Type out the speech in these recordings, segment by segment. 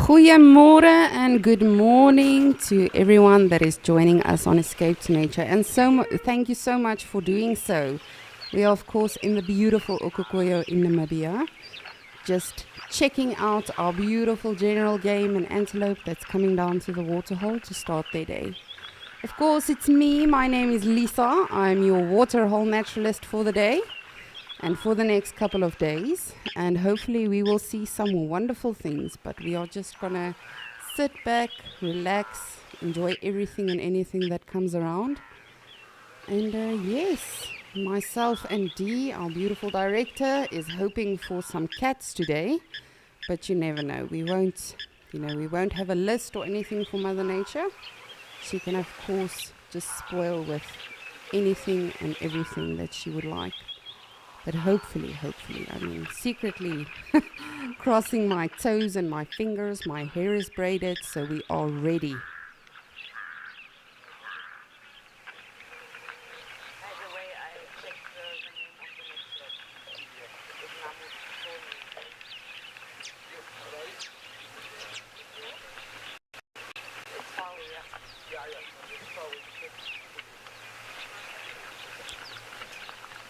Goeiemorgen and good morning to everyone that is joining us on Escape to Nature. And thank you so much for doing so. We are, of course, in the beautiful Okokoyo in Namibia, just checking out our beautiful general game and antelope that's coming down to the waterhole to start their day. Of course, it's me. My name is Lisa. I'm your waterhole naturalist for the day and for the next couple of days, and hopefully we will see some wonderful things, but we are just gonna sit back, relax, enjoy everything and anything that comes around. And yes, myself and Dee, our beautiful director, is hoping for some cats today, but you never know. We won't have a list or anything for Mother Nature. She can, of course, just spoil with anything and everything that she would like. But hopefully, secretly crossing my toes and my fingers, my hair is braided, so we are ready.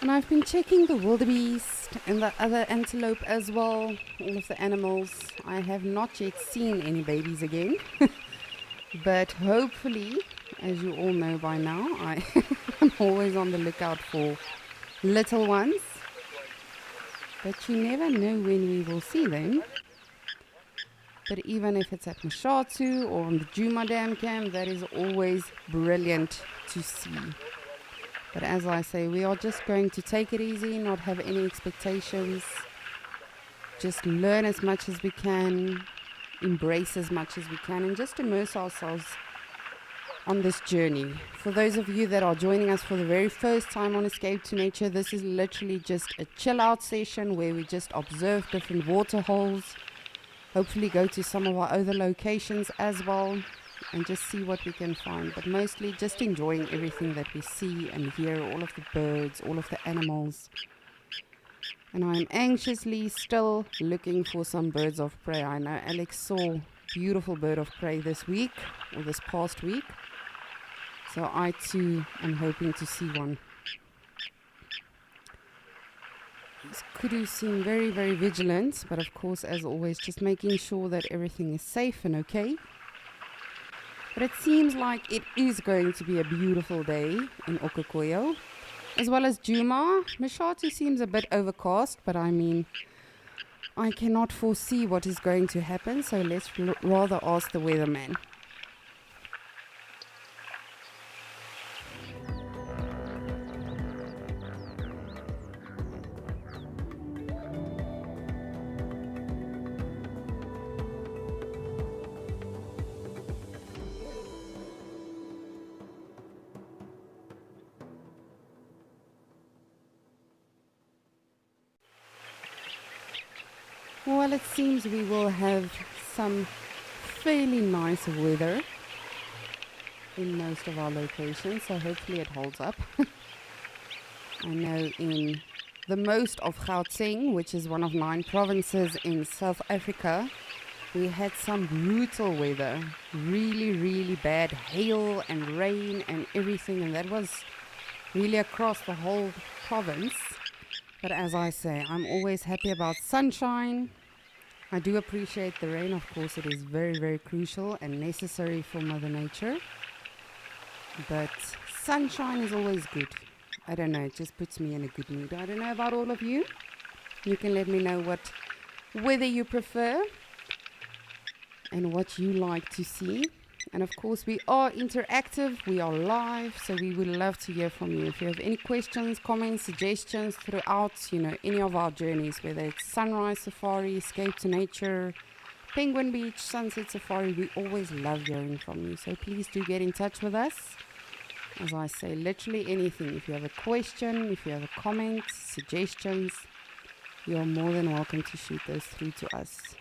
And I've been checking the wildebeest and the other antelope as well, all of the animals. I have not yet seen any babies again, but hopefully, as you all know by now, I am always on the lookout for little ones. But you never know when we will see them. But even if it's at Mashatu or on the Djuma Dam camp, that is always brilliant to see. But as I say, we are just going to take it easy, not have any expectations, just learn as much as we can, embrace as much as we can, and just immerse ourselves on this journey. For those of you that are joining us for the very first time on Escape to Nature, this is literally just a chill out session where we just observe different water holes, hopefully go to some of our other locations as well, and just see what we can find, but mostly just enjoying everything that we see and hear, all of the birds, all of the animals. And I'm anxiously still looking for some birds of prey. I know Alex saw beautiful bird of prey this week, or this past week, so I too am hoping to see one. These kudus seem very, very vigilant, but of course, as always, just making sure that everything is safe and okay. But it seems like it is going to be a beautiful day in Okokoyo, as well as Djuma. Mashatu seems a bit overcast, but I mean, I cannot foresee what is going to happen, so let's rather ask the weatherman. Well, it seems we will have some fairly nice weather in most of our locations, so hopefully it holds up. I know in the most of Gauteng, which is one of 9 provinces in South Africa, we had some brutal weather, really, really bad hail and rain and everything, and that was really across the whole province. But as I say, I'm always happy about sunshine. I do appreciate the rain, of course. It is very, very crucial and necessary for Mother Nature. But sunshine is always good. I don't know, it just puts me in a good mood. I don't know about all of you. You can let me know what weather you prefer and what you like to see. And of course, we are interactive, we are live, so we would love to hear from you. If you have any questions, comments, suggestions throughout, any of our journeys, whether it's Sunrise Safari, Escape to Nature, Penguin Beach, Sunset Safari, we always love hearing from you. So please do get in touch with us. As I say, literally anything. If you have a question, if you have a comment, suggestions, you are more than welcome to shoot those through to us.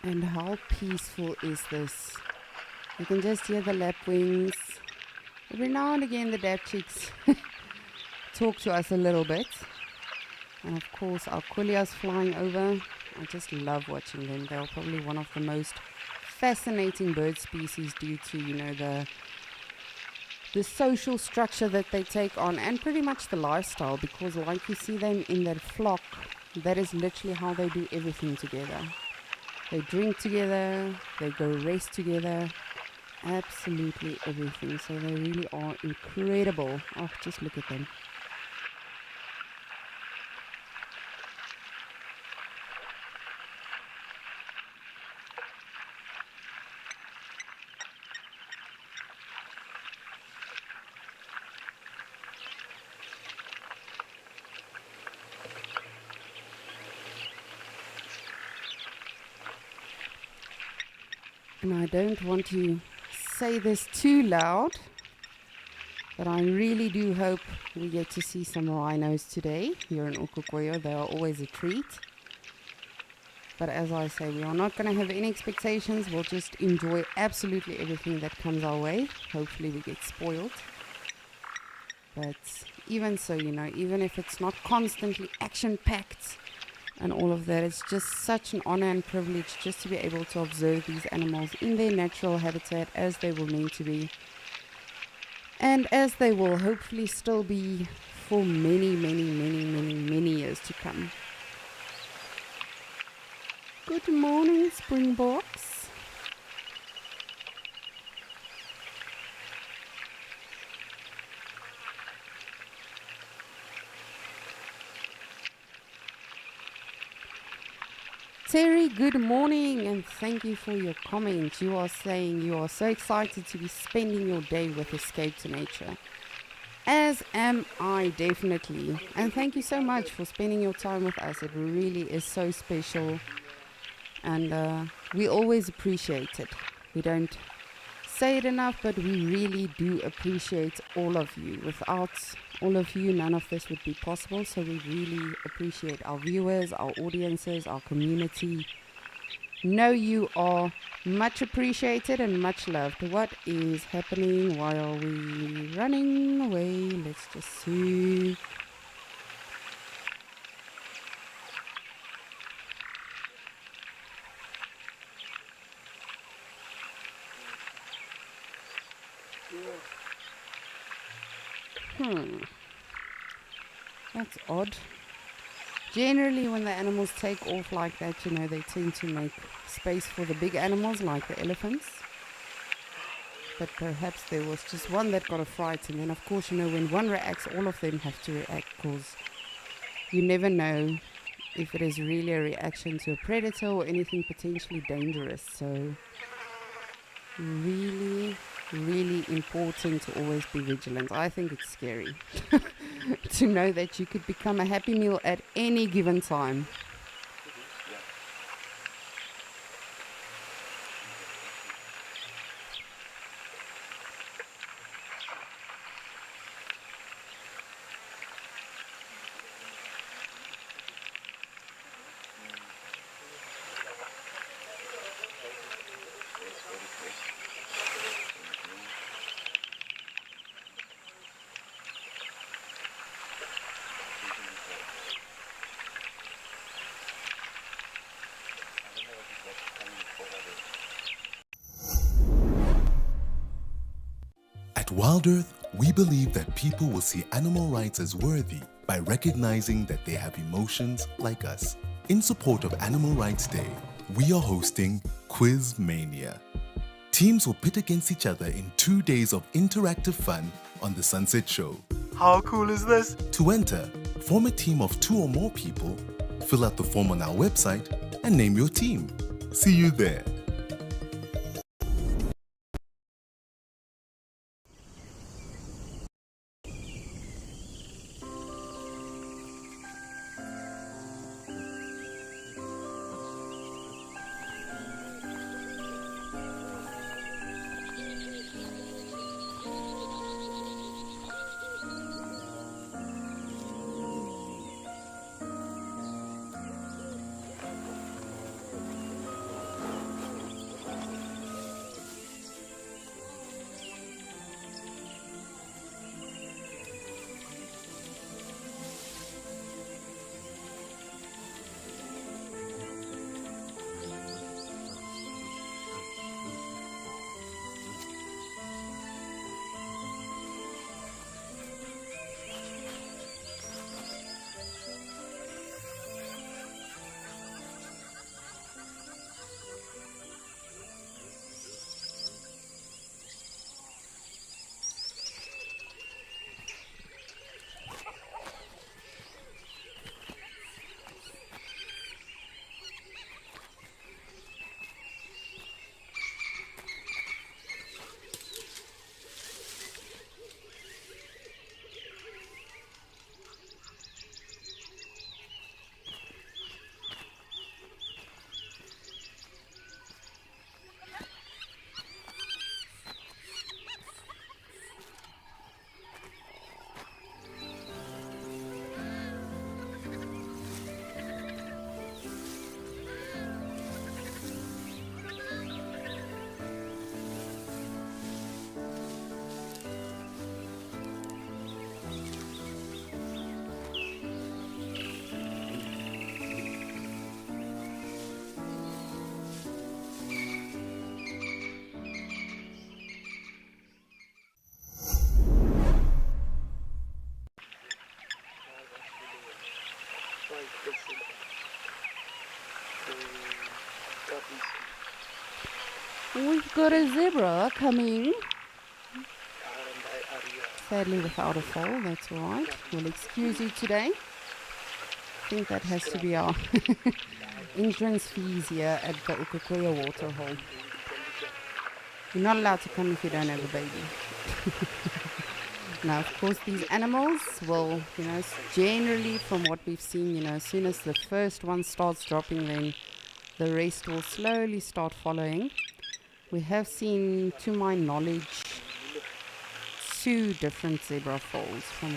And how peaceful is this? You can just hear the lapwings. Every now and again the dabchicks talk to us a little bit. And of course our kulias flying over. I just love watching them. They're probably one of the most fascinating bird species due to, the social structure that they take on, and pretty much the lifestyle, because like you see them in that flock, that is literally how they do everything together. They drink together, they go rest together, absolutely everything. So they really are incredible. Oh, just look at them. And I don't want to say this too loud, but I really do hope we get to see some rhinos today here in Ukukoyo. They are always a treat. But as I say, we are not going to have any expectations. We'll just enjoy absolutely everything that comes our way. Hopefully we get spoiled. But even so, even if it's not constantly action-packed and all of that, it's just such an honor and privilege just to be able to observe these animals in their natural habitat as they were meant to be, and as they will hopefully still be for many, many, many, many, many years to come. Good morning, Springboks. Terry, good morning, and thank you for your comment. You are saying you are so excited to be spending your day with Escape to Nature. As am I, definitely. And thank you so much for spending your time with us. It really is so special. And we always appreciate it. We don't say it enough, but we really do appreciate all of you. Without all of you, none of this would be possible. So we really appreciate our viewers, our audiences, our community. Know you are much appreciated and much loved. What is happening? Why are we running away? Let's just see. That's odd. Generally, when the animals take off like that, they tend to make space for the big animals like the elephants. But perhaps there was just one that got a fright, and then of course, when one reacts, all of them have to react, because you never know if it is really a reaction to a predator or anything potentially dangerous. So really, really important to always be vigilant. I think it's scary to know that you could become a Happy Meal at any given time. At Wild Earth, we believe that people will see animal rights as worthy by recognizing that they have emotions like us. In support of Animal Rights Day, we are hosting Quiz Mania. Teams will pit against each other in 2 days of interactive fun on The Sunset Show. How cool is this? To enter, form a team of 2 or more people, fill out the form on our website, and name your team. See you there. we've got a zebra coming. Sadly without a foal, that's alright. We'll excuse you today. I think that has to be our entrance fees here at the Ukokoya Waterhole. You're not allowed to come if you don't have a baby. Now, of course, these animals will, generally from what we've seen, as soon as the first one starts dropping, then the rest will slowly start following. We have seen, to my knowledge, 2 different zebra foals from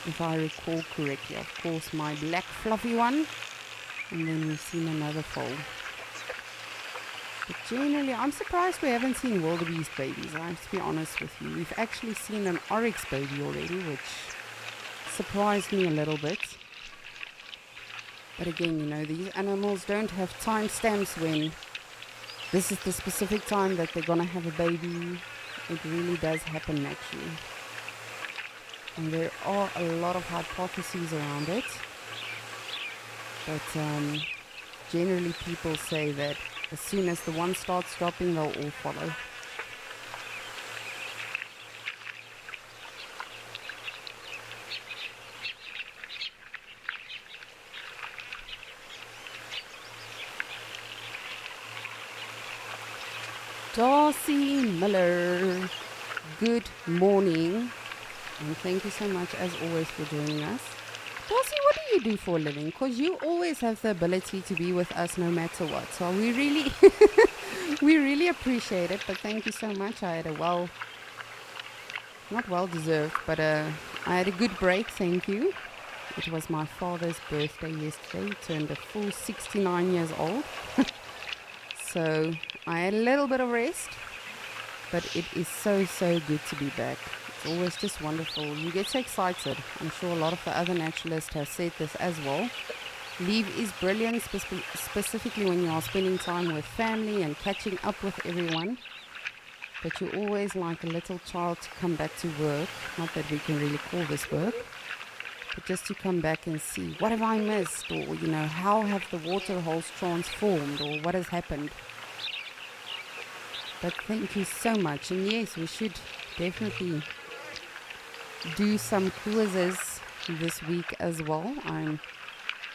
if I recall correctly. Of course, my black fluffy one, and then we've seen another foal. But generally, I'm surprised we haven't seen wildebeest babies. I have to be honest with you. We've actually seen an oryx baby already, which surprised me a little bit. But again, these animals don't have timestamps when this is the specific time that they're gonna have a baby. It really does happen naturally. And there are a lot of hypotheses around it. But generally people say that as soon as the one starts dropping, they'll all follow. Darcy Miller, good morning, and thank you so much as always for joining us. Darcy, what do you do for a living? Because you always have the ability to be with us no matter what. So we really, we really appreciate it. But thank you so much. I had not well deserved, but I had a good break. Thank you. It was my father's birthday yesterday. He turned a full 69 years old. So I had a little bit of rest, but it is so good to be back. It's always just wonderful. You get so excited. I'm sure a lot of the other naturalists have said this as well. Leave is brilliant, specifically when you are spending time with family and catching up with everyone. But you always like a little child to come back to work. Not that we can really call this work, but just to come back and see, what have I missed? Or, how have the water holes transformed? Or what has happened? But thank you so much. And yes, we should definitely do some quizzes this week as well. I'm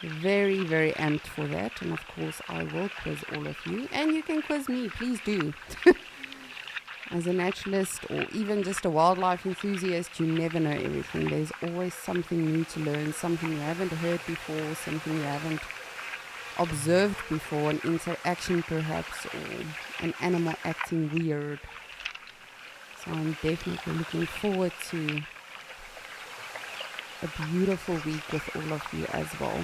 very amped for that. And of course, I will quiz all of you. And you can quiz me, please do. As a naturalist or even just a wildlife enthusiast, you never know everything. There's always something new to learn, something you haven't heard before, something you haven't observed before, an interaction perhaps, or an animal acting weird. So I'm definitely looking forward to a beautiful week with all of you as well.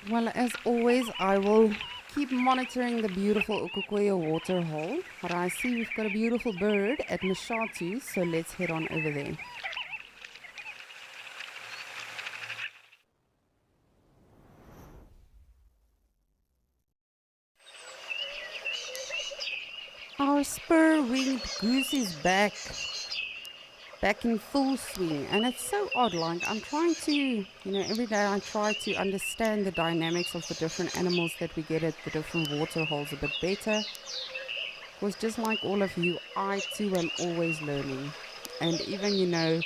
Well, as always, I will keep monitoring the beautiful Ukokoya waterhole. But I see we've got a beautiful bird at Mashatu, so let's head on over there. Our spur-winged goose is back in full swing, and it's so odd. Like, I'm trying to, every day I try to understand the dynamics of the different animals that we get at the different water holes a bit better. Because just like all of you, I too am always learning. And even, a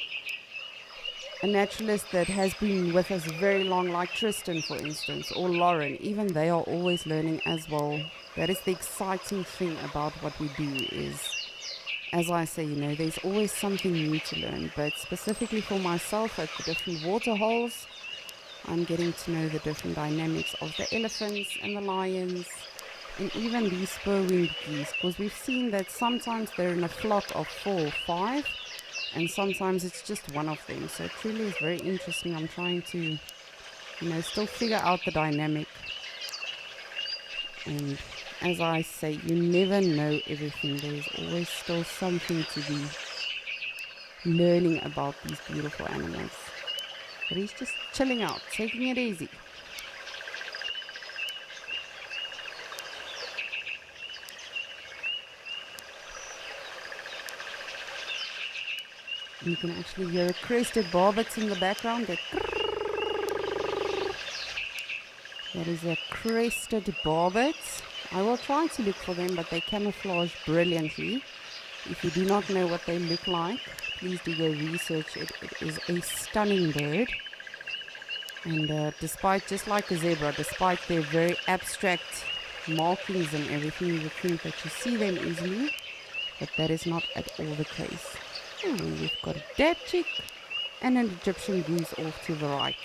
naturalist that has been with us very long, like Tristan, for instance, or Lauren, even they are always learning as well. That is the exciting thing about what we do is, as I say, there's always something new to learn. But specifically for myself at the different water holes, I'm getting to know the different dynamics of the elephants and the lions And even these spur-winged geese, because we've seen that sometimes they're in a flock of 4 or 5, and sometimes it's just one of them. So it truly is very interesting. I'm trying to, still figure out the dynamic. And as I say, you never know everything. There's always still something to be learning about these beautiful animals. But he's just chilling out, taking it easy. You can actually hear crested barbets in the background. That is a crested barbet. I will try to look for them, but they camouflage brilliantly. If you do not know what they look like, please do go research it. It is a stunning bird. And despite, just like a zebra, despite their very abstract markings and everything, you would think that you see them easily, but that is not at all the case. And we've got a dabchick and an Egyptian goose off to the right.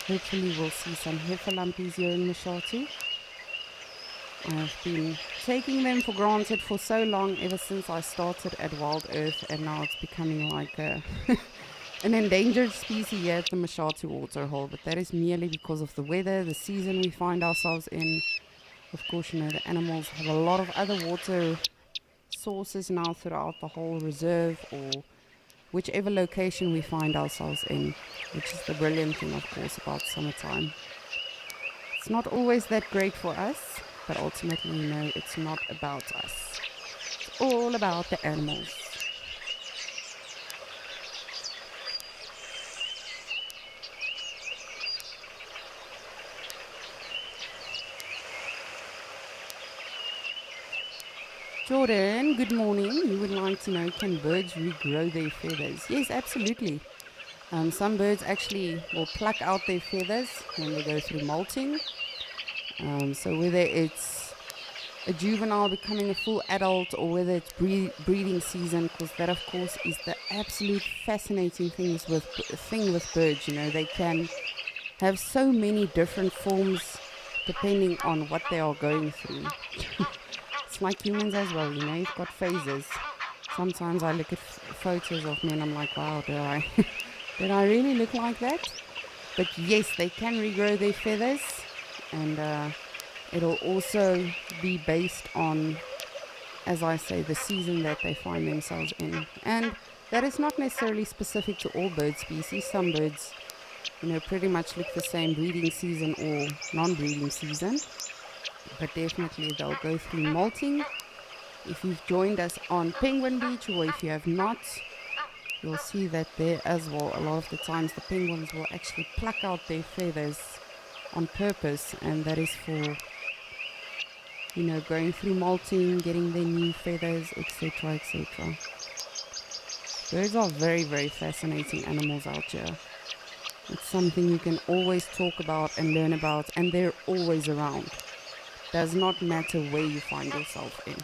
Hopefully we'll see some heffalumpies here in Mashatu. I've been taking them for granted for so long, ever since I started at Wild Earth, and now it's becoming like an endangered species here at the Mashatu waterhole. But that is merely because of the weather, the season we find ourselves in. Of course, the animals have a lot of other water sources now throughout the whole reserve, or whichever location we find ourselves in, which is the brilliant thing, of course, about summertime. It's not always that great for us, but ultimately, it's not about us. It's all about the animals. Jordan, good morning. You would like to know, can birds regrow their feathers? Yes, absolutely. Some birds actually will pluck out their feathers when they go through molting. So whether it's a juvenile becoming a full adult, or whether it's breeding season, because that, of course, is the absolute fascinating thing with birds. They can have so many different forms depending on what they are going through. It's like humans as well, you've got phases. Sometimes I look at photos of me and I'm like, wow, did I really look like that? But yes, they can regrow their feathers, and it'll also be based on, as I say, the season that they find themselves in. And that is not necessarily specific to all bird species. Some birds, pretty much look the same breeding season or non-breeding season. But definitely they'll go through molting. If you've joined us on Penguin Beach, or if you have not, you'll see that there as well, a lot of the times the penguins will actually pluck out their feathers on purpose, and that is for, going through molting, getting their new feathers, etc., etc. Birds are very, very fascinating animals out here. It's something you can always talk about and learn about, and they're always around. Does not matter where you find yourself in.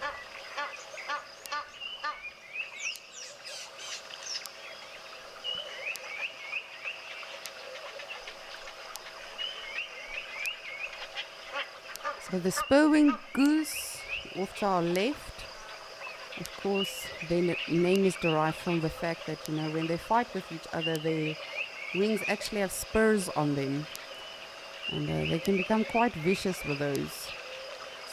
So the spur-winged goose off to our left, of course, their name is derived from the fact that, when they fight with each other, their wings actually have spurs on them. And they can become quite vicious with those.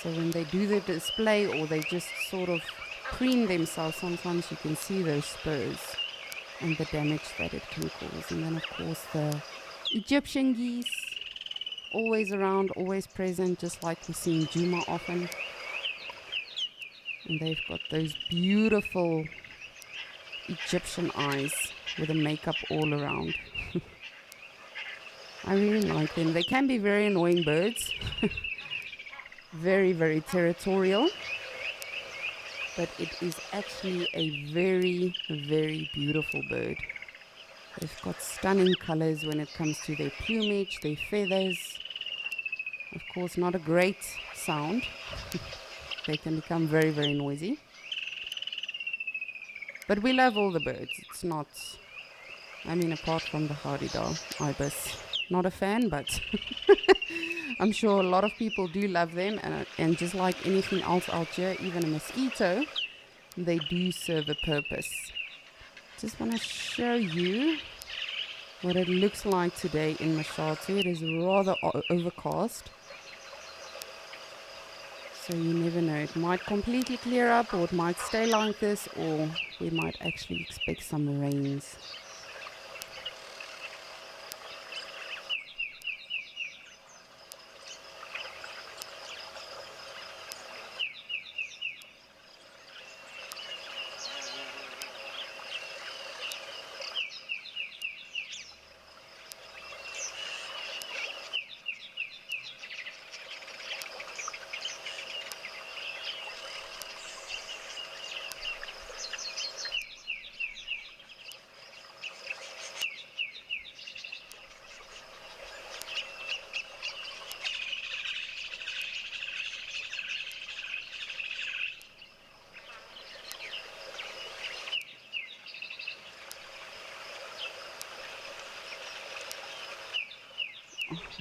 So when they do the display, or they just sort of preen themselves, sometimes you can see those spurs and the damage that it can cause. And then, of course, the Egyptian geese, always around, always present, just like we see in Djuma often. And they've got those beautiful Egyptian eyes with the makeup all around. I really like them. They can be very annoying birds. Very, very territorial. But it is actually a very, very beautiful bird. They've got stunning colors when it comes to their plumage, their feathers. Of course, not a great sound. They can become very, very noisy. But we love all the birds. It's not, apart from the Harida ibis. Not a fan, but I'm sure a lot of people do love them, and just like anything else out here, even a mosquito, they do serve a purpose. Just want to show you what it looks like today in Mashatu. It is rather overcast, so you never know. It might completely clear up, or it might stay like this, or we might actually expect some rains.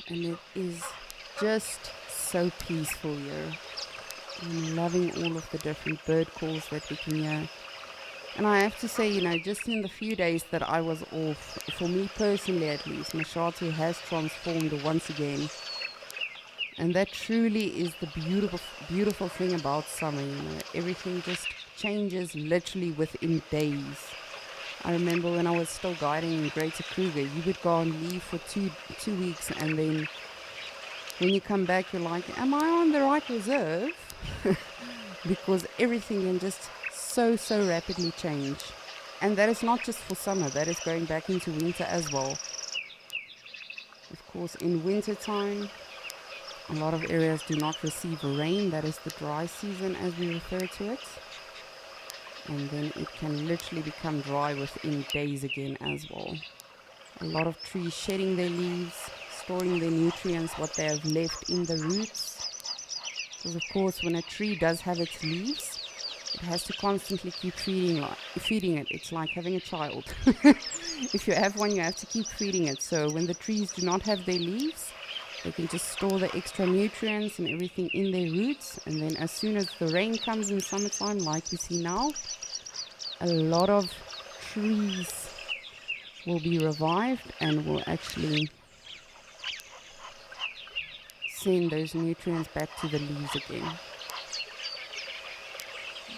And it is just so peaceful here. I'm loving all of the different bird calls that we can hear. And I have to say, you know, just in the few days that I was off, for me personally at least, Mashatu has transformed once again. And that truly is the beautiful thing about summer, you know. Everything just changes literally within days. I remember when I was still guiding in Greater Kruger, you would go on leave for two weeks, and then when you come back, you're like, am I on the right reserve? Because everything can just so rapidly change. And that is not just for summer, that is going back into winter as well. Of course, in winter time, a lot of areas do not receive rain. That is the dry season, as we refer to it. And then it can literally become dry within days again as well. A lot of trees shedding their leaves, storing their nutrients, what they have left in the roots. Because of course, when a tree does have its leaves, it has to constantly keep feeding it. It's like having a child. If you have one, you have to keep feeding it. So when the trees do not have their leaves, they can just store the extra nutrients and everything in their roots. And then as soon as the rain comes in summertime, like we see now, a lot of trees will be revived and will actually send those nutrients back to the leaves again.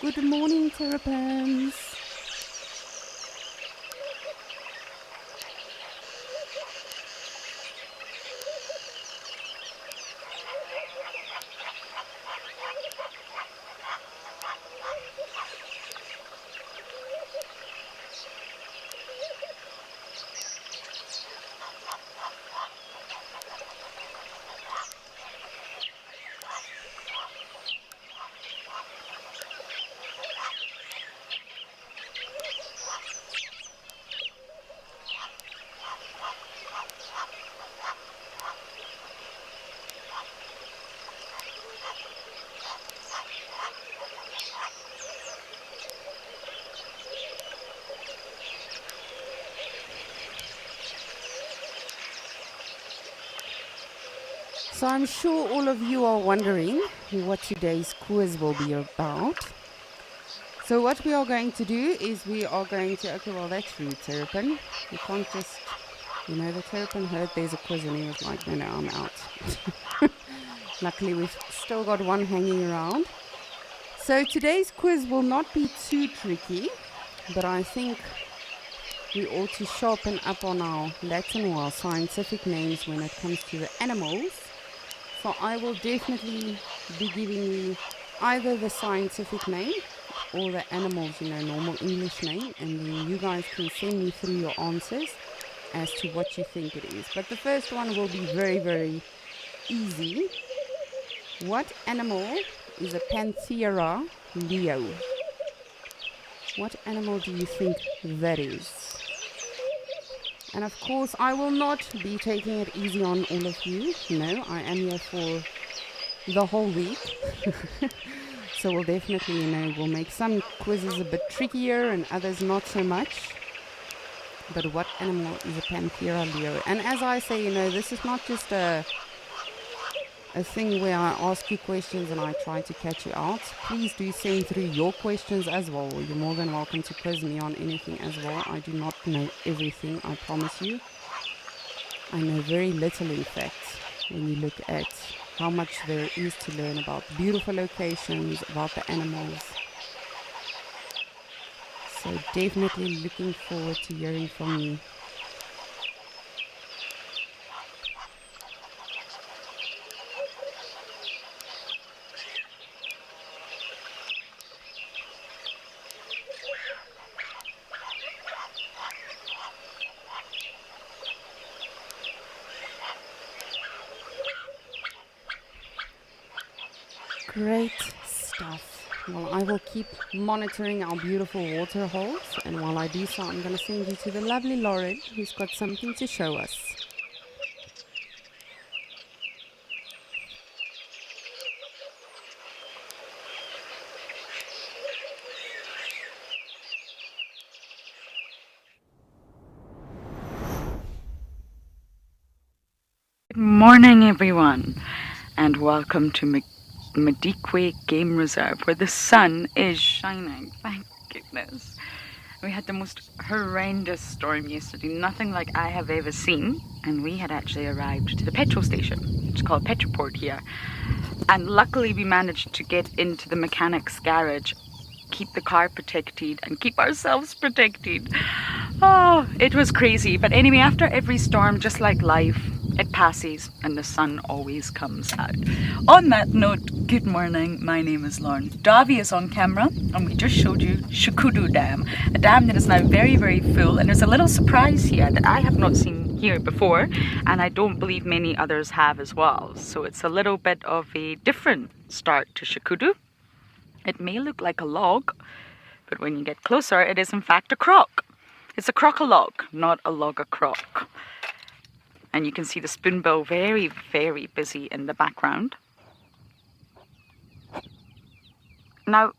Good morning, terrapins. So I'm sure all of you are wondering what today's quiz will be about. So what we are going to do is we are going to, okay, well that's rude, Terrapin. You can't just, you know, the Terrapin heard there's a quiz and he was like, no, I'm out. Luckily we've still got one hanging around. So today's quiz will not be too tricky, but I think we ought to sharpen up on our Latin or our scientific names when it comes to the animals. So I will definitely be giving you either the scientific name or the animal's, you know, normal English name, and then you guys can send me through your answers as to what you think it is. But the first one will be very, very easy. What animal is a Panthera leo? What animal do you think that is? And of course, I will not be taking it easy on all of you. No, I am here for the whole week. So we'll definitely, you know, we'll make some quizzes a bit trickier and others not so much. But what animal is a Panthera leo? And as I say, you know, this is not just a a thing where I ask you questions and I try to catch you out. Please do send through your questions as well. You're more than welcome to quiz me on anything as well. I do not know everything, I promise you. I know very little, in fact, when you look at how much there is to learn about beautiful locations, about the animals. So definitely looking forward to hearing from you. Great stuff. Well, I will keep monitoring our beautiful water holes, and while I do so, I'm going to send you to the lovely Lauren, who's got something to show us. Good morning, everyone, and welcome to Madikwe Game Reserve, where the sun is shining. Thank goodness. We had the most horrendous storm yesterday, nothing like I have ever seen, and we had actually arrived to the petrol station, which is called Petroport here, and luckily we managed to get into the mechanic's garage, keep the car protected, and keep ourselves protected. Oh, it was crazy, but anyway, after every storm, just like life, it passes and the sun always comes out. On that note, good morning, my name is Lauren. Davy is on camera and we just showed you Shikudu Dam, a dam that is now very, very full, and there's a little surprise here that I have not seen here before, and I don't believe many others have as well. So it's a little bit of a different start to Shikudu. It may look like a log, but when you get closer, it is in fact a croc. It's a croc-a-log, not a log-a-croc. And you can see the spoonbill very, very busy in the background. Now,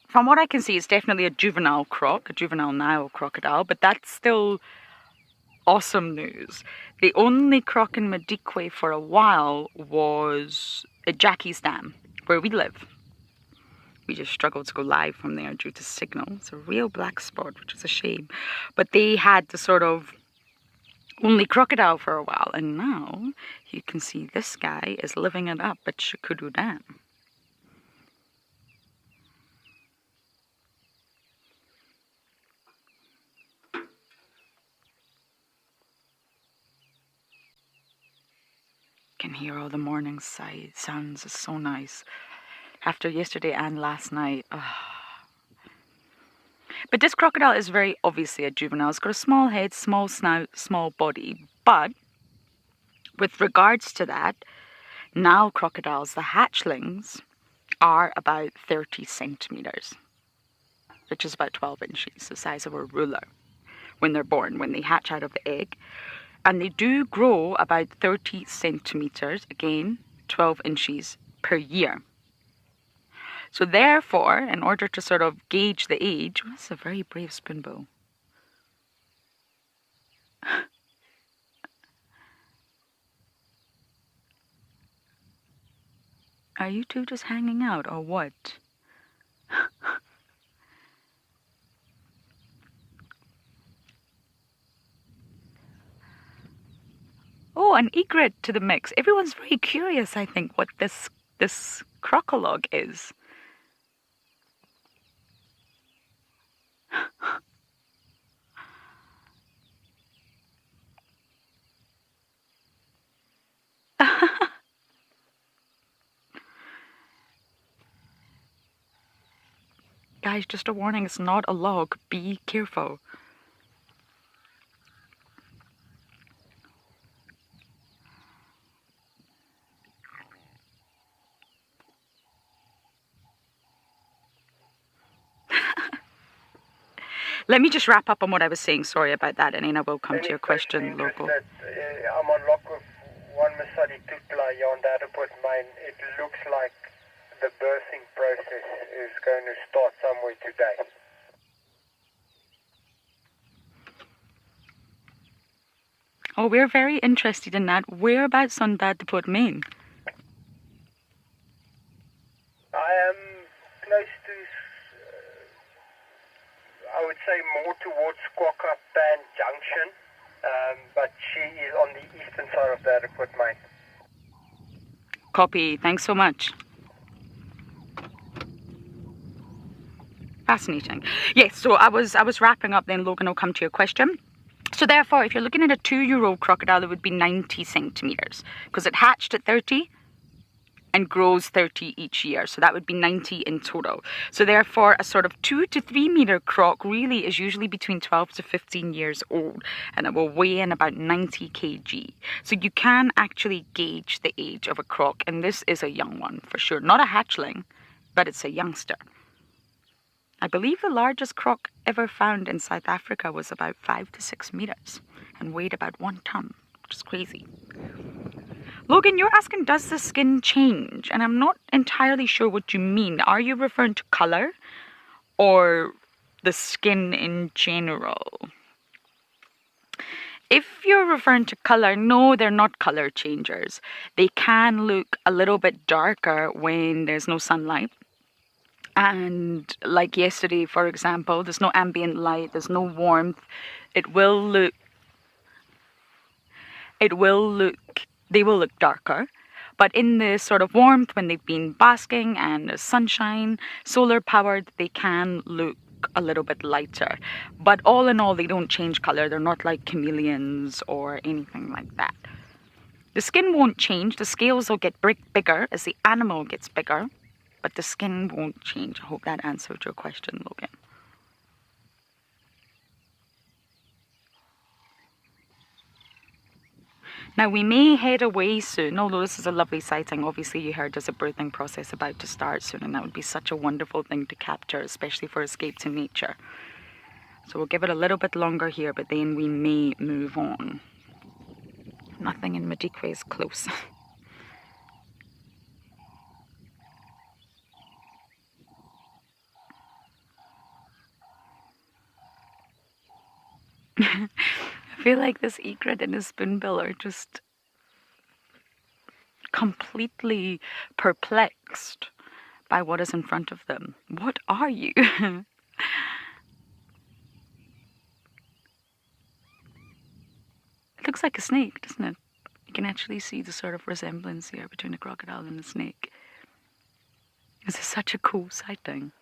from what I can see, it's definitely a juvenile croc, a juvenile Nile crocodile, but that's still awesome news. The only croc in Madikwe for a while was at Jackie's Dam, where we live. We just struggled to go live from there due to signal. It's a real black spot, which is a shame. But they had the sort of only crocodile for a while, and now you can see this guy is living it up at Shikudu Dam. Can hear all the morning sounds. It's so nice. After yesterday and last night. But this crocodile is very obviously a juvenile. It's got a small head, small snout, small body. But with regards to that, Nile crocodiles, the hatchlings, are about 30 centimeters, which is about 12 inches, the size of a ruler, when they're born, when they hatch out of the egg. And they do grow about 30 centimeters, again, 12 inches per year. So therefore, in order to sort of gauge the age, well, that's a very brave spoonbill. Are you two just hanging out or what? Oh, an egret to the mix. Everyone's very curious, I think, what this crocolog is. Guys, just a warning, it's not a log. Be careful. Let me just wrap up on what I was saying. Sorry about that, and then I will come to your question, Local. I'm on lock with one Masadi Tutla on the Adiput mine. It looks like the birthing process is going to start somewhere today. Oh, we're very interested in that. Whereabouts on the Adiput Main? close to, I would say, more towards Kwakwapan Junction, but she is on the eastern side of the adequate mine. Copy. Thanks so much. Fascinating. Yes, so I was wrapping up then, Logan, I'll come to your question. So therefore, if you're looking at a 2-year-old crocodile, it would be 90 centimeters because it hatched at 30 and grows 30 each year. So that would be 90 in total. So therefore, a sort of 2 to 3 meter croc really is usually between 12 to 15 years old, and it will weigh in about 90 kg. So you can actually gauge the age of a croc, and this is a young one for sure. Not a hatchling, but it's a youngster. I believe the largest croc ever found in South Africa was about 5 to 6 meters and weighed about 1 ton, which is crazy. Logan, you're asking, does the skin change? And I'm not entirely sure what you mean. Are you referring to color or the skin in general? If you're referring to color, no, they're not color changers. They can look a little bit darker when there's no sunlight. And like yesterday, for example, there's no ambient light, there's no warmth. They will look darker. But in the sort of warmth, when they've been basking and the sunshine, solar powered, they can look a little bit lighter. But all in all, they don't change color. They're not like chameleons or anything like that. The skin won't change. The scales will get bigger as the animal gets bigger. But the skin won't change. I hope that answered your question, Logan. Now, we may head away soon, although this is a lovely sighting. Obviously, you heard there's a birthing process about to start soon, and that would be such a wonderful thing to capture, especially for escape to nature. So we'll give it a little bit longer here, but then we may move on. Nothing in Madikwe is close. I feel like this egret and his spoonbill are just completely perplexed by what is in front of them. What are you? It looks like a snake, doesn't it? You can actually see the sort of resemblance here between a crocodile and a snake. This is such a cool sighting.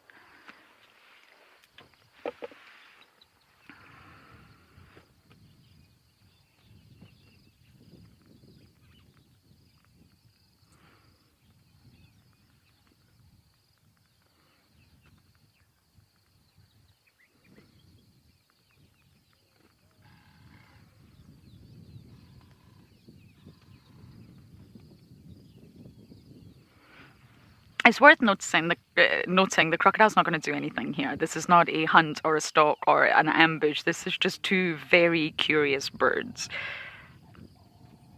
It's worth noticing the crocodile's not going to do anything here. This is not a hunt or a stalk or an ambush. This is just two very curious birds.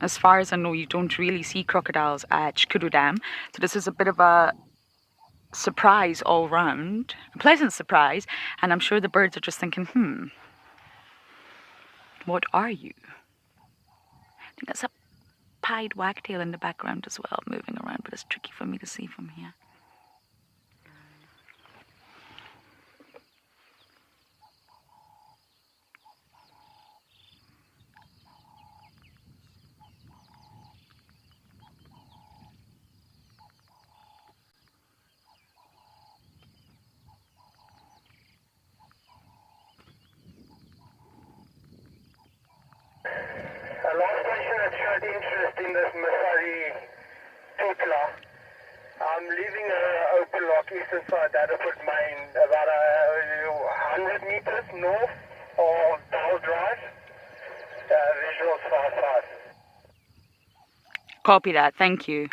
As far as I know, you don't really see crocodiles at Chikuru Dam. So this is a bit of a surprise all round. A pleasant surprise. And I'm sure the birds are just thinking, what are you? I think that's a pied wagtail in the background as well, moving around, but it's tricky for me to see from here. Last station that showed interest in this Masari Tutla. I'm leaving Open Lock eastern side Adequate Mine about 100 meters north of Dowell Drive. Visuals 5-5. Copy that, thank you.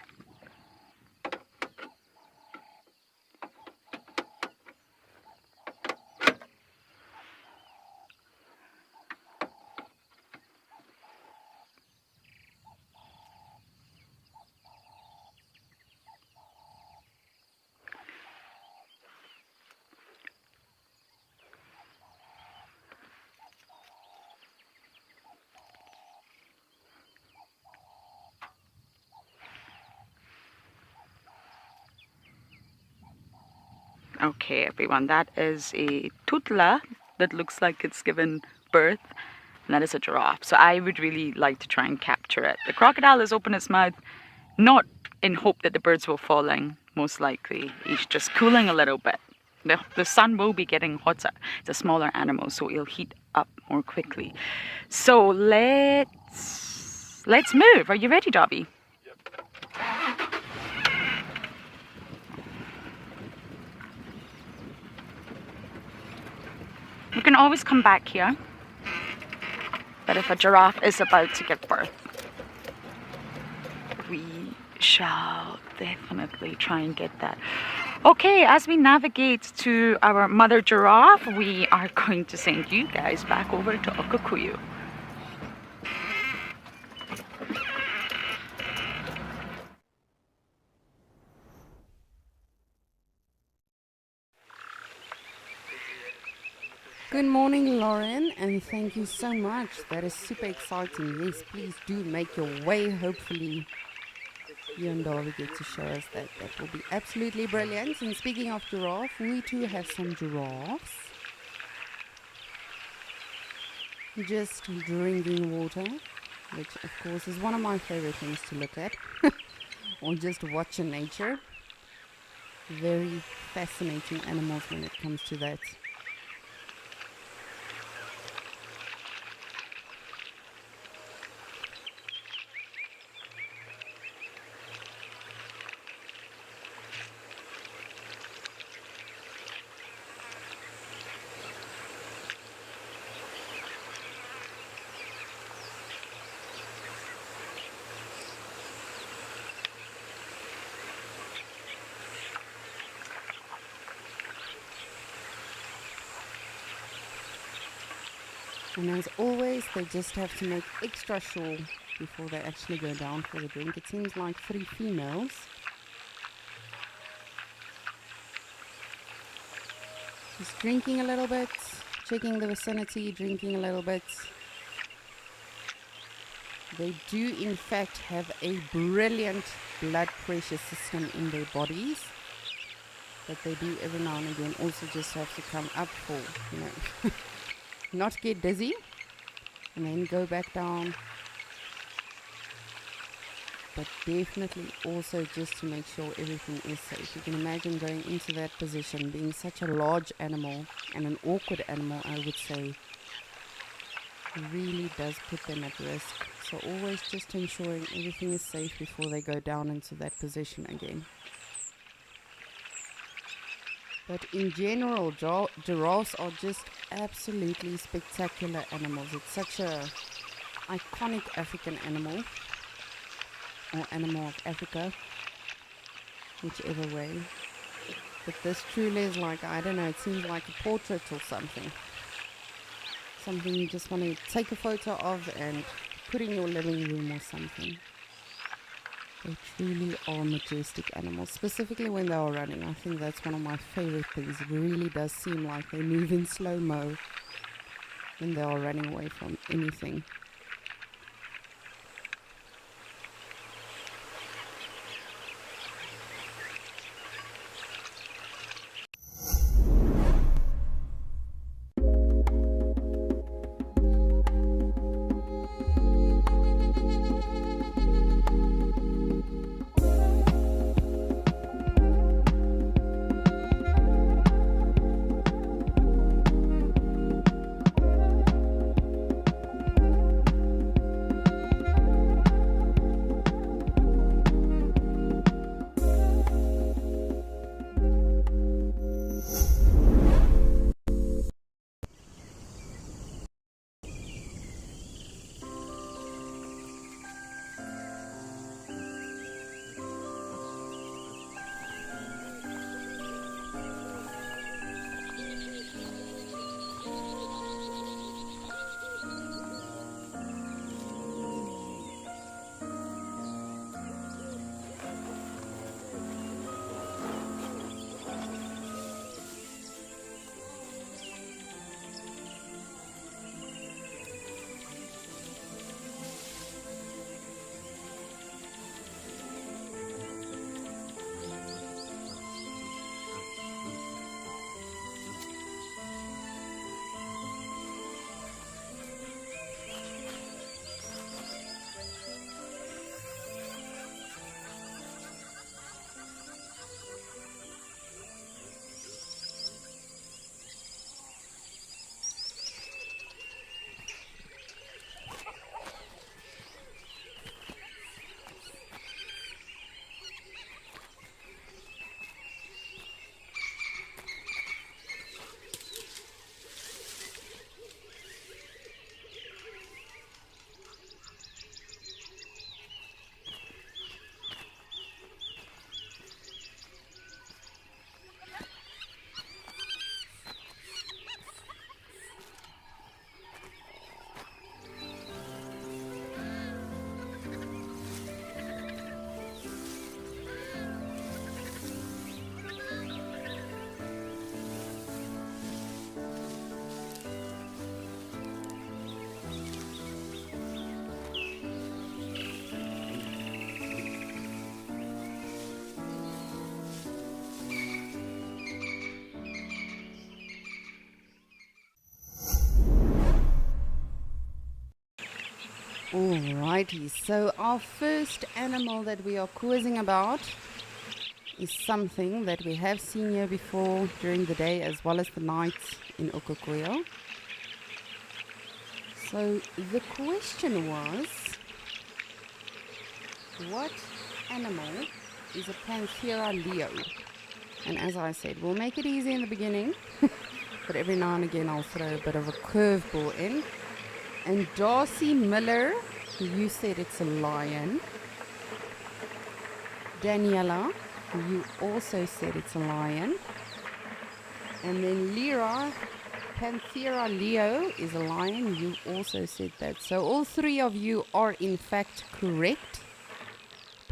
Okay, everyone, that is a tutla that looks like it's given birth. And that is a giraffe. So I would really like to try and capture it. The crocodile has opened its mouth, not in hope that the birds will fall in, most likely. He's just cooling a little bit. The sun will be getting hotter. It's a smaller animal, so it'll heat up more quickly. So let's move. Are you ready, Darby? We can always come back here. But if a giraffe is about to give birth, we shall definitely try and get that. Okay, as we navigate to our mother giraffe, we are going to send you guys back over to Okakuyu. Good morning, Lauren, and thank you so much. That is super exciting. Yes, please do make your way. Hopefully, you and Darby get to show us that. That will be absolutely brilliant. And speaking of giraffe, we too have some giraffes. Just drinking water, which of course is one of my favorite things to look at. Or just watch in nature. Very fascinating animals when it comes to that. And as always, they just have to make extra sure before they actually go down for the drink. It seems like 3 females. Just drinking a little bit, checking the vicinity, drinking a little bit. They do in fact have a brilliant blood pressure system in their bodies. But they do every now and again also just have to come up for, you know, not get dizzy and then go back down, but definitely also just to make sure everything is safe. You can imagine going into that position, being such a large animal and an awkward animal, I would say, really does put them at risk. So always just ensuring everything is safe before they go down into that position again. But in general, giraffes are just absolutely spectacular animals. It's such a iconic African animal, or animal of Africa, whichever way. But this truly is like, I don't know, it seems like a portrait or something. Something you just want to take a photo of and put in your living room or something. They truly are majestic animals, specifically when they are running. I think that's one of my favorite things. It really does seem like they move in slow-mo when they are running away from anything. Alrighty, so our first animal that we are quizzing about is something that we have seen here before during the day as well as the night in Okokoyo. So the question was, what animal is a Panthera leo? And as I said, we'll make it easy in the beginning, but every now and again I'll throw a bit of a curveball in. And Darcy Miller, you said it's a lion. Daniela, you also said it's a lion. And then Lyra, Panthera leo is a lion. You also said that. So all three of you are in fact correct.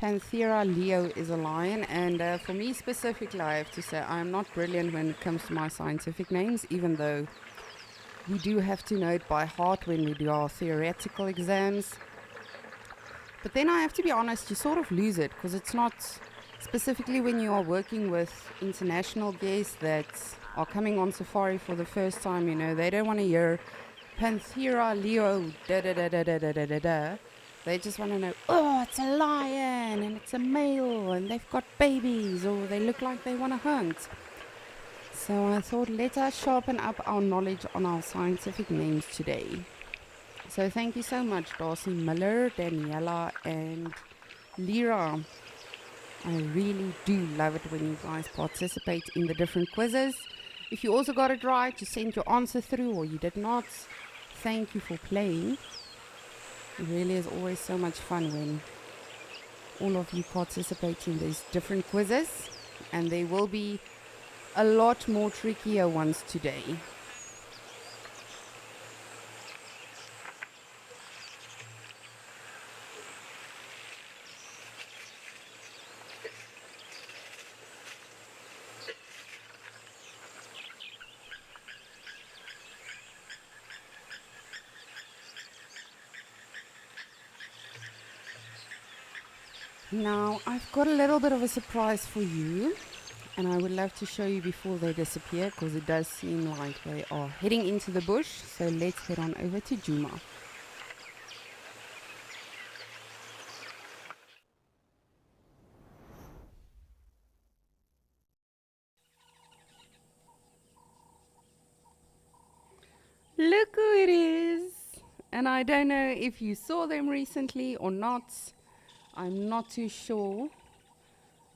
Panthera leo is a lion. And for me specifically, I have to say, I'm not brilliant when it comes to my scientific names, even though we do have to know it by heart when we do our theoretical exams. But then I have to be honest, you sort of lose it, because it's not specifically when you are working with international guests that are coming on safari for the first time, you know, they don't want to hear Panthera leo da da da da da da da da da. They just want to know, oh, it's a lion and it's a male and they've got babies, or they look like they want to hunt. So I thought, let us sharpen up our knowledge on our scientific names today. So thank you so much, Darcy Miller, Daniela, and Lyra. I really do love it when you guys participate in the different quizzes. If you also got it right, you sent your answer through, or you did not, thank you for playing. It really is always so much fun when all of you participate in these different quizzes, and there will be a lot more trickier ones today. Now, I've got a little bit of a surprise for you, and I would love to show you before they disappear, because it does seem like they are heading into the bush. So let's head on over to Juma. Look who it is! And I don't know if you saw them recently or not. I'm not too sure.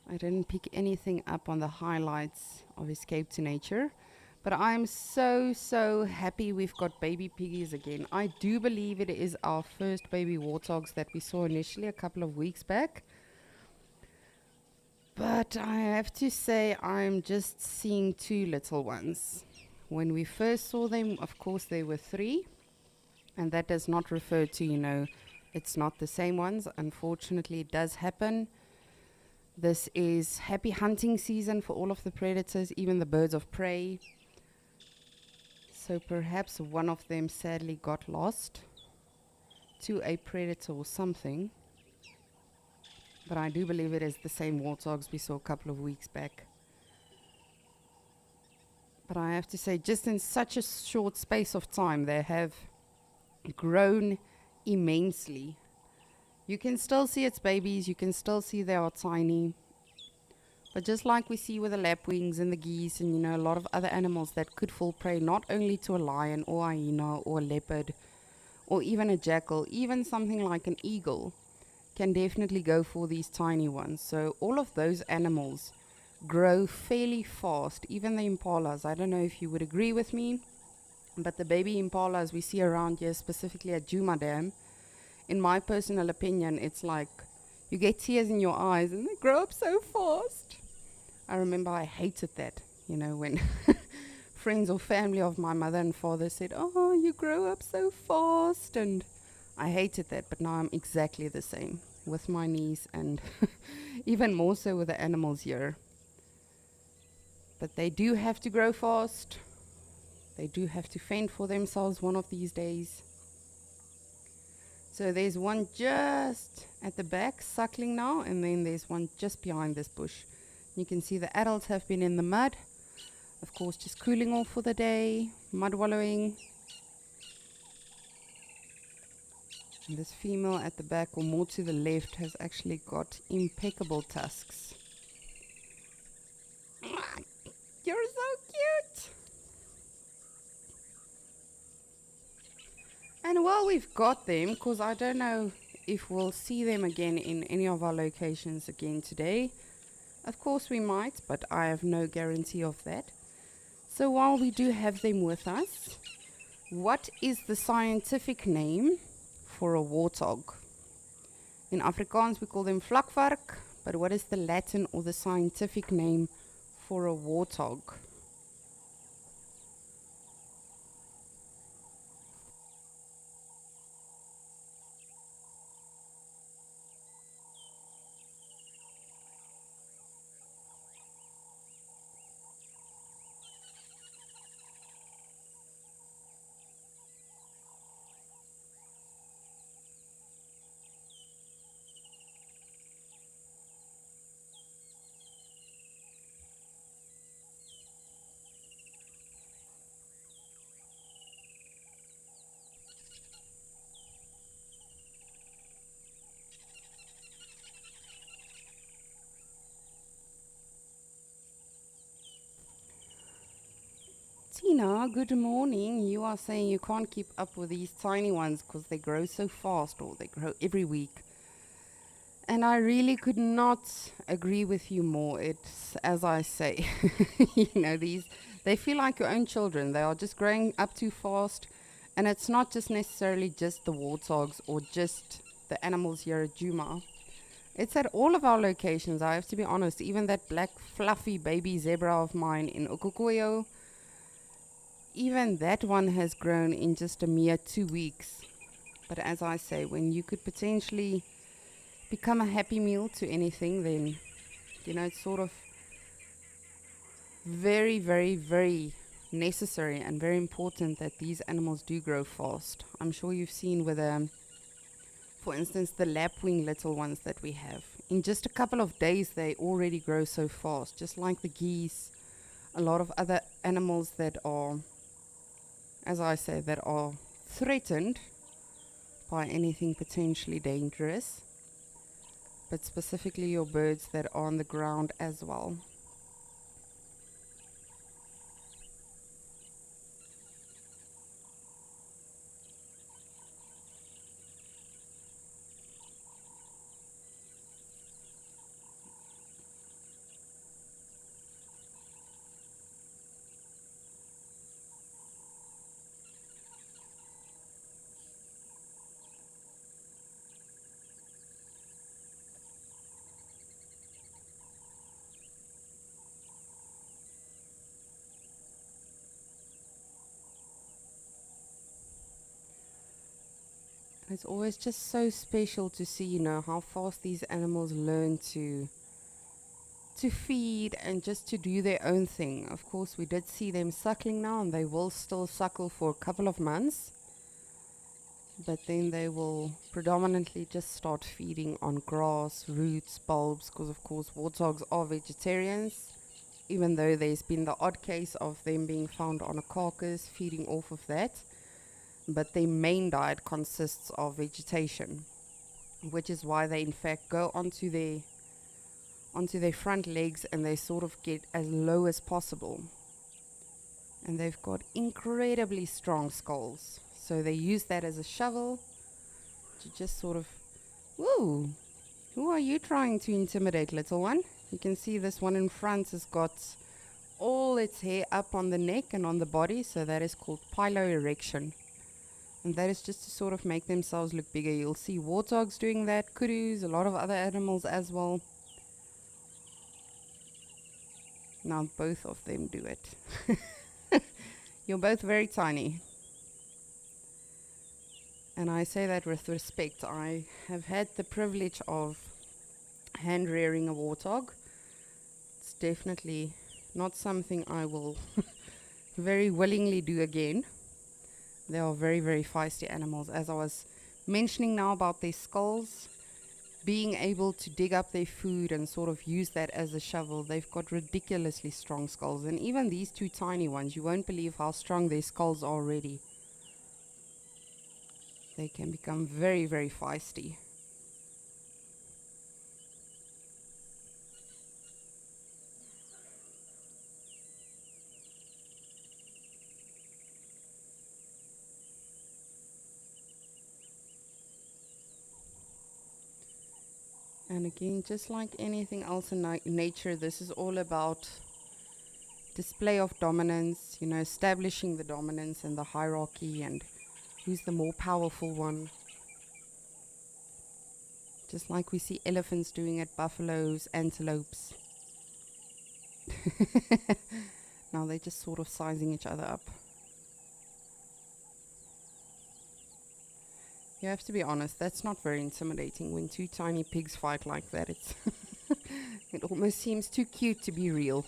I didn't pick anything up on the highlights of Escape to Nature. But I'm so happy we've got baby piggies again. I do believe it is our first baby warthogs that we saw initially a couple of weeks back. But I have to say, I'm just seeing two little ones. When we first saw them, of course, they were 3. And that does not refer to, you know, it's not the same ones. Unfortunately, it does happen. This is happy hunting season for all of the predators, even the birds of prey. So perhaps one of them sadly got lost to a predator or something. But I do believe it is the same warthogs we saw a couple of weeks back. But I have to say, just in such a short space of time, they have grown immensely. You can still see its babies, you can still see they are tiny. But just like we see with the lapwings and the geese and, you know, a lot of other animals that could fall prey not only to a lion or hyena or a leopard or even a jackal, even something like an eagle can definitely go for these tiny ones. So all of those animals grow fairly fast, even the impalas. I don't know if you would agree with me, but the baby impalas we see around here, specifically at Juma Dam, in my personal opinion, it's like you get tears in your eyes and they grow up so fast. I remember I hated that, you know, when friends or family of my mother and father said, oh, you grow up so fast, and I hated that. But now I'm exactly the same with my niece, and even more so with the animals here. But they do have to grow fast. They do have to fend for themselves one of these days. So there's one just at the back suckling now, and then there's one just behind this bush. You can see the adults have been in the mud, of course, just cooling off for the day, mud wallowing. And this female at the back, or more to the left, has actually got impeccable tusks. You're so cute! And while we've got them, because I don't know if we'll see them again in any of our locations again today. Of course we might, but I have no guarantee of that. So while we do have them with us, what is the scientific name for a warthog? In Afrikaans we call them vlakvark, but what is the Latin or the scientific name for a warthog? Tina, good morning. You are saying you can't keep up with these tiny ones because they grow so fast, or they grow every week. And I really could not agree with you more. It's, as I say, they feel like your own children. They are just growing up too fast. And it's not just necessarily just the warthogs or just the animals here at Djuma. It's at all of our locations, I have to be honest. Even that black fluffy baby zebra of mine in Okukoyo, even that one has grown in just a mere 2 weeks. But as I say, when you could potentially become a happy meal to anything, then, it's sort of very, very, very necessary and very important that these animals do grow fast. I'm sure you've seen with, for instance, the lapwing little ones that we have. In just a couple of days, they already grow so fast, just like the geese, a lot of other animals that are, as I say, that are threatened by anything potentially dangerous, but specifically your birds that are on the ground as well. It's always just so special to see, how fast these animals learn to feed and just to do their own thing. Of course, we did see them suckling now, and they will still suckle for a couple of months. But then they will predominantly just start feeding on grass, roots, bulbs, because of course warthogs are vegetarians, even though there's been the odd case of them being found on a carcass feeding off of that. But their main diet consists of vegetation, which is why they in fact go onto their front legs and they sort of get as low as possible. And they've got incredibly strong skulls, so they use that as a shovel to just sort of, woo, who are you trying to intimidate, little one? You can see this one in front has got all its hair up on the neck and on the body, so that is called piloerection. And that is just to sort of make themselves look bigger. You'll see warthogs doing that, kurus, a lot of other animals as well. Now both of them do it. You're both very tiny. And I say that with respect. I have had the privilege of hand rearing a warthog. It's definitely not something I will very willingly do again. They are very, very feisty animals. As I was mentioning now about their skulls, being able to dig up their food and sort of use that as a shovel, they've got ridiculously strong skulls. And even these two tiny ones, you won't believe how strong their skulls are already. they can become very, very feisty. And again, just like anything else in nature, this is all about display of dominance, you know, establishing the dominance and the hierarchy and who's the more powerful one. Just like we see elephants doing at buffaloes, antelopes. Now they're just sort of sizing each other up. You have to be honest, that's not very intimidating. When two tiny pigs fight like that, it's it almost seems too cute to be real.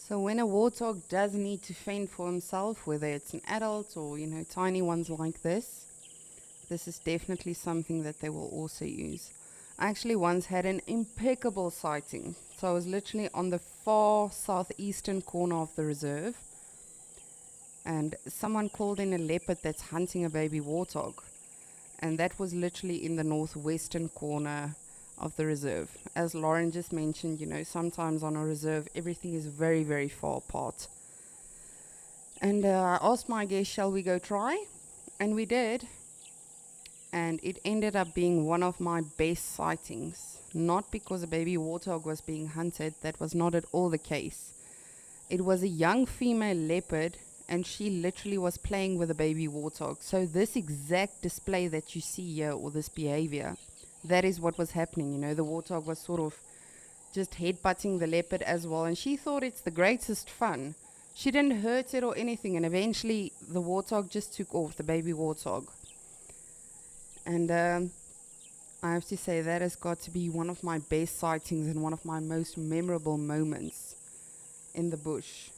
So when a warthog does need to fend for himself, whether it's an adult or, you know, tiny ones like this is definitely something that they will also use. I actually once had an impeccable sighting. So I was literally on the far southeastern corner of the reserve, and someone called in a leopard that's hunting a baby warthog. And that was literally in the northwestern corner of the reserve. As Lauren just mentioned, you know, sometimes on a reserve, everything is very, very far apart. And I asked my guest, shall we go try? And we did. And it ended up being one of my best sightings. Not because a baby warthog was being hunted, that was not at all the case. It was a young female leopard, and she literally was playing with a baby warthog. So this exact display that you see here, or this behavior, that is what was happening. You know, the warthog was sort of just headbutting the leopard as well, and she thought it's the greatest fun. She didn't hurt it or anything, and eventually the warthog just took off, the baby warthog. And I have to say that has got to be one of my best sightings and one of my most memorable moments in the bush.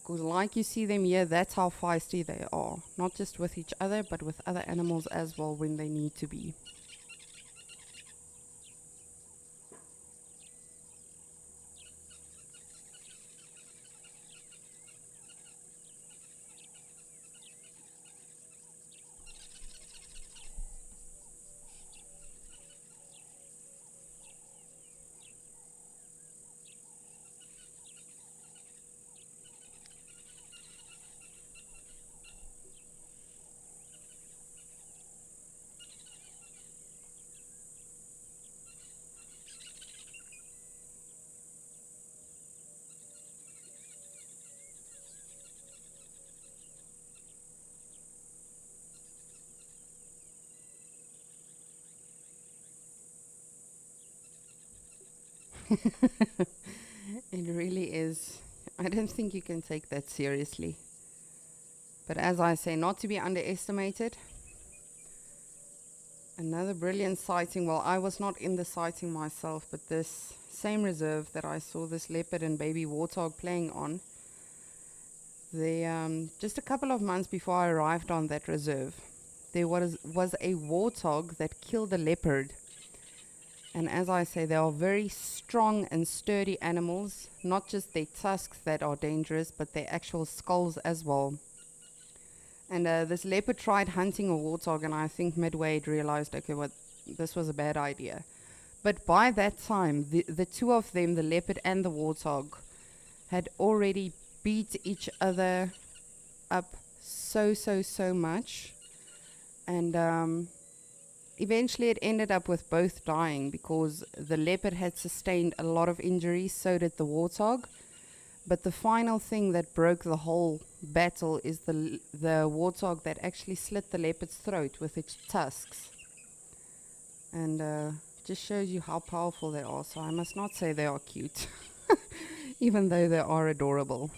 Because like you see them here, that's how feisty they are. Not just with each other, but with other animals as well when they need to be. It really is. I don't think you can take that seriously. But as I say, not to be underestimated. Another brilliant sighting. Well, I was not in the sighting myself, but this same reserve that I saw this leopard and baby warthog playing on, just a couple of months before I arrived on that reserve, there was a warthog that killed a leopard. And as I say, they are very strong and sturdy animals. Not just their tusks that are dangerous, but their actual skulls as well. And this leopard tried hunting a warthog, and I think midway it realized, okay, this was a bad idea. But by that time, the two of them, the leopard and the warthog, had already beat each other up so much. And eventually it ended up with both dying because the leopard had sustained a lot of injuries, so did the warthog. But the final thing that broke the whole battle is the warthog that actually slit the leopard's throat with its tusks. And just shows you how powerful they are. So I must not say they are cute, even though they are adorable.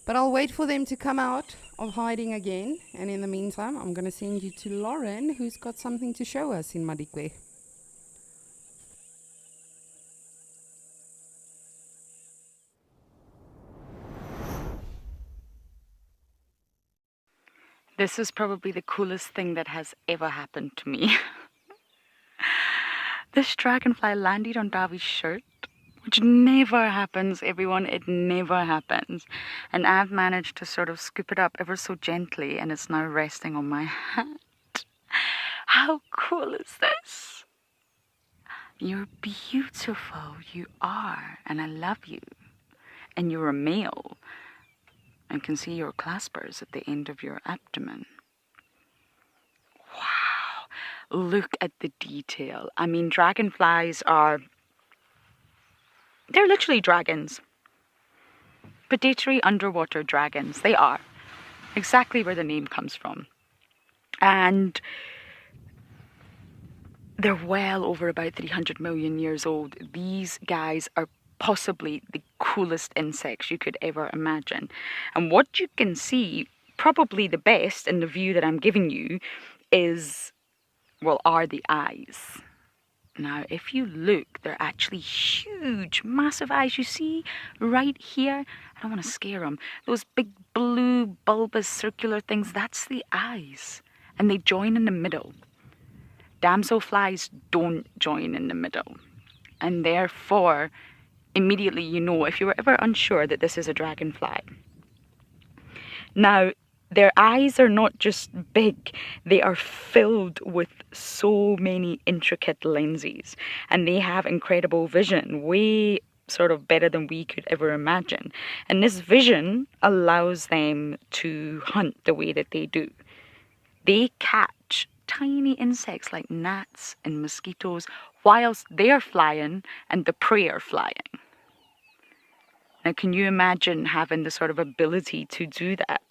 But I'll wait for them to come out of hiding again. And in the meantime, I'm going to send you to Lauren, who's got something to show us in Madikwe. This is probably the coolest thing that has ever happened to me. This dragonfly landed on Davi's shirt, which never happens, everyone. It never happens. And I've managed to sort of scoop it up ever so gently, and it's now resting on my hand. How cool is this? You're beautiful. You are. And I love you. And you're a male. I can see your claspers at the end of your abdomen. Wow. Look at the detail. I mean, dragonflies are... they're literally dragons. Predatory underwater dragons. They are. Exactly where the name comes from. And they're well over about 300 million years old. These guys are possibly the coolest insects you could ever imagine. And what you can see, probably the best in the view that I'm giving you, is, well, are the eyes. Now, if you look, they're actually huge, massive eyes. You see right here? I don't want to scare them. Those big blue, bulbous, circular things, that's the eyes. And they join in the middle. Damselflies don't join in the middle. And therefore, immediately you know, if you were ever unsure, that this is a dragonfly. Now, their eyes are not just big, they are filled with so many intricate lenses. And they have incredible vision, way sort of better than we could ever imagine. And this vision allows them to hunt the way that they do. They catch tiny insects like gnats and mosquitoes whilst they're flying and the prey are flying. Now, can you imagine having the sort of ability to do that?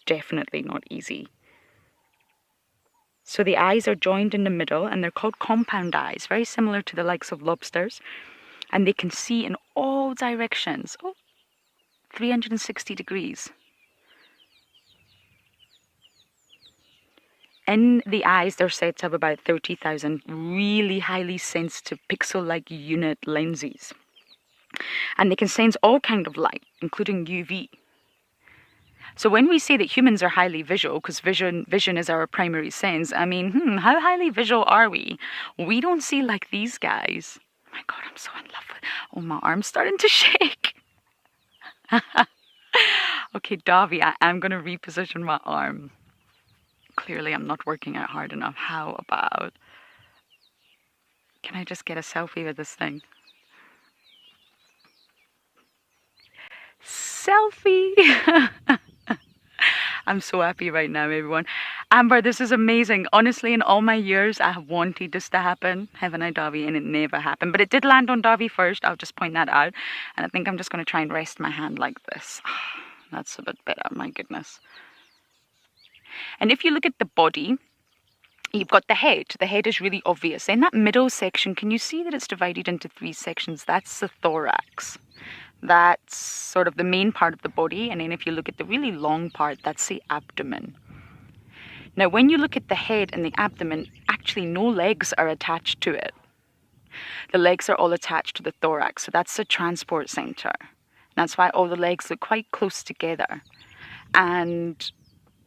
Definitely not easy. So the eyes are joined in the middle and they're called compound eyes, very similar to the likes of lobsters. And they can see in all directions. Oh, 360 degrees. In the eyes, they're said to have about 30,000 really highly sensitive pixel-like unit lenses. And they can sense all kinds of light, including UV. So when we say that humans are highly visual, because vision is our primary sense, I mean, how highly visual are we? We don't see like these guys. Oh my God, I'm so in love with... oh, my arm's starting to shake. Okay, Davi, I am going to reposition my arm. Clearly, I'm not working out hard enough. How about... can I just get a selfie with this thing? Selfie! I'm so happy right now, everyone. Amber, this is amazing. Honestly, in all my years, I have wanted this to happen, haven't I, Davi? And it never happened. But it did land on Davi first. I'll just point that out. And I think I'm just going to try and rest my hand like this. That's a bit better, my goodness. And if you look at the body, you've got the head. The head is really obvious. In that middle section, can you see that it's divided into 3 sections? That's the thorax. That's sort of the main part of the body. And then if you look at the really long part, that's the abdomen. Now, when you look at the head and the abdomen, actually no legs are attached to it. The legs are all attached to the thorax. So that's the transport center. That's why all the legs look quite close together. And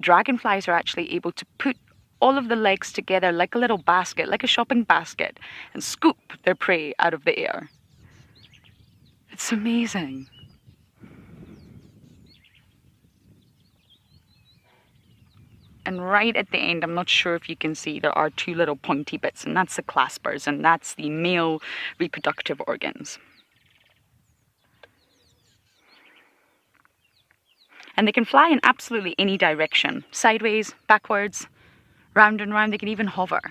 dragonflies are actually able to put all of the legs together like a little basket, like a shopping basket, and scoop their prey out of the air. It's amazing. And right at the end, I'm not sure if you can see, there are 2 little pointy bits, and that's the claspers, and that's the male reproductive organs. And they can fly in absolutely any direction. Sideways, backwards, round and round. They can even hover.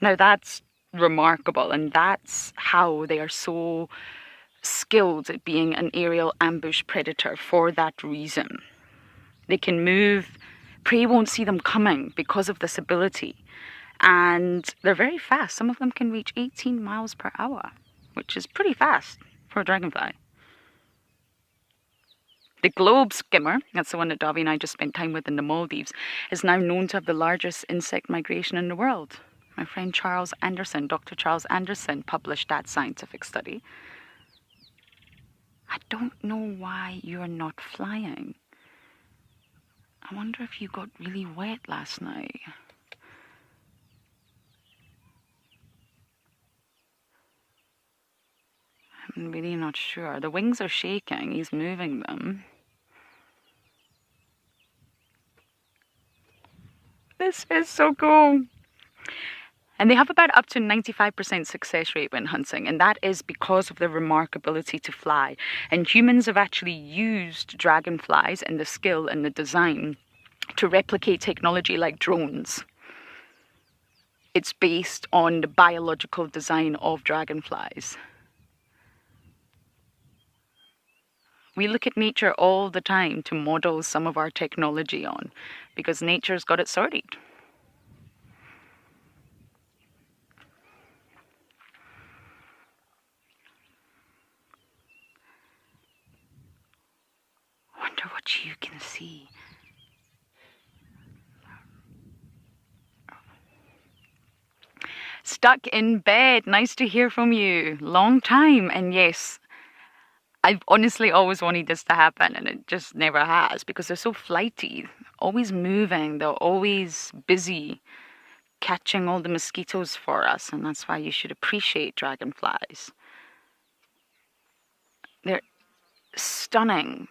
Now that's remarkable, and that's how they are so skilled at being an aerial ambush predator for that reason. They can move, prey won't see them coming because of this ability. And they're very fast. Some of them can reach 18 miles per hour, which is pretty fast for a dragonfly. The globe skimmer, that's the one that Davi and I just spent time with in the Maldives, is now known to have the largest insect migration in the world. My friend Charles Anderson, Dr. Charles Anderson, published that scientific study. I don't know why you're not flying. I wonder if you got really wet last night. I'm really not sure. The wings are shaking. He's moving them. This is so cool. And they have about up to 95% success rate when hunting, and that is because of their remarkability to fly. And humans have actually used dragonflies and the skill and the design to replicate technology like drones. It's based on the biological design of dragonflies. We look at nature all the time to model some of our technology on, because nature's got it sorted. I wonder what you can see. Stuck in bed. Nice to hear from you. Long time. And yes, I've honestly always wanted this to happen, and it just never has, because they're so flighty, always moving, they're always busy catching all the mosquitoes for us, and that's why you should appreciate dragonflies. They're stunning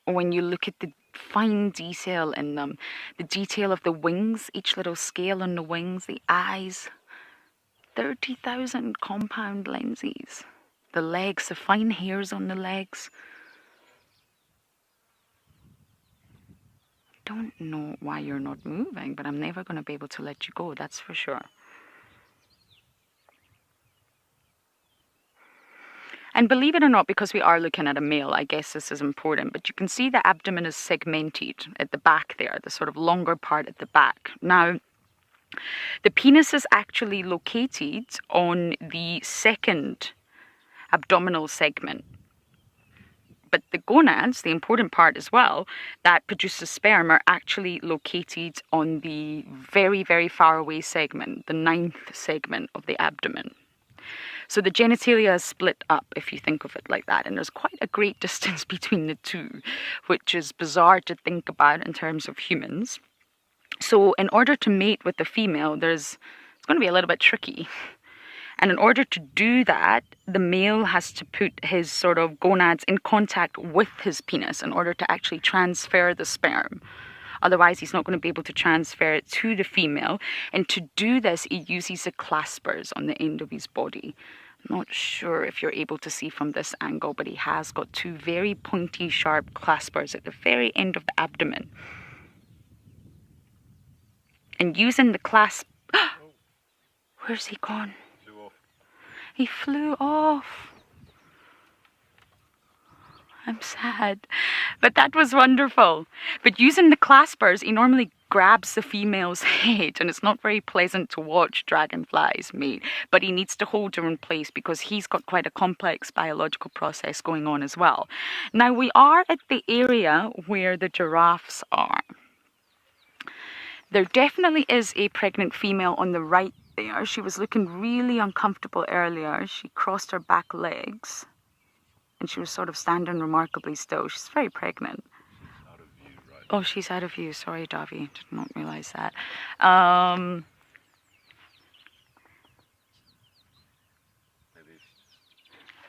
when you look at the fine detail in them, the detail of the wings, each little scale on the wings, the eyes, 30,000 compound lenses. The legs, the fine hairs on the legs. Don't know why you're not moving, but I'm never going to be able to let you go, that's for sure. And believe it or not, because we are looking at a male, I guess this is important, but you can see the abdomen is segmented at the back there, the sort of longer part at the back. Now, the penis is actually located on the second abdominal segment. But the gonads, the important part as well, that produces sperm, are actually located on the very, very far away segment, the 9th segment of the abdomen. So the genitalia is split up, if you think of it like that, and there's quite a great distance between the two, which is bizarre to think about in terms of humans. So in order to mate with the female, it's going to be a little bit tricky. And in order to do that, the male has to put his sort of gonads in contact with his penis in order to actually transfer the sperm. Otherwise, he's not going to be able to transfer it to the female. And to do this, he uses the claspers on the end of his body. I'm not sure if you're able to see from this angle, but he has got two very pointy, sharp claspers at the very end of the abdomen. And using the clasp... Where's he gone? He flew off. I'm sad. But that was wonderful. But using the claspers, he normally grabs the female's head, and it's not very pleasant to watch dragonflies mate. But he needs to hold her in place because he's got quite a complex biological process going on as well. Now, we are at the area where the giraffes are. There definitely is a pregnant female on the right there. She was looking really uncomfortable earlier. She crossed her back legs and she was sort of standing remarkably still. She's very pregnant. Out of view, right? Oh, she's out of view. Sorry, Davi. Did not realize that.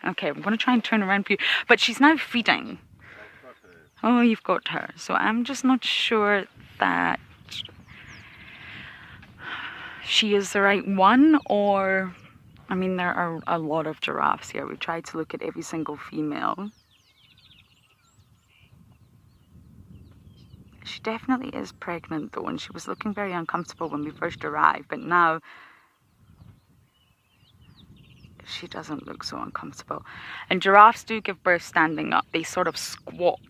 Okay, I'm going to try and turn around for you. But she's now feeding. Oh, you've got her. So I'm just not sure that she is the right one, or... I mean, there are a lot of giraffes here. We tried to look at every single female. She definitely is pregnant though, and she was looking very uncomfortable when we first arrived, but now she doesn't look so uncomfortable. And giraffes do give birth standing up. They sort of squat.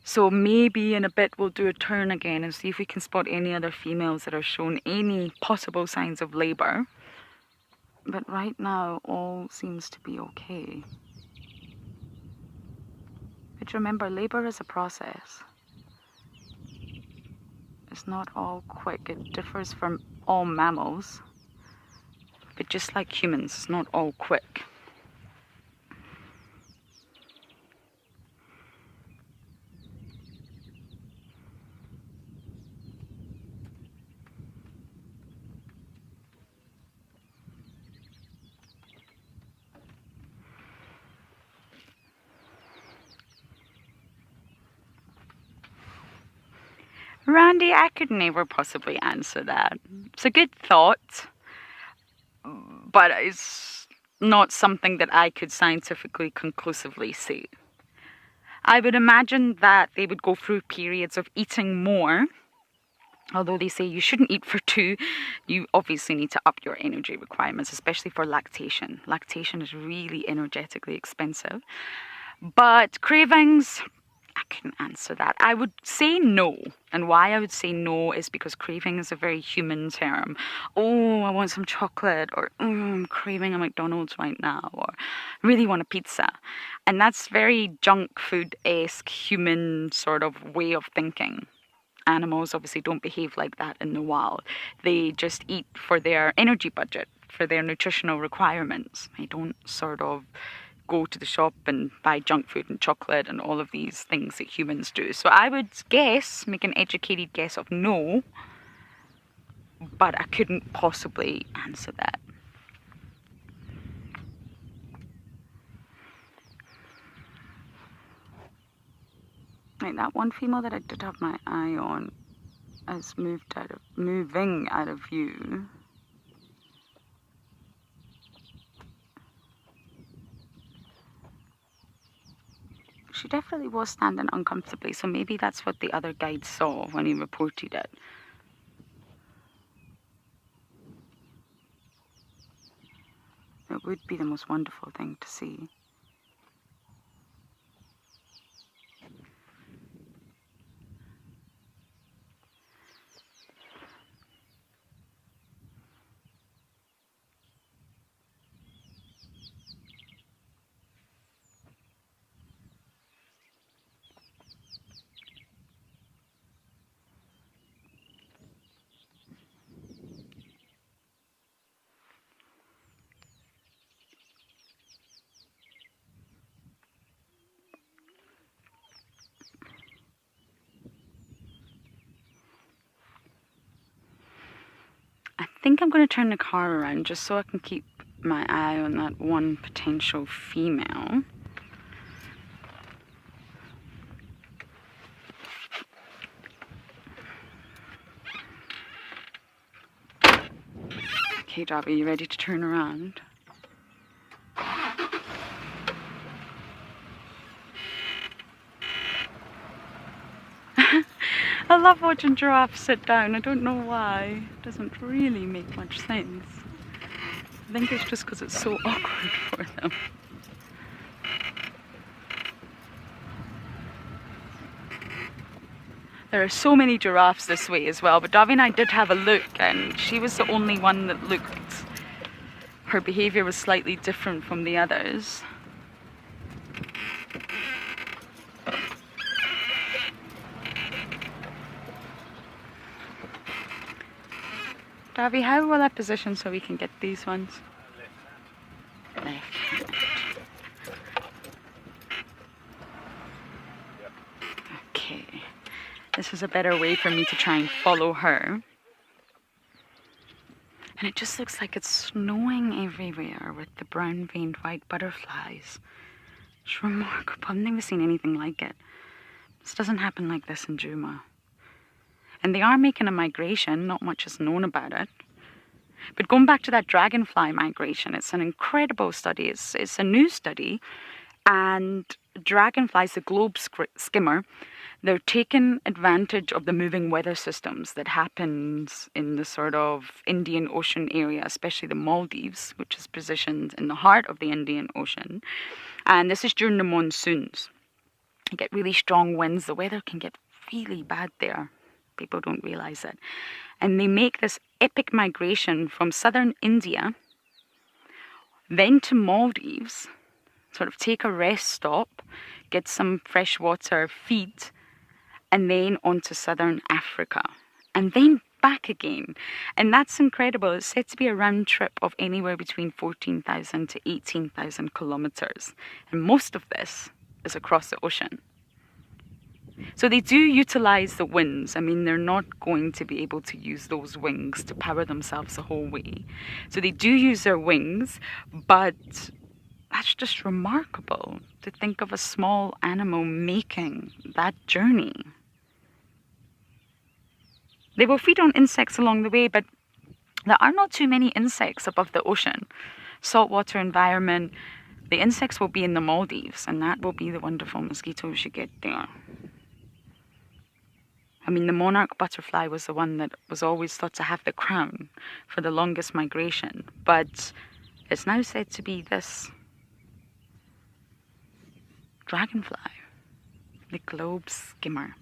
So maybe in a bit we'll do a turn again and see if we can spot any other females that are shown any possible signs of labour. But right now all seems to be okay. But remember, labour is a process. It's not all quick. It differs from all mammals. But just like humans, it's not all quick. Randy, I could never possibly answer that. It's a good thought, but it's not something that I could scientifically conclusively say. I would imagine that they would go through periods of eating more. Although they say you shouldn't eat for 2, you obviously need to up your energy requirements, especially for lactation. Lactation is really energetically expensive. But cravings, I couldn't answer that. I would say no. And why I would say no is because craving is a very human term. Oh, I want some chocolate, or I'm craving a McDonald's right now, or I really want a pizza. And that's very junk food-esque human sort of way of thinking. Animals obviously don't behave like that in the wild. They just eat for their energy budget, for their nutritional requirements. They don't sort of go to the shop and buy junk food and chocolate and all of these things that humans do. So I would guess, make an educated guess of no, but I couldn't possibly answer that. Like that one female that I did have my eye on is moving out of view. She definitely was standing uncomfortably, so maybe that's what the other guide saw when he reported it. It would be the most wonderful thing to see. I think I'm going to turn the car around just so I can keep my eye on that one potential female. Okay, Dobby, you ready to turn around? I love watching giraffes sit down. I don't know why. It doesn't really make much sense. I think it's just because it's so awkward for them. There are so many giraffes this way as well, but Davi and I did have a look, and she was the only one that looked... Her behaviour was slightly different from the others. Davi, how will I position so we can get these ones? Left. Okay. This is a better way for me to try and follow her. And it just looks like it's snowing everywhere with the brown-veined white butterflies. It's remarkable. I've never seen anything like it. This doesn't happen like this in Juma. And they are making a migration, not much is known about it. But going back to that dragonfly migration, it's an incredible study. It's a new study, and dragonflies, the globe skimmer, they're taking advantage of the moving weather systems that happens in the sort of Indian Ocean area, especially the Maldives, which is positioned in the heart of the Indian Ocean. And this is during the monsoons. You get really strong winds. The weather can get really bad there. People don't realize it. And they make this epic migration from southern India, then to Maldives, sort of take a rest stop, get some fresh water, feed, and then on to southern Africa, and then back again. And that's incredible. It's said to be a round trip of anywhere between 14,000 to 18,000 kilometers. And most of this is across the ocean. So they do utilize the winds. I mean, they're not going to be able to use those wings to power themselves the whole way. So they do use their wings, but that's just remarkable to think of a small animal making that journey. They will feed on insects along the way, but there are not too many insects above the ocean. Saltwater environment, the insects will be in the Maldives, and that will be the wonderful mosquitoes you get there. I mean, the monarch butterfly was the one that was always thought to have the crown for the longest migration, but it's now said to be this dragonfly, the globe skimmer.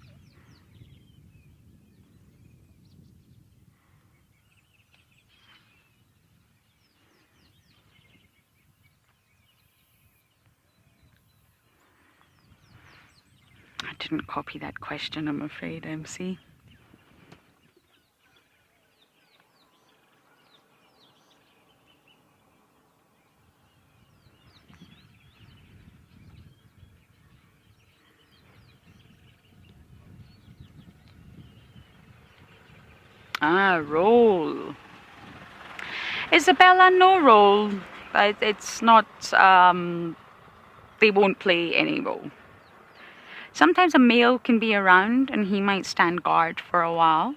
I didn't copy that question, I'm afraid, MC. Roll. Isabella, no roll. But it's not, they won't play any role. Sometimes a male can be around and he might stand guard for a while,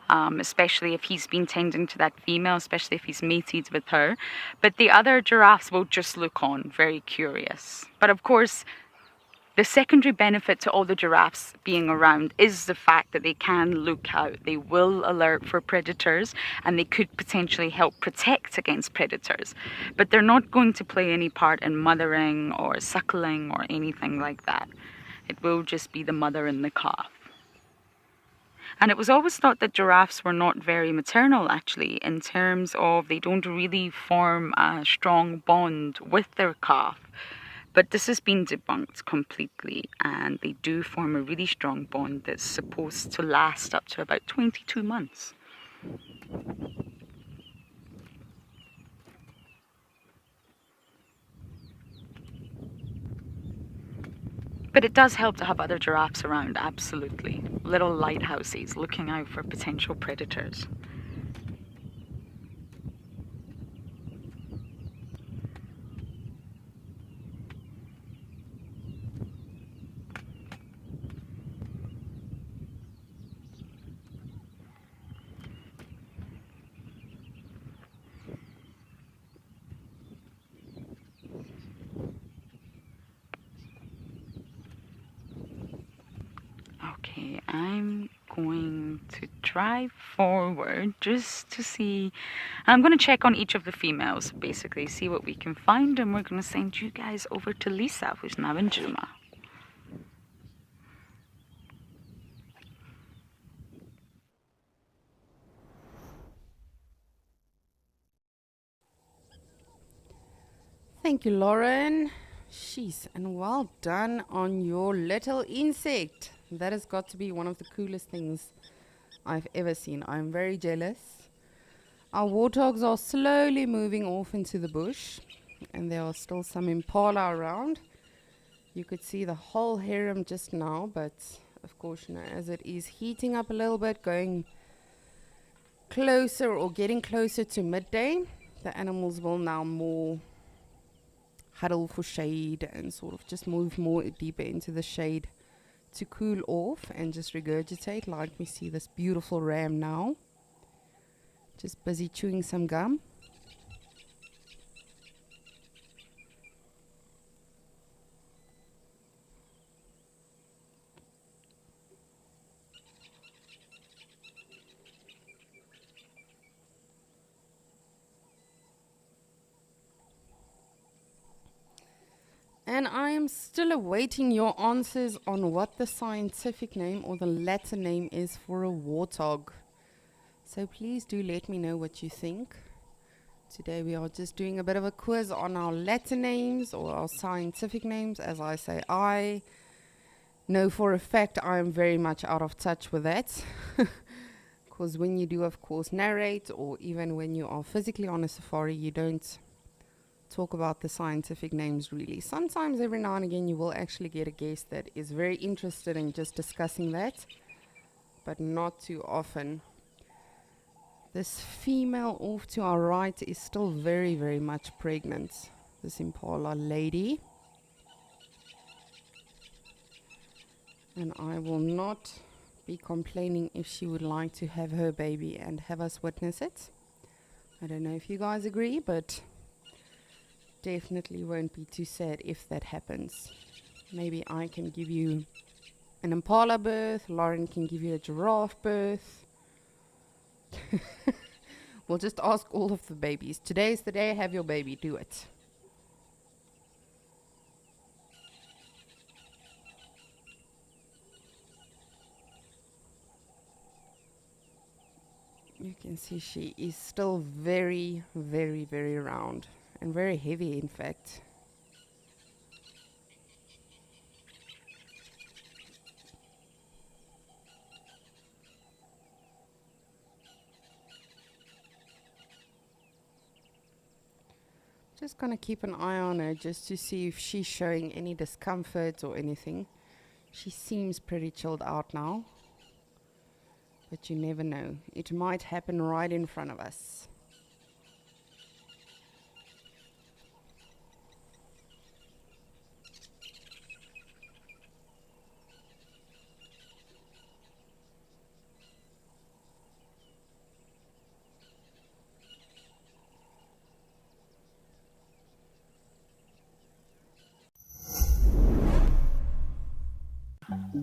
especially if he's been tending to that female, especially if he's mated with her. But the other giraffes will just look on, very curious. But of course, the secondary benefit to all the giraffes being around is the fact that they can look out. They will alert for predators and they could potentially help protect against predators. But they're not going to play any part in mothering or suckling or anything like that. It will just be the mother and the calf. And it was always thought that giraffes were not very maternal, actually, in terms of they don't really form a strong bond with their calf. But this has been debunked completely, and they do form a really strong bond that's supposed to last up to about 22 months. But it does help to have other giraffes around, absolutely. Little lighthouses looking out for potential predators. Okay, I'm going to drive forward just to see. I'm going to check on each of the females, basically, see what we can find, and we're going to send you guys over to Lisa, who's now in Juma. Thank you, Lauren. Jeez, and well done on your little insect. That has got to be one of the coolest things I've ever seen. I'm very jealous. Our warthogs are slowly moving off into the bush, and there are still some impala around. You could see the whole harem just now, but of course, you know, as it is heating up a little bit, going closer or getting closer to midday, the animals will now more huddle for shade and sort of just move more deeper into the shade to cool off and just regurgitate. Like we see this beautiful ram now, just busy chewing some gum. And I am still awaiting your answers on what the scientific name or the Latin name is for a warthog. So please do let me know what you think. Today we are just doing a bit of a quiz on our Latin names or our scientific names. As I say, I know for a fact I am very much out of touch with that. Because when you do, of course, narrate, or even when you are physically on a safari, you don't talk about the scientific names really. Sometimes every now and again you will actually get a guest that is very interested in just discussing that, but not too often. This female off to our right is still very, very much pregnant, this Impala lady. And I will not be complaining if she would like to have her baby and have us witness it. I don't know if you guys agree, but definitely won't be too sad if that happens. Maybe I can give you an Impala birth, Lauren can give you a giraffe birth. We'll just ask all of the babies. Today's the day, have your baby, do it. You can see she is still very, very, very round and very heavy, in fact. Just gonna keep an eye on her just to see if she's showing any discomfort or anything. She seems pretty chilled out now. But you never know. It might happen right in front of us.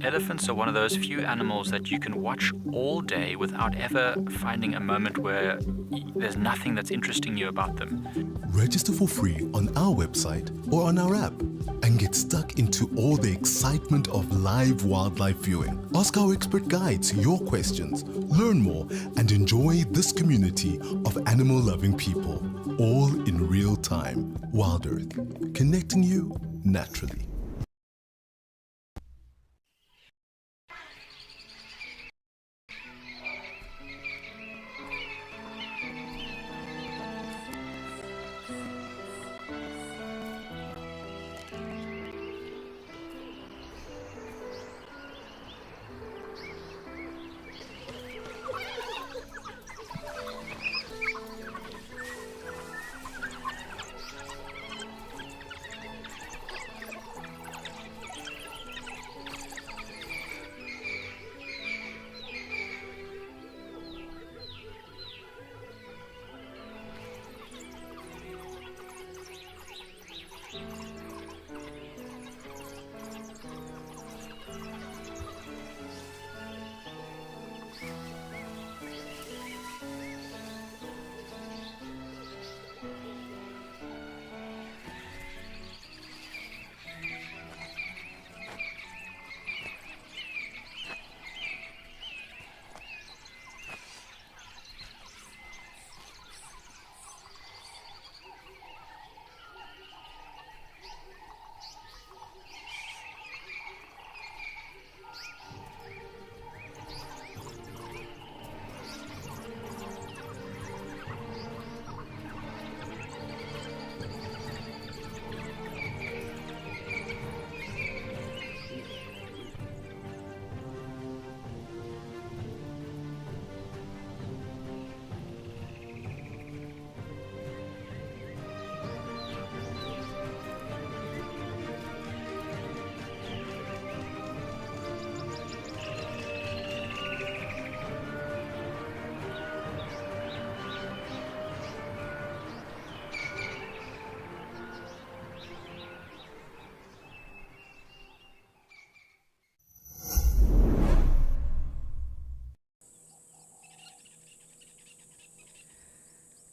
Elephants are one of those few animals that you can watch all day without ever finding a moment where there's nothing that's interesting you about them. Register for free on our website or on our app and get stuck into all the excitement of live wildlife viewing. Ask our expert guides your questions, learn more, and enjoy this community of animal-loving people, all in real time. Wild Earth, connecting you naturally.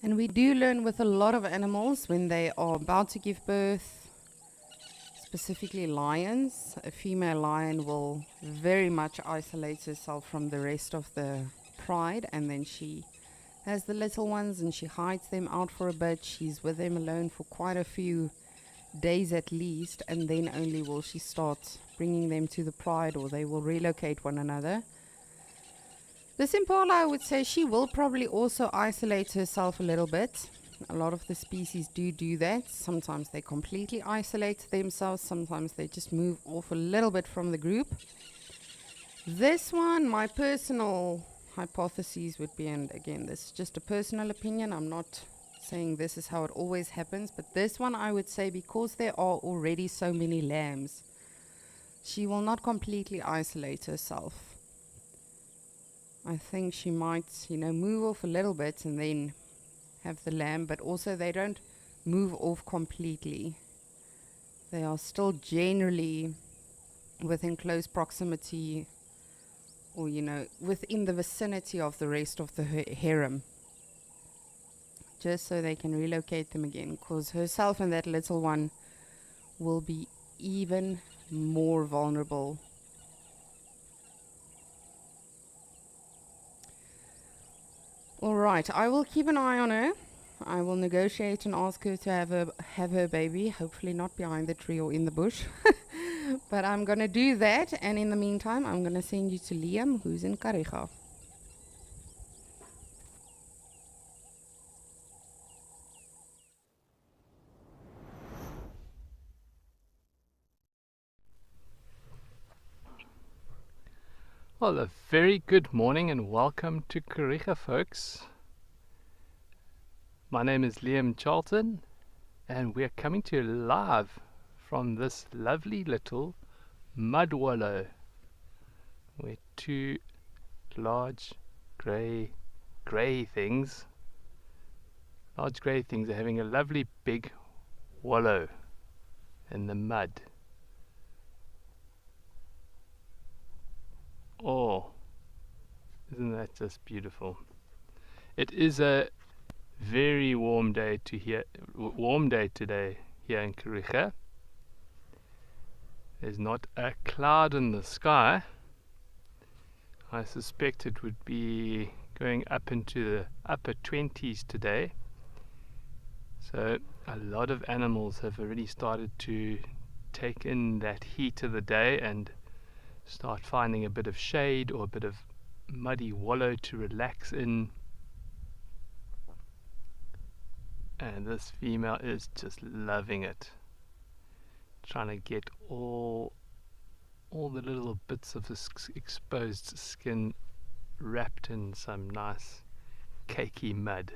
And we do learn with a lot of animals when they are about to give birth, specifically lions. A female lion will very much isolate herself from the rest of the pride, and then she has the little ones and she hides them out for a bit. She's with them alone for quite a few days at least, and then only will she start bringing them to the pride, or they will relocate one another. This impala, I would say, she will probably also isolate herself a little bit. A lot of the species do that. Sometimes they completely isolate themselves, sometimes they just move off a little bit from the group. This one, my personal hypotheses would be, and again, this is just a personal opinion, I'm not saying this is how it always happens, but this one I would say, because there are already so many lambs, she will not completely isolate herself. I think she might, move off a little bit and then have the lamb, but also they don't move off completely. They are still generally within close proximity, or within the vicinity of the rest of the harem, just so they can relocate them again, because herself and that little one will be even more vulnerable. Alright, I will keep an eye on her. I will negotiate and ask her to have her baby, hopefully not behind the tree or in the bush. But I'm going to do that, and in the meantime I'm going to send you to Liam, who's in Kariga. Well, a very good morning and welcome to Kariga, folks. My name is Liam Charlton, and we're coming to you live from this lovely little mud wallow where two large grey things are having a lovely big wallow in the mud. Oh, isn't that just beautiful? It is a very warm day today here in Kariga. There's not a cloud in the sky. I suspect it would be going up into the upper 20s today. So a lot of animals have already started to take in that heat of the day and start finding a bit of shade or a bit of muddy wallow to relax in. And this female is just loving it, trying to get all the little bits of this exposed skin wrapped in some nice cakey mud.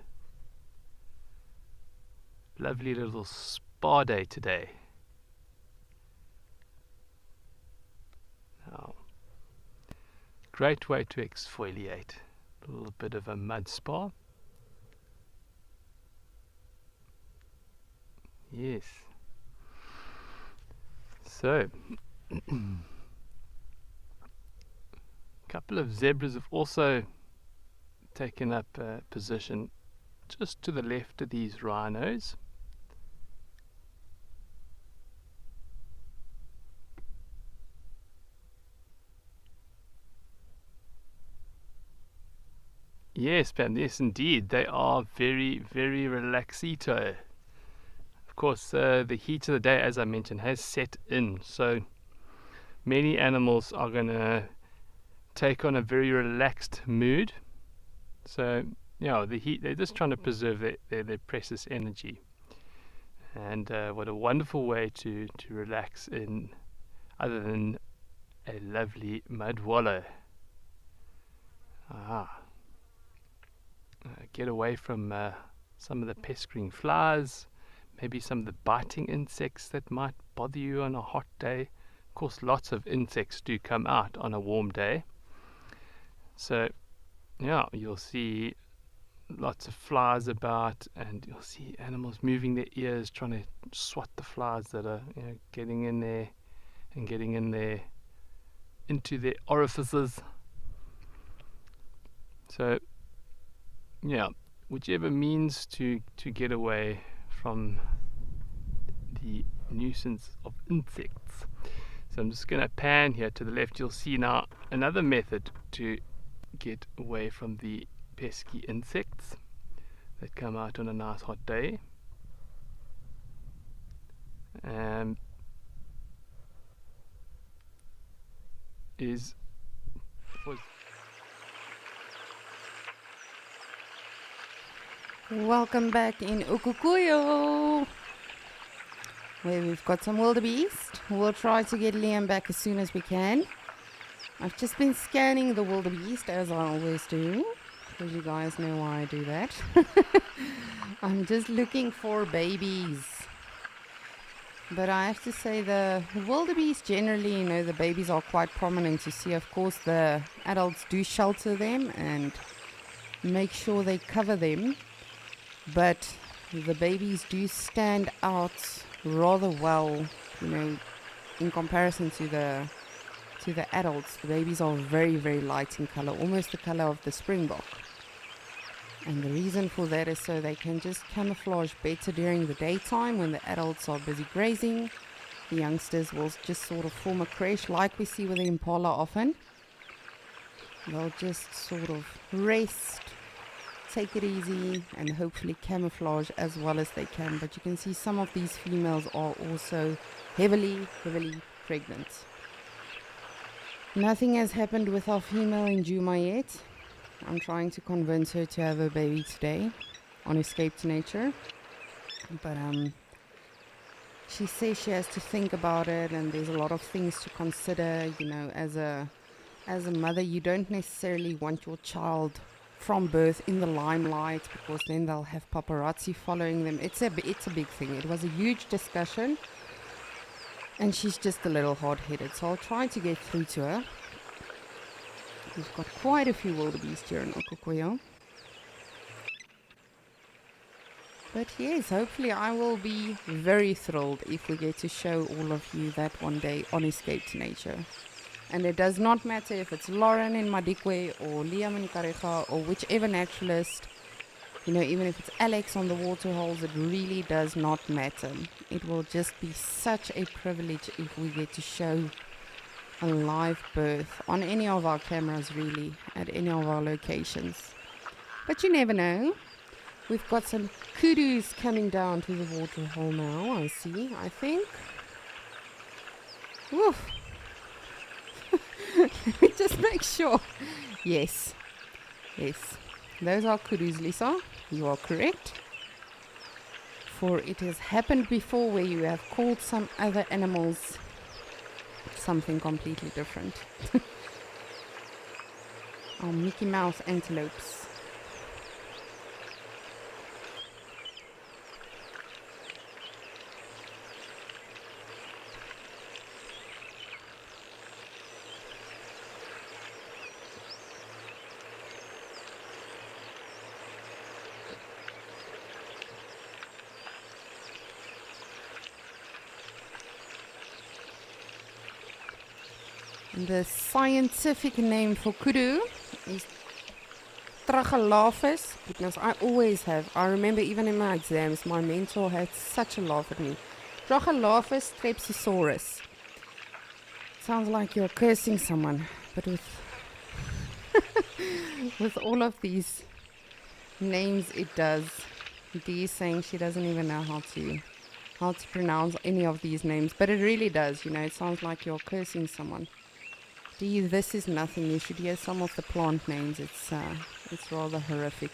Lovely little spa day today. Now, great way to exfoliate. A little bit of a mud spa. Yes. So, a couple of zebras have also taken up a position just to the left of these rhinos. Yes, Ben, yes indeed. They are very, very relaxito. Of course, the heat of the day, as I mentioned, has set in. So many animals are going to take on a very relaxed mood. So, the heat, they're just trying to preserve their precious energy. And what a wonderful way to relax in, other than a lovely mud wallow. Get away from some of the pestering flies, maybe some of the biting insects that might bother you on a hot day. Of course, lots of insects do come out on a warm day. So, you'll see lots of flies about, and you'll see animals moving their ears, trying to swat the flies that are getting in there and getting in there into their orifices. So, whichever means to get away from the nuisance of insects. So I'm just going to pan here to the left. You'll see now another method to get away from the pesky insects that come out on a nice hot day. Welcome back in Ukukuyo, where we've got some wildebeest. We'll try to get Liam back as soon as we can. I've just been scanning the wildebeest, as I always do, because you guys know why I do that. I'm just looking for babies. But I have to say the wildebeest generally, the babies are quite prominent to see. Of course, the adults do shelter them and make sure they cover them. But the babies do stand out rather well, in comparison to the adults. The babies are very, very light in color, almost the color of the springbok. And the reason for that is so they can just camouflage better during the daytime when the adults are busy grazing. The youngsters will just sort of form a creche like we see with the impala often. They'll just sort of rest, take it easy, and hopefully camouflage as well as they can. But you can see some of these females are also heavily pregnant. Nothing has happened with our female in Juma yet. I'm trying to convince her to have a baby today on Escape to Nature. But she says she has to think about it, and there's a lot of things to consider. As a mother, you don't necessarily want your child from birth in the limelight, because then they'll have paparazzi following them. It's a big thing. It was a huge discussion, and she's just a little hard-headed, so I'll try to get through to her. We've got quite a few wildebeest here in Ukukuyo. But yes, hopefully I will be very thrilled if we get to show all of you that one day on Escape to Nature. And it does not matter if it's Lauren in Madikwe or Liam in Karega or whichever naturalist, even if it's Alex on the waterholes, it really does not matter. It will just be such a privilege if we get to show a live birth on any of our cameras, really, at any of our locations. But you never know. We've got some kudus coming down to the waterhole now, I think. Woof. Let me just make sure. Yes. Those are kudus, Lisa. You are correct. For it has happened before where you have called some other animals something completely different. Our Mickey Mouse antelopes. The scientific name for kudu is Tragelaphus. Goodness, I remember even in my exams, my mentor had such a laugh at me. Tragelaphus strepsisaurus. Sounds like you're cursing someone, but with all of these names, it does. Dee is saying she doesn't even know how to pronounce any of these names, but it really does. It sounds like you're cursing someone. Dee, this is nothing. You should hear some of the plant names. It's rather horrific.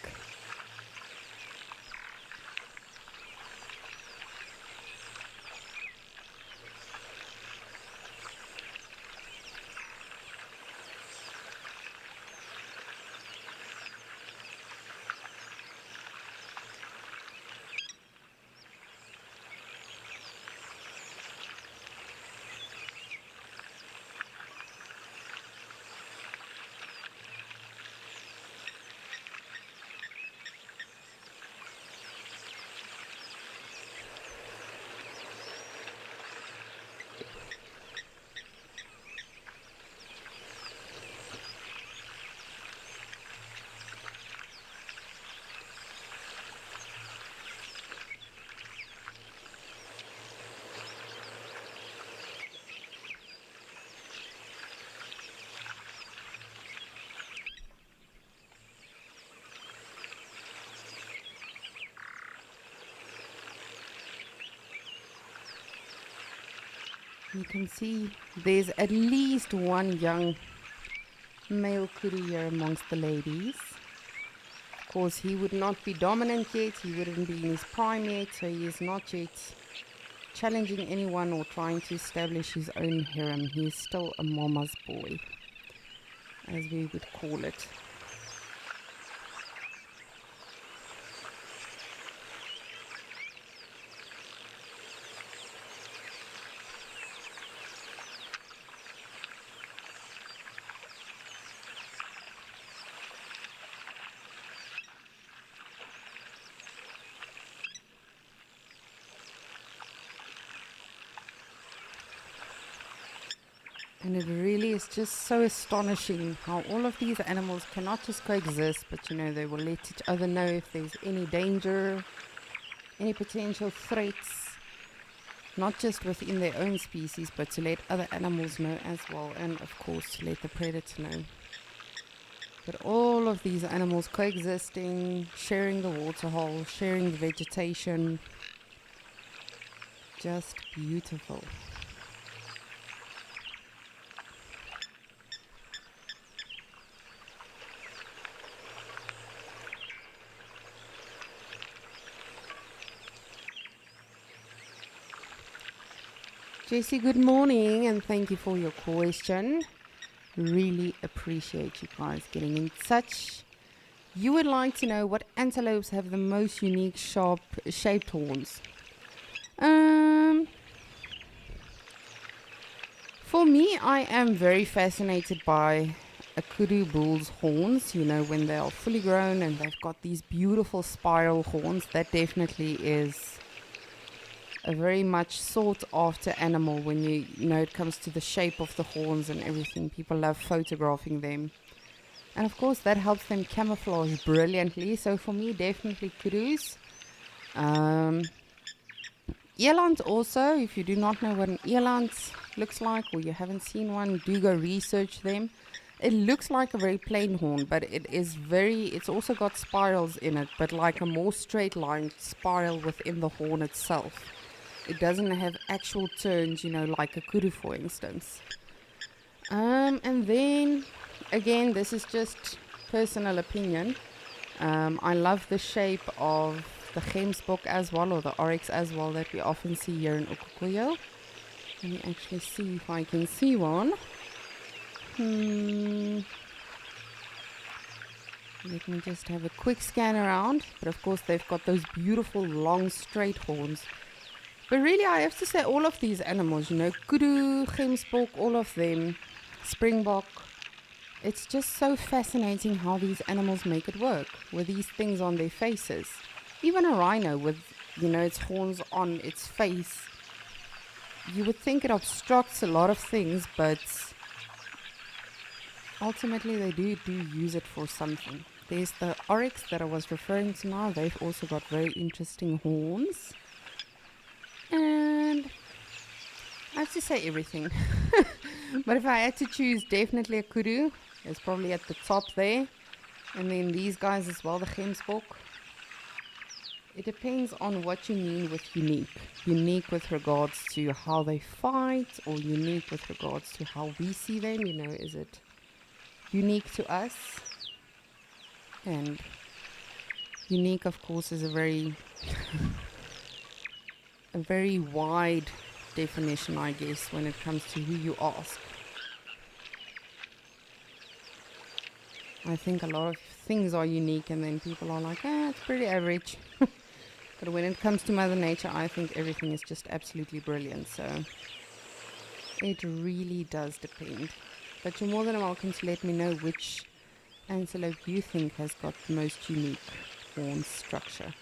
You can see there's at least one young male kudu here amongst the ladies. Of course, he would not be dominant yet, he wouldn't be in his prime yet, so he is not yet challenging anyone or trying to establish his own harem. He is still a mama's boy, as we would call it. And it really is just so astonishing how all of these animals cannot just coexist, but they will let each other know if there's any danger, any potential threats, not just within their own species, but to let other animals know as well, and of course to let the predator know. But all of these animals coexisting, sharing the waterhole, sharing the vegetation, just beautiful. Jessie, good morning, and thank you for your question. Really appreciate you guys getting in touch. You would like to know what antelopes have the most unique sharp shaped horns. For me, I am very fascinated by a kudu bull's horns, when they are fully grown and they've got these beautiful spiral horns. That definitely is a very much sought after animal when it comes to the shape of the horns and everything. People love photographing them. And of course that helps them camouflage brilliantly. So for me, definitely kudus. Eland also, if you do not know what an eland looks like or you haven't seen one, do go research them. It looks like a very plain horn, but it's also got spirals in it, but like a more straight line spiral within the horn itself. It doesn't have actual turns, like a kudu, for instance. And then, again, this is just personal opinion. I love the shape of the gemsbok as well, or the oryx as well, that we often see here in Ukukuyo. Let me actually see if I can see one. Let me just have a quick scan around. But of course, they've got those beautiful, long, straight horns. But really, I have to say, all of these animals, kudu, gemsbok, all of them, springbok, it's just so fascinating how these animals make it work with these things on their faces. Even a rhino with, its horns on its face, you would think it obstructs a lot of things, but ultimately they do use it for something. There's the oryx that I was referring to now. They've also got very interesting horns. And I have to say everything. But if I had to choose, definitely a kudu. It's probably at the top there. And then these guys as well, the gemsbok. It depends on what you mean with unique. Unique with regards to how they fight, or unique with regards to how we see them. Is it unique to us? And unique, of course, is a very wide definition, I guess, when it comes to who you ask. I think a lot of things are unique and then people are like, it's pretty average. But when it comes to Mother Nature, I think everything is just absolutely brilliant. So it really does depend. But you're more than welcome to let me know which antelope you think has got the most unique horn structure.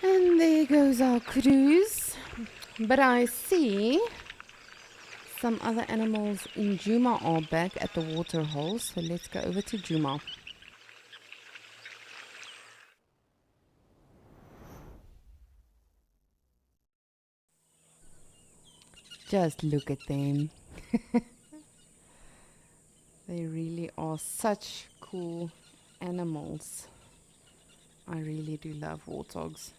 And there goes our kudus. But I see Some other animals in Juma are back at the water hole, so let's go over to Juma. Just look at them. They really are such cool animals. I really do love warthogs.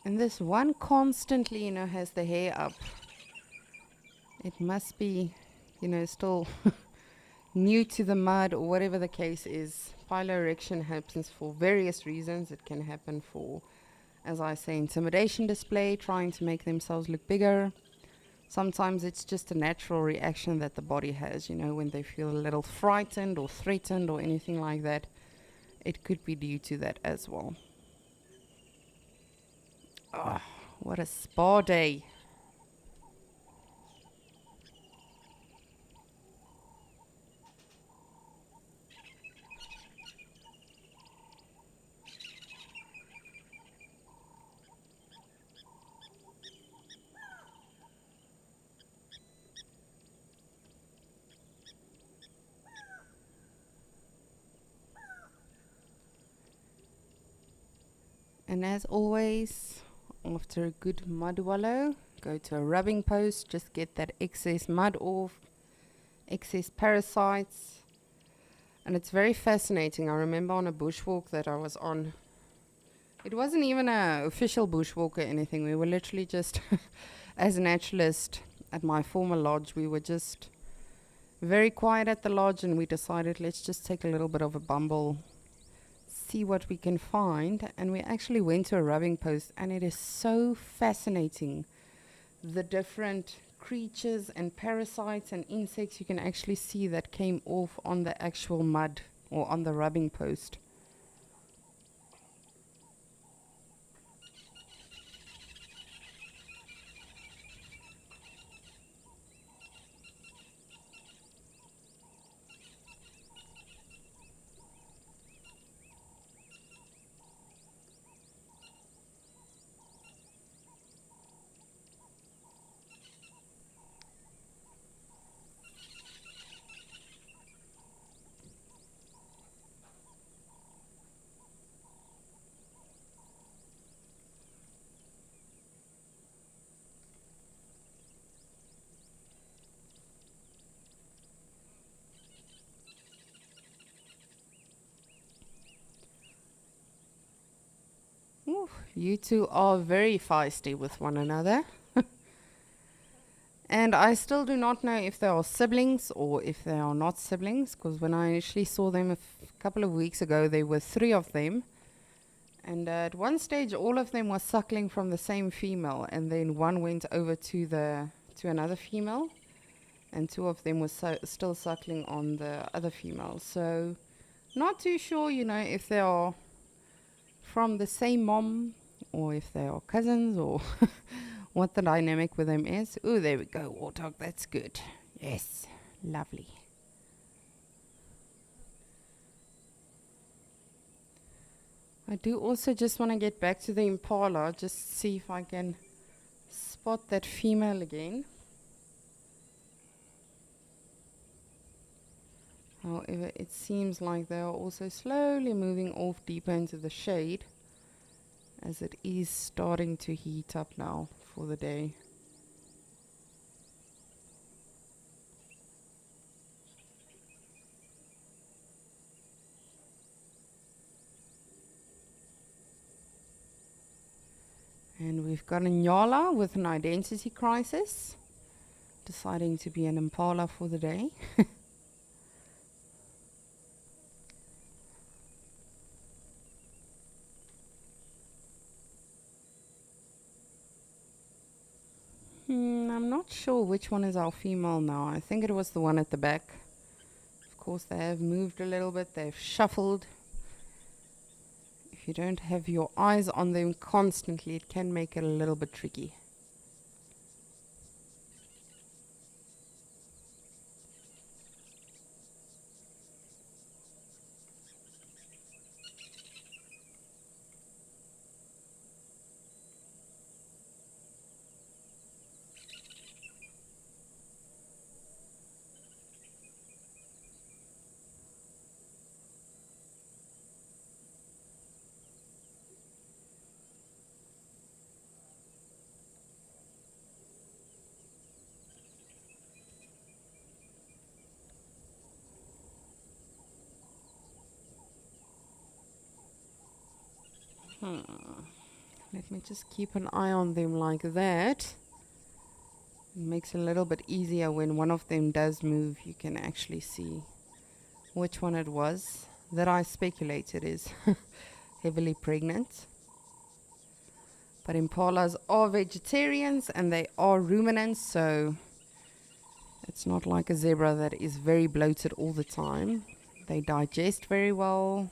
And this one constantly, has the hair up. It must be, still new to the mud or whatever the case is. Piloerection happens for various reasons. It can happen for, as I say, intimidation display, trying to make themselves look bigger. Sometimes it's just a natural reaction that the body has, when they feel a little frightened or threatened or anything like that. It could be due to that as well. Oh, what a spa day. And as always, after a good mud wallow, go to a rubbing post, just get that excess mud off, excess parasites. And it's very fascinating. I remember on a bushwalk that I was on, it wasn't even an official bushwalk or anything. We were literally just, as a naturalist at my former lodge, we were just very quiet at the lodge, and we decided let's just take a little bit of a bumble, see what we can find. And we actually went to a rubbing post, and it is so fascinating, the different creatures and parasites and insects you can actually see that came off on the actual mud or on the rubbing post. Ooh, you two are very feisty with one another. And I still do not know if they are siblings or if they are not siblings, because when I initially saw them a couple of weeks ago, there were 3 of them. And at one stage, all of them were suckling from the same female, and then one went over to another female, and 2 of them were still suckling on the other female. So, not too sure, if they are from the same mom, or if they are cousins, or what the dynamic with them is. Oh, there we go, warthog, that's good. Yes, lovely. I do also just want to get back to the impala, just see if I can spot that female again. However, it seems like they are also slowly moving off deeper into the shade, as it is starting to heat up now for the day. And we've got a Nyala with an identity crisis, deciding to be an impala for the day. I'm not sure which one is our female now. I think it was the one at the back. Of course, they have moved a little bit. They've shuffled. If you don't have your eyes on them constantly, it can make it a little bit tricky. Let me just keep an eye on them like that. It makes it a little bit easier when one of them does move. You can actually see which one it was that I speculated is heavily pregnant. But impalas are vegetarians and they are ruminants, so it's not like a zebra that is very bloated all the time. They digest very well.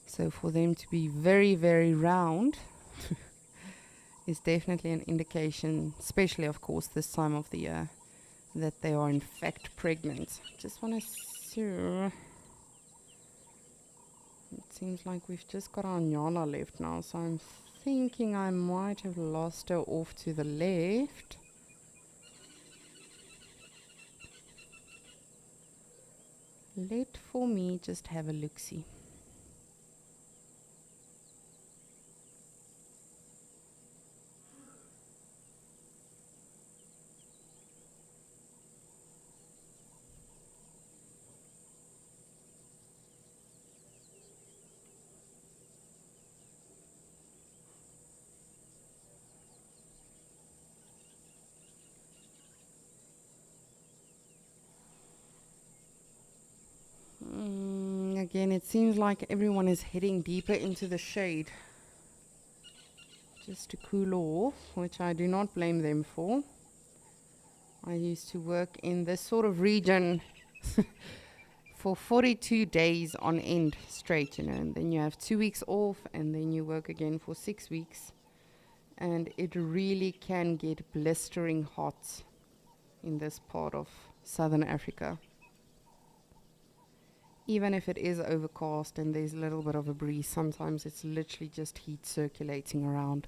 So for them to be very, very round is definitely an indication, especially of course this time of the year, that they are in fact pregnant. Just want to see. It seems like we've just got our Nyala left now, so I'm thinking I might have lost her off to the left. Let for me just have a look-see. Again, it seems like everyone is heading deeper into the shade just to cool off, which I do not blame them for. I used to work in this sort of region for 42 days on end straight, you know, and then you have 2 weeks off and then you work again for 6 weeks. And it really can get blistering hot in this part of Southern Africa. Even if it is overcast and there's a little bit of a breeze, sometimes it's literally just heat circulating around.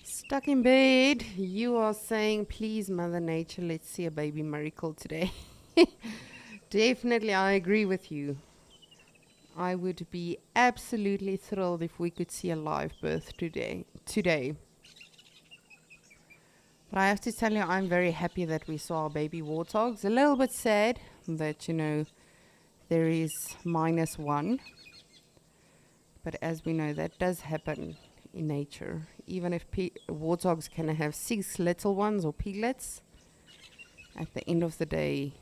Stuck in bed, you are saying, please, Mother Nature, let's see a baby miracle today. Definitely, I agree with you. I would be absolutely thrilled if we could see a live birth today. But I have to tell you, I'm very happy that we saw our baby warthogs. A little bit sad that, you know, there is -1. But as we know, that does happen in nature. Even if warthogs can have 6 little ones or piglets, at the end of the day,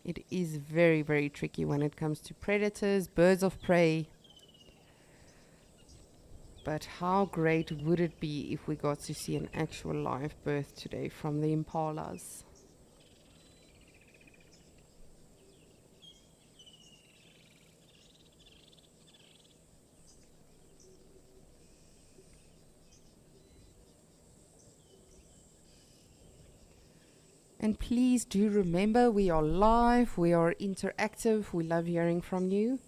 it is very, very tricky when it comes to predators, birds of prey. But how great would it be if we got to see an actual live birth today from the impalas? And please do remember, we are live, we are interactive, we love hearing from you.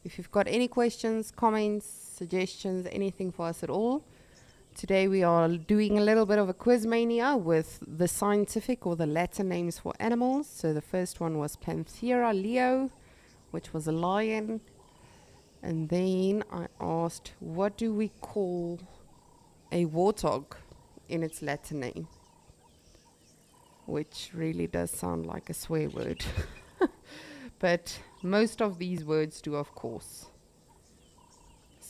If you've got any questions, comments, suggestions, anything for us at all, today we are doing a little bit of a quiz mania with the scientific or the Latin names for animals. So the first one was Panthera leo, which was a lion. And then I asked, what do we call a warthog in its Latin name? Which really does sound like a swear word. But most of these words do, of course.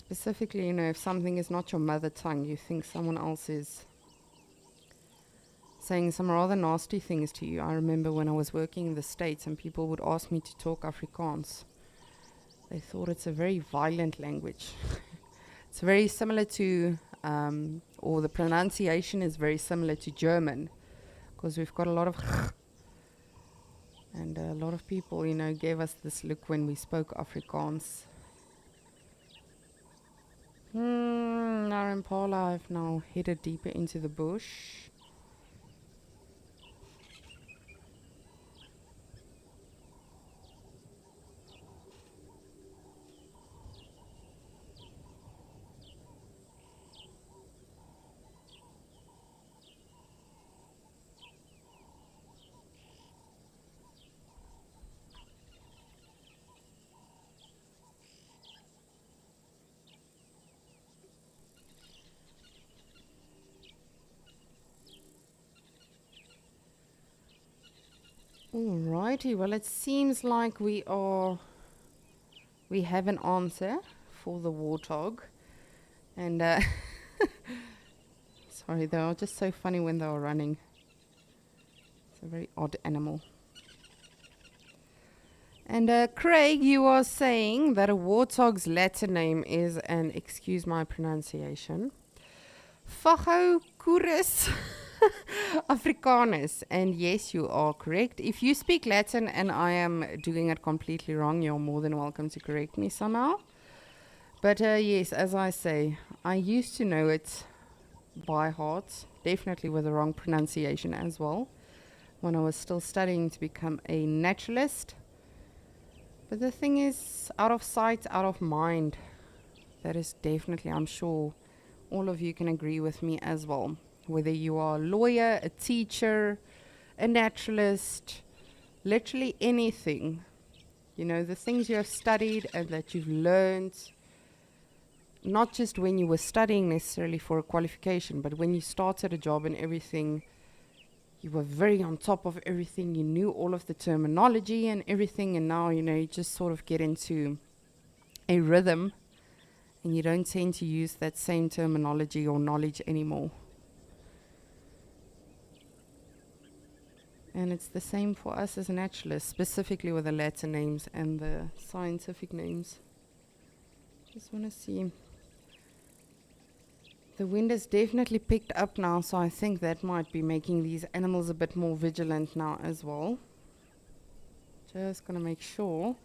Specifically, if something is not your mother tongue, you think someone else is saying some rather nasty things to you. I remember when I was working in the States and people would ask me to talk Afrikaans. They thought it's a very violent language. It's very similar to, or the pronunciation is very similar to German, because we've got a lot of and a lot of people, gave us this look when we spoke Afrikaans. Our Impala have now headed deeper into the bush. Alrighty, well, it seems like we have an answer for the warthog. And, sorry, they are just so funny when they are running. It's a very odd animal. And, Craig, you are saying that a warthog's Latin name is, and excuse my pronunciation, Phagochurus Africanus. And yes, you are correct. If you speak Latin and I am doing it completely wrong, you're more than welcome to correct me somehow. But yes, as I say, I used to know it by heart, definitely with the wrong pronunciation as well, when I was still studying to become a naturalist. But the thing is, out of sight, out of mind. That is definitely, I'm sure, all of you can agree with me as well. Whether you are a lawyer, a teacher, a naturalist, literally anything. The things you have studied and that you've learned, not just when you were studying necessarily for a qualification, but when you started a job and everything, you were very on top of everything. You knew all of the terminology and everything, and now, you just sort of get into a rhythm and you don't tend to use that same terminology or knowledge anymore. And it's the same for us as naturalists, specifically with the Latin names and the scientific names. Just want to see. The wind has definitely picked up now, so I think that might be making these animals a bit more vigilant now as well. Just going to make sure.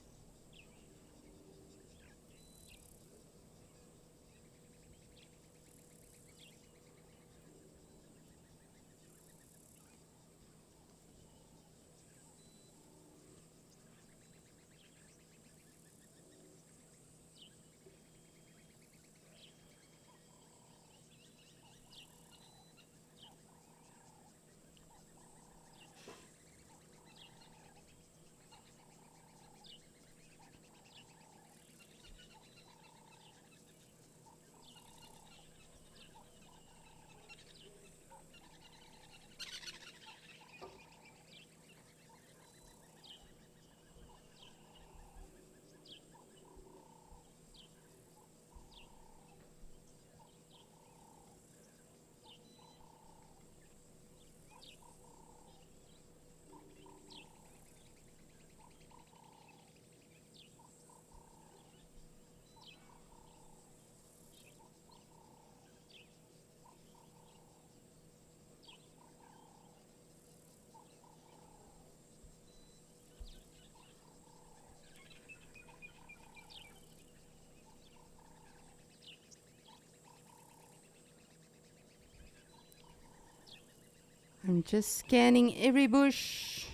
I'm just scanning every bush,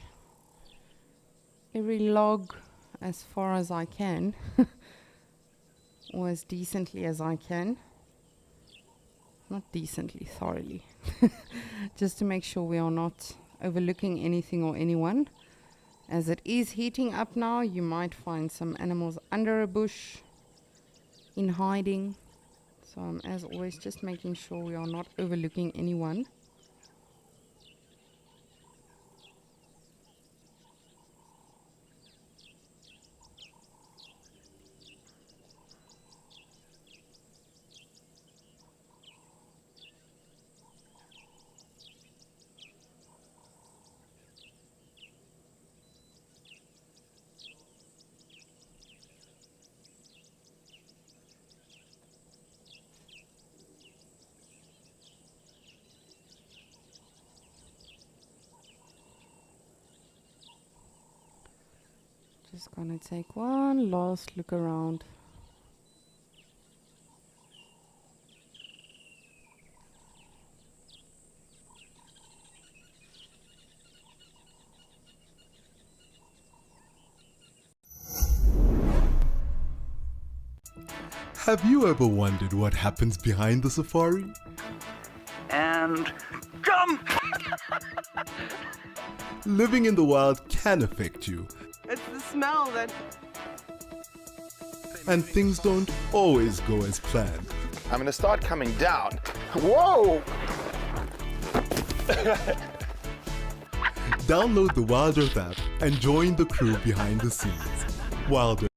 every log as far as I can, or as decently as I can. Not decently, thoroughly. Just to make sure we are not overlooking anything or anyone. As it is heating up now, you might find some animals under a bush in hiding. So I'm, as always, just making sure we are not overlooking anyone. Just gonna take one last look around. Have you ever wondered what happens behind the safari? And jump! Living in the wild can affect you, It's the smell that... and things don't always go as planned. I'm gonna start coming down. Whoa! Download the Wild Earth app and join the crew behind the scenes. Wild Earth.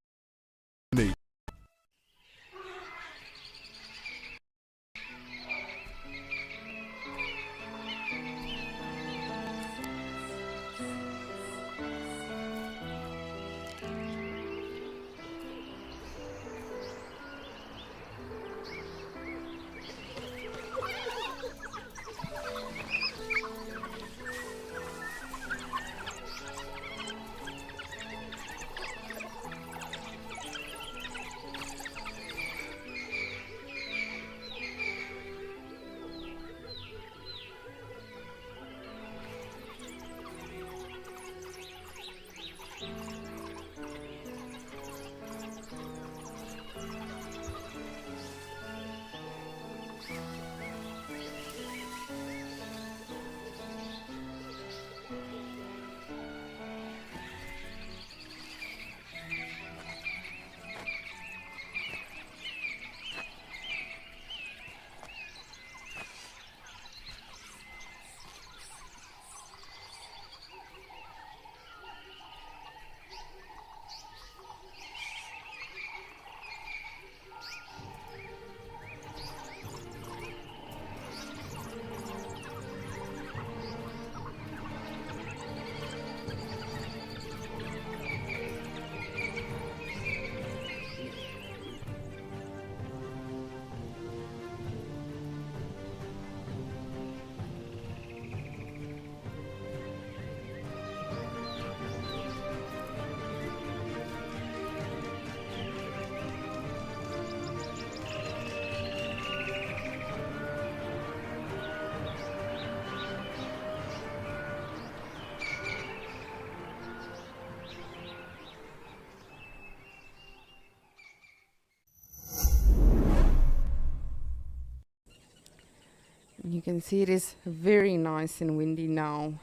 You can see it is very nice and windy now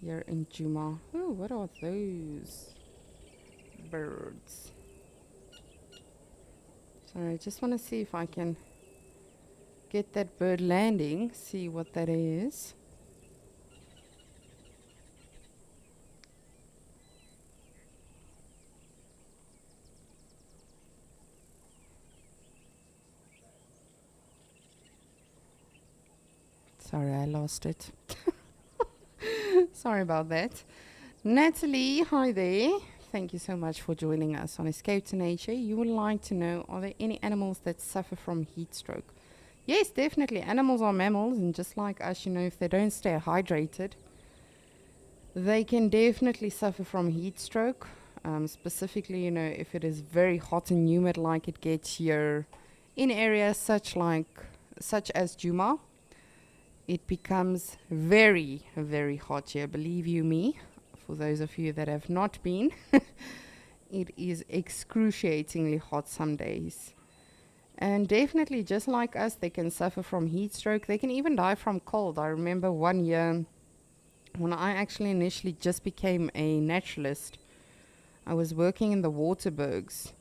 here in Djuma. Oh, what are those birds? Sorry, I just want to see if I can get that bird landing, see what that is. Sorry, I lost it. Sorry about that. Natalie, hi there. Thank you so much for joining us on Escape to Nature. You would like to know, are there any animals that suffer from heat stroke? Yes, definitely. Animals are mammals, and just like us, you know, if they don't stay hydrated, they can definitely suffer from heat stroke. Specifically, you know, if it is very hot and humid like it gets here in areas such as Djuma. It becomes very, very hot here, believe you me. For those of you that have not been, it is excruciatingly hot some days. And definitely, just like us, they can suffer from heat stroke. They can even die from cold. I remember one year when I actually initially just became a naturalist, I was working in the Waterbergs.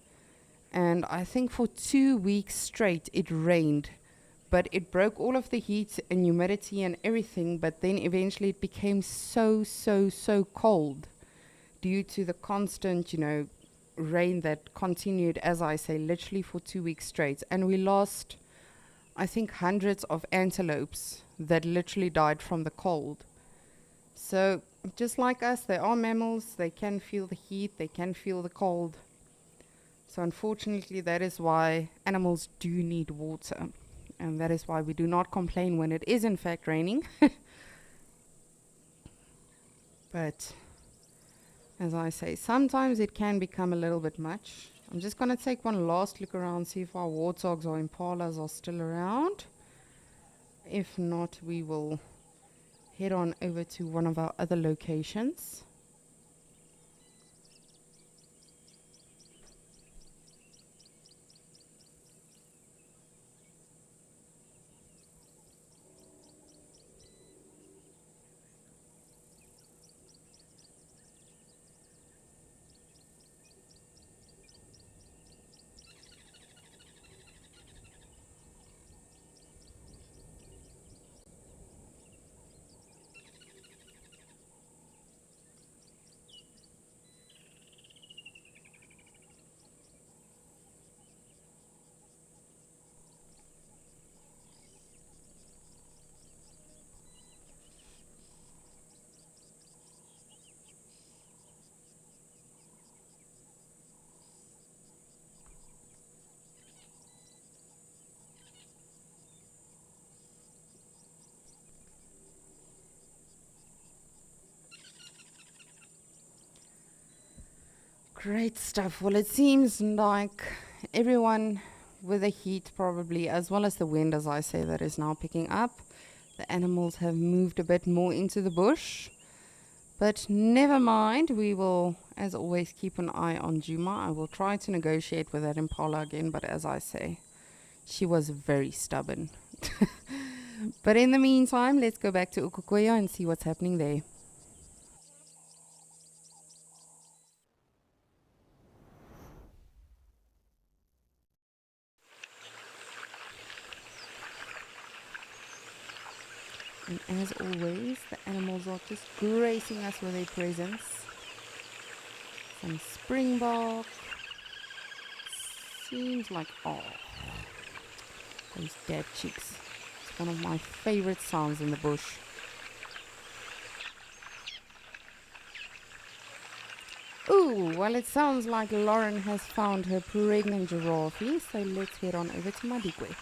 And I think for 2 weeks straight, it rained. But it broke all of the heat and humidity and everything, but then eventually it became so cold due to the constant, you know, rain that continued, as I say, literally for 2 weeks straight. And we lost, I think, hundreds of antelopes that literally died from the cold. So just like us, they are mammals, they can feel the heat, they can feel the cold. So unfortunately, that is why animals do need water. And that is why we do not complain when it is in fact raining. But As I say, sometimes it can become a little bit much. I'm just going to take one last look around, see if our warthogs or impalas are still around. If not, we will head on over to one of our other locations. Great stuff. Well, it seems like everyone with the heat probably, as well as the wind, as I say, that is now picking up, the animals have moved a bit more into the bush. But never mind, we will, as always, keep an eye on Juma. I will try to negotiate with that impala again, but as I say, she was very stubborn. But in the meantime, let's go back to Ukukoya and see what's happening there. And as always, the animals are just gracing us with their presence. Some springbok. Seems like, oh, those dead chicks. It's one of my favorite sounds in the bush. Ooh, well, it sounds like Lauren has found her pregnant giraffe, so let's head on over to Madikwe.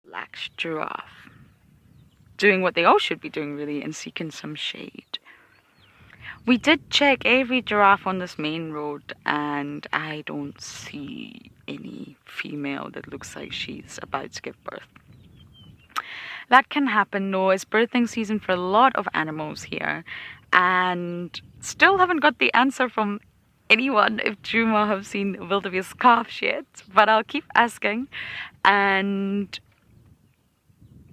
Black giraffe. Doing what they all should be doing, really, and seeking some shade. We did check every giraffe on this main road, and I don't see any female that looks like she's about to give birth. That can happen, though. It's birthing season for a lot of animals here, and still haven't got the answer from anyone if Juma have seen wildebeest calves yet, but I'll keep asking. And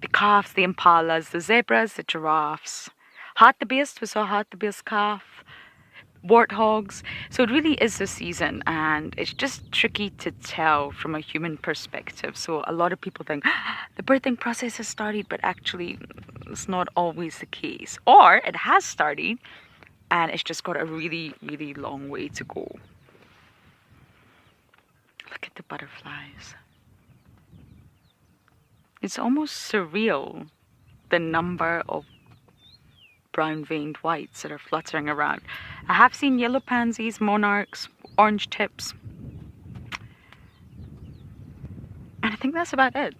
the calves, the impalas, the zebras, the giraffes, hartebeest, we saw hartebeest calf, warthogs. So it really is the season, and it's just tricky to tell from a human perspective. So a lot of people think the birthing process has started, but actually it's not always the case. Or it has started and it's just got a really, really long way to go. Look at the butterflies. It's almost surreal, the number of brown-veined whites that are fluttering around. I have seen yellow pansies, monarchs, orange tips. And I think that's about it.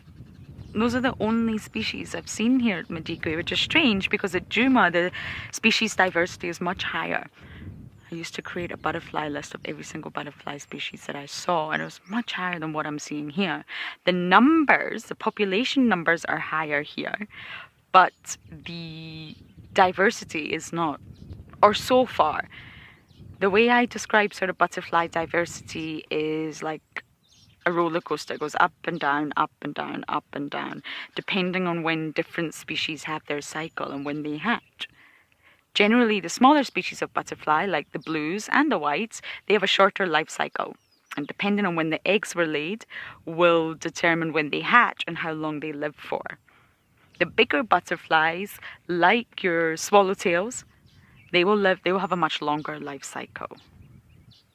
Those are the only species I've seen here at Madikwe, which is strange because at Juma the species diversity is much higher. I used to create a butterfly list of every single butterfly species that I saw, and it was much higher than what I'm seeing here. The numbers, the population numbers are higher here, but the diversity is not, or so far. The way I describe sort of butterfly diversity is like a roller coaster. It goes up and down, up and down, up and down, depending on when different species have their cycle and when they hatch. Generally, the smaller species of butterfly, like the blues and the whites, they have a shorter life cycle. And depending on when the eggs were laid, will determine when they hatch and how long they live for. The bigger butterflies, like your swallowtails, they will have a much longer life cycle.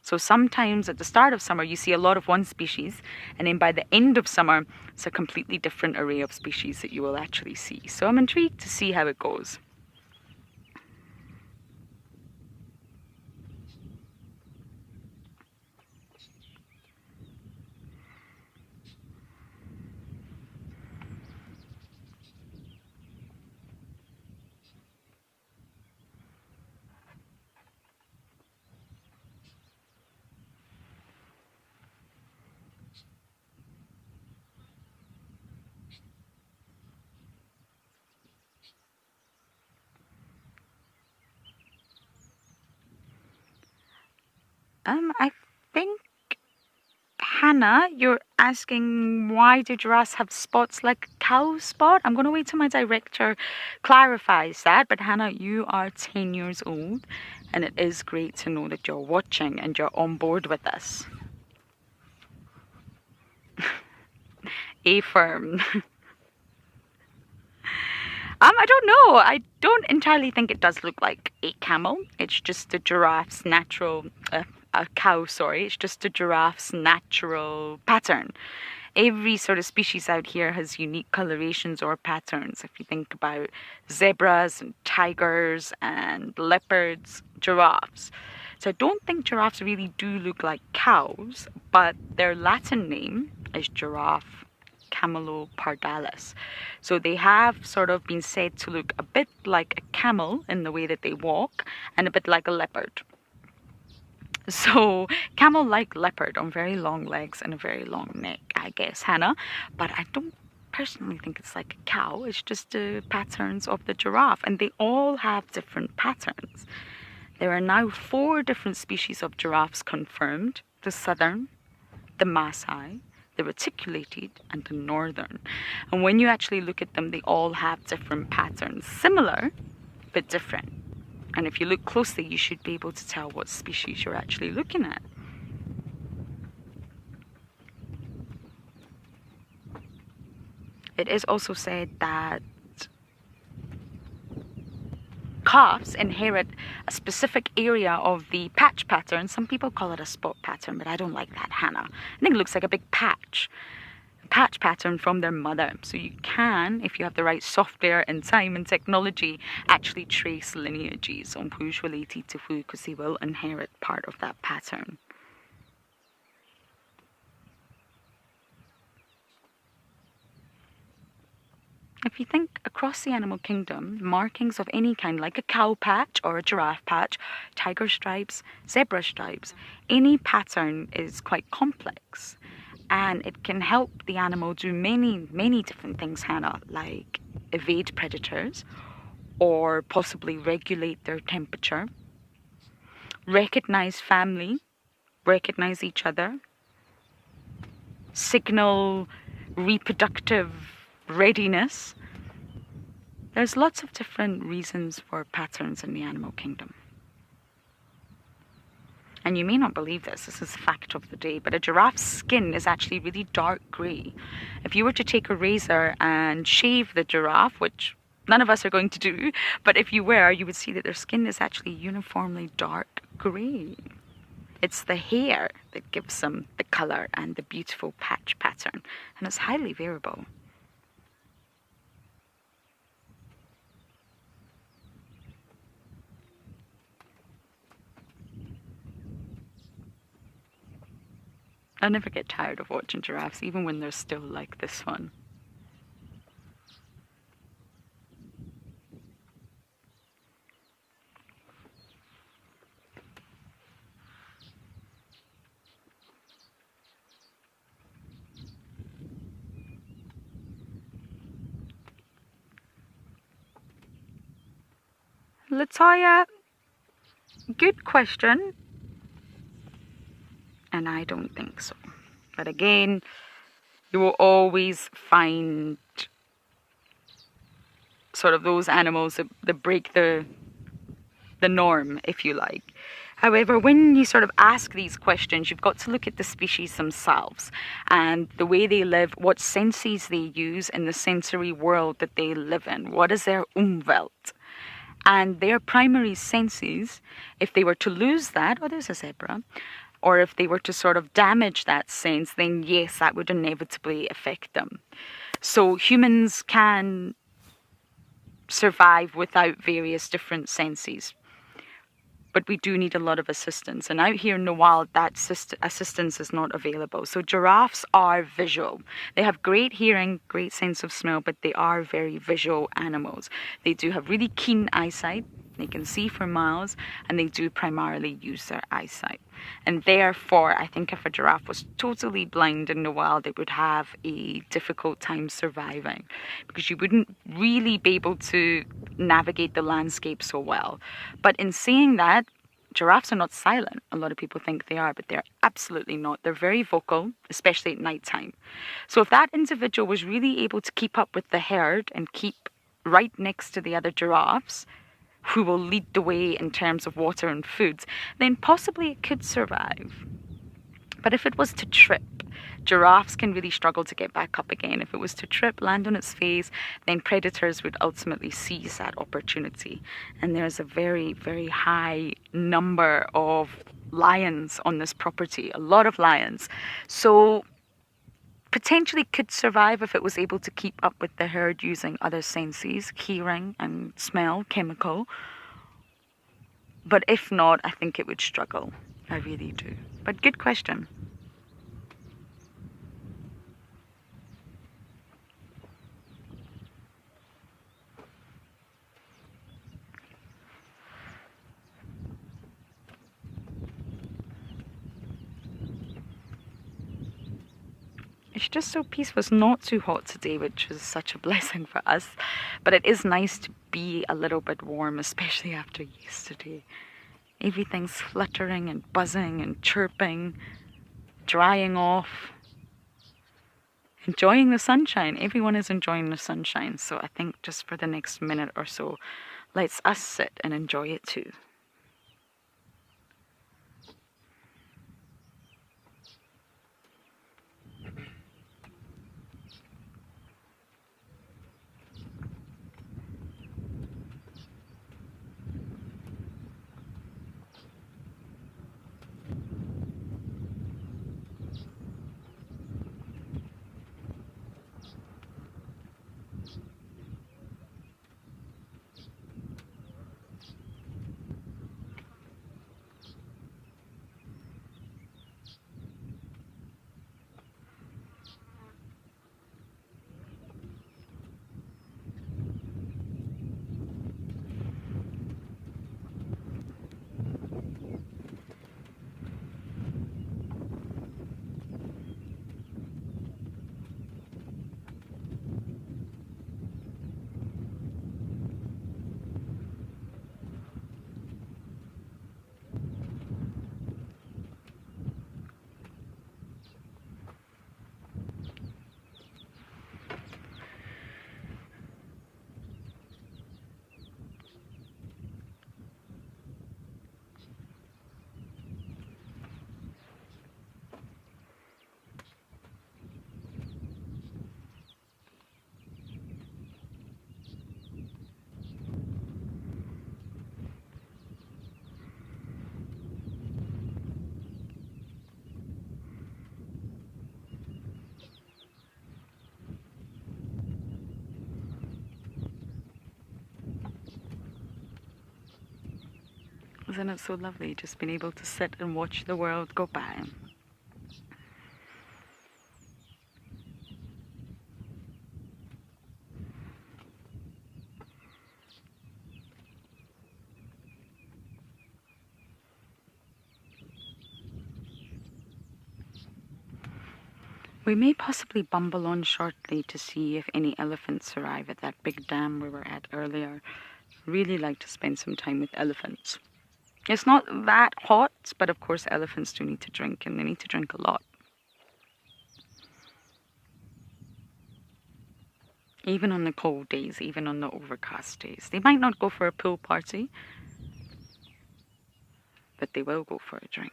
So sometimes at the start of summer, you see a lot of one species, and then by the end of summer, it's a completely different array of species that you will actually see. So I'm intrigued to see how it goes. I think, Hannah, you're asking why do giraffes have spots like a cow spot? I'm going to wait till my director clarifies that. But Hannah, you are 10 years old, and it is great to know that you're watching and you're on board with us. A firm. I don't know. I don't entirely think it does look like a camel. It's just a giraffe's natural, a cow, sorry. It's just a giraffe's natural pattern. Every sort of species out here has unique colorations or patterns. If you think about zebras and tigers and leopards, giraffes. So I don't think giraffes really do look like cows, but their Latin name is giraffe camelopardalis. So they have sort of been said to look a bit like a camel in the way that they walk and a bit like a leopard. So camel-like leopard on very long legs and a very long neck, I guess, Hannah. But I don't personally think it's like a cow. It's just the patterns of the giraffe, and they all have different patterns. There are now 4 different species of giraffes confirmed: the southern, the Maasai, the reticulated, and the northern. And when you actually look at them, they all have different patterns, similar but different. And if you look closely, you should be able to tell what species you're actually looking at. It is also said that calves inherit a specific area of the patch pattern. Some people call it a spot pattern, but I don't like that, Hannah. I think it looks like a big patch pattern from their mother. So you can, if you have the right software and time and technology, actually trace lineages on who's related to who, because they will inherit part of that pattern. If you think across the animal kingdom, markings of any kind, like a cow patch or a giraffe patch, tiger stripes, zebra stripes, any pattern is quite complex. And it can help the animal do many, many different things, Hannah, like evade predators or possibly regulate their temperature, recognize family, recognize each other, signal reproductive readiness. There's lots of different reasons for patterns in the animal kingdom. And you may not believe this is fact of the day, but a giraffe's skin is actually really dark grey. If you were to take a razor and shave the giraffe, which none of us are going to do, but if you were, you would see that their skin is actually uniformly dark grey. It's the hair that gives them the colour and the beautiful patch pattern, and it's highly variable. I never get tired of watching giraffes, even when they're still like this one. Latoya, good question. And I don't think so. But again, you will always find sort of those animals that break the norm, if you like. However, when you sort of ask these questions, you've got to look at the species themselves and the way they live, what senses they use in the sensory world that they live in. What is their Umwelt? And their primary senses, if they were to lose that, oh, there's a zebra, or if they were to sort of damage that sense, then yes, that would inevitably affect them. So humans can survive without various different senses, but we do need a lot of assistance. And out here in the wild, that assistance is not available. So giraffes are visual. They have great hearing, great sense of smell, but they are very visual animals. They do have really keen eyesight. They can see for miles, and they do primarily use their eyesight. And therefore, I think if a giraffe was totally blind in the wild, it would have a difficult time surviving, because you wouldn't really be able to navigate the landscape so well. But in saying that, giraffes are not silent. A lot of people think they are, but they're absolutely not. They're very vocal, especially at nighttime. So if that individual was really able to keep up with the herd and keep right next to the other giraffes, who will lead the way in terms of water and food, then possibly it could survive. But if it was to trip, giraffes can really struggle to get back up again. If it was to trip, land on its face, then predators would ultimately seize that opportunity. And there's a very, very high number of lions on this property, a lot of lions. So potentially could survive if it was able to keep up with the herd using other senses, hearing and smell, chemical. But if not, I think it would struggle. I really do. But good question. It's just so peaceful. It's not too hot today, which is such a blessing for us. But it is nice to be a little bit warm, especially after yesterday. Everything's fluttering and buzzing and chirping, drying off, enjoying the sunshine. Everyone is enjoying the sunshine. So I think just for the next minute or so, let's us sit and enjoy it too. Isn't it so lovely just being able to sit and watch the world go by? We may possibly bumble on shortly to see if any elephants arrive at that big dam we were at earlier. Really like to spend some time with elephants. It's not that hot, but of course elephants do need to drink, and they need to drink a lot. Even on the cold days, even on the overcast days. They might not go for a pool party, but they will go for a drink.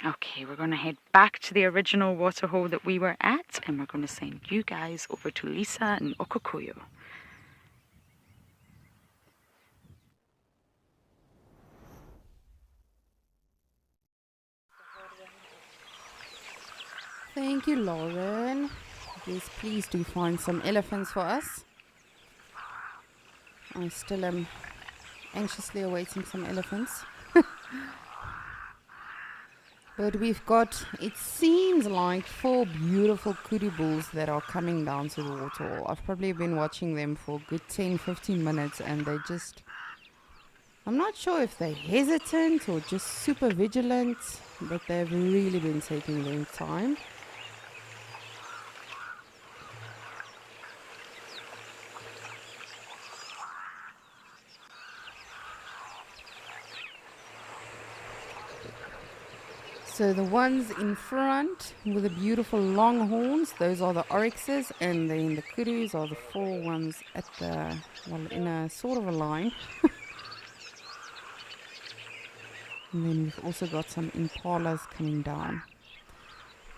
Okay, we're going to head back to the original waterhole that we were at, and we're going to send you guys over to Lisa and Okokoyo. Thank you, Lauren. Yes, please do find some elephants for us. I still am anxiously awaiting some elephants. But we've got, it seems like 4 beautiful kudu bulls that are coming down to the waterhole. I've probably been watching them for a good 10-15 minutes, and they just, I'm not sure if they're hesitant or just super vigilant, but they've really been taking their time. So the ones in front with the beautiful long horns, those are the oryxes, and then the kudus are the 4 ones at the, well, in a sort of a line. And then we've also got some impalas coming down.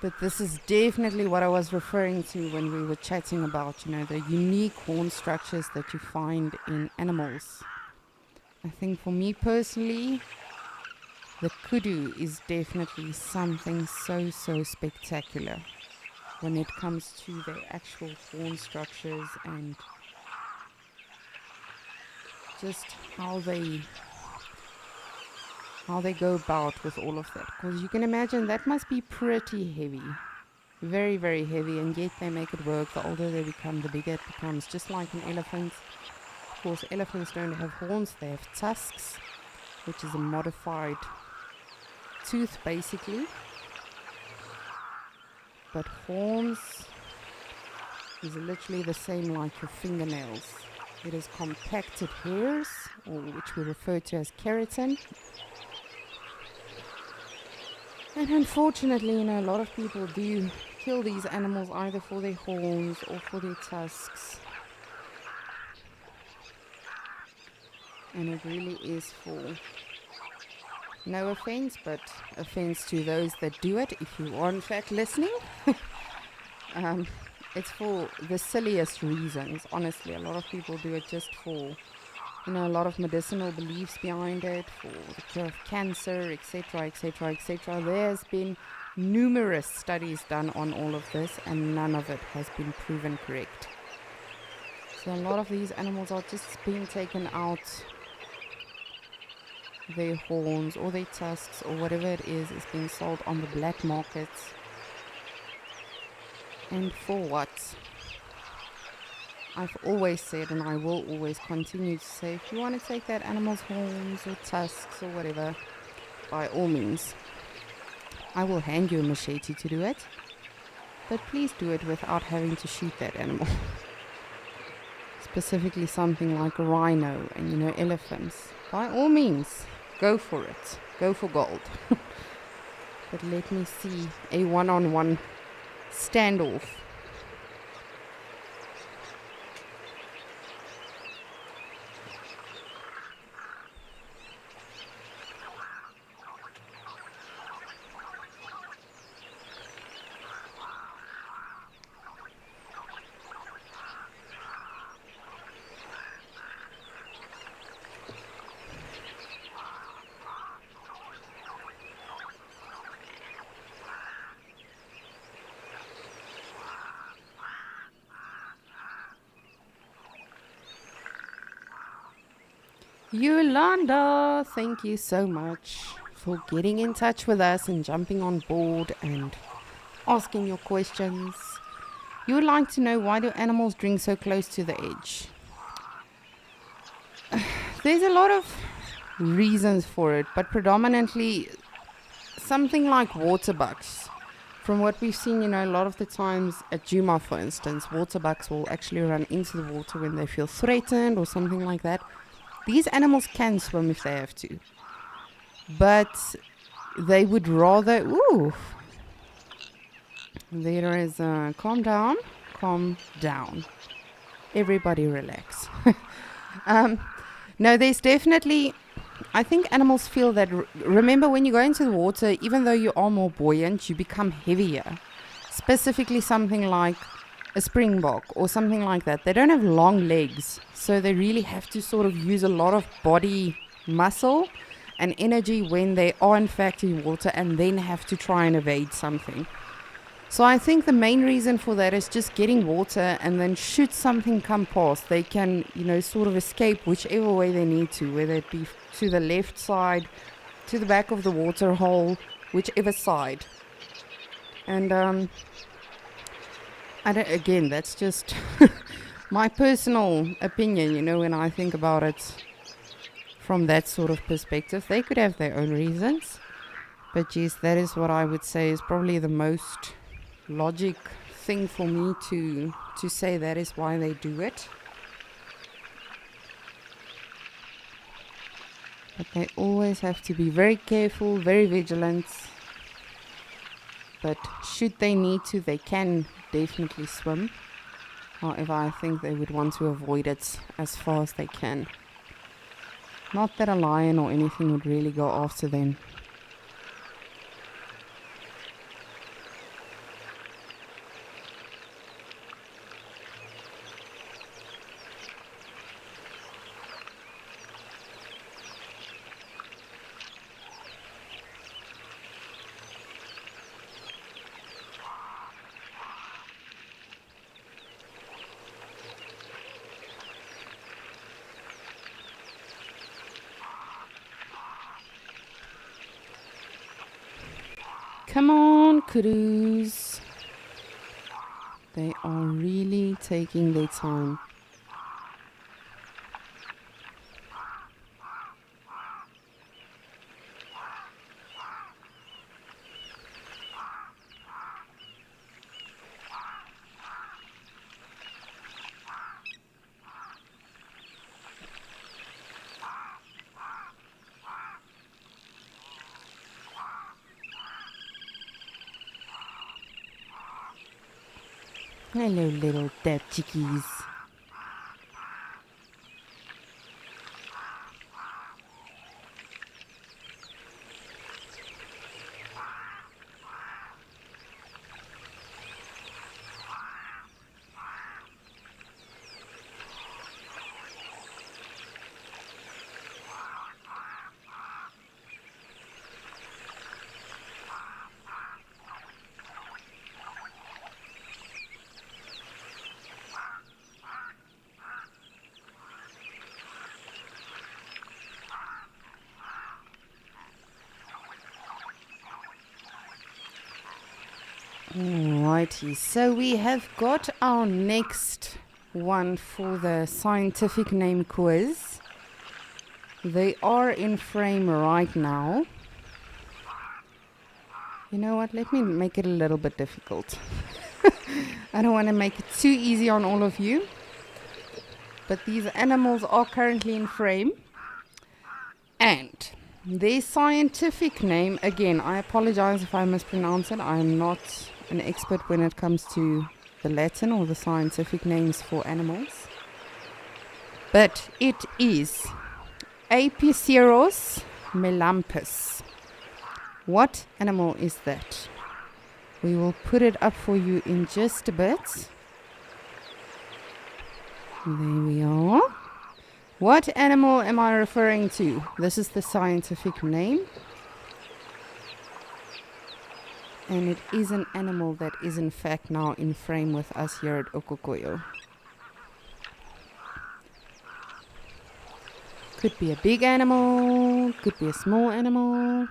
But this is definitely what I was referring to when we were chatting about, you know, the unique horn structures that you find in animals. I think for me personally, the kudu is definitely something so spectacular when it comes to the actual horn structures and just how they go about with all of that. Because you can imagine that must be pretty heavy. Very, very heavy, and yet they make it work. The older they become, the bigger it becomes, just like an elephant. Of course, elephants don't have horns, they have tusks, which is a modified tooth basically. But horns is literally the same like your fingernails. It is compacted hairs, or which we refer to as keratin. And unfortunately, you know, a lot of people do kill these animals either for their horns or for their tusks. And it really is for, no offense, but offense to those that do it, if you are in fact listening. It's for the silliest reasons, honestly. A lot of people do it just for, you know, a lot of medicinal beliefs behind it, for the cure of cancer, etc., etc., etc. There's been numerous studies done on all of this, and none of it has been proven correct. So a lot of these animals are just being taken out, their horns or their tusks or whatever it is being sold on the black markets. And for what? I've always said, and I will always continue to say, if you want to take that animal's horns or tusks or whatever, by all means, I will hand you a machete to do it, but please do it without having to shoot that animal. Specifically something like a rhino and, you know, elephants. By all means, go for it. Go for gold. But let me see a one-on-one standoff. Yolanda, thank you so much for getting in touch with us and jumping on board and asking your questions. You would like to know, why do animals drink so close to the edge? There's a lot of reasons for it, but predominantly something like water bucks. From what we've seen, you know, a lot of the times at Djuma, for instance, water bucks will actually run into the water when they feel threatened or something like that. These animals can swim if they have to, but they would rather, there is a calm down, everybody relax. No, there's definitely, I think animals feel that, remember when you go into the water, even though you are more buoyant, you become heavier. Specifically something like a springbok or something like that. They don't have long legs, so they really have to sort of use a lot of body muscle and energy when they are in fact in water, and then have to try and evade something. So I think the main reason for that is just getting water, and then should something come past, they can, you know, sort of escape whichever way they need to, whether it be to the left side, to the back of the water hole, whichever side. And again, that's just my personal opinion, you know, when I think about it from that sort of perspective. They could have their own reasons, but geez, that is what I would say is probably the most logic thing for me to say that is why they do it. But they always have to be very careful, very vigilant. But should they need to, they can definitely swim. However, I think they would want to avoid it as far as they can. Not that a lion or anything would really go after them. Come on, kudos. They are really taking their time. Hello, little dead chickies. Alrighty, so we have got our next one for the scientific name quiz. They are in frame right now. You know what, let me make it a little bit difficult. I don't want to make it too easy on all of you. But these animals are currently in frame. And their scientific name, again, I apologize if I mispronounce it. I am not an expert when it comes to the Latin or the scientific names for animals. But it is Apiceros melampus. What animal is that? We will put it up for you in just a bit. There we are. What animal am I referring to? This is the scientific name. And it is an animal that is in fact now in frame with us here at Okokoyo. Could be a big animal, could be a small animal.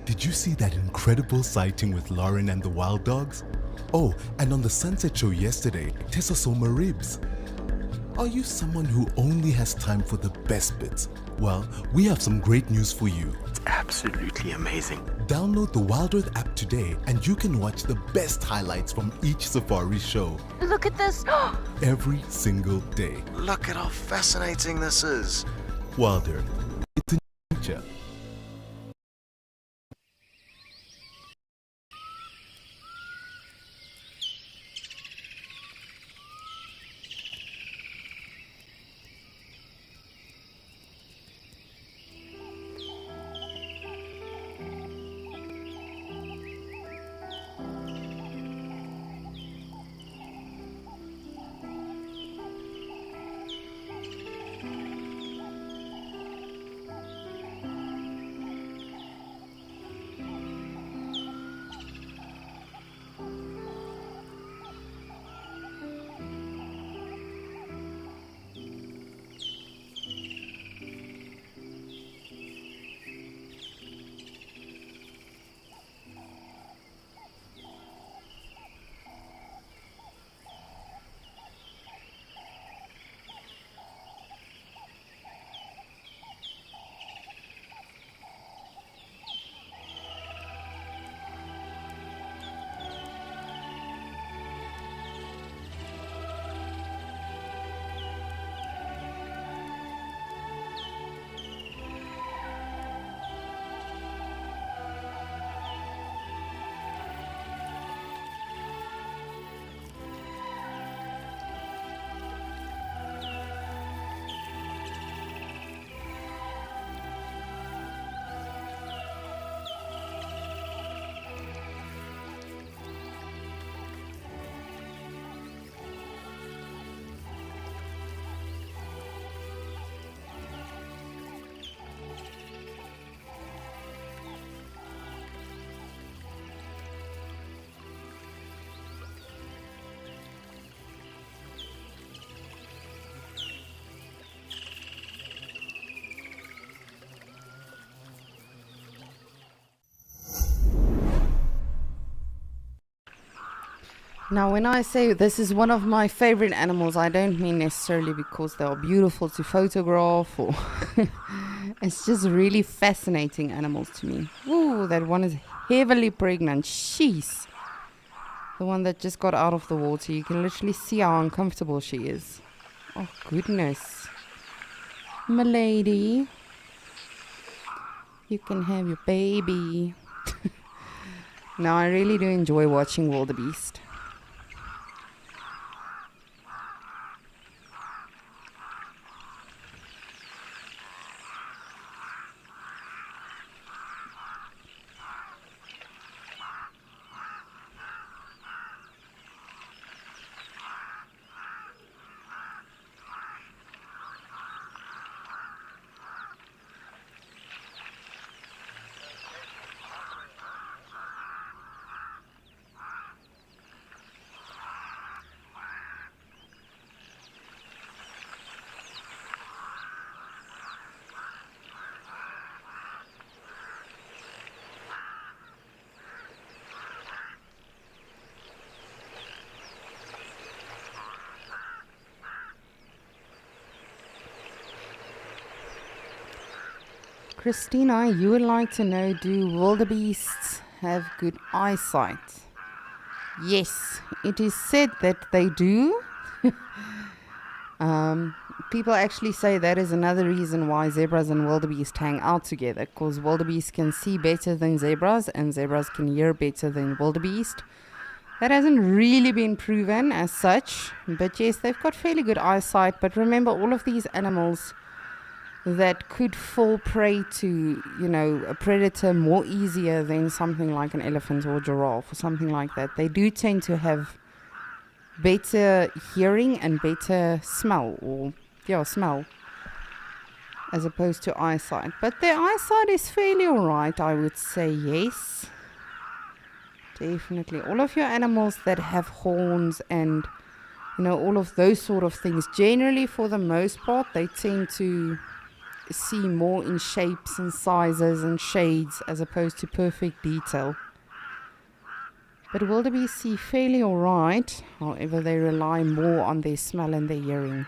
Did you see that incredible sighting with Lauren and the wild dogs? Oh, and on the sunset show yesterday, Tessa saw ribs. Are you someone who only has time for the best bits? Well, we have some great news for you. It's absolutely amazing. Download the Wild Earth app today and you can watch the best highlights from each safari show. Look at this. Every single day. Look at how fascinating this is. Wild Earth. It's a nature. Now, when I say this is one of my favorite animals, I don't mean necessarily because they are beautiful to photograph or it's just really fascinating animals to me. Ooh, that one is heavily pregnant. Sheesh. The one that just got out of the water. You can literally see how uncomfortable she is. Oh, goodness. Milady. You can have your baby. No, I really do enjoy watching wildebeest. Christina, you would like to know, do wildebeests have good eyesight? Yes, it is said that they do. People actually say that is another reason why zebras and wildebeest hang out together, because wildebeest can see better than zebras and zebras can hear better than wildebeest. That hasn't really been proven as such, but yes, they've got fairly good eyesight. But remember, all of these animals that could fall prey to, you know, a predator more easier than something like an elephant or giraffe or something like that, they do tend to have better hearing and better smell, smell, as opposed to eyesight. But their eyesight is fairly alright, I would say. Yes, definitely. All of your animals that have horns and, you know, all of those sort of things, generally for the most part, they tend to see more in shapes and sizes and shades as opposed to perfect detail. But wildebeest see fairly alright, however they rely more on their smell and their hearing.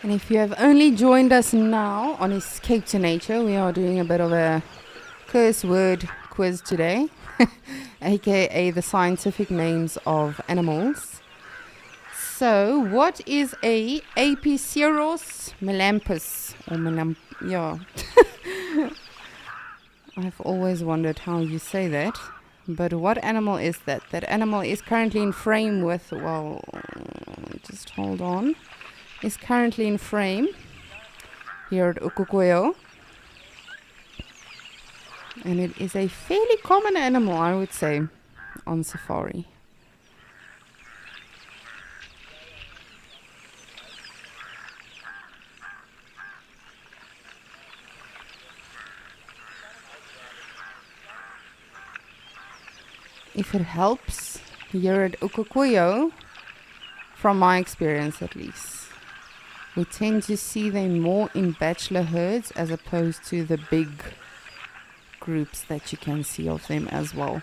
And if you have only joined us now on Escape to Nature, we are doing a bit of a curse word quiz today, aka the scientific names of animals. So, what is a Apiciorus melampus? Or I've always wondered how you say that. But what animal is that? That animal is currently in frame with, well, just hold on. Is currently in frame here at Ukukoyo. And it is a fairly common animal, I would say, on safari. If it helps, here at Ukukoyo, from my experience at least, we tend to see them more in bachelor herds as opposed to the big groups that you can see of them as well.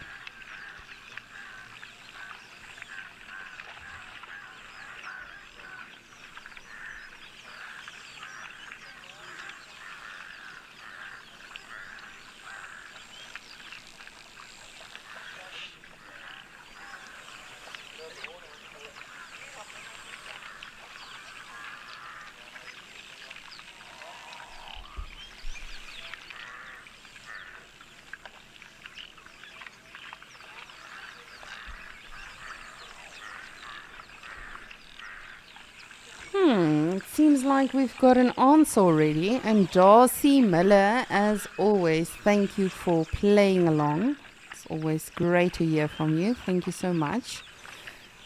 seems like we've got an answer already. And Darcy Miller, as always, thank you for playing along. It's always great to hear from you. Thank you so much.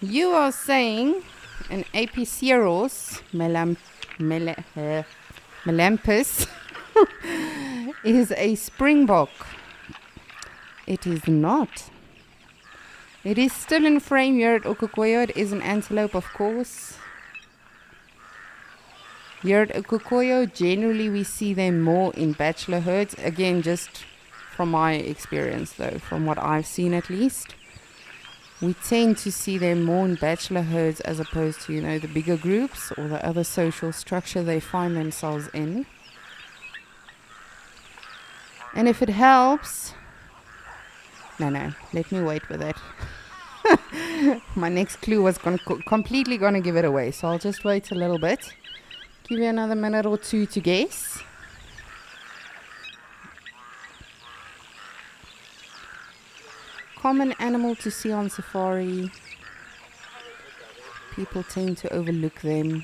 You are saying an Apiciorus melampus is a springbok. It is not. It is still in frame here at Okokoyo. It is an antelope, of course. Here at Okokoyo, generally we see them more in bachelor herds. Again, just from my experience though, from what I've seen at least. We tend to see them more in bachelor herds as opposed to, the bigger groups or the other social structure they find themselves in. And if it helps... No, let me wait with it. My next clue was completely going to give it away, so I'll just wait a little bit. Give you another minute or two to guess. Common animal to see on safari. People tend to overlook them.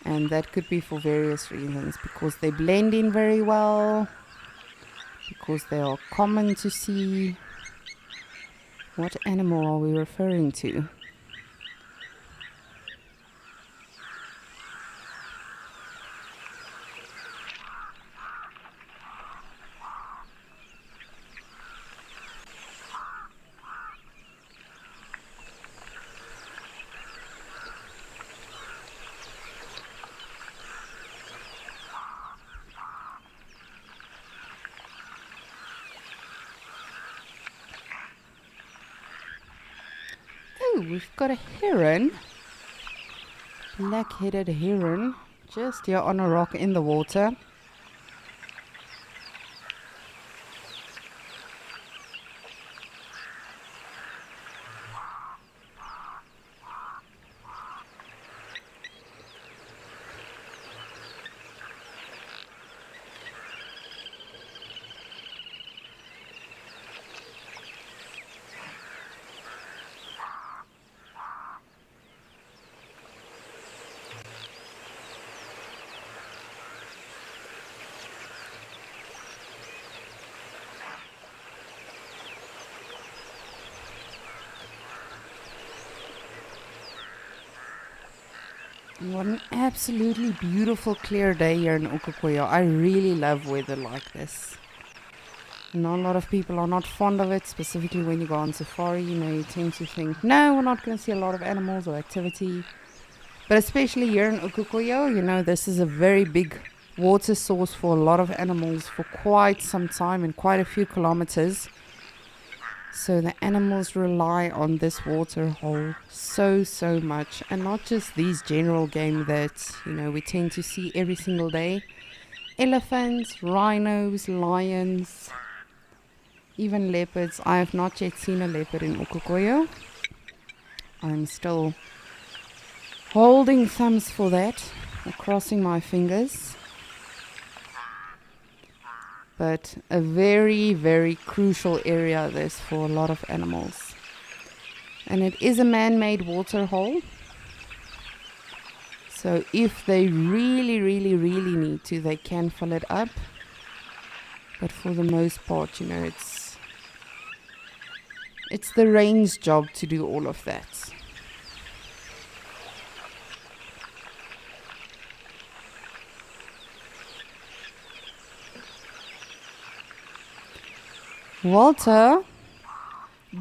And that could be for various reasons. Because they blend in very well. Because they are common to see. What animal are we referring to? We've got a heron, black-headed heron, just here on a rock in the water. What an absolutely beautiful clear day here in Okokoyo. I really love weather like this. Not a lot of people are not fond of it, specifically when you go on safari. You tend to think, no, we're not going to see a lot of animals or activity. But especially here in Okokoyo, this is a very big water source for a lot of animals for quite some time and quite a few kilometers. So the animals rely on this water hole so much. And not just these general game that, we tend to see every single day. Elephants, rhinos, lions, even leopards. I have not yet seen a leopard in Okokoyo. I'm still holding thumbs for that, or crossing my fingers. But a very, very crucial area this for a lot of animals. And it is a man-made water hole. So if they really, really, really need to, they can fill it up. But for the most part, it's the rain's job to do all of that. Walter,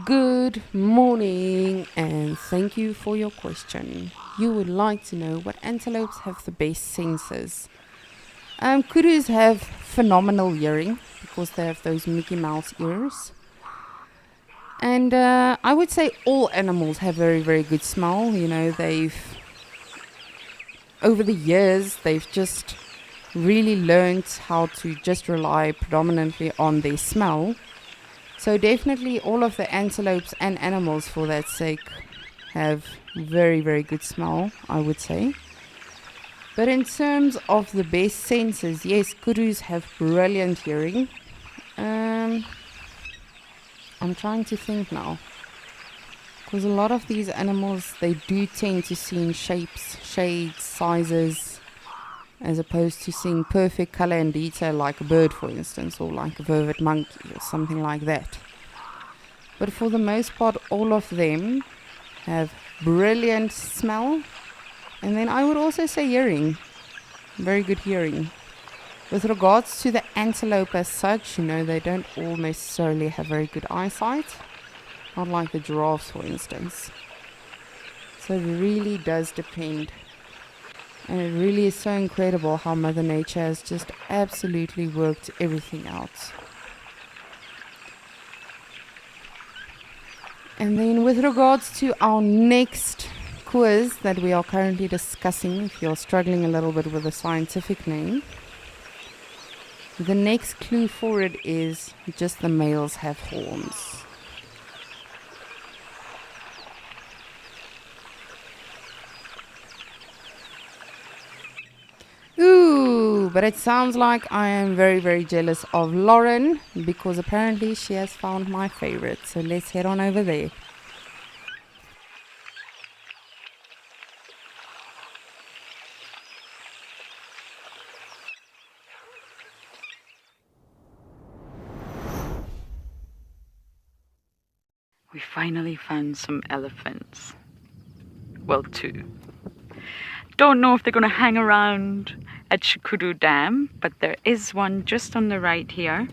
good morning and thank you for your question. You would like to know what antelopes have the best senses. Kurus have phenomenal hearing because they have those Mickey Mouse ears. And I would say all animals have very, very good smell. Over the years, they've just really learned how to just rely predominantly on their smell. So definitely all of the antelopes and animals for that sake have very, very good smell, I would say. But in terms of the best senses, yes, kurus have brilliant hearing. I'm trying to think now. Because a lot of these animals, they do tend to see in shapes, shades, sizes, as opposed to seeing perfect color and detail like a bird, for instance, or like a vervet monkey or something like that. But for the most part, all of them have brilliant smell, and then I would also say hearing, very good hearing. With regards to the antelope as such, they don't all necessarily have very good eyesight, not like the giraffes, for instance. So it really does depend. And it really is so incredible how Mother Nature has just absolutely worked everything out. And then with regards to our next quiz that we are currently discussing, if you're struggling a little bit with the scientific name, the next clue for it is just the males have horns. Ooh, but it sounds like I am very, very jealous of Lauren because apparently she has found my favorite. So let's head on over there. We finally found some elephants. Well, 2. Don't know if they're going to hang around at Shikudu Dam, but there is one just on the right here.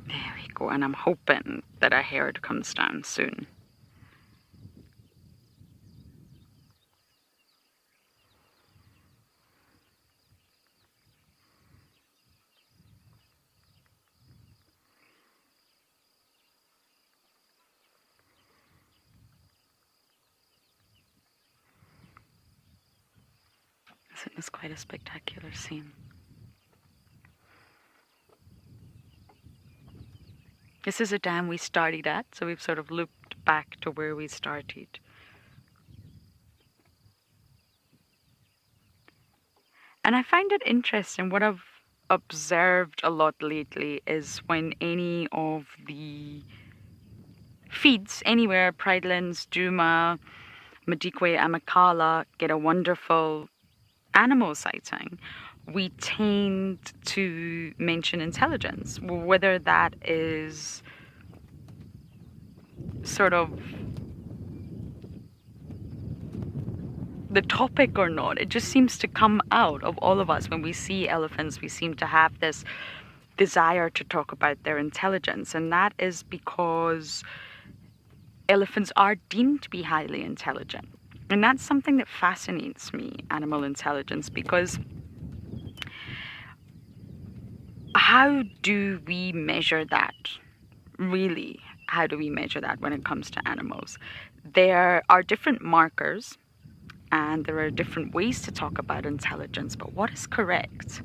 There we go, and I'm hoping that a herd comes down soon. Isn't this quite a spectacular scene? This is a dam we started at, so we've sort of looped back to where we started. And I find it interesting, what I've observed a lot lately is when any of the feeds anywhere, Pridelands, Djuma, Madikwe, Amakhala, get a wonderful animal sighting, we tend to mention intelligence, whether that is sort of the topic or not. It just seems to come out of all of us. When we see elephants, we seem to have this desire to talk about their intelligence, and that is because elephants are deemed to be highly intelligent. And that's something that fascinates me, animal intelligence, because how do we measure that? Really, how do we measure that when it comes to animals? There are different markers and there are different ways to talk about intelligence, but what is correct?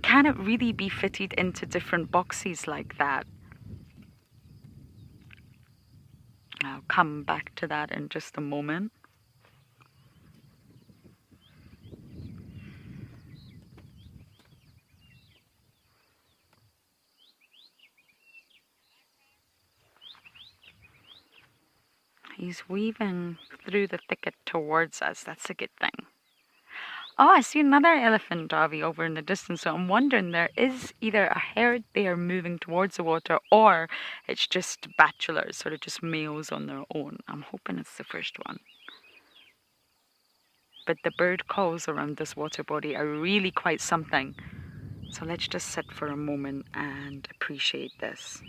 Can it really be fitted into different boxes like that? I'll come back to that in just a moment. He's weaving through the thicket towards us. That's a good thing. Oh, I see another elephant, Davi, over in the distance. So I'm wondering, there is either a herd there moving towards the water, or it's just bachelors, sort of just males on their own. I'm hoping it's the first one. But the bird calls around this water body are really quite something. So let's just sit for a moment and appreciate this.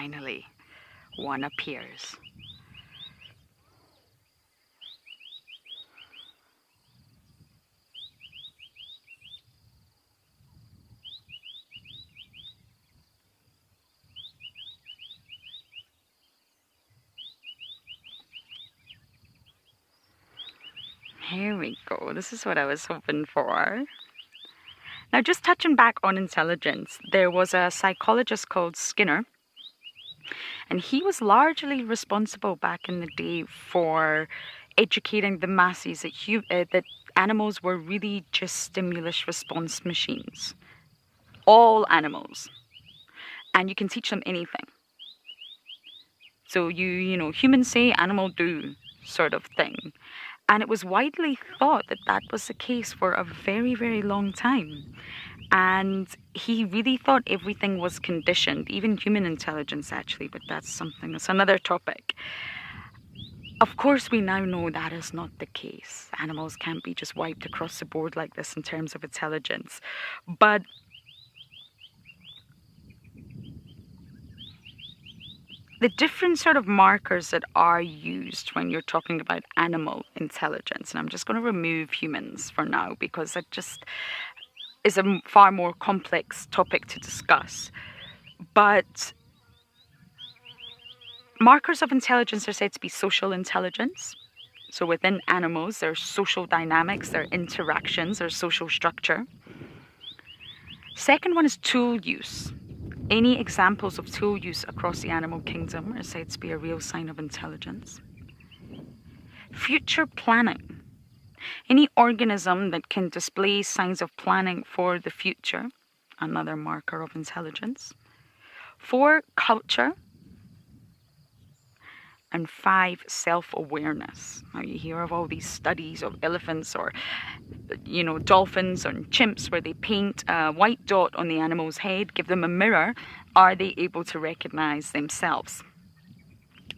finally, one appears. Here we go. This is what I was hoping for. Now, just touching back on intelligence, there was a psychologist called Skinner, and he was largely responsible back in the day for educating the masses that animals were really just stimulus response machines. All animals. And you can teach them anything. So you know, humans say, animal do sort of thing. And it was widely thought that that was the case for a very, very long time. And he really thought everything was conditioned, even human intelligence actually, but that's another topic. Of course, we now know that is not the case. Animals can't be just wiped across the board like this in terms of intelligence. But the different sort of markers that are used when you're talking about animal intelligence, and I'm just going to remove humans for now because it just is a far more complex topic to discuss. But markers of intelligence are said to be social intelligence. So within animals, there's social dynamics, their interactions, their social structure. Second one is tool use. Any examples of tool use across the animal kingdom are said to be a real sign of intelligence. Future planning. Any organism that can display signs of planning for the future, another marker of intelligence. 4, culture. And 5, self-awareness. Now you hear of all these studies of elephants or, you know, dolphins and chimps where they paint a white dot on the animal's head, give them a mirror. Are they able to recognize themselves?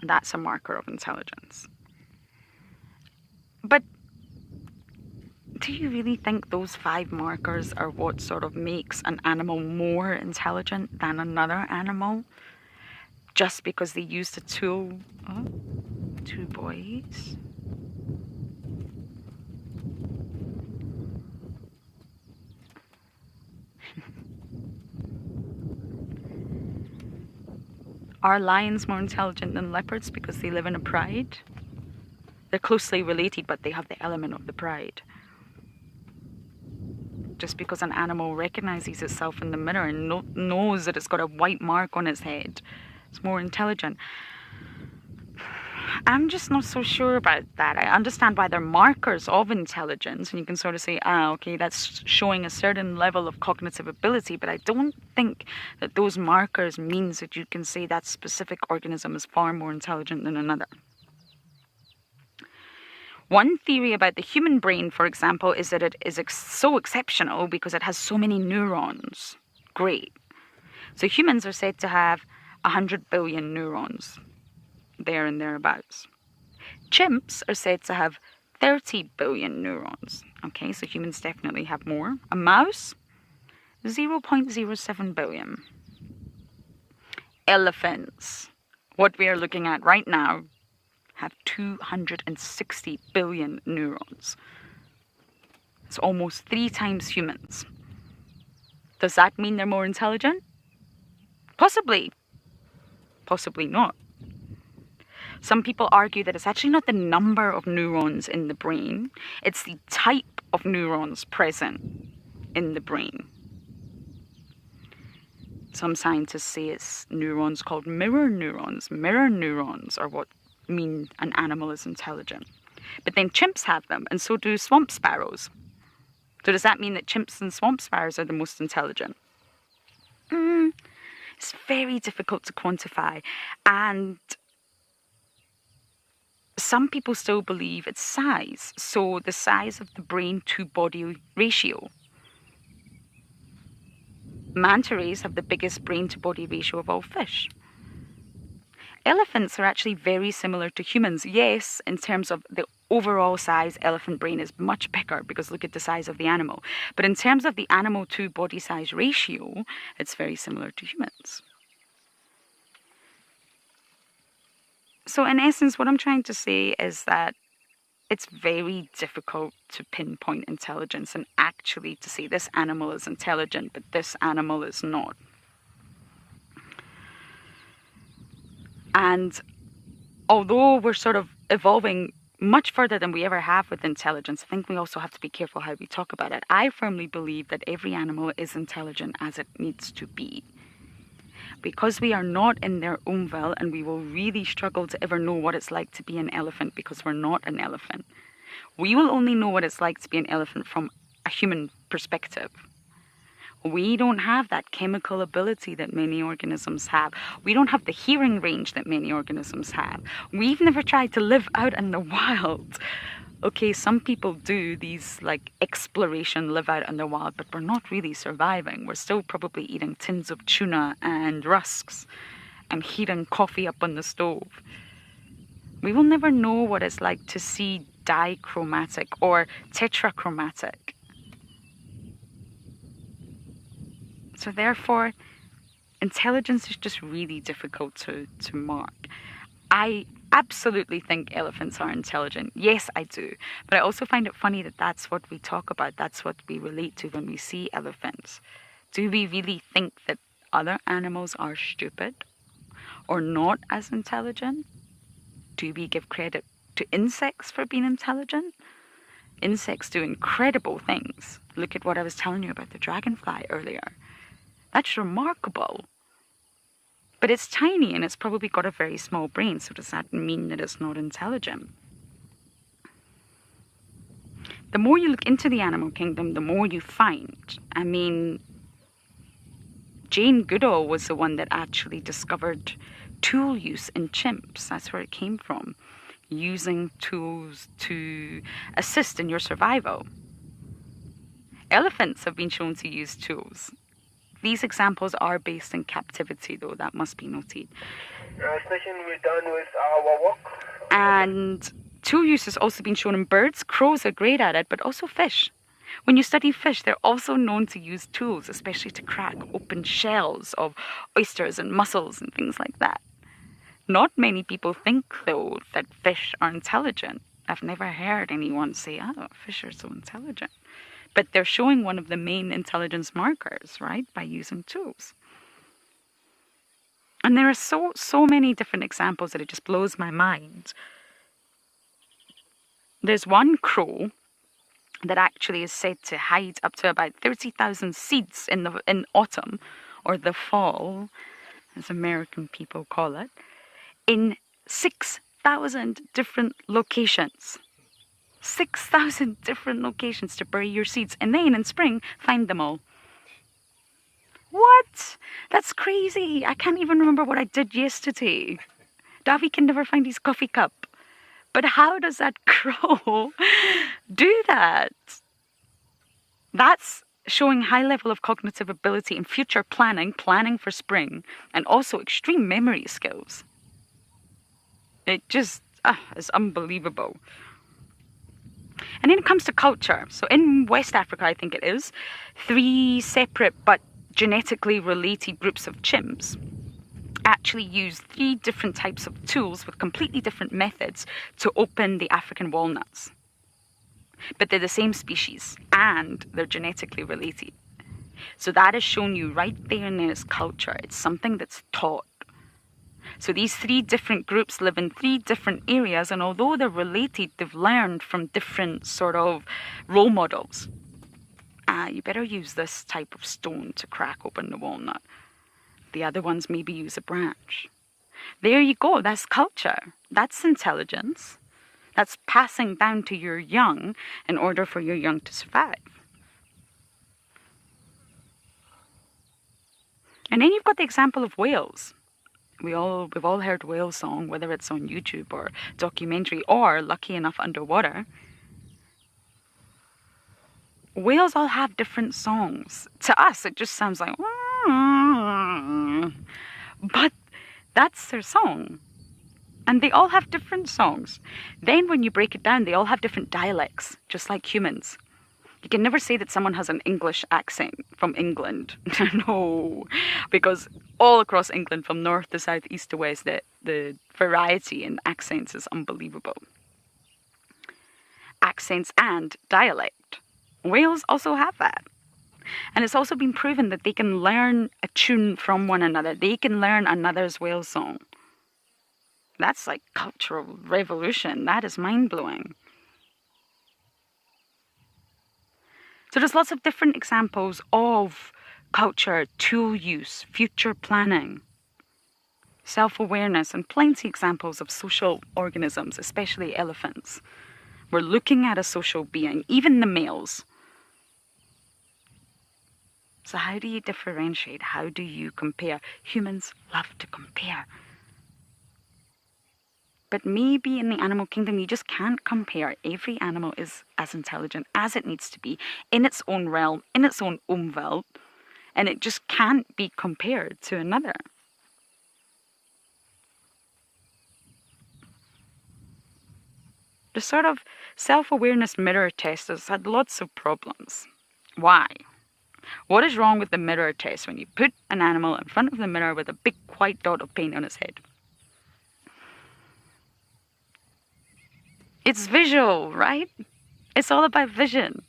That's a marker of intelligence. But do you really think those 5 markers are what sort of makes an animal more intelligent than another animal? Just because they used a tool. Oh, 2 boys. Are lions more intelligent than leopards because they live in a pride? They're closely related, but they have the element of the pride. Just because an animal recognizes itself in the mirror and knows that it's got a white mark on its head, it's more intelligent. I'm just not so sure about that. I understand why they're markers of intelligence, and you can sort of say, okay, that's showing a certain level of cognitive ability, but I don't think that those markers means that you can say that specific organism is far more intelligent than another. One theory about the human brain, for example, is that it is so exceptional because it has so many neurons. Great. So humans are said to have 100 billion neurons, there and thereabouts. Chimps are said to have 30 billion neurons. Okay, so humans definitely have more. A mouse, 0.07 billion. Elephants, what we are looking at right now, have 260 billion neurons. It's almost 3 times humans. Does that mean they're more intelligent? Possibly. Possibly not. Some people argue that it's actually not the number of neurons in the brain, it's the type of neurons present in the brain. Some scientists say it's neurons called mirror neurons. Mirror neurons are what mean an animal is intelligent. But then chimps have them, and so do swamp sparrows. So does that mean that chimps and swamp sparrows are the most intelligent? It's very difficult to quantify, and some people still believe it's size. So the size of the brain to body ratio. Manta rays have the biggest brain to body ratio of all fish. Elephants are actually very similar to humans. Yes, in terms of the overall size, elephant brain is much bigger because look at the size of the animal. But in terms of the animal to body size ratio, it's very similar to humans. So in essence, what I'm trying to say is that it's very difficult to pinpoint intelligence and actually to say this animal is intelligent, but this animal is not. And although we're sort of evolving much further than we ever have with intelligence, I think we also have to be careful how we talk about it. I firmly believe that every animal is intelligent as it needs to be. Because we are not in their ownville, and we will really struggle to ever know what it's like to be an elephant because we're not an elephant. We will only know what it's like to be an elephant from a human perspective. We don't have that chemical ability that many organisms have. We don't have the hearing range that many organisms have. We've never tried to live out in the wild. Okay, some people do these like exploration, live out in the wild, but we're not really surviving. We're still probably eating tins of tuna and rusks and heating coffee up on the stove. We will never know what it's like to see dichromatic or tetrachromatic. So therefore, intelligence is just really difficult to mark. I absolutely think elephants are intelligent. Yes, I do. But I also find it funny that that's what we talk about. That's what we relate to when we see elephants. Do we really think that other animals are stupid or not as intelligent? Do we give credit to insects for being intelligent? Insects do incredible things. Look at what I was telling you about the dragonfly earlier. That's remarkable. But it's tiny and it's probably got a very small brain, so does that mean that it's not intelligent? The more you look into the animal kingdom, the more you find. I mean, Jane Goodall was the one that actually discovered tool use in chimps. That's where it came from. Using tools to assist in your survival. Elephants have been shown to use tools. These examples are based in captivity, though, that must be noted. Station, we're done with our walk. And tool use has also been shown in birds. Crows are great at it, but also fish. When you study fish, they're also known to use tools, especially to crack open shells of oysters and mussels and things like that. Not many people think, though, that fish are intelligent. I've never heard anyone say, oh, fish are so intelligent. But they're showing one of the main intelligence markers, right, by using tools. And there are so many different examples that it just blows my mind. There's one crow that actually is said to hide up to about 30,000 seeds in autumn, or the fall, as American people call it, in 6,000 different locations. 6,000 different locations to bury your seeds, and then in spring, find them all. What? That's crazy. I can't even remember what I did yesterday. Davy can never find his coffee cup. But how does that crow do that? That's showing high level of cognitive ability and future planning for spring, and also extreme memory skills. It just is unbelievable. And then it comes to culture. So in West Africa, I think it is, 3 separate but genetically related groups of chimps actually use 3 different types of tools with completely different methods to open the African walnuts. But they're the same species and they're genetically related. So that is shown you right there in this culture. It's something that's taught. So these 3 different groups live in 3 different areas, and although they're related, they've learned from different sort of role models. You better use this type of stone to crack open the walnut. The other ones maybe use a branch. There you go, that's culture. That's intelligence. That's passing down to your young in order for your young to survive. And then you've got the example of whales. We've all heard whale song, whether it's on YouTube or documentary or lucky enough underwater. Whales all have different songs. To us, it just sounds like, but that's their song. And they all have different songs. Then when you break it down, they all have different dialects, just like humans. You can never say that someone has an English accent from England. No, because all across England, from north to south, east to west, the variety in accents is unbelievable. Accents and dialect. Whales also have that. And it's also been proven that they can learn a tune from one another. They can learn another's whale song. That's like cultural revolution. That is mind-blowing. So there's lots of different examples of culture, tool use, future planning, self-awareness, and plenty examples of social organisms, especially elephants. We're looking at a social being, even the males. So how do you differentiate? How do you compare? Humans love to compare. But maybe in the animal kingdom, you just can't compare. Every animal is as intelligent as it needs to be, in its own realm, in its own umwelt, and it just can't be compared to another. The sort of self-awareness mirror test has had lots of problems. Why? What is wrong with the mirror test when you put an animal in front of the mirror with a big white dot of paint on its head? It's visual, right? It's all about vision.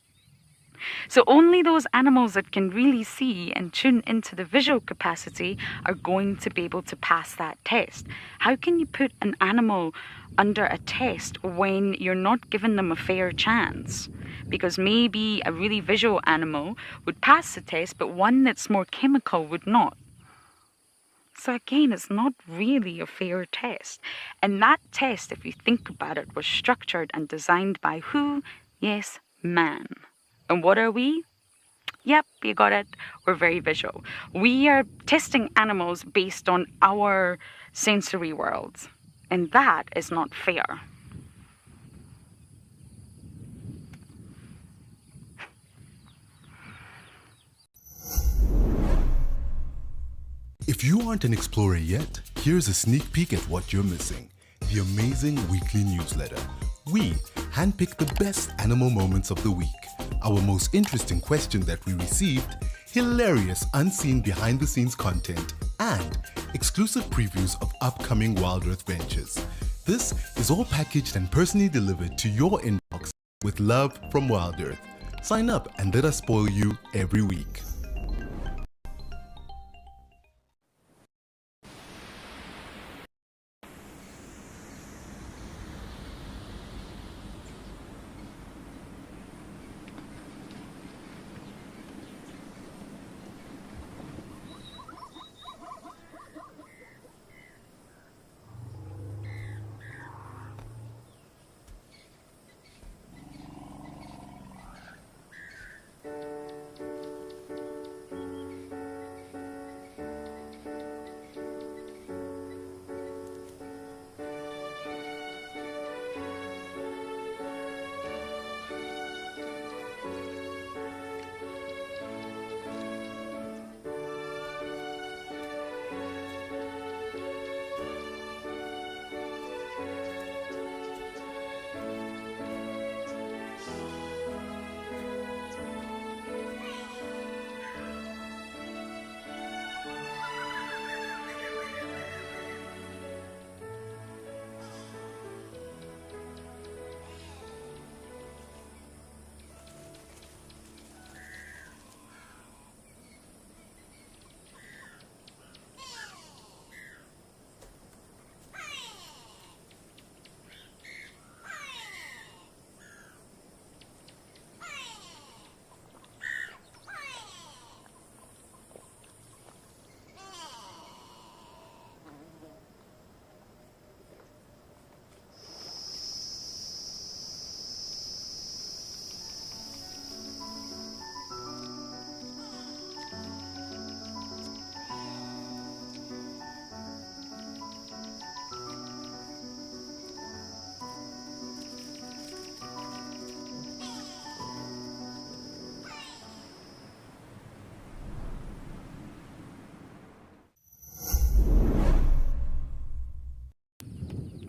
So only those animals that can really see and tune into the visual capacity are going to be able to pass that test. How can you put an animal under a test when you're not giving them a fair chance? Because maybe a really visual animal would pass the test, but one that's more chemical would not. So again, it's not really a fair test. And that test, if you think about it, was structured and designed by who? Yes, man. And what are we? Yep, you got it. We're very visual. We are testing animals based on our sensory worlds. And that is not fair. If you aren't an explorer yet, here's a sneak peek at what you're missing. The amazing weekly newsletter. We handpick the best animal moments of the week, our most interesting question that we received, hilarious unseen behind-the-scenes content, and exclusive previews of upcoming Wild Earth ventures. This is all packaged and personally delivered to your inbox with love from Wild Earth. Sign up and let us spoil you every week.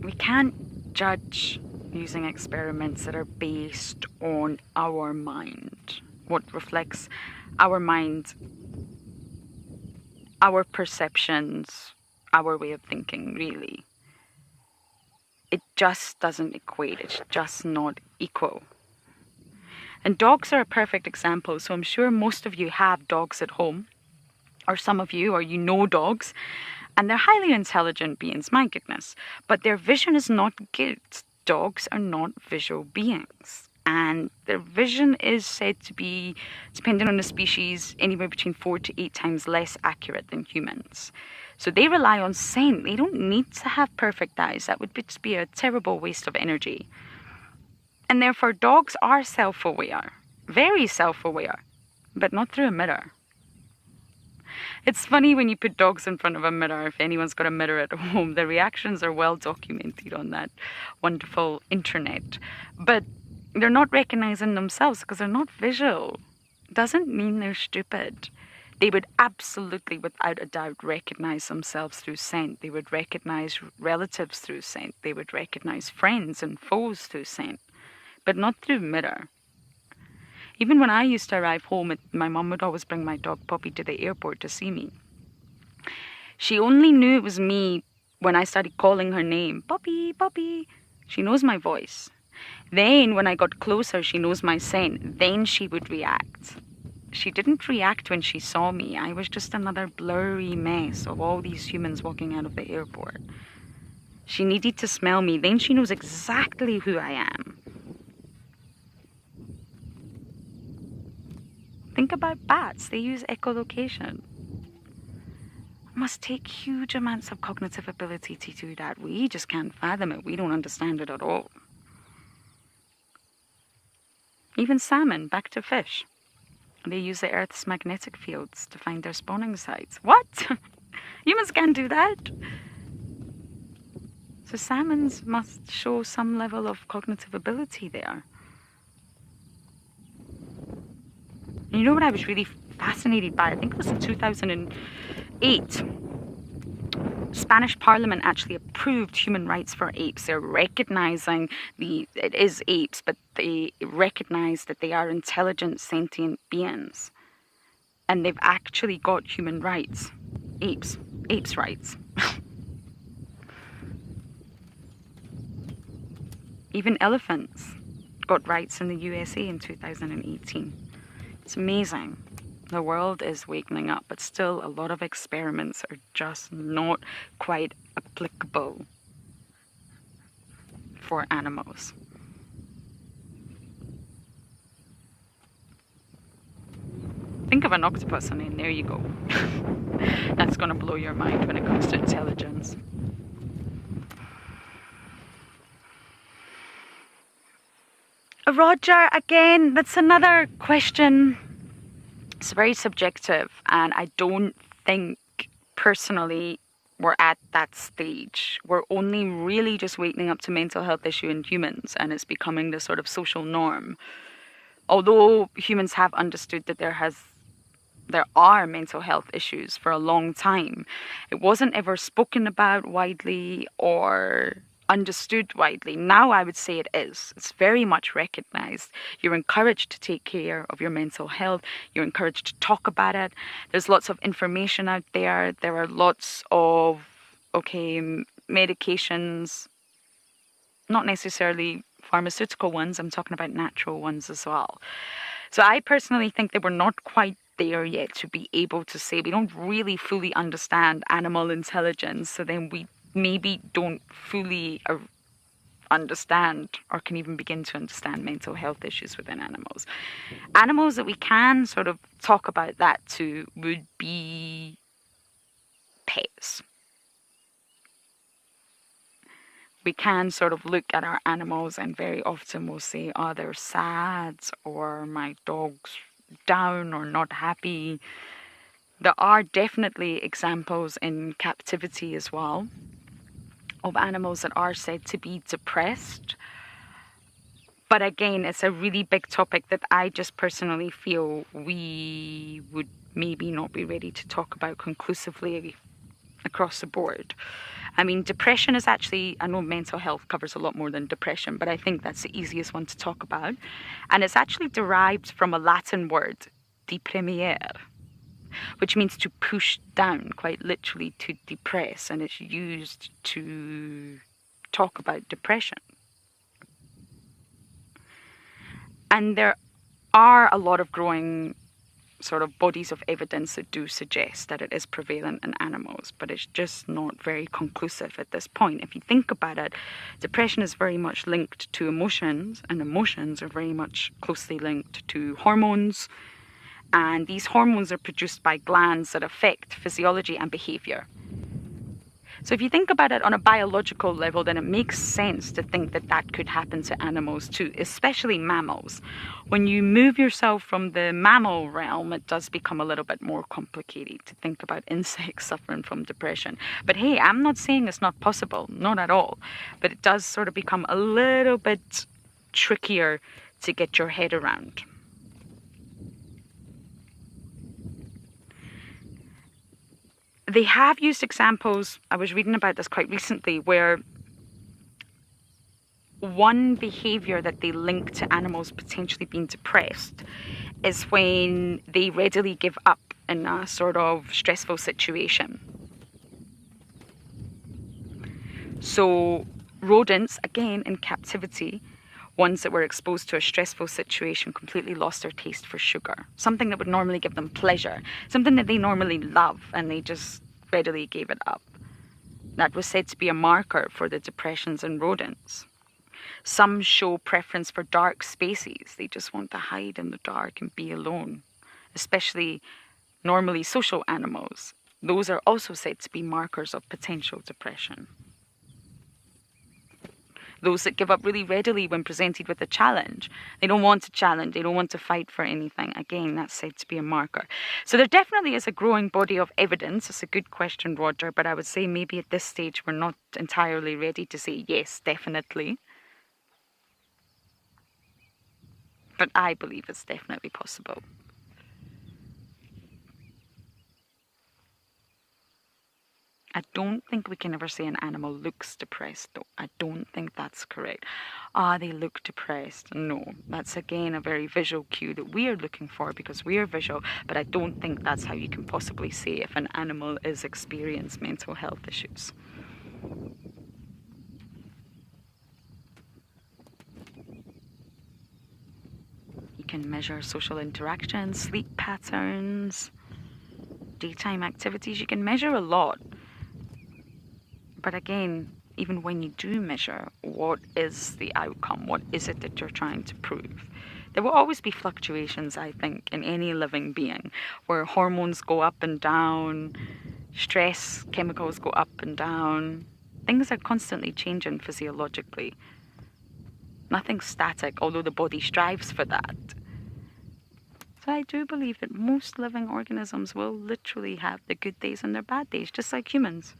We can't judge using experiments that are based on our mind. what reflects our mind, our perceptions, our way of thinking, really. It just doesn't equate. It's just not equal. And dogs are a perfect example. So I'm sure most of you have dogs at home, or some of you, or you know dogs, and they're highly intelligent beings, my goodness. But their vision is not good. Dogs are not visual beings. And their vision is said to be, depending on the species, anywhere between 4 to 8 times less accurate than humans. So they rely on scent. They don't need to have perfect eyes. That would just be a terrible waste of energy. And therefore, dogs are self-aware, very self-aware, but not through a mirror. It's funny when you put dogs in front of a mirror, if anyone's got a mirror at home, the reactions are well documented on that wonderful internet. But they're not recognizing themselves because they're not visual. Doesn't mean they're stupid. They would absolutely, without a doubt, recognize themselves through scent. They would recognize relatives through scent. They would recognize friends and foes through scent, but not through mirror. Even when I used to arrive home, my mum would always bring my dog Poppy to the airport to see me. She only knew it was me when I started calling her name, Poppy, Poppy. She knows my voice. Then when I got closer, she knows my scent. Then she would react. She didn't react when she saw me. I was just another blurry mess of all these humans walking out of the airport. She needed to smell me. Then she knows exactly who I am. Think about bats. They use echolocation. It must take huge amounts of cognitive ability to do that. We just can't fathom it. We don't understand it at all. Even salmon, back to fish. They use the Earth's magnetic fields to find their spawning sites. What? Humans can't do that. So salmons must show some level of cognitive ability there. And you know what I was really fascinated by? I think it was in 2008. Spanish Parliament actually approved human rights for apes. They're recognizing it is apes, but they recognize that they are intelligent, sentient beings. And they've actually got human rights. Apes rights. Even elephants got rights in the USA in 2018. It's amazing. The world is waking up, but still a lot of experiments are just not quite applicable for animals. Think of an octopus and then there you go. That's going to blow your mind when it comes to intelligence. Roger, again, that's another question. It's very subjective, and I don't think personally we're at that stage. We're only really just waking up to mental health issue in humans, and it's becoming the sort of social norm. Although humans have understood that there are mental health issues for a long time, it wasn't ever spoken about widely or understood widely. Now I would say it is. It's very much recognized. You're encouraged to take care of your mental health. You're encouraged to talk about it. There's lots of information out there. There are lots of, medications, not necessarily pharmaceutical ones. I'm talking about natural ones as well. So I personally think that we're not quite there yet to be able to say we don't really fully understand animal intelligence. So then we maybe don't fully understand or can even begin to understand mental health issues within animals. Animals that we can sort of talk about that to would be pets. We can sort of look at our animals and very often we'll say, oh, they're sad, or my dog's down or not happy. There are definitely examples in captivity as well of animals that are said to be depressed. But again, it's a really big topic that I just personally feel we would maybe not be ready to talk about conclusively across the board. I mean, depression is actually, I know mental health covers a lot more than depression, but I think that's the easiest one to talk about. And it's actually derived from a Latin word, deprimere, which means to push down, quite literally to depress. And it's used to talk about depression. And there are a lot of growing sort of bodies of evidence that do suggest that it is prevalent in animals, but it's just not very conclusive at this point. If you think about it, depression is very much linked to emotions, and emotions are very much closely linked to hormones, and these hormones are produced by glands that affect physiology and behavior. So if you think about it on a biological level, then it makes sense to think that that could happen to animals too, especially mammals. When you move yourself from the mammal realm, it does become a little bit more complicated to think about insects suffering from depression. But hey, I'm not saying it's not possible, not at all. But it does sort of become a little bit trickier to get your head around. They have used examples, I was reading about this quite recently, where one behavior that they link to animals potentially being depressed is when they readily give up in a sort of stressful situation. So rodents, again in captivity, ones that were exposed to a stressful situation completely lost their taste for sugar. Something that would normally give them pleasure. Something that they normally love, and they just readily gave it up. That was said to be a marker for the depressions in rodents. Some show preference for dark spaces. They just want to hide in the dark and be alone. Especially normally social animals. Those are also said to be markers of potential depression. Those that give up really readily when presented with a challenge. They don't want to challenge, they don't want to fight for anything. Again, that's said to be a marker. So there definitely is a growing body of evidence. It's a good question, Roger, but I would say maybe at this stage we're not entirely ready to say yes, definitely. But I believe it's definitely possible. I don't think we can ever say an animal looks depressed, though. I don't think that's correct. They look depressed. No, that's again a very visual cue that we are looking for because we are visual, but I don't think that's how you can possibly say if an animal is experiencing mental health issues. You can measure social interactions, sleep patterns, daytime activities. You can measure a lot. But again, even when you do measure, what is the outcome? What is it that you're trying to prove? There will always be fluctuations, I think, in any living being, where hormones go up and down, stress chemicals go up and down. Things are constantly changing physiologically. Nothing's static, although the body strives for that. So I do believe that most living organisms will literally have their good days and their bad days, just like humans.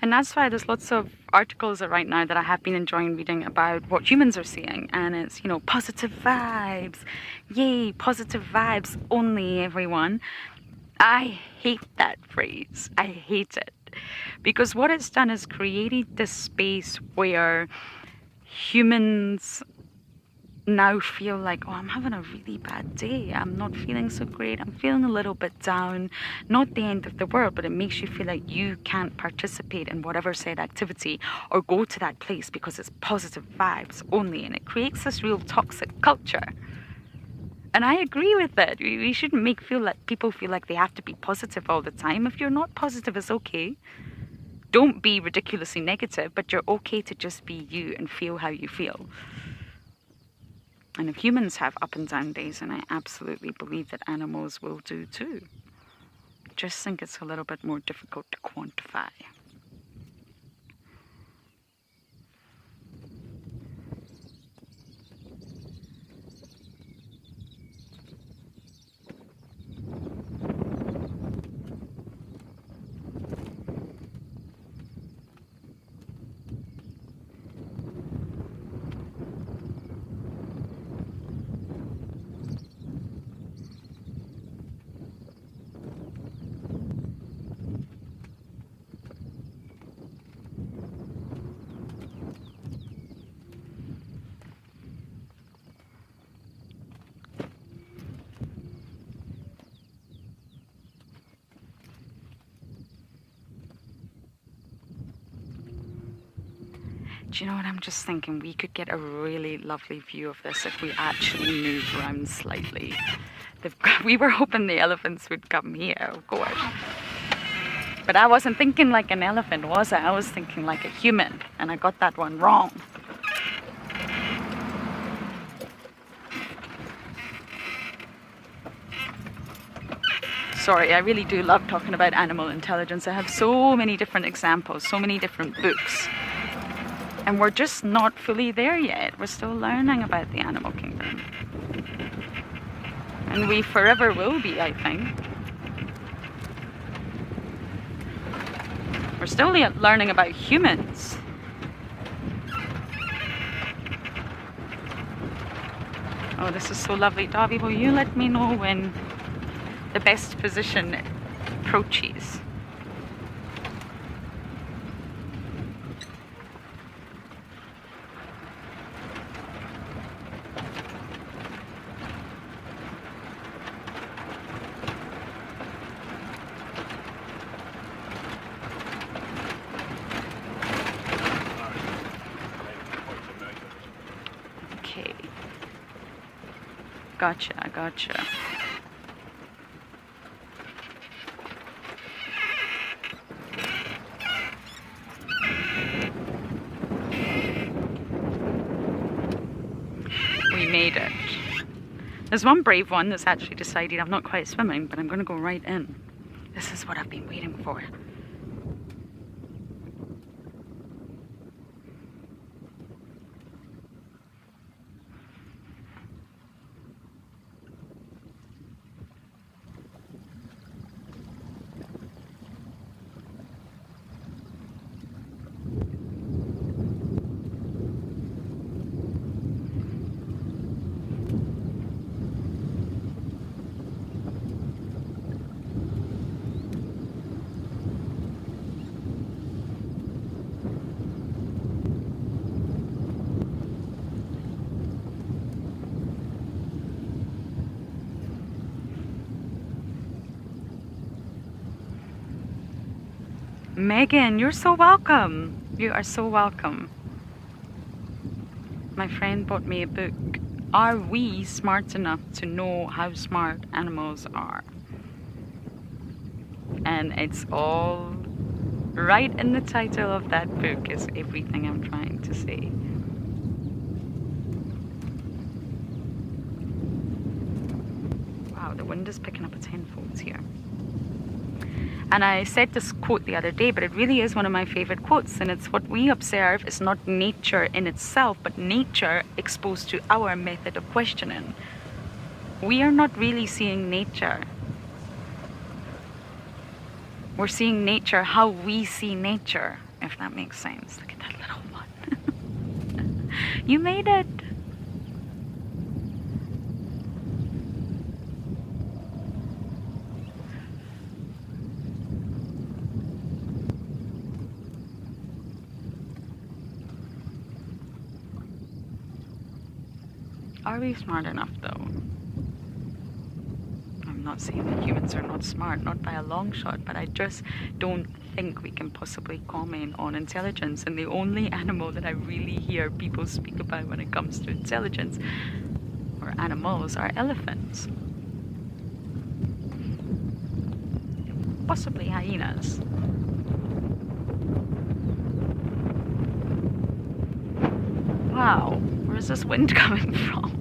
And that's why there's lots of articles right now that I have been enjoying reading about what humans are seeing. And it's, positive vibes. Yay, positive vibes only, everyone. I hate that phrase. I hate it. Because what it's done is created this space where humans now feel like, I'm having a really bad day. I'm not feeling so great. I'm feeling a little bit down. Not the end of the world, but it makes you feel like you can't participate in whatever said activity or go to that place because it's positive vibes only. And it creates this real toxic culture. And I agree with it. We shouldn't make people feel like they have to be positive all the time. If you're not positive, it's okay. Don't be ridiculously negative, but you're okay to just be you and feel how you feel. And if humans have up and down days, and I absolutely believe that animals will do too, just think it's a little bit more difficult to quantify. Do you know what I'm just thinking? We could get a really lovely view of this if we actually move around slightly. We were hoping the elephants would come here, of course. But I wasn't thinking like an elephant, was I? I was thinking like a human, and I got that one wrong. Sorry, I really do love talking about animal intelligence. I have so many different examples, so many different books. And we're just not fully there yet. We're still learning about the animal kingdom. And we forever will be, I think. We're still learning about humans. Oh, this is so lovely. Davy, will you let me know when the best position approaches? Okay. Gotcha. We made it. There's one brave one that's actually decided I'm not quite swimming, but I'm going to go right in. This is what I've been waiting for. Megan, you're so welcome. You are so welcome. My friend bought me a book. Are we smart enough to know how smart animals are? And it's all right in the title of that book is everything I'm trying to say. Wow, the wind is picking up a tenfold here. And I said this quote the other day, but it really is one of my favorite quotes. And it's what we observe is not nature in itself, but nature exposed to our method of questioning. We are not really seeing nature. We're seeing nature how we see nature, if that makes sense. Look at that little one. You made it. Are we smart enough though? I'm not saying that humans are not smart, not by a long shot, but I just don't think we can possibly comment on intelligence. And the only animal that I really hear people speak about when it comes to intelligence or animals are elephants. Possibly hyenas. Wow, where is this wind coming from?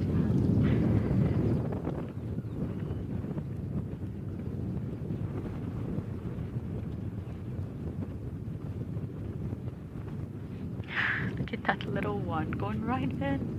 Look at that little one going right in.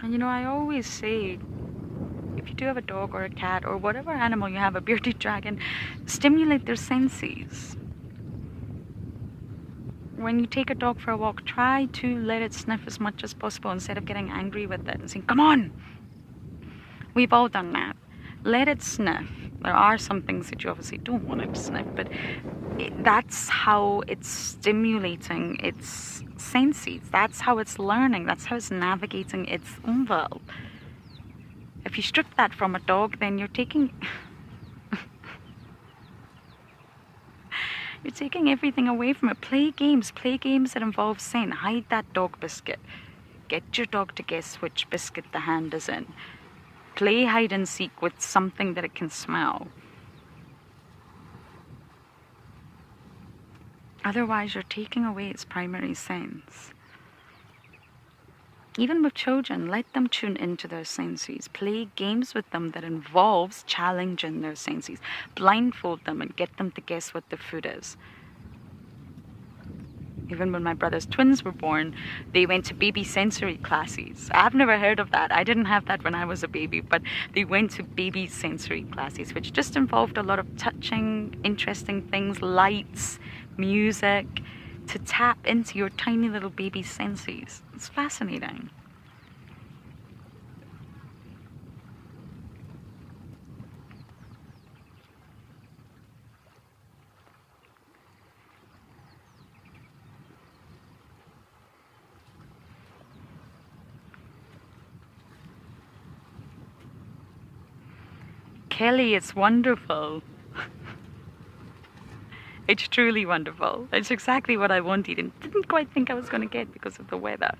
And you know, I always say, if you do have a dog or a cat or whatever animal you have, a bearded dragon, stimulate their senses. When you take a dog for a walk, try to let it sniff as much as possible instead of getting angry with it and saying, come on. We've all done that. Let it sniff. There are some things that you obviously don't want it to sniff, but that's how it's stimulating its senses. That's how it's learning. That's how it's navigating its own world. If you strip that from a dog, then you're taking you're taking everything away from it. Play games that involve scent. Hide that dog biscuit. Get your dog to guess which biscuit the hand is in. Play hide and seek with something that it can smell. Otherwise, you're taking away its primary sense. Even with children, let them tune into their senses. Play games with them that involves challenging their senses. Blindfold them and get them to guess what the food is. Even when my brother's twins were born, they went to baby sensory classes. I've never heard of that. I didn't have that when I was a baby, but they went to baby sensory classes, which just involved a lot of touching, interesting things, lights, music, to tap into your tiny little baby senses. It's fascinating. Kelly, it's wonderful. It's truly wonderful. It's exactly what I wanted and didn't quite think I was going to get because of the weather.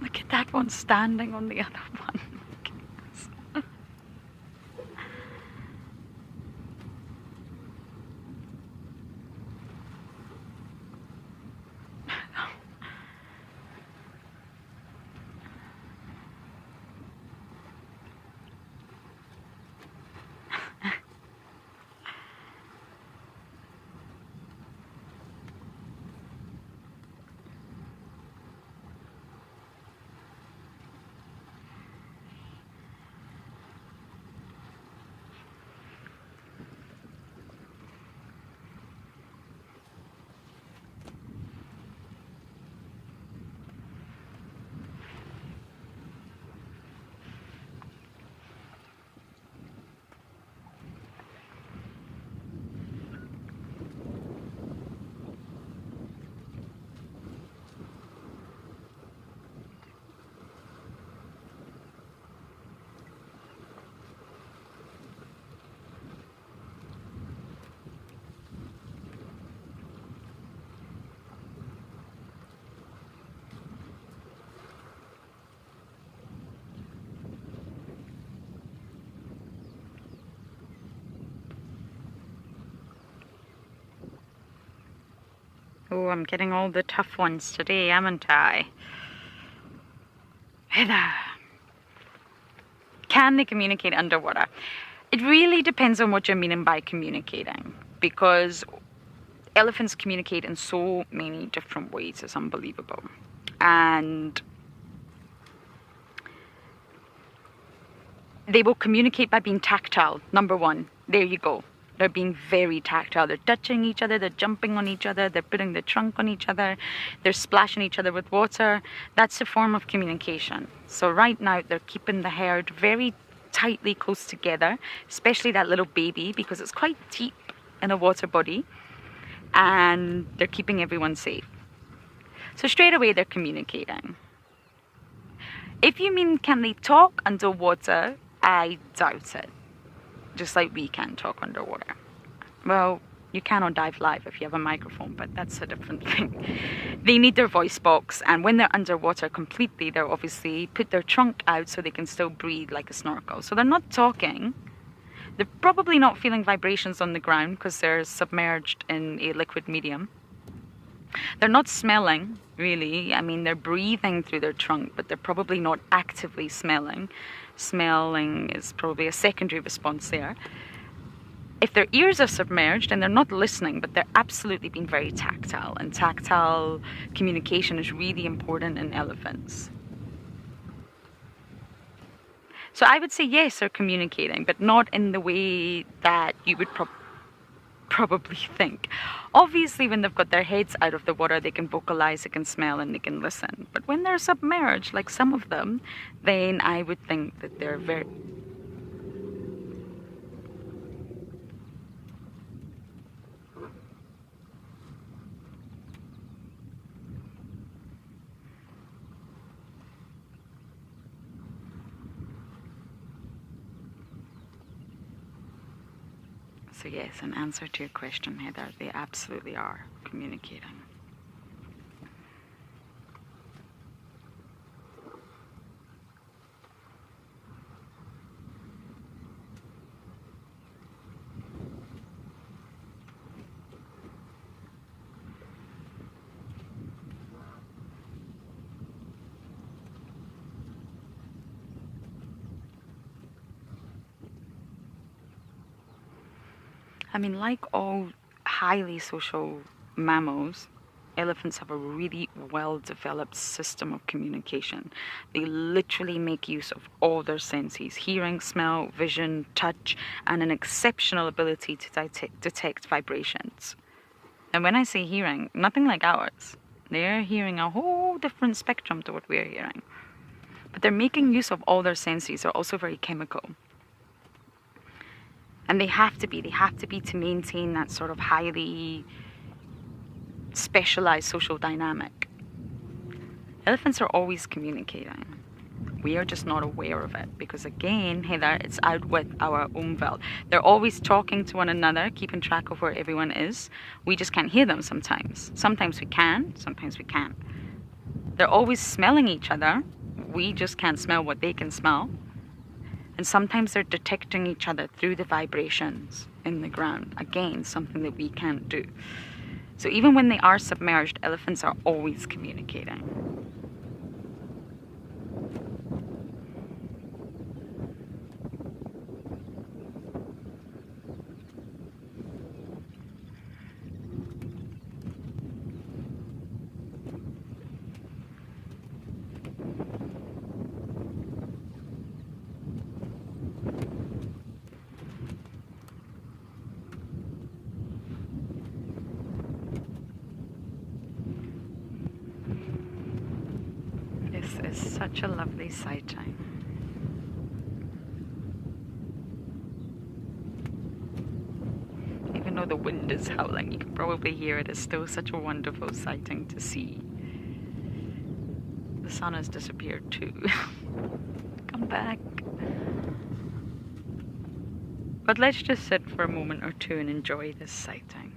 Look at that one standing on the other one. Oh, I'm getting all the tough ones today, haven't I? Heather. Can they communicate underwater? It really depends on what you're meaning by communicating, because elephants communicate in so many different ways. It's unbelievable. And they will communicate by being tactile, number one. There you go. They're being very tactile. They're touching each other, they're jumping on each other, they're putting their trunk on each other, they're splashing each other with water. That's a form of communication. So right now they're keeping the herd very tightly close together, especially that little baby, because it's quite deep in a water body, and they're keeping everyone safe. So straight away they're communicating. If you mean can they talk underwater, I doubt it. Just like we can talk underwater. Well, you cannot dive live if you have a microphone, but that's a different thing. They need their voice box, and when they're underwater completely, they're obviously put their trunk out so they can still breathe like a snorkel. So they're not talking. They're probably not feeling vibrations on the ground because they're submerged in a liquid medium. They're not smelling, really. I mean, they're breathing through their trunk, but they're probably not actively smelling. Smelling is probably a secondary response there. If their ears are submerged and they're not listening, but they're absolutely being very tactile, and tactile communication is really important in elephants. So I would say yes, they're communicating, but not in the way that you would probably think. Obviously, when they've got their heads out of the water, they can vocalize, they can smell, and they can listen. But when they're submerged, like some of them, then I would think that they're very... So yes, in answer to your question, Heather, they absolutely are communicating. I mean, like all highly social mammals, elephants have a really well-developed system of communication. They literally make use of all their senses: hearing, smell, vision, touch, and an exceptional ability to detect vibrations. And when I say hearing, nothing like ours. They're hearing a whole different spectrum to what we're hearing. But they're making use of all their senses. They're also very chemical. And they have to be to maintain that sort of highly specialized social dynamic. Elephants are always communicating. We are just not aware of it because, again, Heather, it's out with our umveld. They're always talking to one another, keeping track of where everyone is. We just can't hear them sometimes. Sometimes we can, sometimes we can't. They're always smelling each other. We just can't smell what they can smell. And sometimes they're detecting each other through the vibrations in the ground. Again, something that we can't do. So even when they are submerged, elephants are always communicating. This is such a lovely sighting. Even though the wind is howling, you can probably hear it. It's still such a wonderful sighting to see. The sun has disappeared too. Come back. But let's just sit for a moment or two and enjoy this sighting.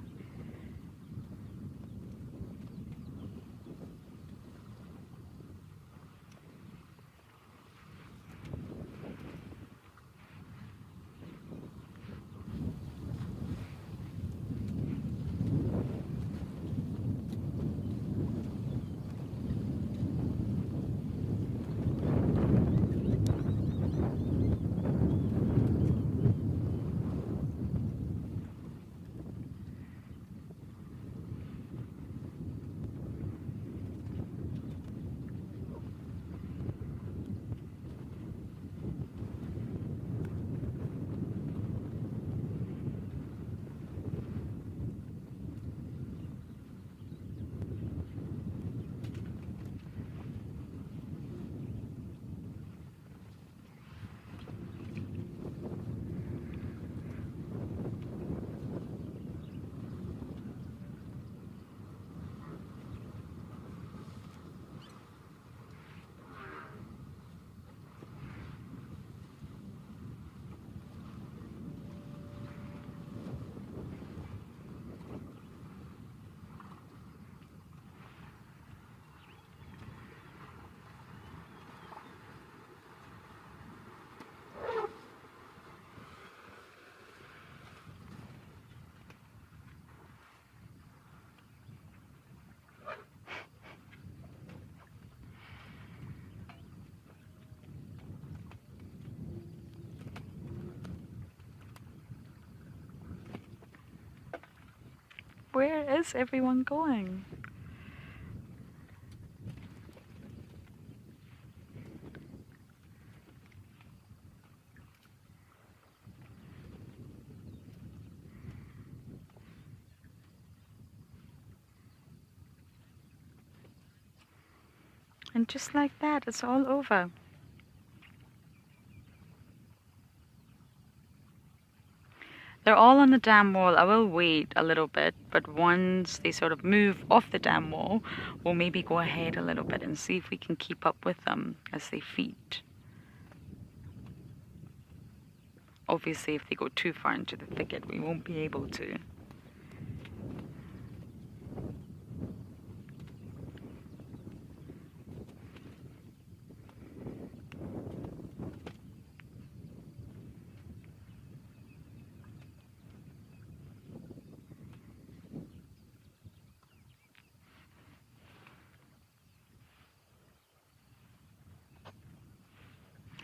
where is everyone going? And just like that, it's all over. They're all on the dam wall. I will wait a little bit, but once they sort of move off the dam wall, we'll maybe go ahead a little bit and see if we can keep up with them as they feed. Obviously, if they go too far into the thicket, we won't be able to.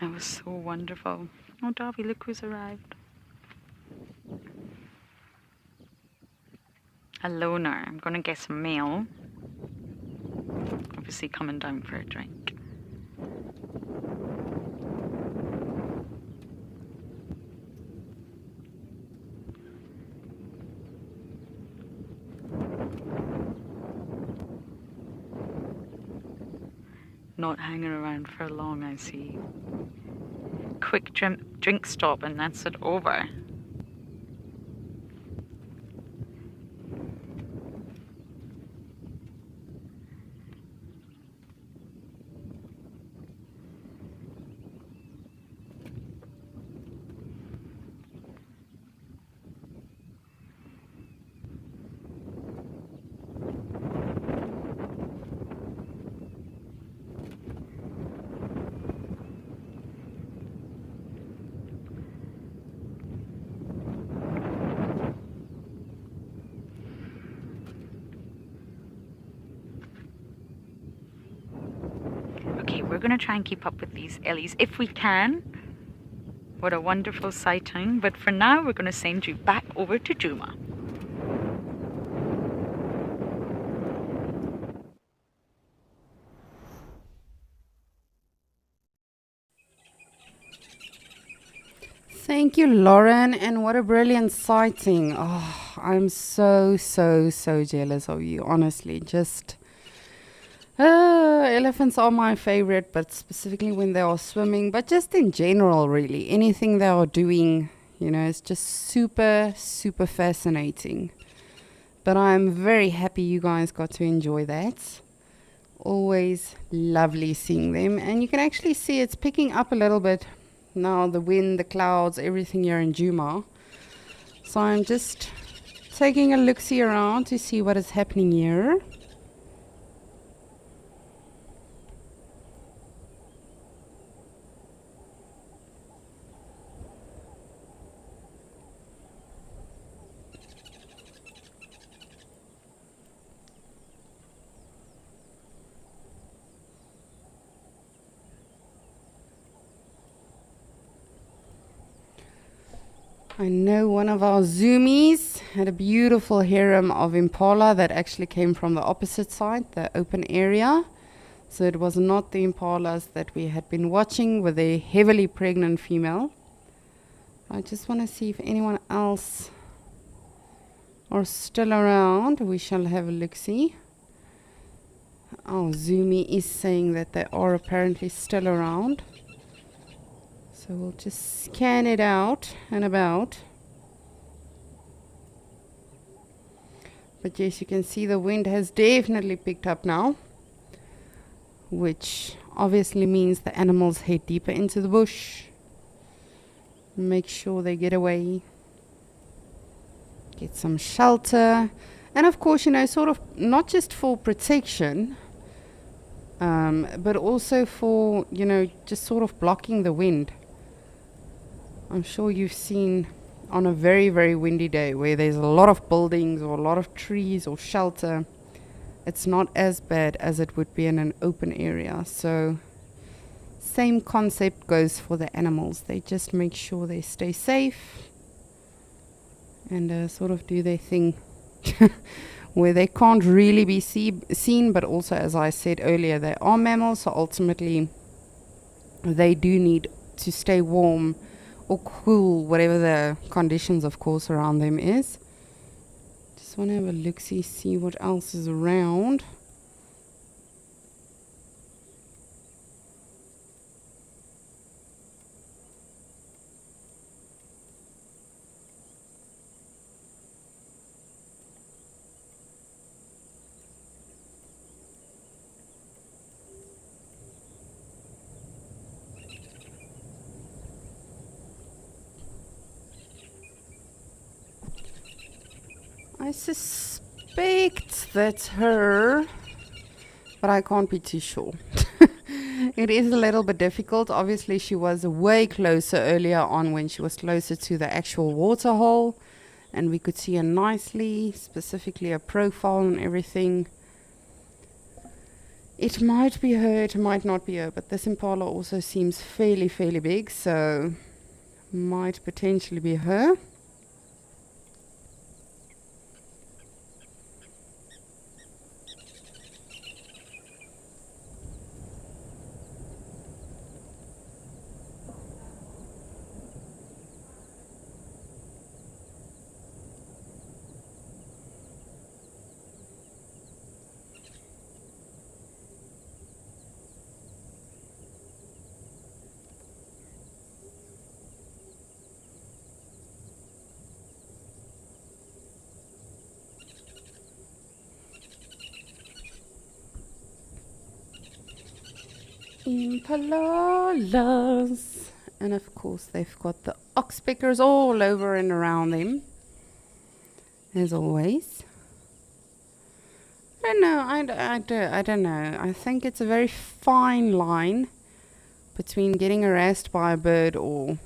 That was so wonderful. Oh, Darby, look who's arrived. A loner. I'm going to get some mail. Obviously coming down for a drink. Not hanging around for long, I see. Quick drink stop and that's it over. Okay, we're going to try and keep up with these Ellies if we can. What a wonderful sighting. But for now, we're going to send you back over to Djuma. Thank you, Lauren, and what a brilliant sighting. Oh, I'm so jealous of you, honestly. Just elephants are my favorite, but specifically when they are swimming, but just in general, really. Anything they are doing, you know, it's just super fascinating. But I'm very happy you guys got to enjoy that. Always lovely seeing them, and you can actually see it's picking up a little bit now, the wind, the clouds, everything here in Djuma. So I'm just taking a look-see around to see what is happening here. I know one of our zoomies had a beautiful harem of impala that actually came from the opposite side, the open area. So it was not the impalas that we had been watching with a heavily pregnant female. I just want to see if anyone else are still around. We shall have a look-see. Our zoomie is saying that they are apparently still around. So we'll just scan it out and about. But yes, you can see the wind has definitely picked up now, which obviously means the animals head deeper into the bush. Make sure they get away, get some shelter, and of course, you know, sort of not just for protection, but also for, you know, just sort of blocking the wind. I'm sure you've seen on a very windy day where there's a lot of buildings or a lot of trees or shelter, it's not as bad as it would be in an open area. So same concept goes for the animals. They just make sure they stay safe and sort of do their thing where they can't really be seen, but also, as I said earlier, they are mammals, so ultimately they do need to stay warm or cool, whatever the conditions, of course, around them is. Just want to have a look-see, see what else is around. I suspect that's her, but I can't be too sure. It is a little bit difficult. Obviously, she was way closer earlier on when she was closer to the actual water hole, and we could see her nicely, specifically her profile and everything. It might be her, it might not be her, but this impala also seems fairly big, so might potentially be her. Impalas, and of course they've got the oxpeckers all over and around them, as always. I don't know. I think it's a very fine line between getting harassed by a bird or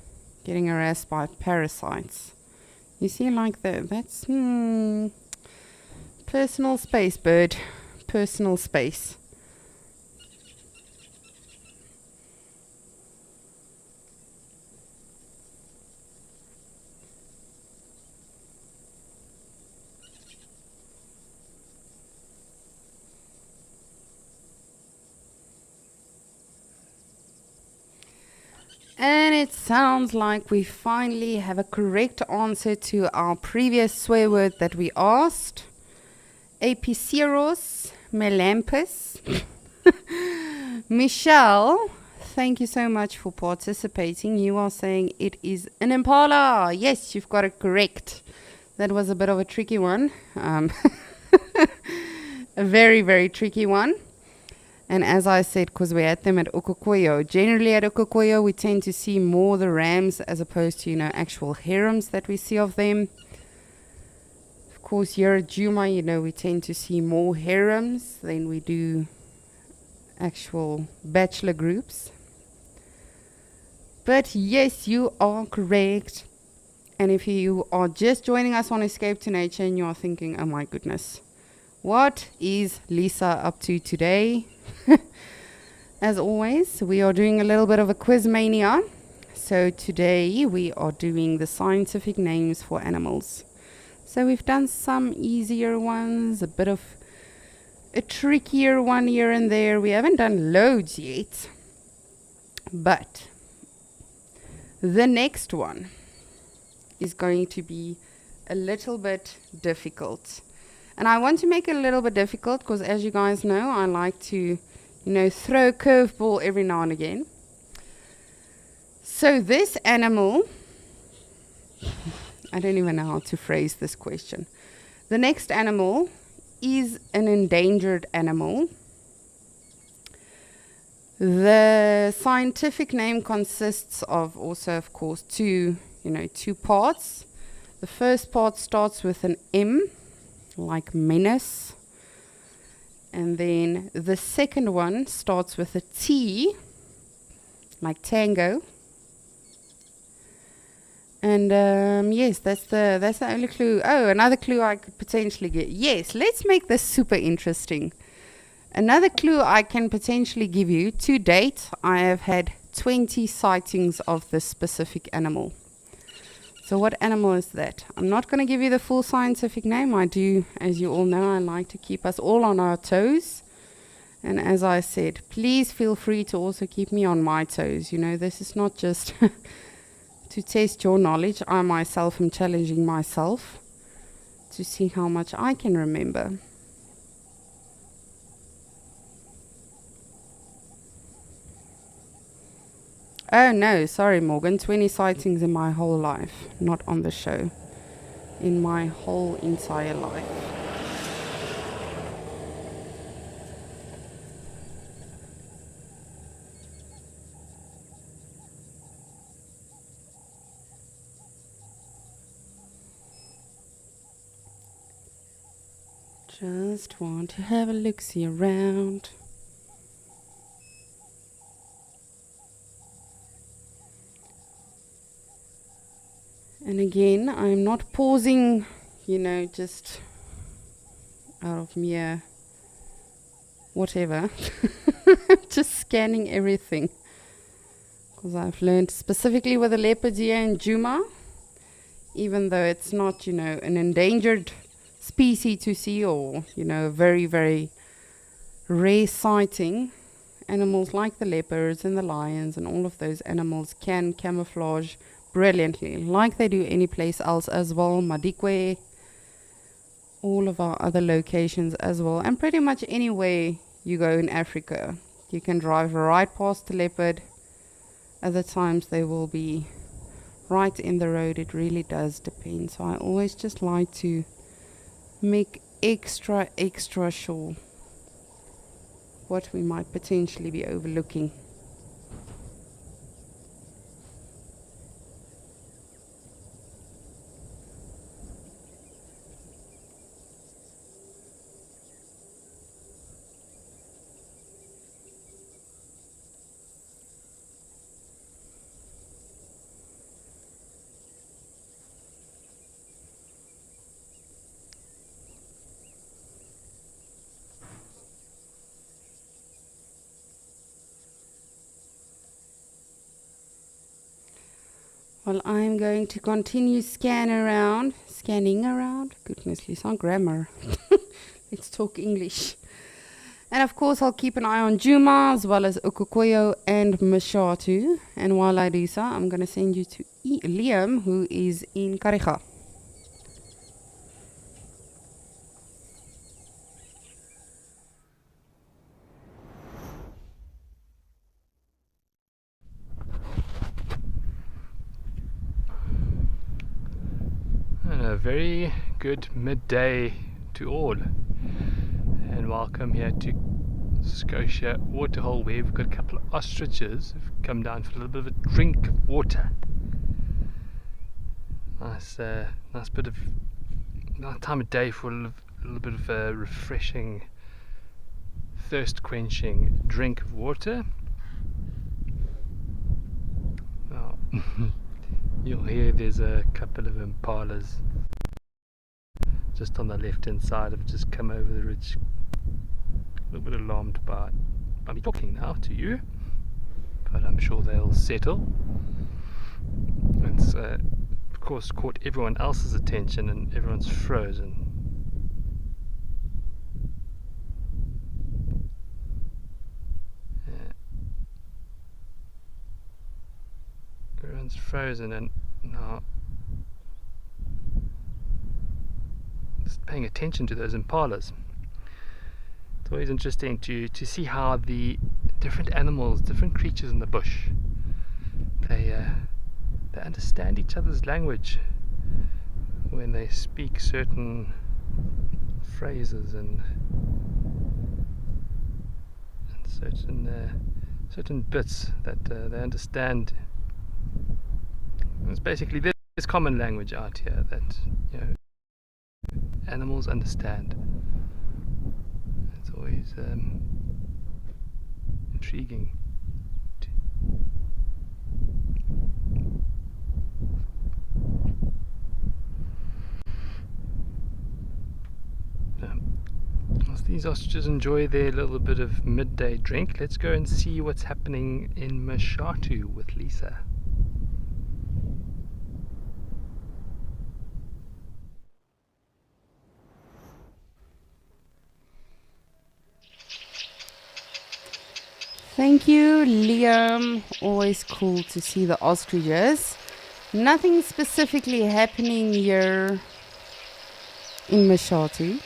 getting harassed by parasites. You see, like that's personal space, bird. Personal space. And it sounds like we finally have a correct answer to our previous swear word that we asked. Apiceros melampus. Michelle, thank you so much for participating. You are saying it is an impala. Yes, you've got it correct. That was a bit of a tricky one. A very tricky one. And as I said, because we're at them at Okokoyo, generally at Okokoyo we tend to see more the rams as opposed to, actual harems that we see of them. Of course, here at Djuma, we tend to see more harems than we do actual bachelor groups. But yes, you are correct. And if you are just joining us on Escape to Nature and you are thinking, oh my goodness, what is Lisa up to today? As always, we are doing a little bit of a quiz mania. So today we are doing the scientific names for animals. So we've done some easier ones, a bit of a trickier one here and there. We haven't done loads yet. But the next one is going to be a little bit difficult. And I want to make it a little bit difficult because, as you guys know, I like to throw a curveball every now and again. So this animal, I don't even know how to phrase this question. The next animal is an endangered animal. The scientific name consists of also, of course, two parts. The first part starts with an M, like menace. And then the second one starts with a T, like tango. And yes, that's the only clue. Oh, another clue I could potentially get. Yes, let's make this super interesting. Another clue I can potentially give you. To date, I have had 20 sightings of this specific animal. So what animal is that? I'm not going to give you the full scientific name. I do, as you all know, I like to keep us all on our toes. And as I said, please feel free to also keep me on my toes. You know, this is not just to test your knowledge. I myself am challenging myself to see how much I can remember. Oh no, sorry Morgan, 20 sightings in my whole life, not on the show. In my whole entire life. Just want to have a look-see around. And again, I'm not pausing, you know, just out of mere whatever. Just scanning everything. Because I've learned specifically with the leopards here in Djuma, even though it's not, you know, an endangered species to see, or, you know, a very, very rare sighting, animals like the leopards and the lions and all of those animals can camouflage brilliantly, like they do any place else as well. Madikwe, all of our other locations as well, and pretty much anywhere you go in Africa, you can drive right past the leopard. Other times they will be right in the road. It really does depend. So I always just like to make extra sure what we might potentially be overlooking. Well, I'm going to continue scanning around. Goodness, Lisa, grammar. Let's talk English. And of course, I'll keep an eye on Djuma as well as Ukukweyo and Mashatu. And while I do so, I'm going to send you to Liam, who is in Kariga. A very good midday to all, and welcome here to Scotia Waterhole, where we've got a couple of ostriches who've come down for a little bit of a drink of water. Nice bit of time of day for a little bit of a refreshing, thirst quenching drink of water. Now, you'll hear there's a couple of impalas just on the left hand side. Have just come over the ridge. A little bit alarmed by me talking now to you, but I'm sure they'll settle. It's of course caught everyone else's attention and everyone's frozen. Everyone's frozen, and now just paying attention to those impalas. It's always interesting to see how the different animals, different creatures in the bush, they understand each other's language when they speak certain phrases and certain bits that they understand. It's basically this common language out here that, you know, animals understand. It's always intriguing. As these ostriches enjoy their little bit of midday drink, let's go and see what's happening in Mashatu with Lisa. Thank you, Liam. Always cool to see the ostriches. Nothing specifically happening here in Mashatu.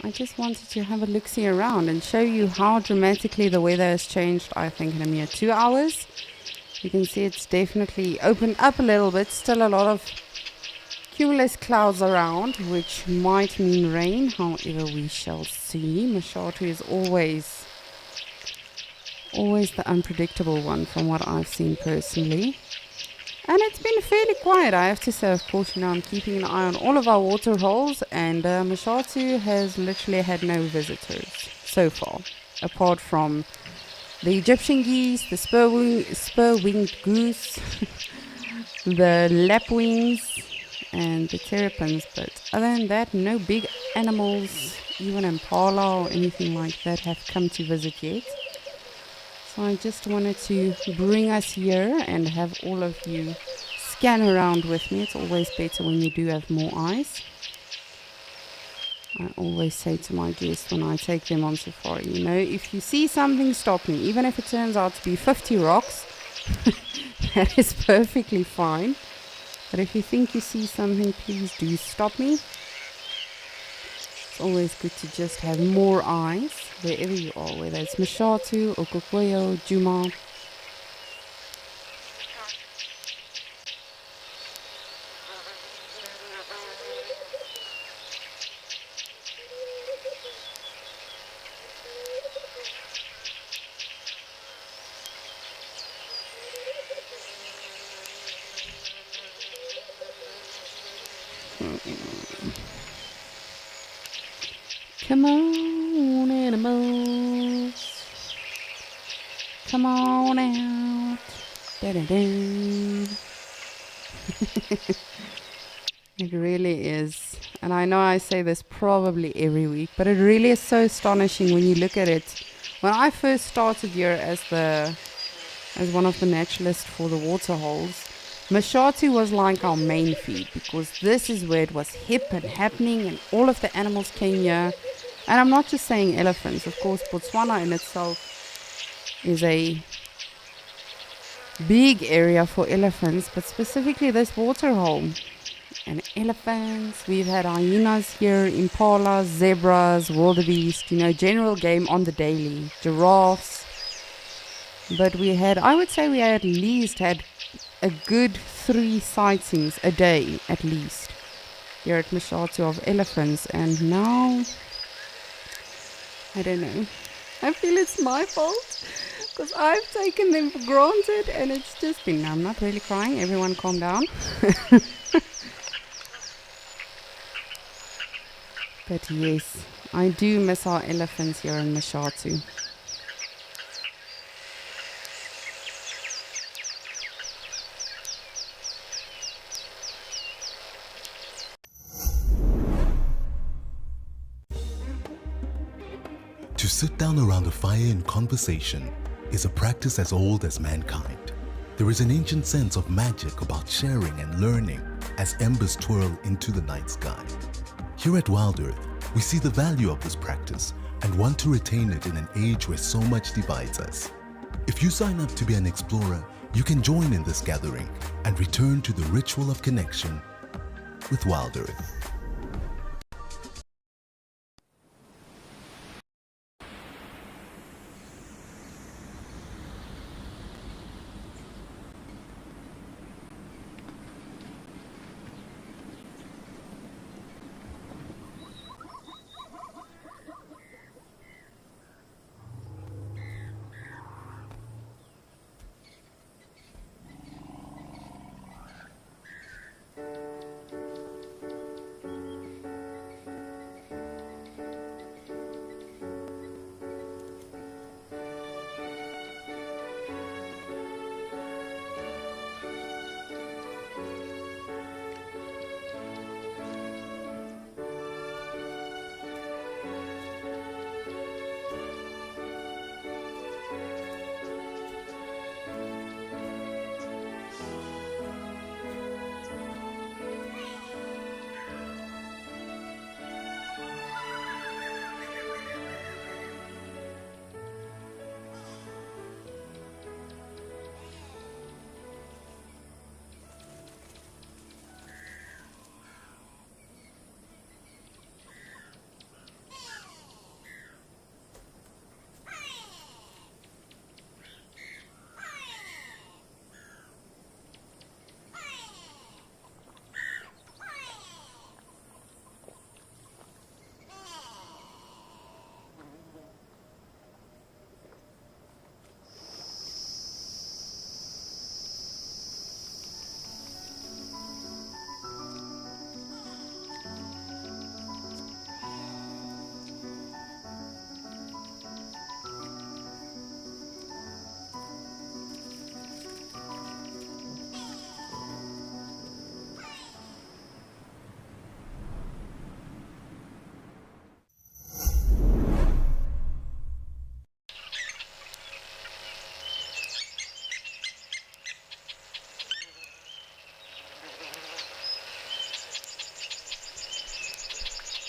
I just wanted to have a look-see around and show you how dramatically the weather has changed, I think, in a mere 2 hours. You can see it's definitely opened up a little bit. Still a lot of cumulus clouds around, which might mean rain. However, we shall see. Mashatu is always the unpredictable one from what I've seen personally. And it's been fairly quiet, I have to say. Of course, I'm keeping an eye on all of our water holes, and Mashatu has literally had no visitors so far, apart from the Egyptian geese, the spur-winged goose, the lapwings, and the terrapins. But other than that, no big animals, even impala or anything like that, have come to visit yet. So I just wanted to bring us here and have all of you scan around with me. It's always better when you do have more eyes. I always say to my guests when I take them on safari, if you see something, stop me. Even if it turns out to be 50 rocks, that is perfectly fine. But if you think you see something, please do stop me. It's always good to just have more eyes wherever you are, whether it's Mashatu, Okokoyo, Djuma. Come on, animals. Come on out. Da-da-da. It really is. And I know I say this probably every week, but it really is so astonishing when you look at it. When I first started here as one of the naturalists for the water holes, Mashatu was like our main feed, because this is where it was hip and happening and all of the animals came here. And I'm not just saying elephants. Of course, Botswana in itself is a big area for elephants, but specifically this water hole. And elephants, we've had hyenas here, impalas, zebras, wildebeest, general game on the daily, giraffes. But I would say we at least had a good 3 sightings a day, at least, here at Mashatu of elephants. And now, I don't know. I feel it's my fault, because I've taken them for granted, and it's just been... No, I'm not really crying. Everyone calm down. But yes, I do miss our elephants here in Mashatu. To sit down around a fire in conversation is a practice as old as mankind. There is an ancient sense of magic about sharing and learning as embers twirl into the night sky. Here at Wild Earth, we see the value of this practice and want to retain it in an age where so much divides us. If you sign up to be an explorer, you can join in this gathering and return to the ritual of connection with Wild Earth.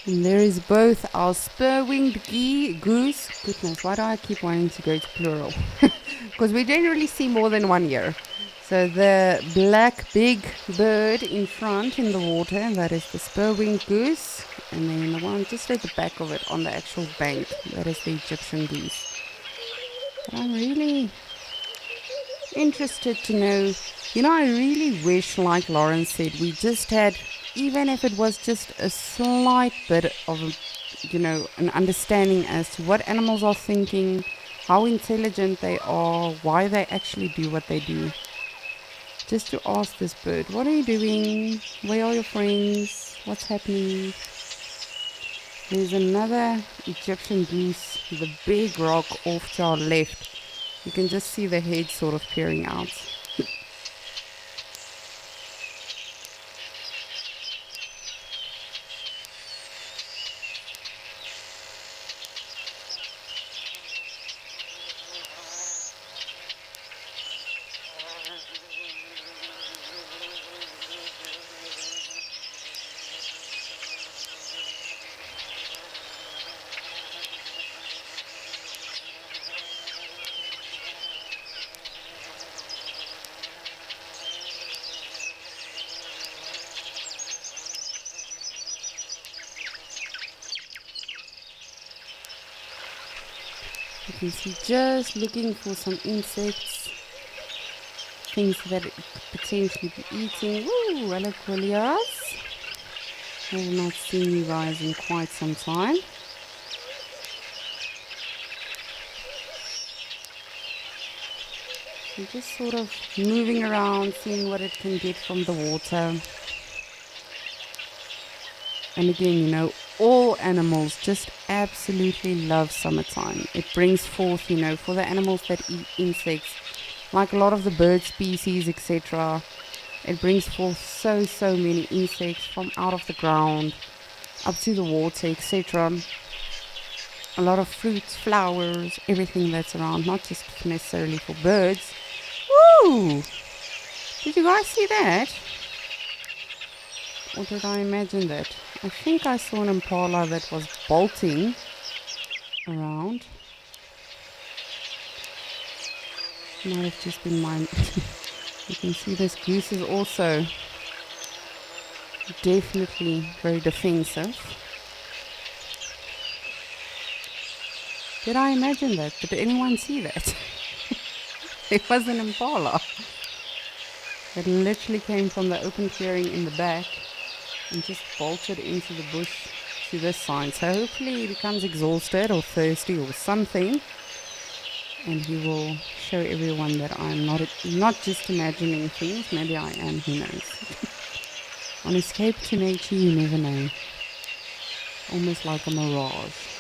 And there is both our spur-winged goose. Goodness, why do I keep wanting to go to plural? Because we generally see more than one here. So the black big bird in front in the water, that is the spur-winged goose. And then the one just at the back of it on the actual bank, that is the Egyptian goose. But I'm really interested to know, I really wish, like Lauren said, we just had, even if it was just a slight bit of, an understanding as to what animals are thinking, how intelligent they are, why they actually do what they do. Just to ask this bird, what are you doing? Where are your friends? What's happening? There's another Egyptian goose, the big rock off to our left. You can just see the head sort of peering out. You can see just looking for some insects, things that it could potentially be eating. Ooh, hello Quillias. I have not seen you guys in quite some time. So just sort of moving around, seeing what it can get from the water. And again, all animals just absolutely love summertime. It brings forth, for the animals that eat insects, like a lot of the bird species, etc. It brings forth so many insects from out of the ground up to the water, etc. A lot of fruits, flowers, everything that's around, not just necessarily for birds. Woo! Did you guys see that? Or did I imagine that? I think I saw an impala that was bolting around. Might have just been mine. You can see this goose is also definitely very defensive. Did I imagine that? Did anyone see that? It was an impala. It literally came from the open clearing in the back and just bolted into the bush to this side. So hopefully he becomes exhausted or thirsty or something, and he will show everyone that I'm not just imagining things. Maybe I am, who knows. On Escape to Nature, you never know. Almost like a mirage.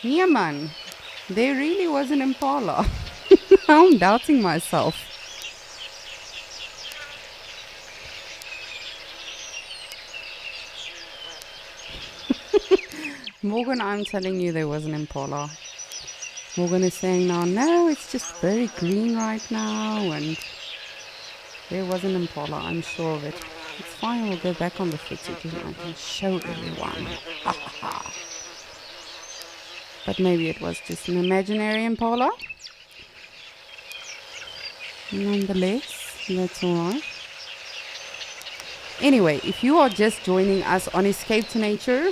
Yeah, man, there really was an impala. I'm doubting myself. Morgan, I'm telling you there was an impala. Morgan is saying now, no, it's just very green right now, and there was an impala, I'm sure of it. It's fine, we'll go back on the footage and I can show everyone. But maybe it was just an imaginary impala. Nonetheless, that's alright. Anyway, if you are just joining us on Escape to Nature,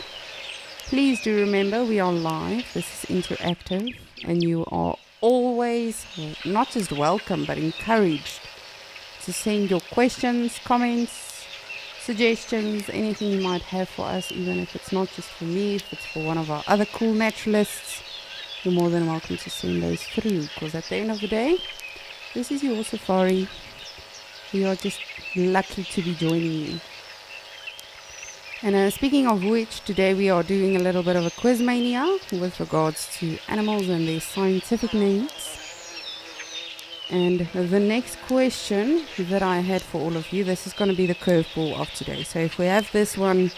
please do remember we are live. This is interactive, and you are always not just welcome but encouraged to send your questions, comments, suggestions, anything you might have for us, even if it's not just for me, if it's for one of our other cool naturalists. You're more than welcome to send those through, because at the end of the day, this is your safari. We are just lucky to be joining you. And speaking of which, today we are doing a little bit of a quiz mania with regards to animals and their scientific names. And the next question that I had for all of you, this is going to be the curveball of today. So if we have this one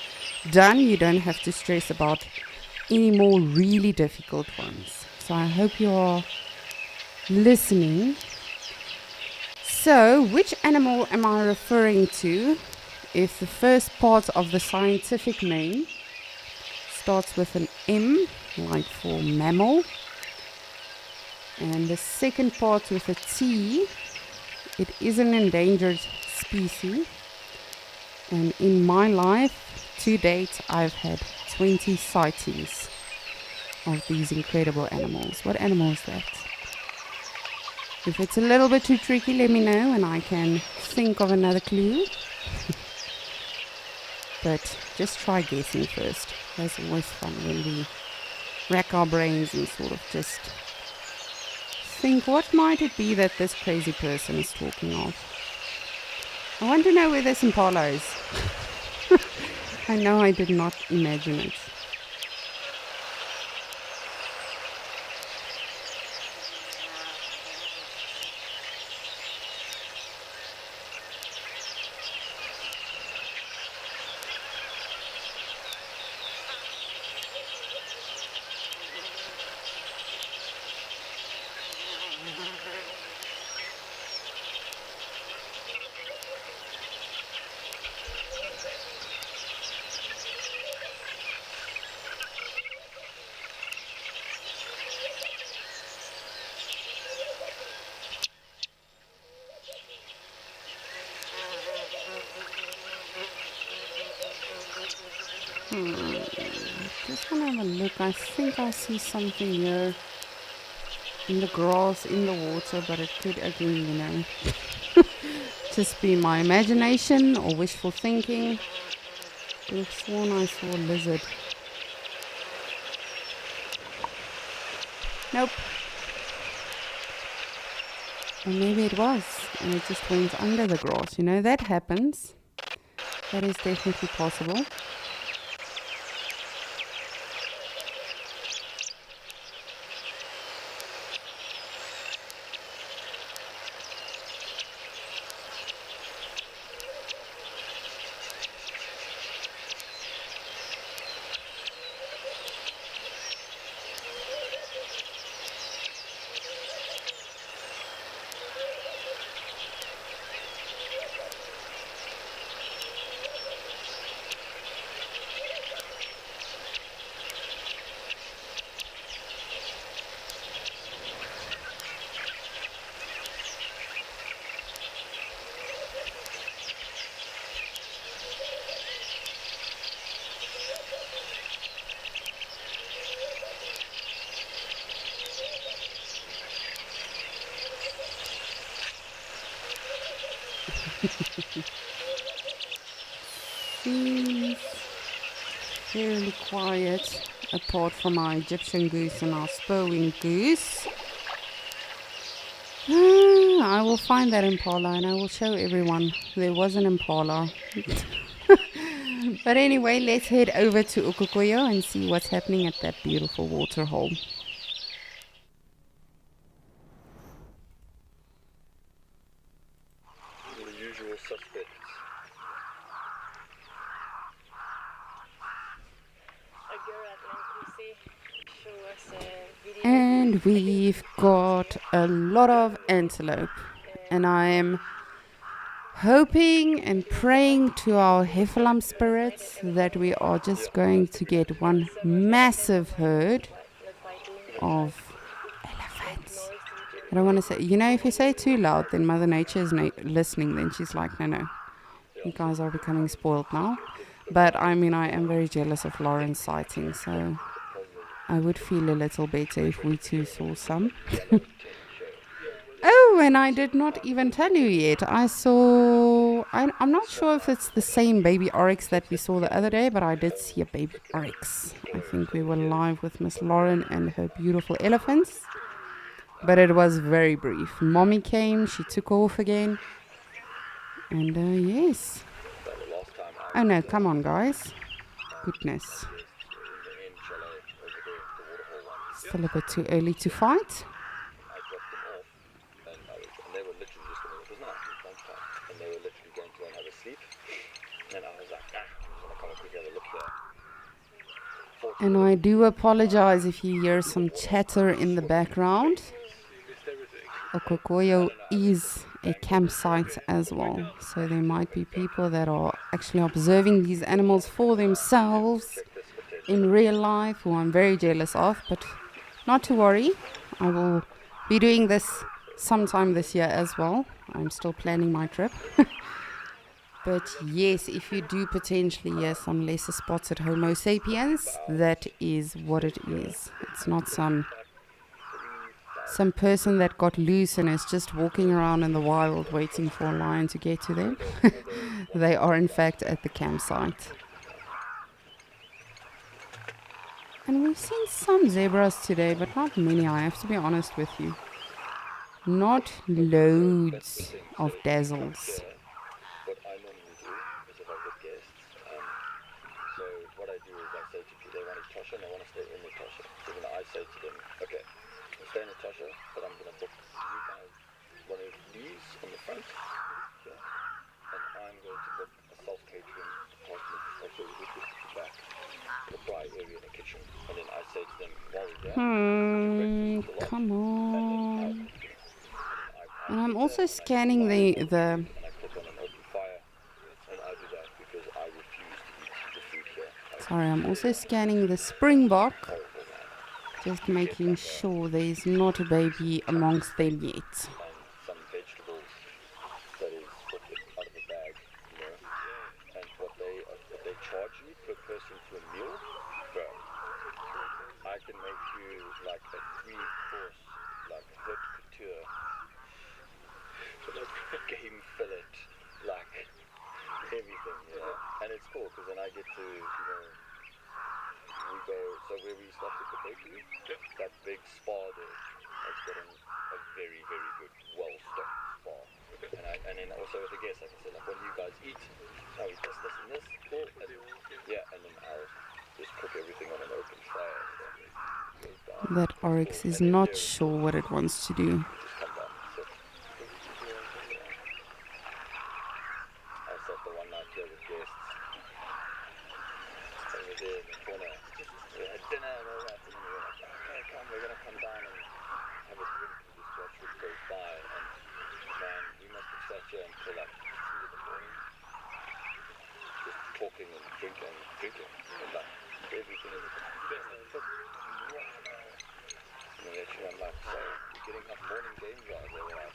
done, you don't have to stress about any more really difficult ones. So I hope you are listening. So, which animal am I referring to if the first part of the scientific name starts with an M, like for mammal, and the second part with a T? It is an endangered species, and in my life to date I've had 20 sightings of these incredible animals. What animal is that? If it's a little bit too tricky, let me know and I can think of another clue. But just try guessing first. That's always fun when we rack our brains and sort of just think, what might it be that this crazy person is talking of? I want to know where this impala is. I know I did not imagine it. Just want to have a look. I think I see something here in the grass, in the water, but it could again, just be my imagination or wishful thinking. I've sworn I saw a lizard. Nope. Or maybe it was, and it just went under the grass. That happens. That is definitely possible. Seems fairly quiet apart from our Egyptian goose and our spur-winged goose. I will find that impala and I will show everyone there was an impala. But anyway, let's head over to Ukukoyo and see what's happening at that beautiful waterhole. The usual suspects. And we've got a lot of antelope, and I am hoping and praying to our Hephalam spirits that we are just going to get one massive herd of elephants. I don't want to say, if you say it too loud, then Mother Nature is listening. Then she's like, no, you guys are becoming spoiled now. But I am very jealous of Lauren's sighting, so I would feel a little better if we too saw some. Oh, and I did not even tell you yet. I saw, I'm not sure if it's the same baby oryx that we saw the other day, but I did see a baby oryx. I think we were live with Miss Lauren and her beautiful elephants. But it was very brief. Mommy came, she took off again. And yes. Oh no, come on guys. Goodness. Still a bit too early to fight. And I do apologize if you hear some chatter in the background. Okokoyo is a campsite as well. So there might be people that are actually observing these animals for themselves in real life, who I'm very jealous of, but not to worry. I will be doing this sometime this year as well. I'm still planning my trip. But yes, if you do potentially hear some lesser spotted Homo sapiens, that is what it is. It's not some person that got loose and is just walking around in the wild waiting for a lion to get to them. They are in fact at the campsite. And we've seen some zebras today, but not many, I have to be honest with you. Not loads of dazzles. What I normally do is if I've got guests, so what I do is I say to people, they want Etosha and they want to stay in Etosha. So then I say to them, okay, we'll stay in Etosha, but I'm going to book you guys one of these on the front, yeah, and I'm going to book a self-catering apartment also with the back, the fry area in the kitchen. And then I say to them, while we're there, Come on. And I'm also scanning the and I click on an open fire, and I do that because I refuse to eat the food here. sorry, I'm also scanning the Springbok, just making sure there's not a baby amongst them yet. And some vegetables that is put out of a bag, you know, and what they charge you per person for a meal, bro, I can make you like a 3-course, like haute couture, like game fillet, like everything, you know, and it's cool because then I get to, you know, we go, so where we stopped at the bakery, that big spa there, has got a very, very good, well-stocked spa. And then also with the guests, I can say, like, what do you guys eat? Oh, we eat this, this, and this. Cool. And, yeah, and then I'll just cook everything on an open fire. So That oryx is not sure what it wants to do. just come down and sit. I sat the one night here with guests. And we were there in the corner. We had dinner and all that. And then we were like, okay, come, we're going to come down and have a drink and just watch what goes by. And man, we must have sat here until like 2 in the morning. Just talking and drinking. And like, everything is and actually I'm like, so you're getting up morning game guys. They were like,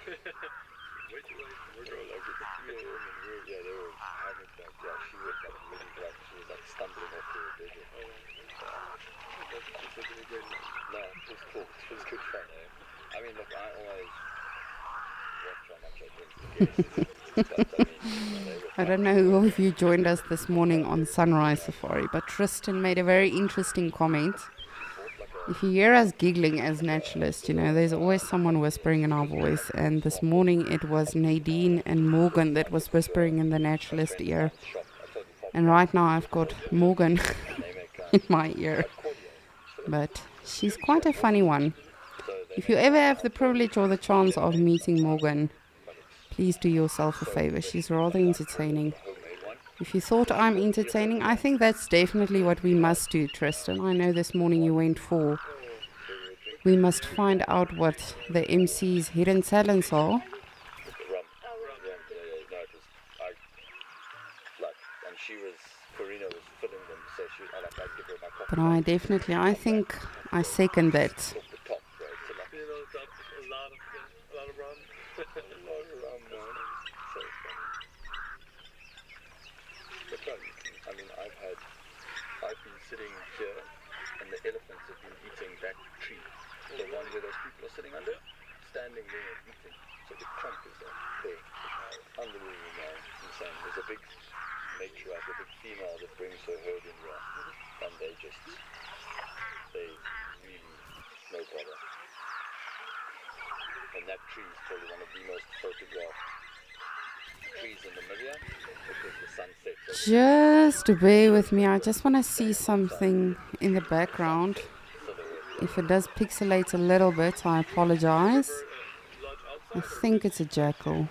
way too late. We're going like it's 3 a.m. and they were having like, yeah, she was like really like, she was like stumbling off to a bed. No, it was cool. It was good fun, eh? I mean, look, I always watch how much I drink to guests. But I mean, they were I don't know who of you joined us this morning on Sunrise Safari, but Tristan made a very interesting comment. If you hear us giggling as naturalists, you know, there's always someone whispering in our voice. And this morning it was Nadine and Morgan that was whispering in the naturalist ear. And right now I've got Morgan in my ear. But she's quite a funny one. If you ever have the privilege or the chance of meeting Morgan, please do yourself a favor. She's rather entertaining. If you thought I'm entertaining, I think that's definitely what we must do, Tristan. I know this morning you went for. We must find out what the MC's hidden talents are. rum. Yeah, no, it was, and she was, Karina was filling them, so I'd give her my coffee. But I think I second that. Off the top, right? So like, you know, a lot of rum. A lot of rum, man. So funny. But no, I mean, I've been sitting here, and the elephants have been eating that tree. The one where those people are sitting under, standing there and eating. So the trunk is there. Unbelievable, man. Insane. There's a big matriarch, a big female that brings her herd in here, and they really no bother. And that tree is probably one of the most photographed trees in Namibia because the sun sets over. Just bear with me. I just want to see something in the background. If it does pixelate a little bit, I apologize. I think it's a jackal.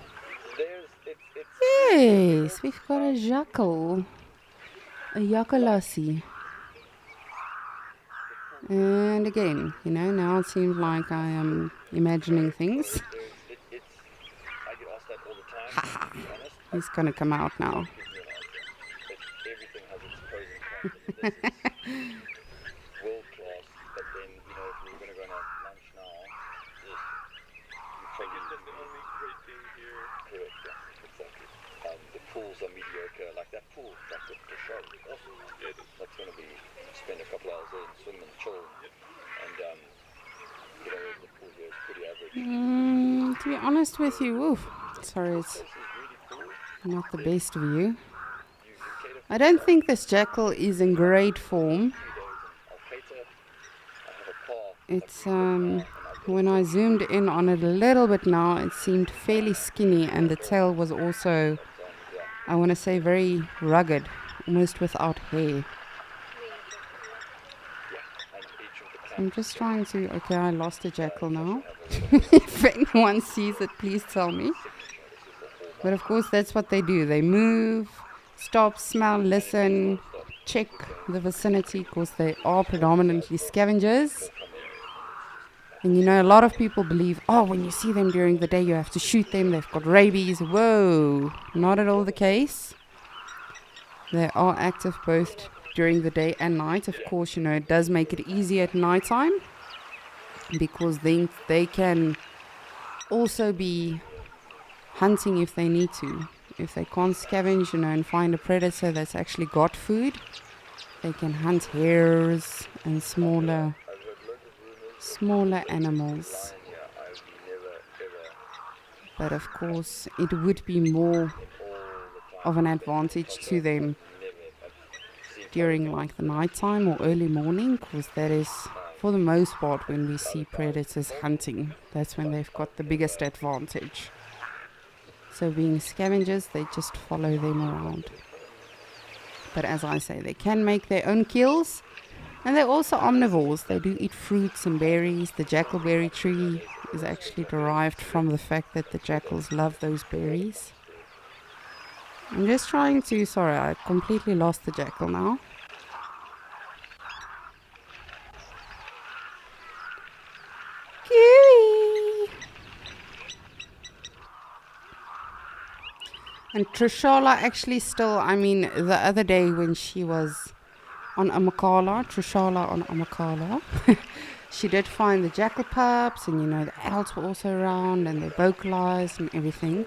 Yes, we've got a jackal. A jakalassie. And again, you know, now it seems like I am imagining things. It's I get asked that all the time. To be honest, He's gonna come out now. gives me an answer. But everything has its pros and cons. I mean, this is world class. But then, you know, if we were going to go on a lunch now, yes, you probably that's the only great thing here. Correct. Yeah, exactly. The pools are mediocre. Like that pool, like the show, is awesome. Yeah, that's going to be spend a couple hours there and swim and chill. And you know, the pool here is pretty average. To be honest with you, oof, sorry, it's This is really cool. not the best view. You can cater I don't think this jackal is in great form. 3 days in Alfeta. I have a car. It's when I zoomed in on it a little bit now, it seemed fairly skinny, and the tail was also, I want to say, very rugged, almost without hair. I'm just trying to. Okay, I lost a jackal now. If anyone sees it, please tell me. But of course, that's what they do. They move, stop, smell, listen, check the vicinity, because they are predominantly scavengers. And you know, a lot of people believe, oh, when you see them during the day, you have to shoot them. They've got rabies. Whoa, not at all the case. They are active both during the day and night. Of course, you know, it does make it easier at nighttime, because then they can also be hunting if they need to. If they can't scavenge, you know, and find a predator that's actually got food, they can hunt hares and smaller animals. But of course, it would be more of an advantage to them during like the nighttime or early morning, because that is for the most part when we see predators hunting. That's when they've got the biggest advantage. So being scavengers, they just follow them around. But as I say, they can make their own kills, and they're also omnivores. They do eat fruits and berries. The jackalberry tree is actually derived from the fact that the jackals love those berries. I'm just trying to, sorry, I completely lost the jackal now. Kiwi! And Trishala actually still, I mean, the other day when she was on Amakala, Trishala on Amakala, she did find the jackal pups, and you know, the adults were also around, and they vocalized and everything.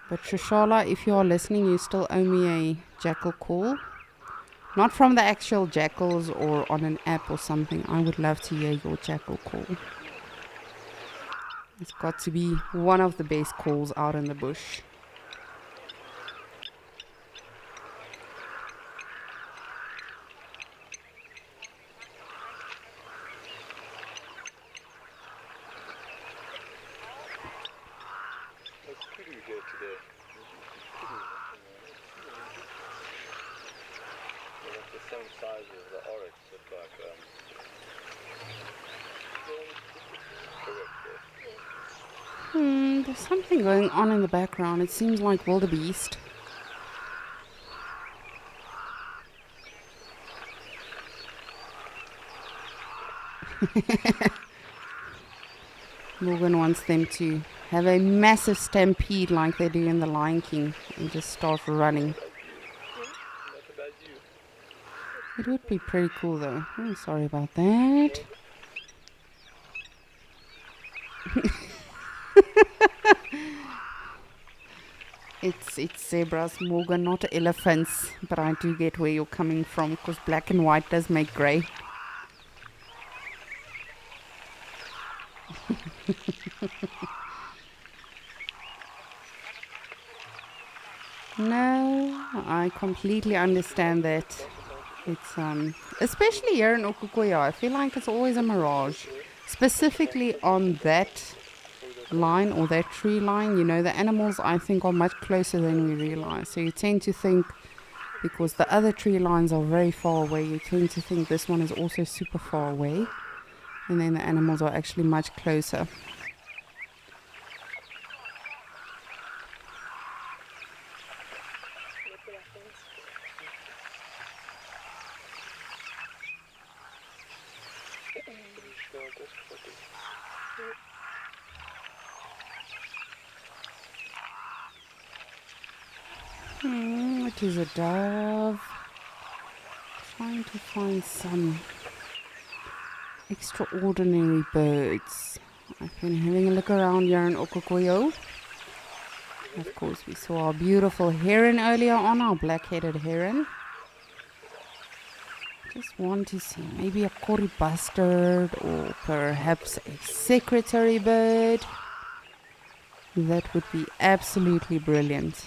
But Trishala, if you are listening, you still owe me a jackal call. Not from the actual jackals or on an app or something. I would love to hear your jackal call. It's got to be one of the best calls out in the bush. There's something going on in the background. It seems like wildebeest. Morgan wants them to have a massive stampede like they do in The Lion King and just start running. It would be pretty cool though. Oh, sorry about that. It's zebras, Morgan, not elephants. But I do get where you're coming from, because black and white does make grey. No, I completely understand that. It's especially here in Okukoya, I feel like it's always a mirage. Specifically on that line or that tree line, you know, the animals I think are much closer than we realize. So you tend to think, because the other tree lines are very far away, you tend to think this one is also super far away, and then the animals are actually much closer. it is a dove. Trying to find some extraordinary birds. I've been having a look around here in Okokoyo. Of course, we saw our beautiful heron earlier on, our black-headed heron. Just want to see maybe a kori bustard or perhaps a secretary bird. That would be absolutely brilliant.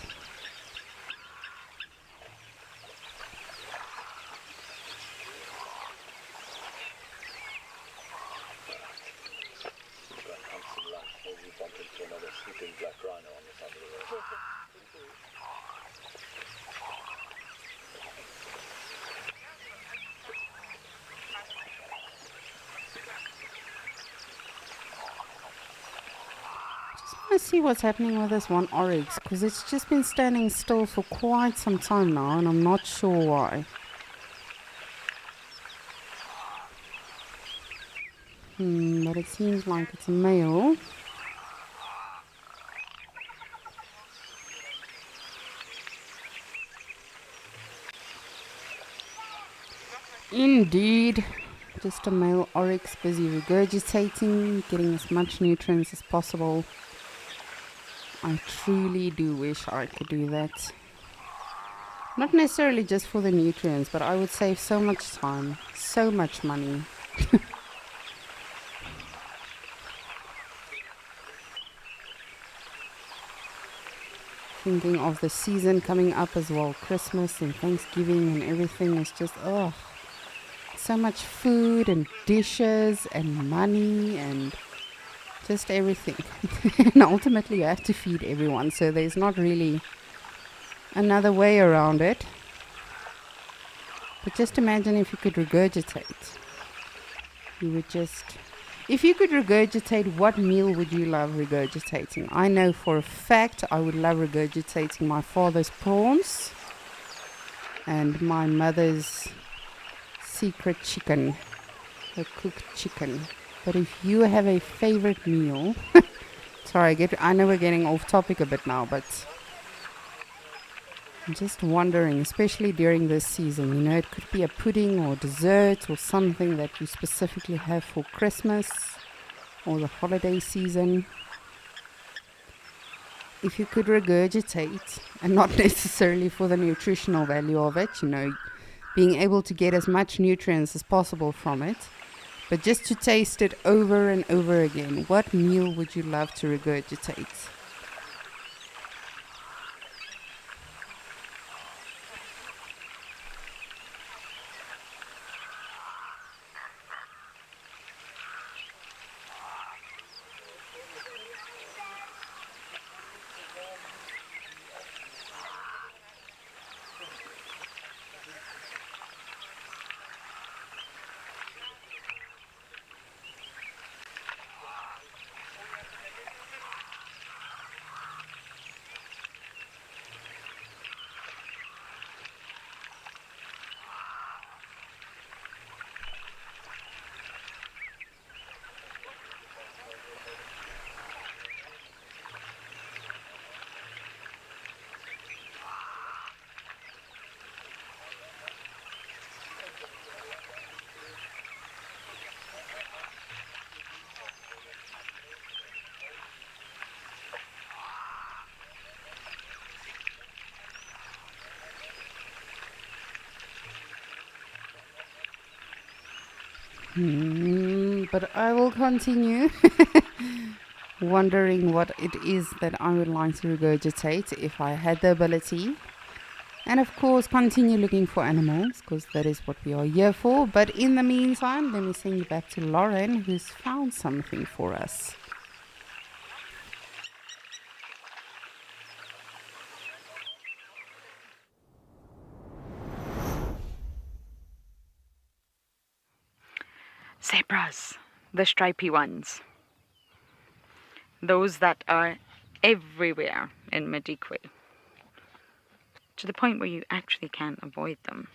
Let's see what's happening with this one oryx, because it's just been standing still for quite some time now and I'm not sure why. But it seems like it's a male. Indeed, just a male oryx busy regurgitating, getting as much nutrients as possible. I truly do wish I could do that. Not necessarily just for the nutrients, but I would save so much time, so much money. Thinking of the season coming up as well, Christmas and Thanksgiving and everything is just, so much food and dishes and money and just everything. And ultimately you have to feed everyone, so there's not really another way around it. But just imagine if you could regurgitate. You would just... If you could regurgitate, what meal would you love regurgitating? I know for a fact I would love regurgitating my father's prawns and my mother's secret chicken, her cooked chicken. But if you have a favorite meal, sorry, I know we're getting off topic a bit now, but I'm just wondering, especially during this season, you know, it could be a pudding or dessert or something that you specifically have for Christmas or the holiday season. If you could regurgitate, and not necessarily for the nutritional value of it, you know, being able to get as much nutrients as possible from it, but just to taste it over and over again, what meal would you love to regurgitate? But I will continue wondering what it is that I would like to regurgitate if I had the ability. And of course, continue looking for animals, because that is what we are here for. But in the meantime, let me send you back to Lauren, who's found something for us. Zebras, the stripy ones. Those that are everywhere in Madikwe. To the point where you actually can't avoid them.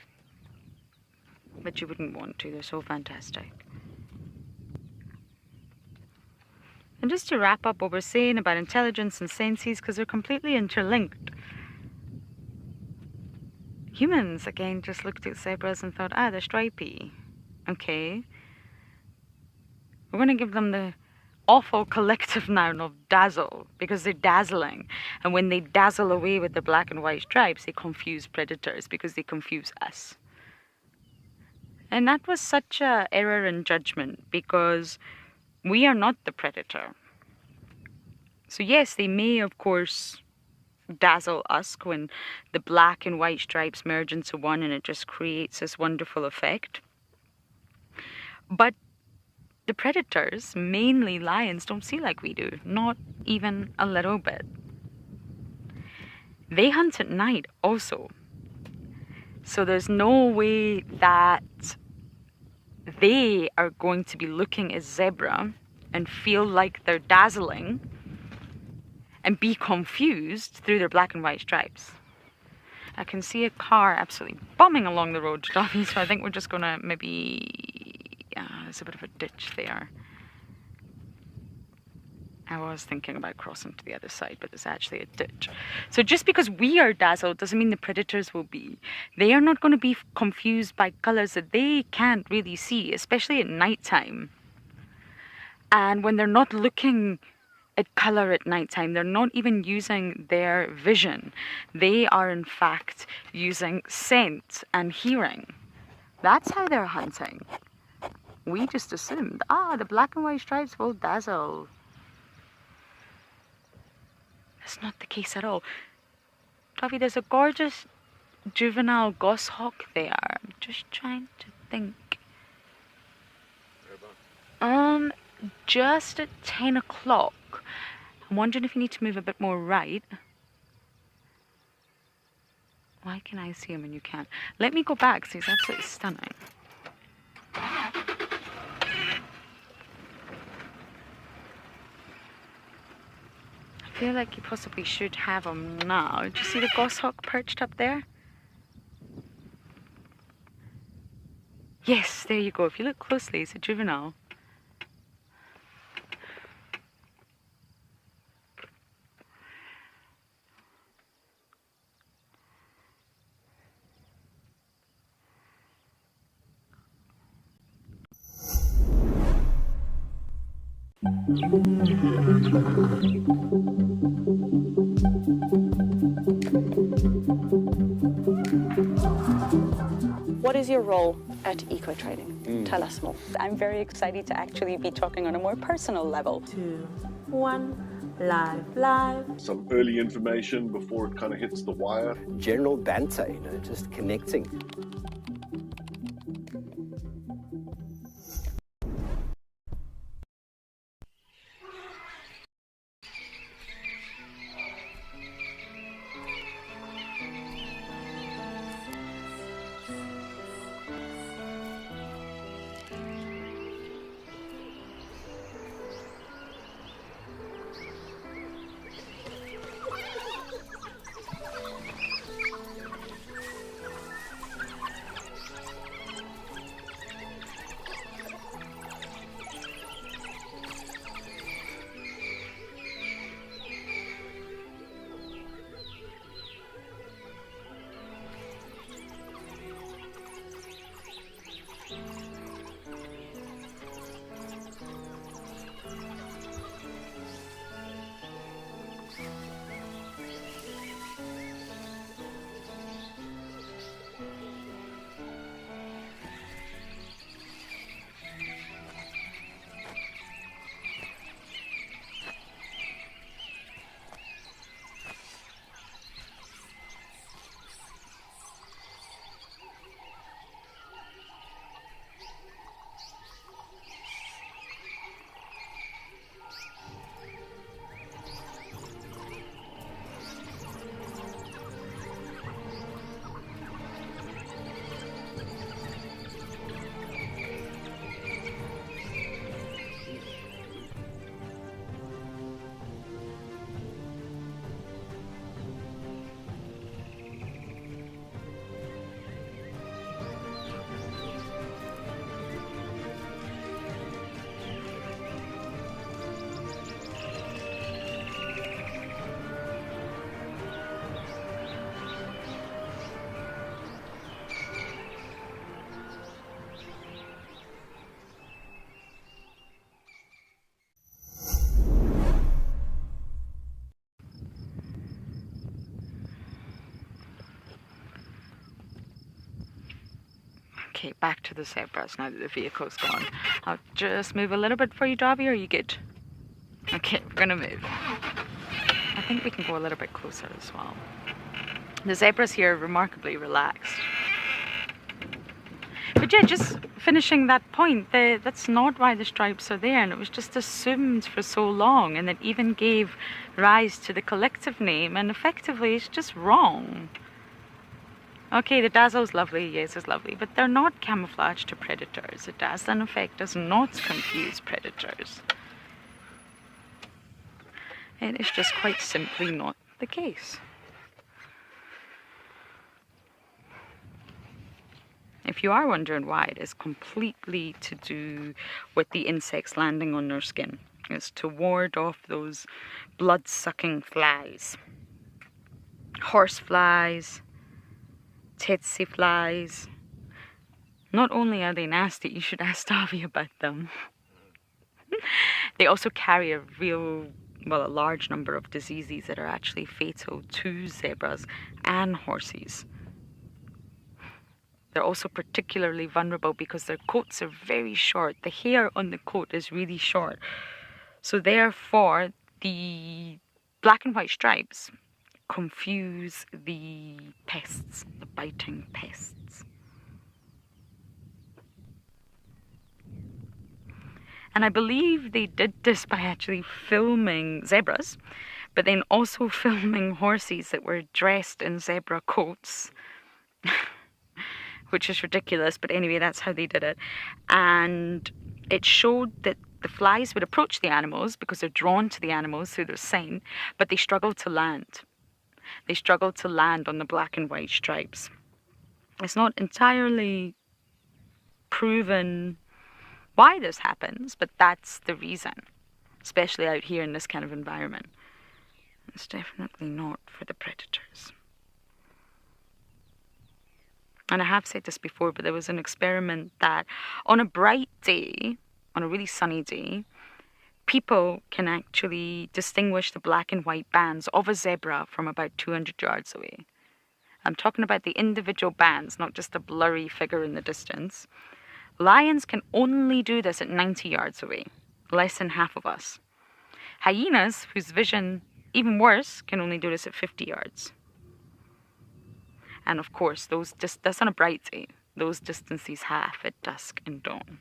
But you wouldn't want to, they're so fantastic. And just to wrap up what we're saying about intelligence and senses, because they're completely interlinked. Humans, again, just looked at zebras and thought, ah, they're stripy. Okay. We're going to give them the awful collective noun of dazzle, because they're dazzling. And when they dazzle away with the black and white stripes, they confuse predators because they confuse us. And that was such an error in judgment, because we are not the predator. So yes, they may, of course, dazzle us when the black and white stripes merge into one and it just creates this wonderful effect. But the predators, mainly lions, don't see like we do. Not even a little bit. They hunt at night also. So there's no way that they are going to be looking at zebra and feel like they're dazzling and be confused through their black and white stripes. I can see a car absolutely bombing along the road, Duffy, so I think we're just gonna maybe... there's a bit of a ditch there. I was thinking about crossing to the other side, but there's actually a ditch. So just because we are dazzled doesn't mean the predators will be. They are not going to be confused by colors that they can't really see, especially at nighttime. And when they're not looking at color at nighttime, they're not even using their vision. They are in fact using scent and hearing. That's how they're hunting. We just assumed, the black and white stripes will dazzle. That's not the case at all. Duffy, there's a gorgeous juvenile goshawk there. I'm just trying to think. Just at 10 o'clock. I'm wondering if you need to move a bit more right. Why can I see him and you can't? Let me go back, so he's absolutely stunning. I feel like you possibly should have him now. Do you see the goshawk perched up there? Yes, there you go. If you look closely, it's a juvenile. What is your role at Eco Trading? Tell us more. I'm very excited to actually be talking on a more personal level. 2, 1, live. Some early information before it kind of hits the wire. General banter, just connecting. Okay, back to the zebras now that the vehicle's gone. I'll just move a little bit for you, Darby. Are you good? Okay, we're gonna move. I think we can go a little bit closer as well. The zebras here are remarkably relaxed. But yeah, just finishing that point, that's not why the stripes are there, and it was just assumed for so long, and it even gave rise to the collective name, and effectively it's just wrong. Okay, the dazzle's lovely, yes, it's lovely, but they're not camouflage to predators. The dazzling effect does not confuse predators. It is just quite simply not the case. If you are wondering why, it is completely to do with the insects landing on their skin. It's to ward off those blood-sucking flies. Horse flies, tsetse flies. Not only are they nasty, you should ask Davy about them. They also carry a large number of diseases that are actually fatal to zebras and horses. They're also particularly vulnerable because their coats are very short. The hair on the coat is really short. So therefore, the black and white stripes confuse the pests, the biting pests. And I believe they did this by actually filming zebras, but then also filming horses that were dressed in zebra coats. Which is ridiculous, but anyway, that's how they did it. And it showed that the flies would approach the animals because they're drawn to the animals through their scent, but they struggle to land. They struggle to land on the black and white stripes. It's not entirely proven why this happens, but that's the reason, especially out here in this kind of environment. It's definitely not for the predators. And I have said this before, but there was an experiment that on a bright day, on a really sunny day, people can actually distinguish the black and white bands of a zebra from about 200 yards away. I'm talking about the individual bands, not just a blurry figure in the distance. Lions can only do this at 90 yards away, less than half of us. Hyenas, whose vision, even worse, can only do this at 50 yards. And of course, that's on a bright day. Those distances half at dusk and dawn.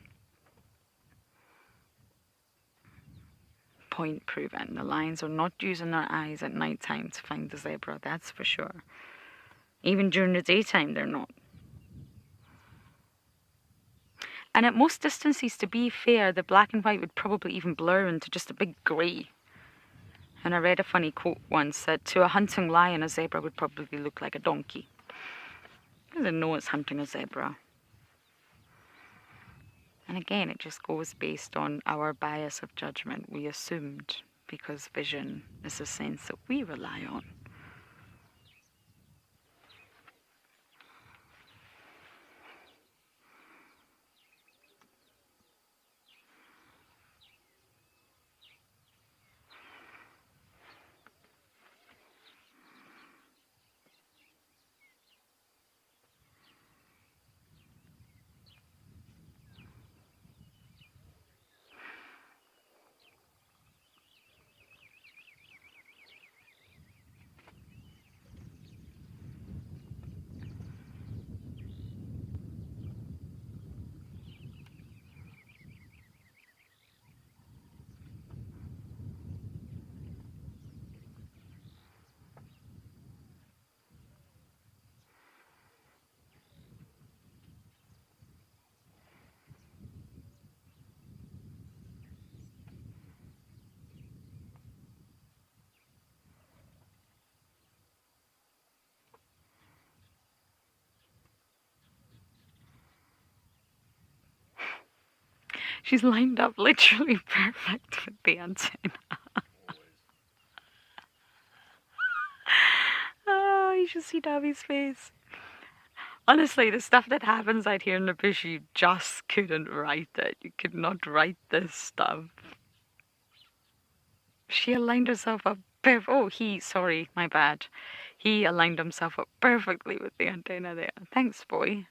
Point proven. The lions are not using their eyes at night time to find the zebra, that's for sure. Even during the daytime, they're not. And at most distances, to be fair, the black and white would probably even blur into just a big grey. And I read a funny quote once that to a hunting lion, a zebra would probably look like a donkey. Because they know it's hunting a zebra. And again, it just goes based on our bias of judgment. We assumed, because vision is a sense that we rely on. She's lined up literally perfect with the antenna. Oh, you should see Davy's face. Honestly, the stuff that happens out here in the bush, you just couldn't write it. You could not write this stuff. She aligned herself up sorry, my bad. He aligned himself up perfectly with the antenna there. Thanks, boy.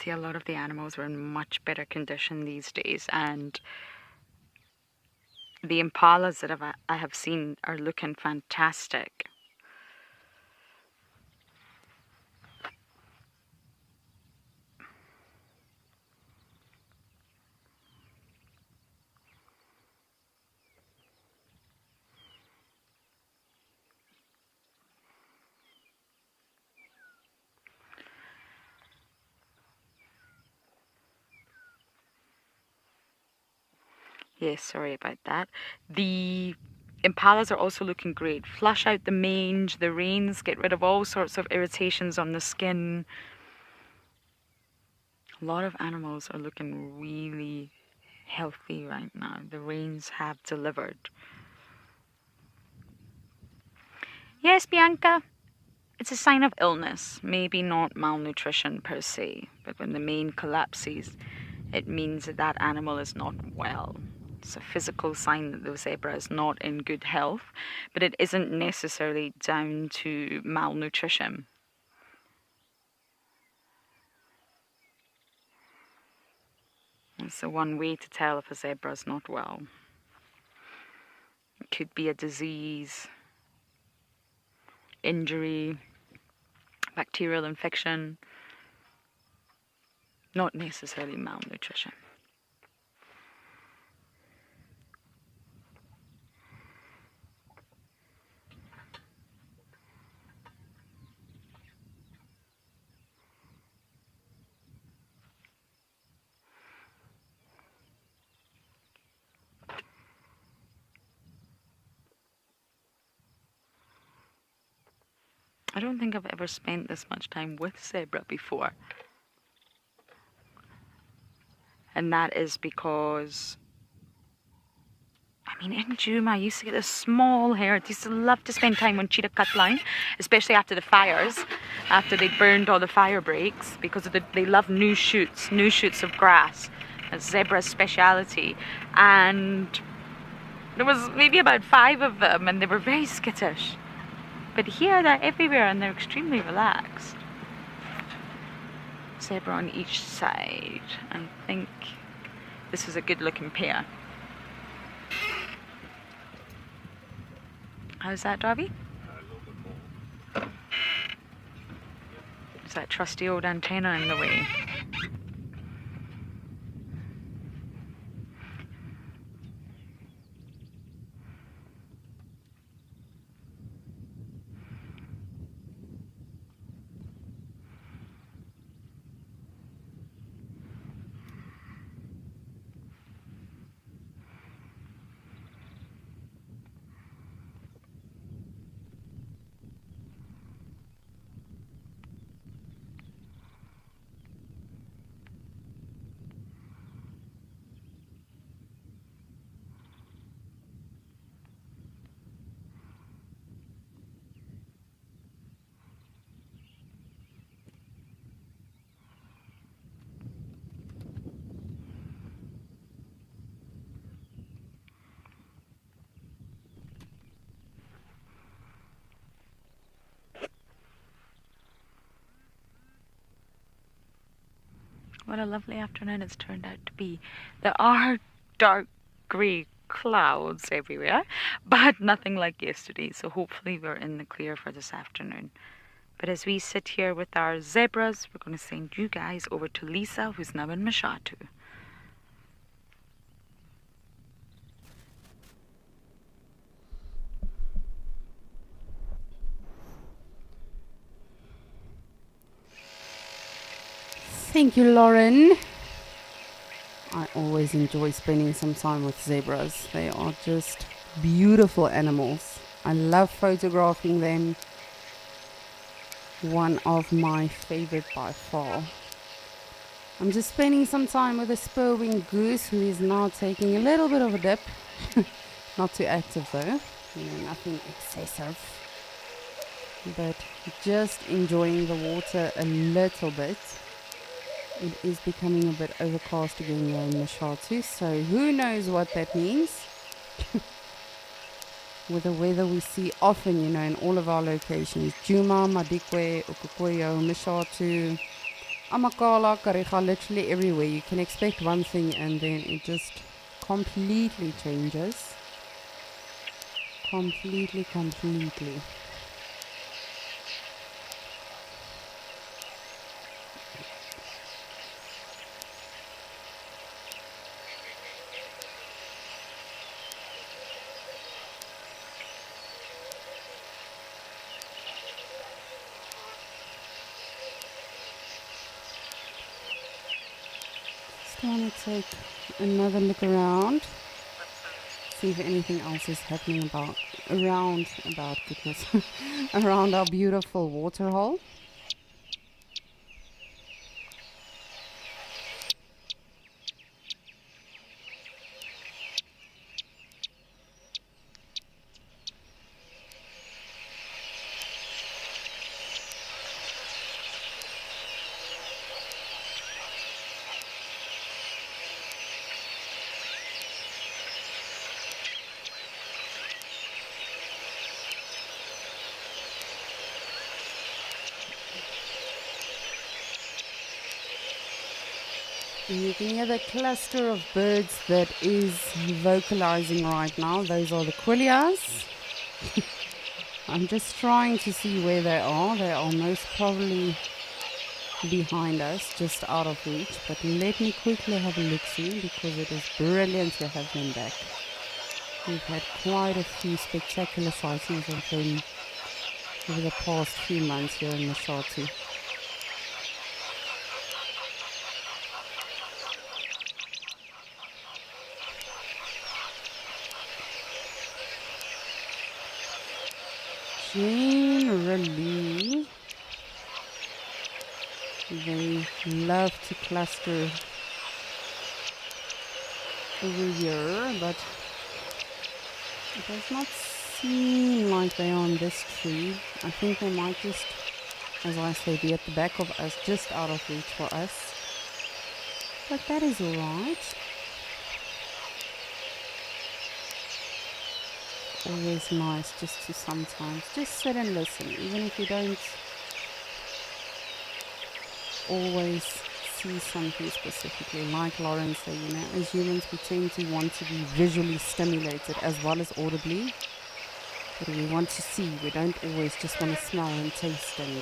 reality, a lot of the animals are in much better condition these days, and the impalas that I have seen are looking fantastic. Yes, sorry about that. The impalas are also looking great. Flush out the mange, the reins, get rid of all sorts of irritations on the skin. A lot of animals are looking really healthy right now. The reins have delivered. Yes, Bianca, it's a sign of illness, maybe not malnutrition per se, but when the mane collapses, it means that that animal is not well. It's a physical sign that the zebra is not in good health, but it isn't necessarily down to malnutrition. It's the one way to tell if a zebra is not well. It could be a disease, injury, bacterial infection, not necessarily malnutrition. I don't think I've ever spent this much time with zebra before. And that is because, I mean, in Djuma, I used to get this small herd. I used to love to spend time on Cheetah Cutline, especially after the fires, after they burned all the fire breaks, because they love new shoots of grass. That's zebra's speciality. And there was maybe about 5 of them, and they were very skittish. But here they're everywhere and they're extremely relaxed. Zebra on each side. I think this is a good looking pair. How's that, Darby? Is that trusty old antenna in the way? What a lovely afternoon it's turned out to be. There are dark grey clouds everywhere, but nothing like yesterday, so hopefully we're in the clear for this afternoon. But as we sit here with our zebras, we're going to send you guys over to Lisa, who's now in Mashatu. Thank you, Lauren. I always enjoy spending some time with zebras. They are just beautiful animals. I love photographing them. One of my favorite by far. I'm just spending some time with a spur-winged goose who is now taking a little bit of a dip. Not too active though, nothing excessive. But just enjoying the water a little bit. It is becoming a bit overcast again here in Mashatu, so who knows what that means. With the weather we see often, in all of our locations. Djuma, Madikwe, Ukukoyo, Mashatu, Amakala, Kariga, literally everywhere. You can expect one thing and then it just completely changes. Completely. Just want to take another look around. See if anything else is happening around our beautiful waterhole. And you can hear the cluster of birds that is vocalizing right now. Those are the quillias. I'm just trying to see where they are. They are most probably behind us, just out of reach. But let me quickly have a look-see, because it is brilliant to have them back. We've had quite a few spectacular sightings of them over the past few months here in Mashatu. Generally, they love to cluster over here, but it does not seem like they are on this tree. I think they might just, as I say, be at the back of us, just out of reach for us. But that is alright. Always nice just to sometimes just sit and listen, even if you don't always see something specifically. Like Lauren said, you know, as humans we tend to want to be visually stimulated as well as audibly. But we want to see, we don't always just want to smell and taste and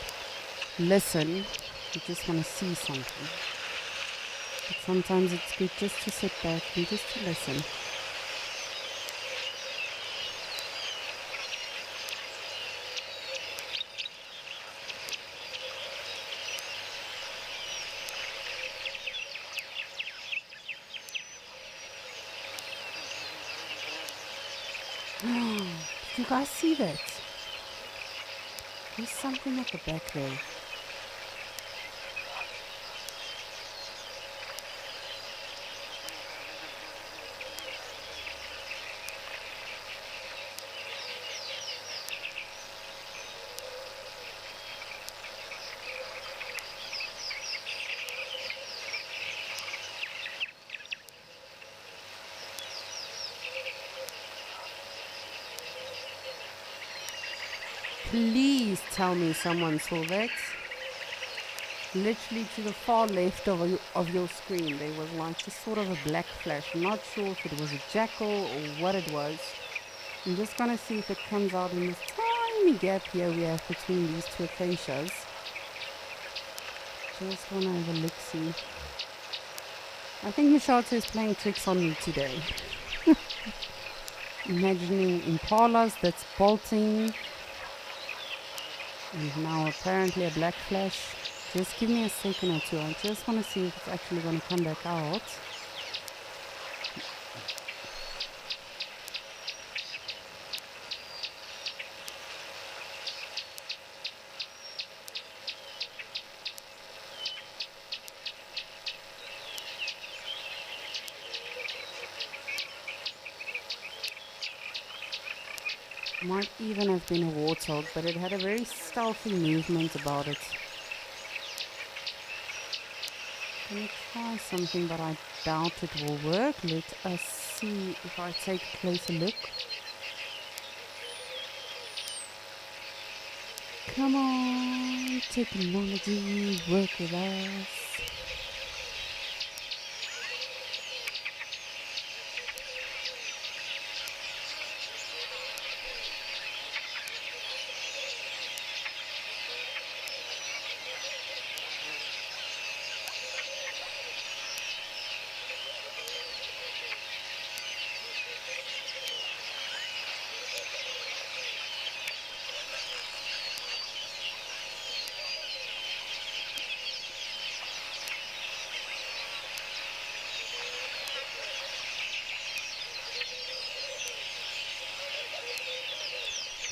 listen, we just want to see something. But sometimes it's good just to sit back and just to listen. Did you guys see that? There's something at the back there. Please tell me someone saw that. Literally to the far left of your screen, there was like just sort of a black flash. I'm not sure if it was a jackal or what it was. I'm just gonna see if it comes out in this tiny gap here we have between these two acacias. Just wanna have a look-see. I think Mashatu is playing tricks on me today. Imagining impalas that's bolting. And now apparently a black flash. Just give me a second or two. I just want to see if it's actually going to come back out. Might even have been a warthog, but it had a very stealthy movement about it. I'm going to try something, but I doubt it will work. Let us see if I take a closer look. Come on. Technology, work with us.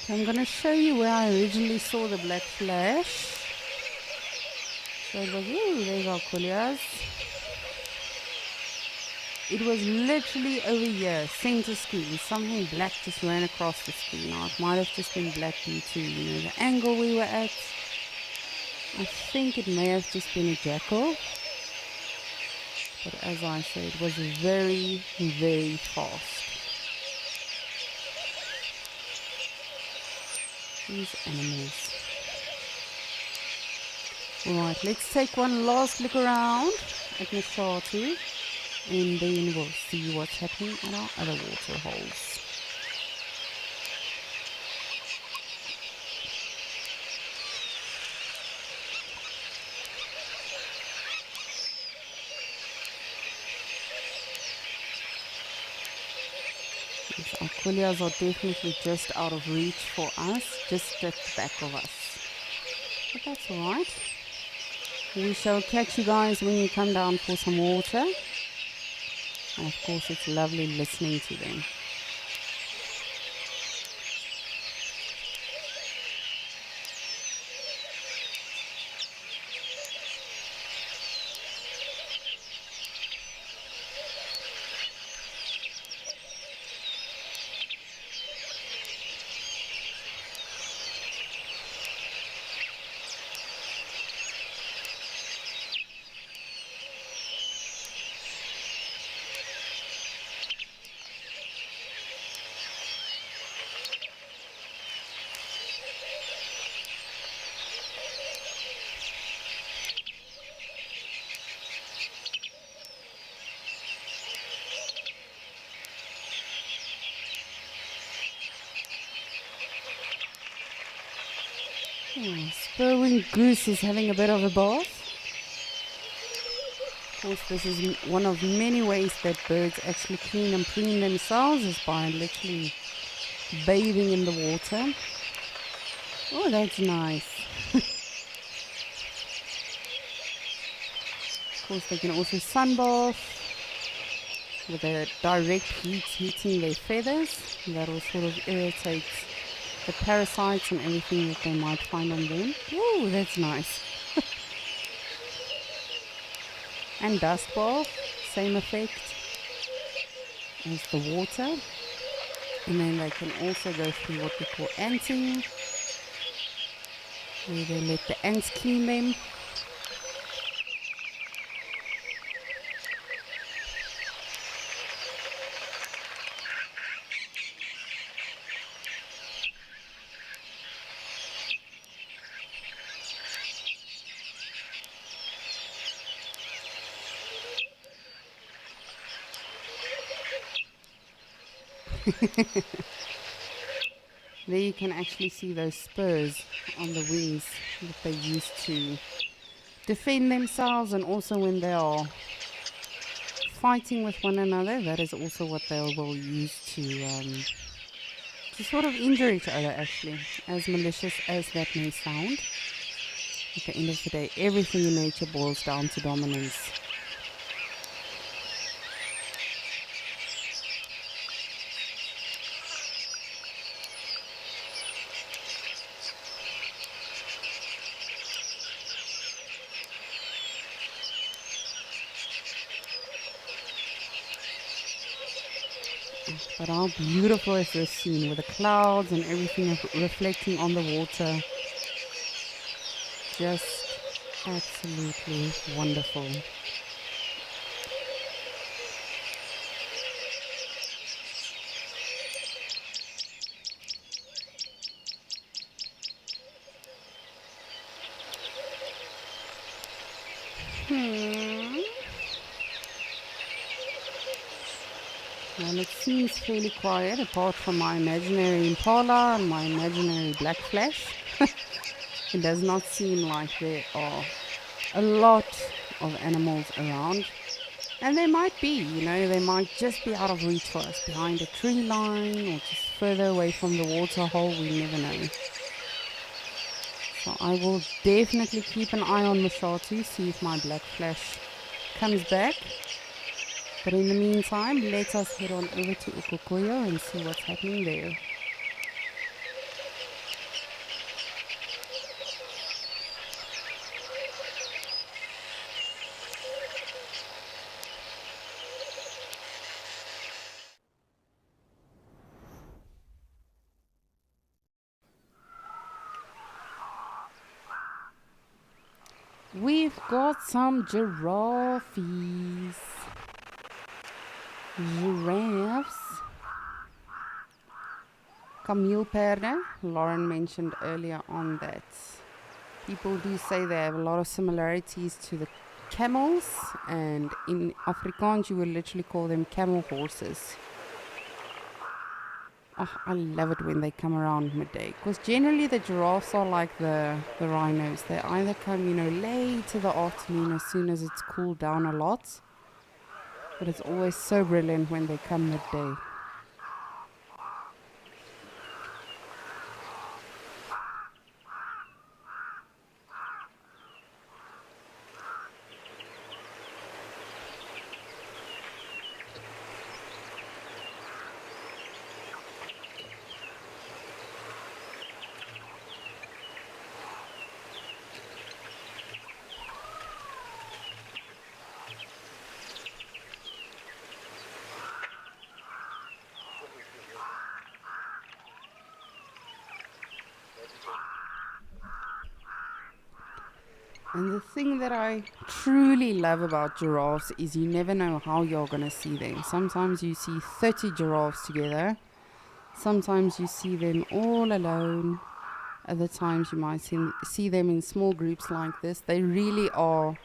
I'm going to show you where I originally saw the black flash. So it was, ooh, there's our Aquilias. It was literally over here, center screen. Something black just ran across the screen. Now, it might have just been black due to, the angle we were at. I think it may have just been a jackal. But as I said, it was very, very fast. These animals. Alright, let's take one last look around at Nashatu, and then we'll see what's happening at our other water holes. These Aquilias are definitely just out of reach for us, just at the back of us. But that's alright. We shall catch you guys when you come down for some water. And of course it's lovely listening to them. Spur-winged goose is having a bit of a bath. Of course, this is one of many ways that birds actually clean and preen themselves, is by literally bathing in the water. Oh, that's nice. Of course, they can also sunbath with the direct heat hitting their feathers. That will sort of irritate the parasites and everything that they might find on them. Oh, that's nice. And dust bath, same effect as the water. And then they can also go through what we call anting, where they let the ants clean them. There you can actually see those spurs on the wings that they use to defend themselves, and also when they are fighting with one another, that is also what they will use to sort of injure each other, actually, as malicious as that may sound. At the end of the day, everything in nature boils down to dominance. But how beautiful is this scene with the clouds and everything reflecting on the water. Just absolutely wonderful. Well, it seems fairly quiet apart from my imaginary impala and my imaginary black flash. It does not seem like there are a lot of animals around. And they might be, they might just be out of reach for us, behind a tree line or just further away from the water hole, we never know. So I will definitely keep an eye on Mashatu, see if my black flash comes back. But in the meantime, let us head on over to Ukokoyo and see what's happening there. We've got some giraffes. Giraffes. Kameelperde. Lauren mentioned earlier on that people do say they have a lot of similarities to the camels, and in Afrikaans you would literally call them camel horses. Oh, I love it when they come around midday, because generally the giraffes are like the rhinos. They either come, late to the afternoon as soon as it's cooled down a lot, but it's always so brilliant when they come midday. And the thing that I truly love about giraffes is you never know how you're going to see them. Sometimes you see 30 giraffes together. Sometimes you see them all alone. Other times you might see them in small groups like this. They really are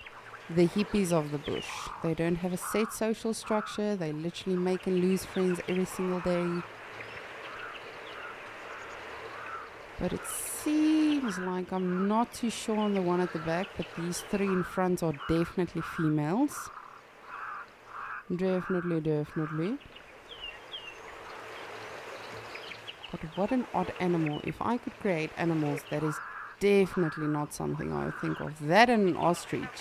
the hippies of the bush. They don't have a set social structure. They literally make and lose friends every single day. But it seems like, I'm not too sure on the one at the back, but these three in front are definitely females. Definitely. But what an odd animal. If I could create animals, that is definitely not something I would think of. That and an ostrich.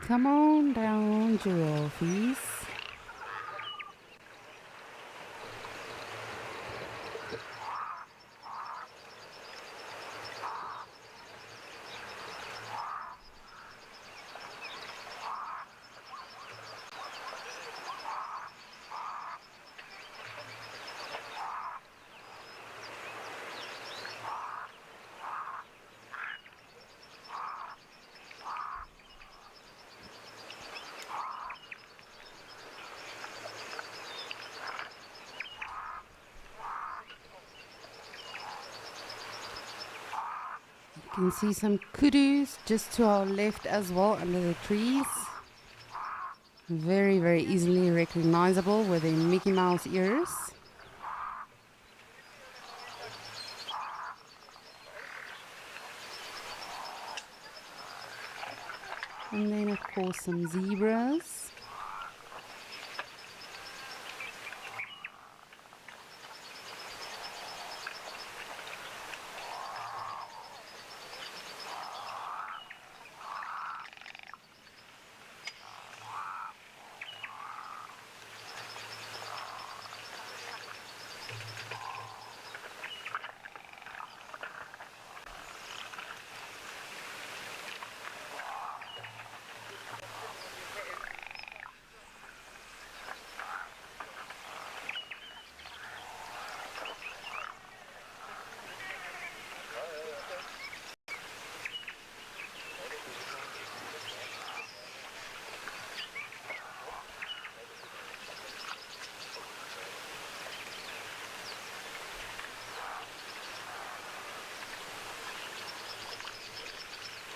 Come on down, giraffes. You can see some kudus just to our left as well under the trees. Very, very easily recognizable with their Mickey Mouse ears. And then of course some zebras.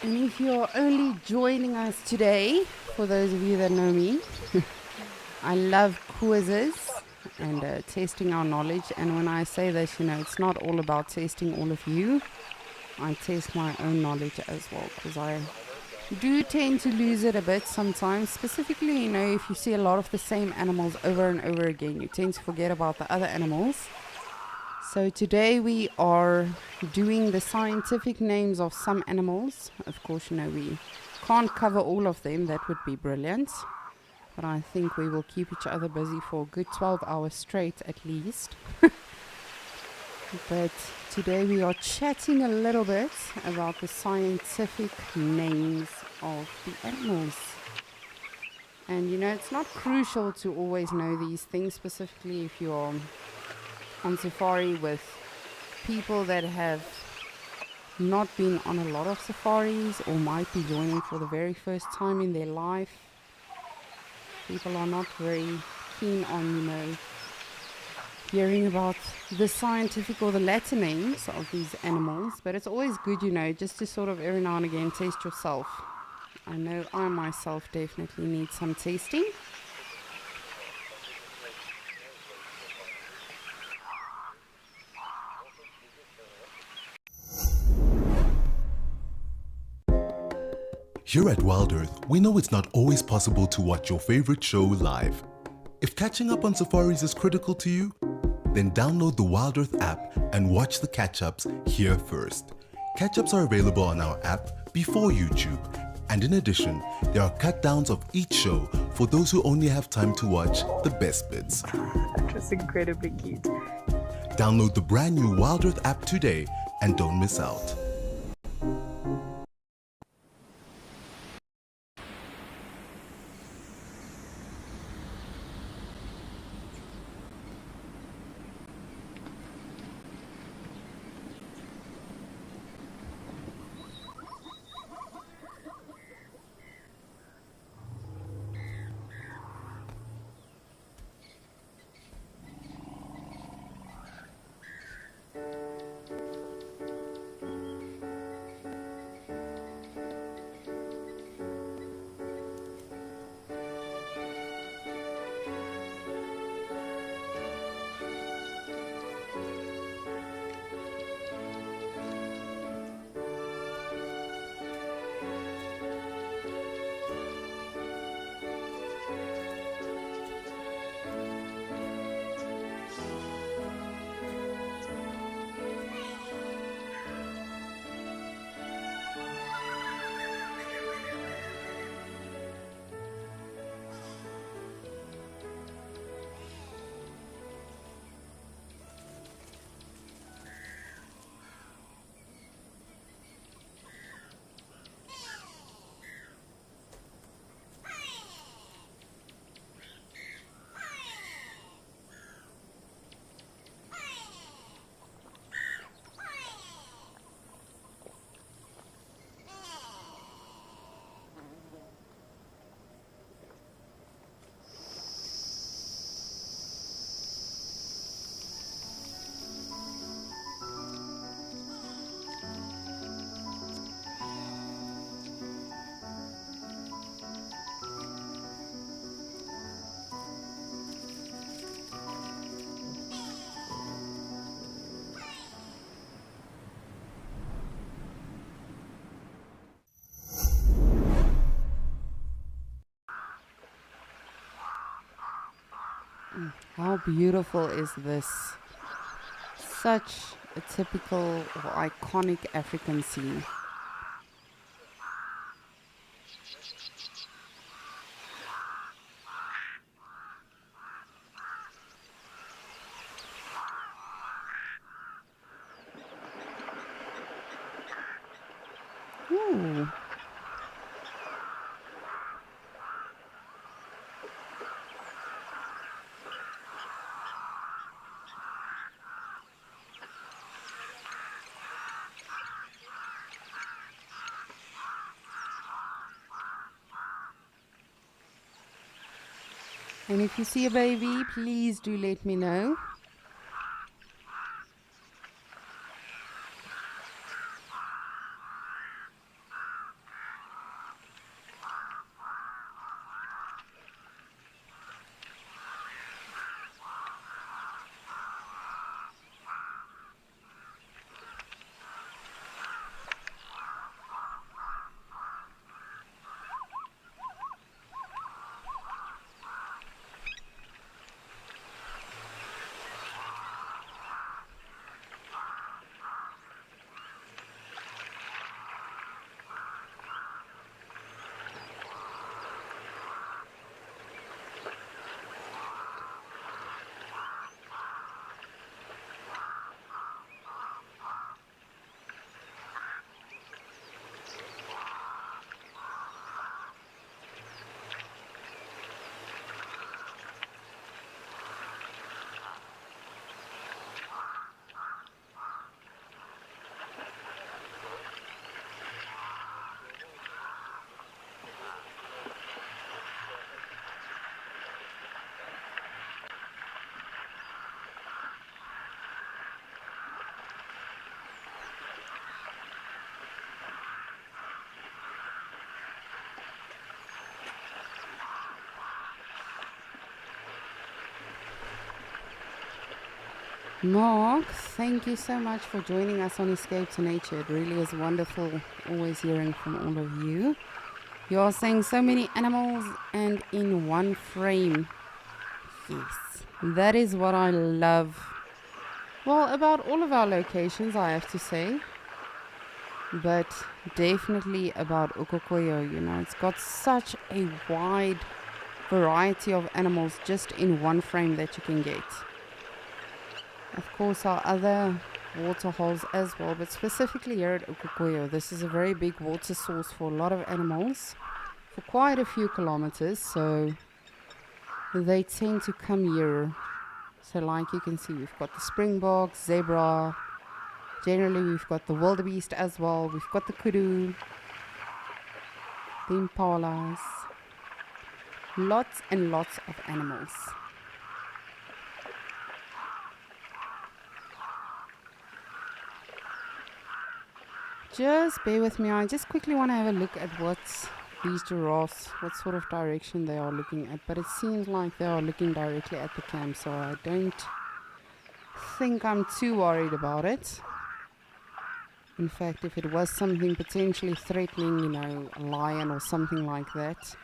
And if you're only joining us today, for those of you that know me, I love quizzes and testing our knowledge. And when I say this, you know, it's not all about testing all of you. I test my own knowledge as well, because I do tend to lose it a bit sometimes. Specifically, you know, if you see a lot of the same animals over and over again, you tend to forget about the other animals. So today we are doing the scientific names of some animals. Of course, you know, we can't cover all of them. That would be brilliant. But I think we will keep each other busy for a good 12 hours straight at least. But today we are chatting a little bit about the scientific names of the animals. And you know, it's not crucial to always know these things, specifically if you're on safari with people that have not been on a lot of safaris or might be joining for the very first time in their life. People are not very keen on, you know, hearing about the scientific or the Latin names of these animals, but it's always good, you know, just to sort of every now and again taste yourself. I know I myself definitely need some tasting. Here at Wild Earth, we know it's not always possible to watch your favorite show live. If catching up on safaris is critical to you, then download the Wild Earth app and watch the catch-ups here first. Catch-ups are available on our app before YouTube, and in addition, there are cut-downs of each show for those who only have time to watch the best bits. That was incredibly cute. Download the brand new Wild Earth app today and don't miss out. How beautiful is this? Such a typical or iconic African scene. Ooh. And if you see a baby, please do let me know. Mark, thank you so much for joining us on Escape to Nature. It really is wonderful always hearing from all of you. You are saying so many animals and in one frame. Yes, that is what I love. Well, about all of our locations, I have to say. But definitely about Ukokoyo, you know, it's got such a wide variety of animals just in one frame that you can get. Of course, our other water holes as well, but specifically here at Ukokoyo, this is a very big water source for a lot of animals for quite a few kilometers, so they tend to come here. So like you can see, we've got the springbok, zebra, generally we've got the wildebeest as well, we've got the kudu, the impalas, lots and lots of animals. Just bear with me, I just quickly want to have a look at what these giraffes, what sort of direction they are looking at, but it seems like they are looking directly at the camp, so I don't think I'm too worried about it. In fact, if it was something potentially threatening, you know, a lion or something like that,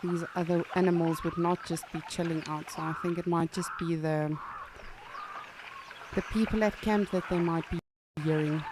these other animals would not just be chilling out, so I think it might just be the people at camp that they might be hearing.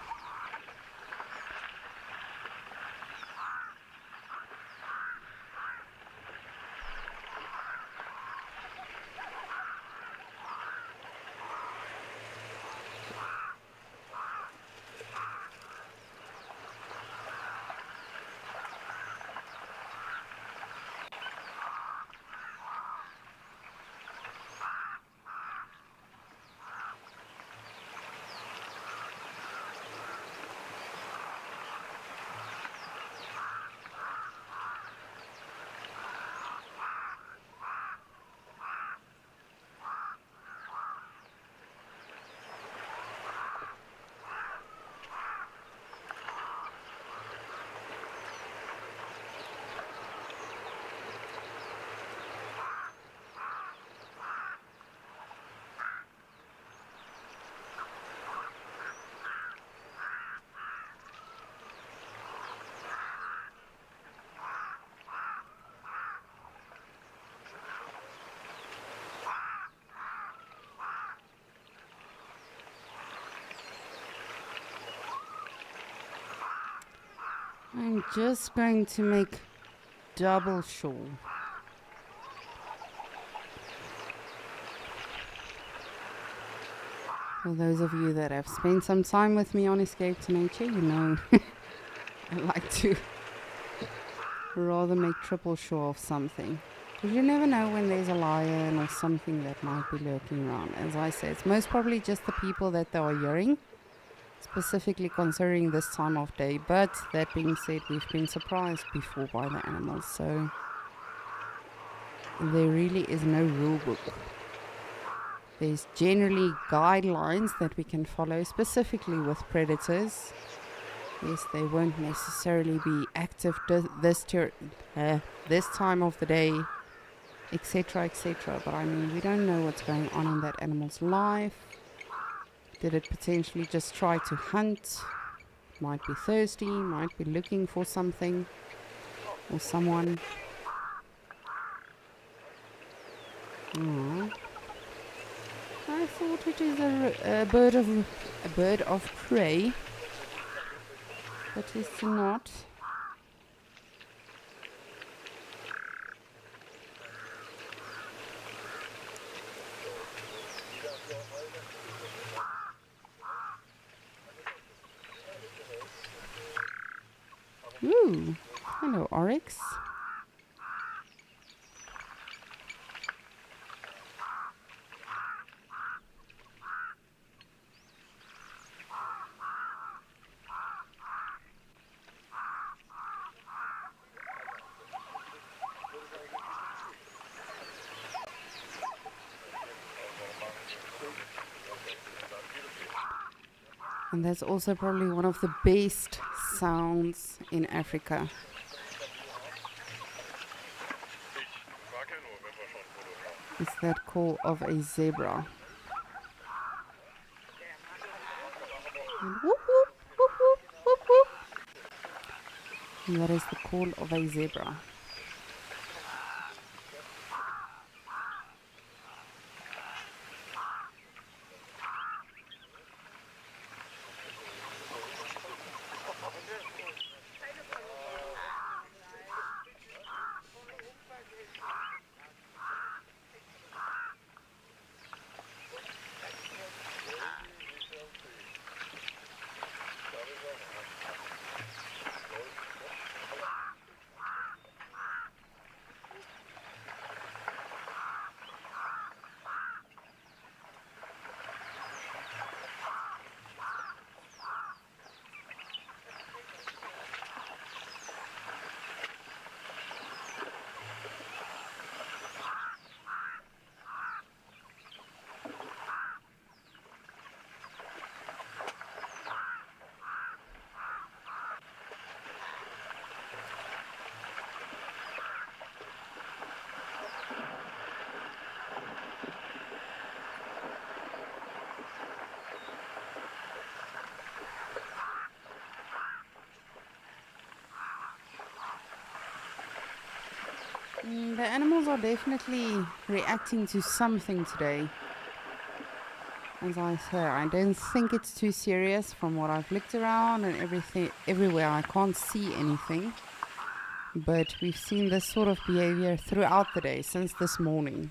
I'm just going to make double sure. For those of you that have spent some time with me on Escape to Nature, you know I like to rather make triple sure of something. Because you never know when there's a lion or something that might be lurking around. As I say, it's most probably just the people that they are hearing, specifically considering this time of day. But that being said, we've been surprised before by the animals, so there really is no rule book. There's generally guidelines that we can follow, specifically with predators. Yes, they won't necessarily be active this time of the day, etc., etc. But I mean, we don't know what's going on in that animal's life. Did it potentially just try to hunt? Might be thirsty, might be looking for something or someone. I thought it is a bird of prey, but it's not. Ooh, hello, Oryx. And that's also probably one of the best sounds in Africa. It's that call of a zebra. And whoop, whoop, whoop, whoop, whoop, whoop. And that is the call of a zebra. The animals are definitely reacting to something today. As I say, I don't think it's too serious from what I've looked around and everything. Everywhere I can't see anything. But we've seen this sort of behavior throughout the day, since this morning.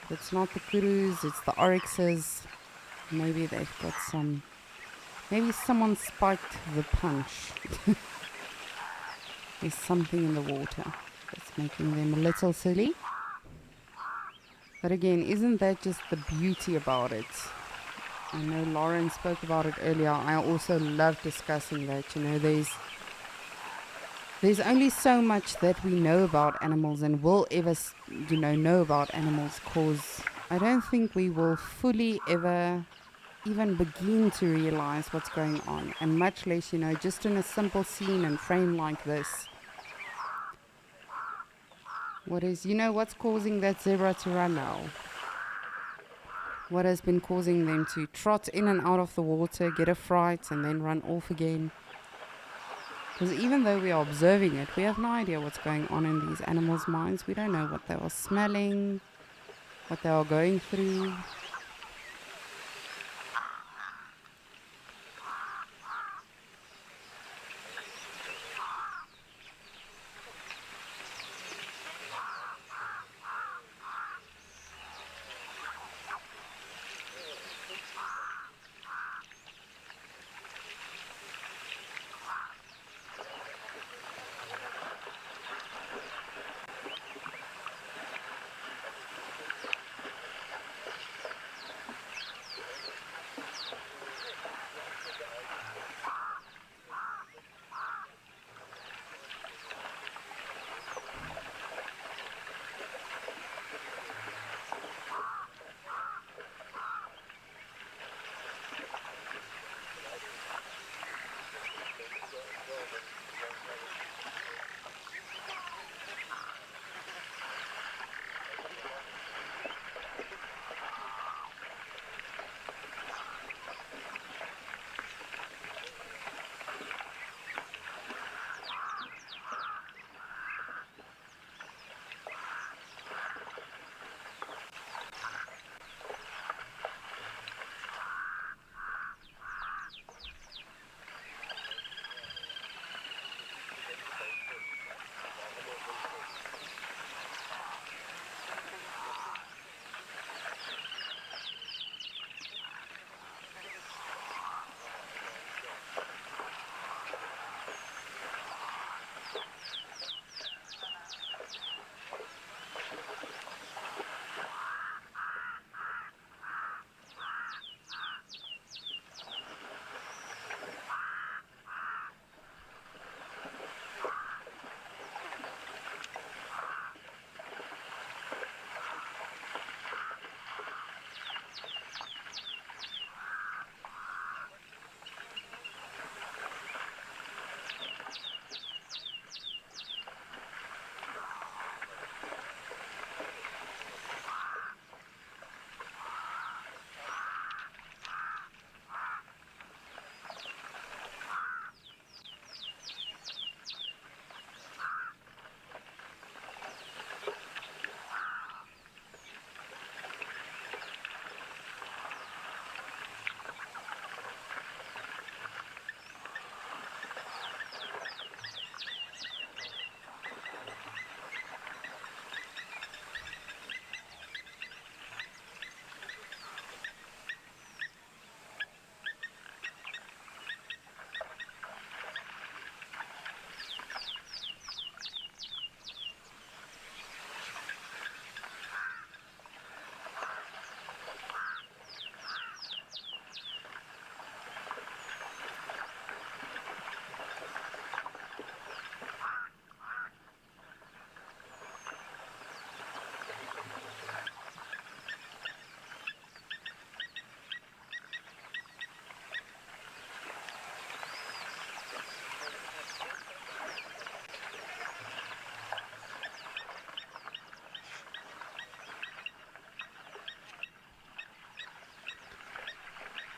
It's not the kurus, it's the oryxes. Maybe they've got some... Maybe someone spiked the punch. There's something in the water that's making them a little silly. But again, isn't that just the beauty about it? I know Lauren spoke about it earlier. I also love discussing that. You know, there's only so much that we know about animals and will ever, know about animals, cause I don't think we will fully ever even begin to realize what's going on, and much less, just in a simple scene and frame like this. What's causing that zebra to run now? What has been causing them to trot in and out of the water, get a fright, and then run off again? Because even though we are observing it, we have no idea what's going on in these animals' minds. We don't know what they are smelling, what they are going through.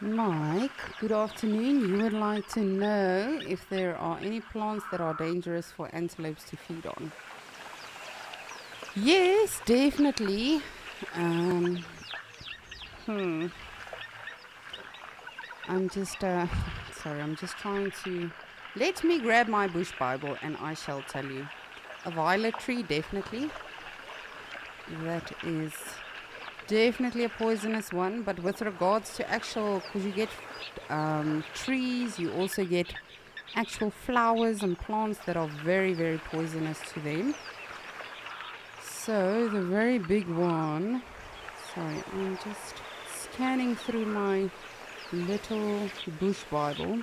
Mike, good afternoon. You would like to know if there are any plants that are dangerous for antelopes to feed on. Yes, definitely. I'm just, sorry, I'm just trying to, let me grab my bush Bible and I shall tell you. A violet tree, definitely. That is definitely a poisonous one, but with regards to actual, because you get trees, you also get actual flowers and plants that are very, very poisonous to them. So the very big one, sorry, I'm just scanning through my little bush Bible.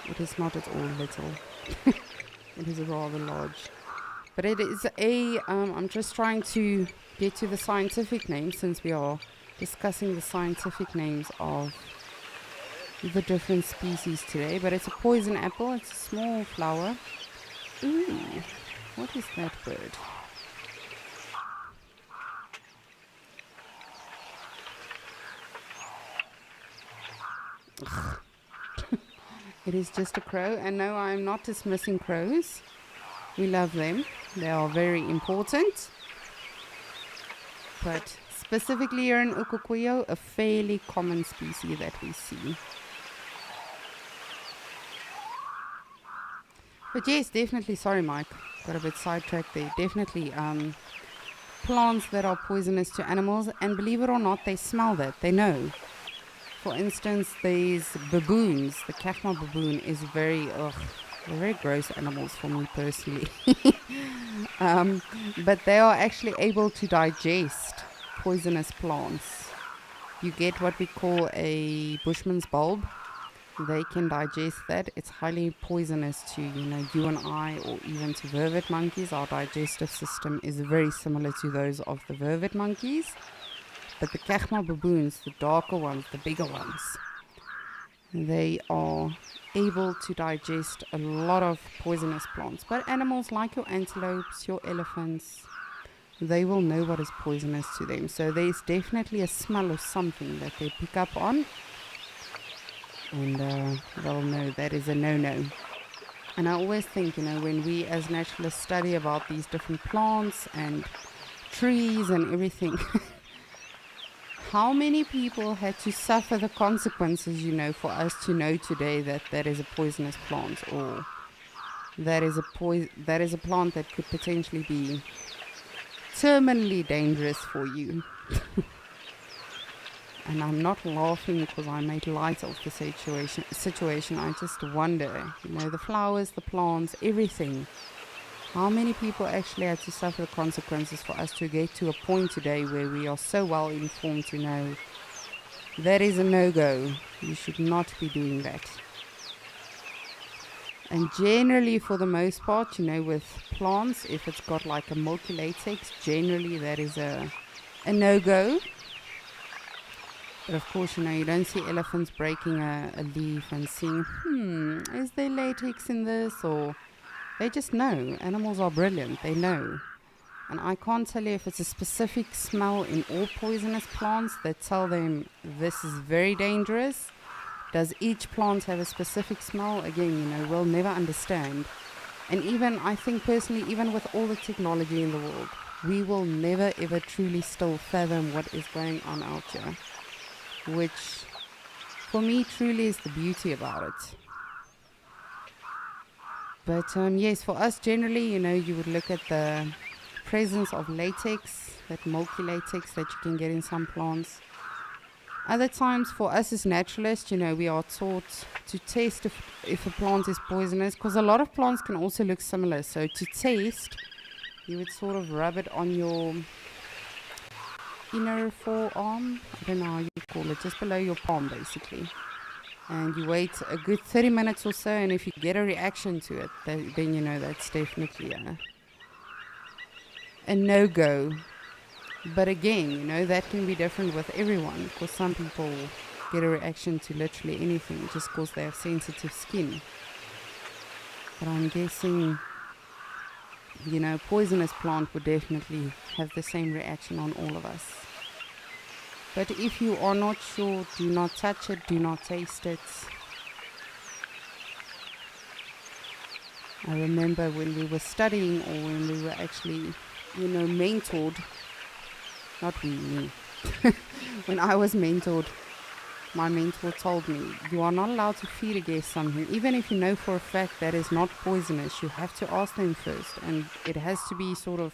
It is not at all little. It is rather large. But it is I'm just trying to get to the scientific name, since we are discussing the scientific names of the different species today. But it's a poison apple. It's a small flower. Ooh, what is that bird? It is just a crow. And no, I'm not dismissing crows. We love them. They are very important. But specifically here in Ukukuyo, a fairly common species that we see. But yes, definitely, sorry Mike, got a bit sidetracked there. Definitely plants that are poisonous to animals, and believe it or not, they smell that, they know. For instance, these baboons, the Khachma baboon is very, they're very gross animals for me personally. But they are actually able to digest poisonous plants. You get what we call a Bushman's bulb. They can digest that. It's highly poisonous to, you and I, or even to vervet monkeys. Our digestive system is very similar to those of the vervet monkeys. But the Khachma baboons, the darker ones, the bigger ones, they are able to digest a lot of poisonous plants. But animals like your antelopes, your elephants, they will know what is poisonous to them. So there's definitely a smell of something that they pick up on, and they'll know that is a no-no. And I always think, when we as naturalists study about these different plants and trees and everything, how many people had to suffer the consequences, for us to know today that that is a poisonous plant, or that is a plant that could potentially be terminally dangerous for you. And I'm not laughing because I made light of the situation. I just wonder, the flowers, the plants, everything. How many people actually had to suffer the consequences for us to get to a point today where we are so well informed to know that is a no-go. You should not be doing that. And generally, for the most part, with plants, if it's got like a milky latex, generally that is a no-go. But of course, you don't see elephants breaking a leaf and seeing, is there latex in this? Or they just know. Animals are brilliant. They know. And I can't tell you if it's a specific smell in all poisonous plants that tell them this is very dangerous. Does each plant have a specific smell? Again, we'll never understand. And even, I think personally, even with all the technology in the world, we will never ever truly still fathom what is going on out here. Which, for me, truly is the beauty about it. But yes, for us generally, you would look at the presence of latex, that milky latex that you can get in some plants. Other times, for us as naturalists, we are taught to test if a plant is poisonous, because a lot of plants can also look similar. So to taste, you would sort of rub it on your inner forearm, I don't know how you call it, just below your palm basically. And you wait a good 30 minutes or so, and if you get a reaction to it, then that's definitely a no-go. But again, that can be different with everyone, because some people get a reaction to literally anything just because they have sensitive skin. But I'm guessing, poisonous plant would definitely have the same reaction on all of us. But if you are not sure, do not touch it, do not taste it. I remember when we were studying, or when we were actually, mentored, not we, me. When I was mentored, my mentor told me, you are not allowed to feed a guest something, even if you know for a fact that is not poisonous. You have to ask them first, and it has to be sort of,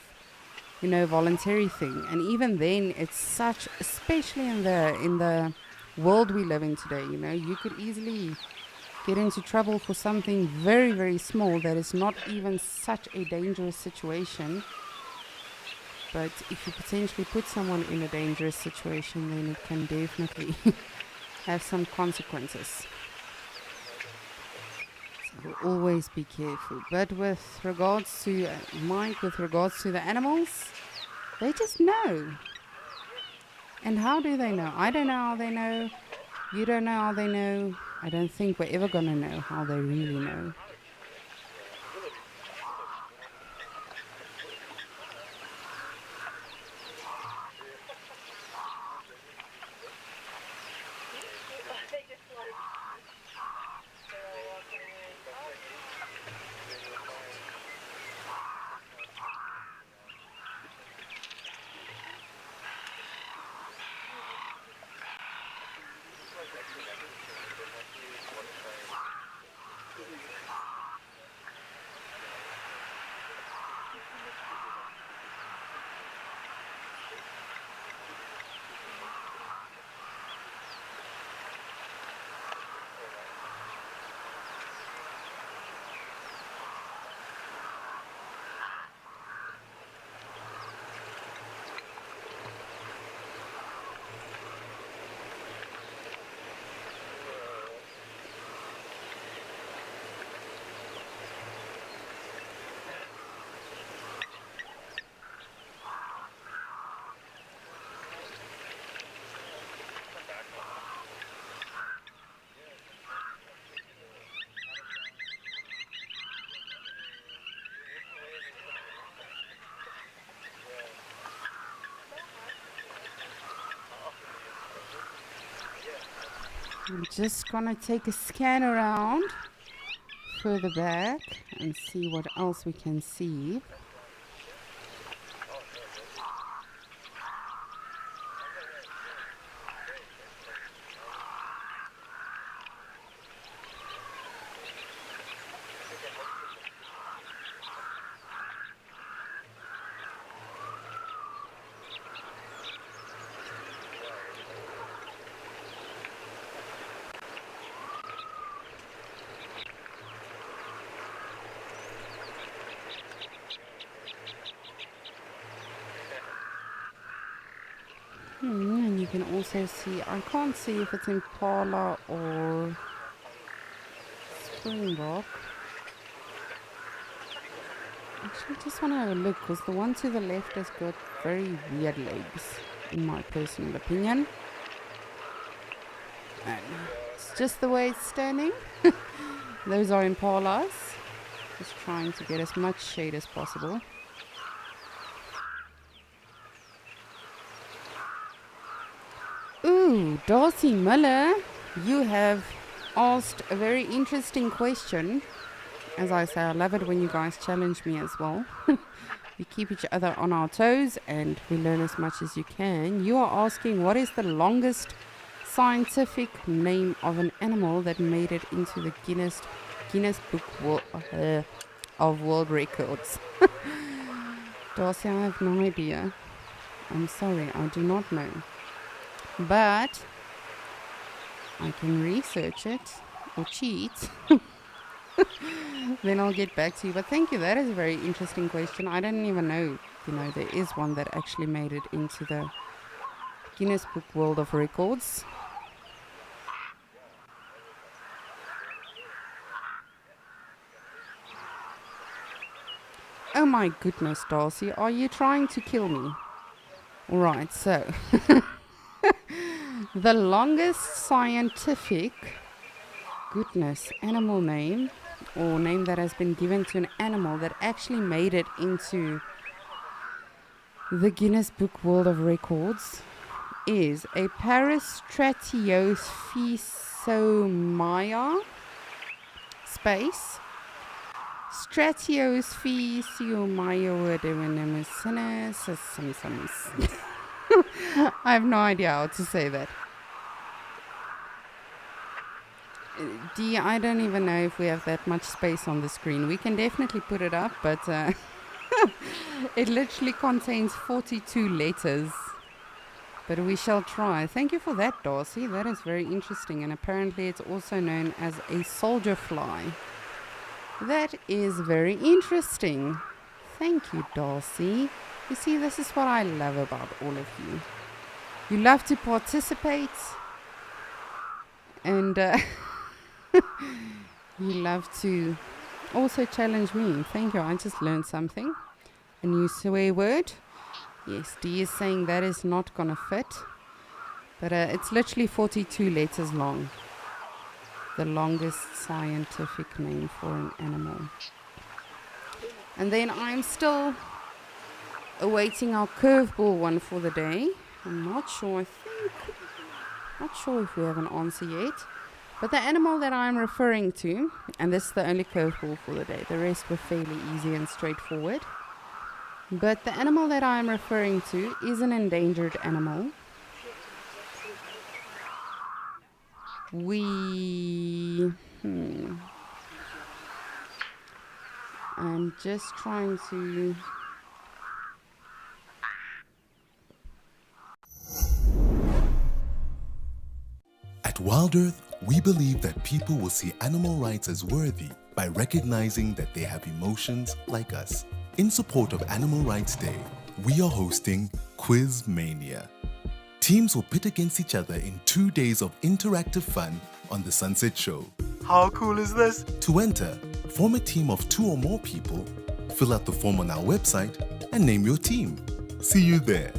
voluntary thing. And even then, it's such, especially in the world we live in today, you could easily get into trouble for something very, very small that is not even such a dangerous situation. But if you potentially put someone in a dangerous situation, then it can definitely have some consequences. So always be careful. But with regards to Mike, with regards to the animals, they just know. And how do they know? I don't know how they know. You don't know how they know. I don't think we're ever going to know how they really know. I'm just gonna take a scan around further back and see what else we can see. And you can also see, I can't see if it's impala or springbok. Actually, I just want to have a look, because the one to the left has got very weird legs, in my personal opinion. And it's just the way it's standing. Those are impalas. Just trying to get as much shade as possible. Ooh, Darcy Miller, you have asked a very interesting question. As I say, I love it when you guys challenge me as well. We keep each other on our toes and we learn as much as you can. You are asking, what is the longest scientific name of an animal that made it into the Guinness Book of World Records? Darcy, I have no idea. I'm sorry, I do not know. But I can research it or cheat. Then I'll get back to you. But thank you. That is a very interesting question. I didn't even know, there is one that actually made it into the Guinness Book World of Records. Oh my goodness, Darcy. Are you trying to kill me? Alright, so... The longest scientific, animal name, or name that has been given to an animal that actually made it into the Guinness Book World of Records, is a Parastratiophysiomya space Stratiophysiomya. I have no idea how to say that. I don't even know if we have that much space on the screen. We can definitely put it up, but it literally contains 42 letters. But we shall try. Thank you for that, Darcy. That is very interesting. And apparently it's also known as a soldier fly. That is very interesting. Thank you, Darcy. You see, this is what I love about all of you. You love to participate. And you love to also challenge me. Thank you. I just learned something. A new swear word. Yes, D is saying that is not going to fit. But it's literally 42 letters long. The longest scientific name for an animal. And then I'm still awaiting our curveball one for the day. I'm not sure. Not sure if we have an answer yet. But the animal that I'm referring to, and this is the only curveball for the day. The rest were fairly easy and straightforward. But the animal that I'm referring to is an endangered animal. I'm just trying to... At Wild Earth, we believe that people will see animal rights as worthy by recognizing that they have emotions like us. In support of Animal Rights Day, we are hosting Quiz Mania. Teams will pit against each other in 2 days of interactive fun on The Sunset Show. How cool is this? To enter, form a team of 2 or more people, fill out the form on our website, and name your team. See you there.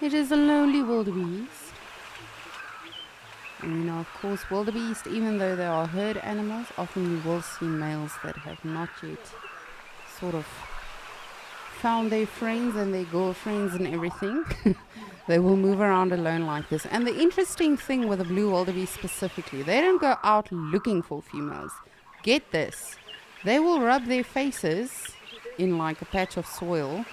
It is a lonely wildebeest. And you know, of course, wildebeest, even though they are herd animals, often you will see males that have not yet sort of found their friends and their girlfriends and everything, they will move around alone like this. And the interesting thing with the blue wildebeest specifically, they don't go out looking for females. Get this. They will rub their faces in like a patch of soil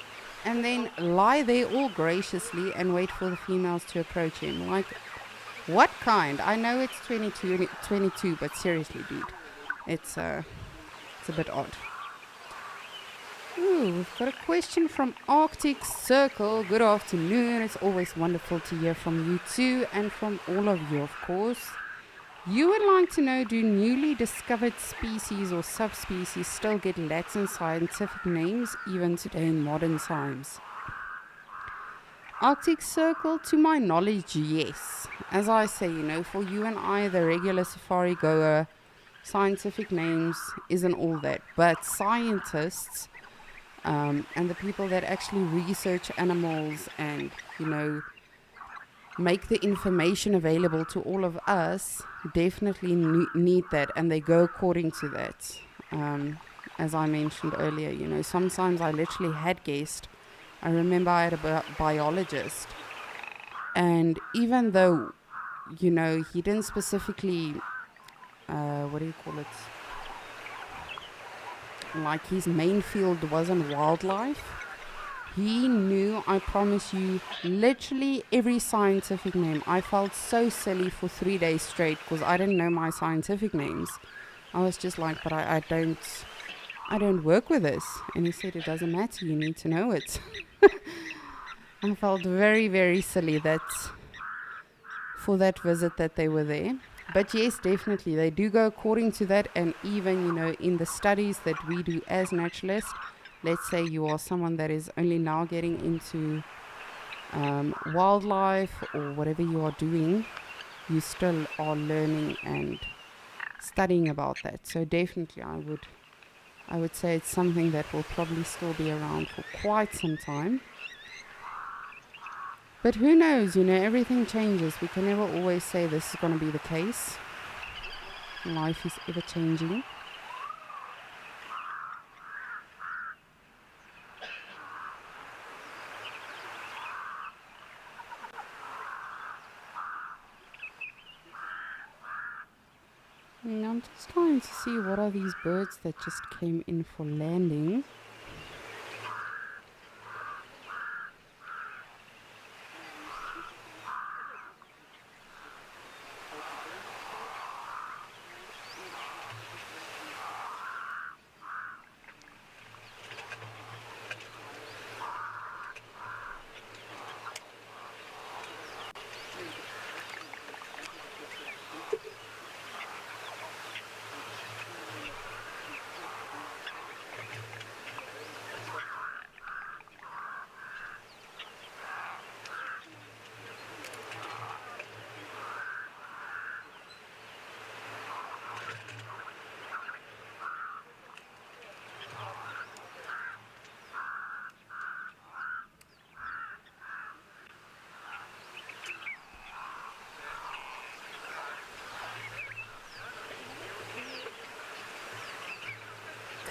and then lie there all graciously and wait for the females to approach him. Like, what kind? I know it's 22, but seriously, dude, it's a bit odd. Ooh, we've got a question from Arctic Circle. Good afternoon. It's always wonderful to hear from you too, and from all of you, of course. You would like to know, do newly discovered species or subspecies still get Latin scientific names even today in modern times? Arctic Circle, to my knowledge, yes. As I say, you know, for you and I, the regular safari goer, scientific names isn't all that. But scientists and the people that actually research animals and, you know, make the information available to all of us definitely need that, and they go according to that. As I mentioned earlier, you know, sometimes I literally had guessed. I remember I had a biologist, and even though, you know, he didn't specifically, what do you call it? Like, his main field wasn't wildlife. He knew, I promise you, literally every scientific name. I felt so silly for 3 days straight because I didn't know my scientific names. I was just like, but I don't work with this. And he said, it doesn't matter, you need to know it. I felt very, very silly that for that visit that they were there. But yes, definitely, they do go according to that. And even, you know, in the studies that we do as naturalists, let's say you are someone that is only now getting into wildlife or whatever you are doing, you still are learning and studying about that. So definitely I would say it's something that will probably still be around for quite some time. But who knows, you know, everything changes. We can never always say this is going to be the case. Life is ever changing. I'm just trying to see what are these birds that just came in for landing.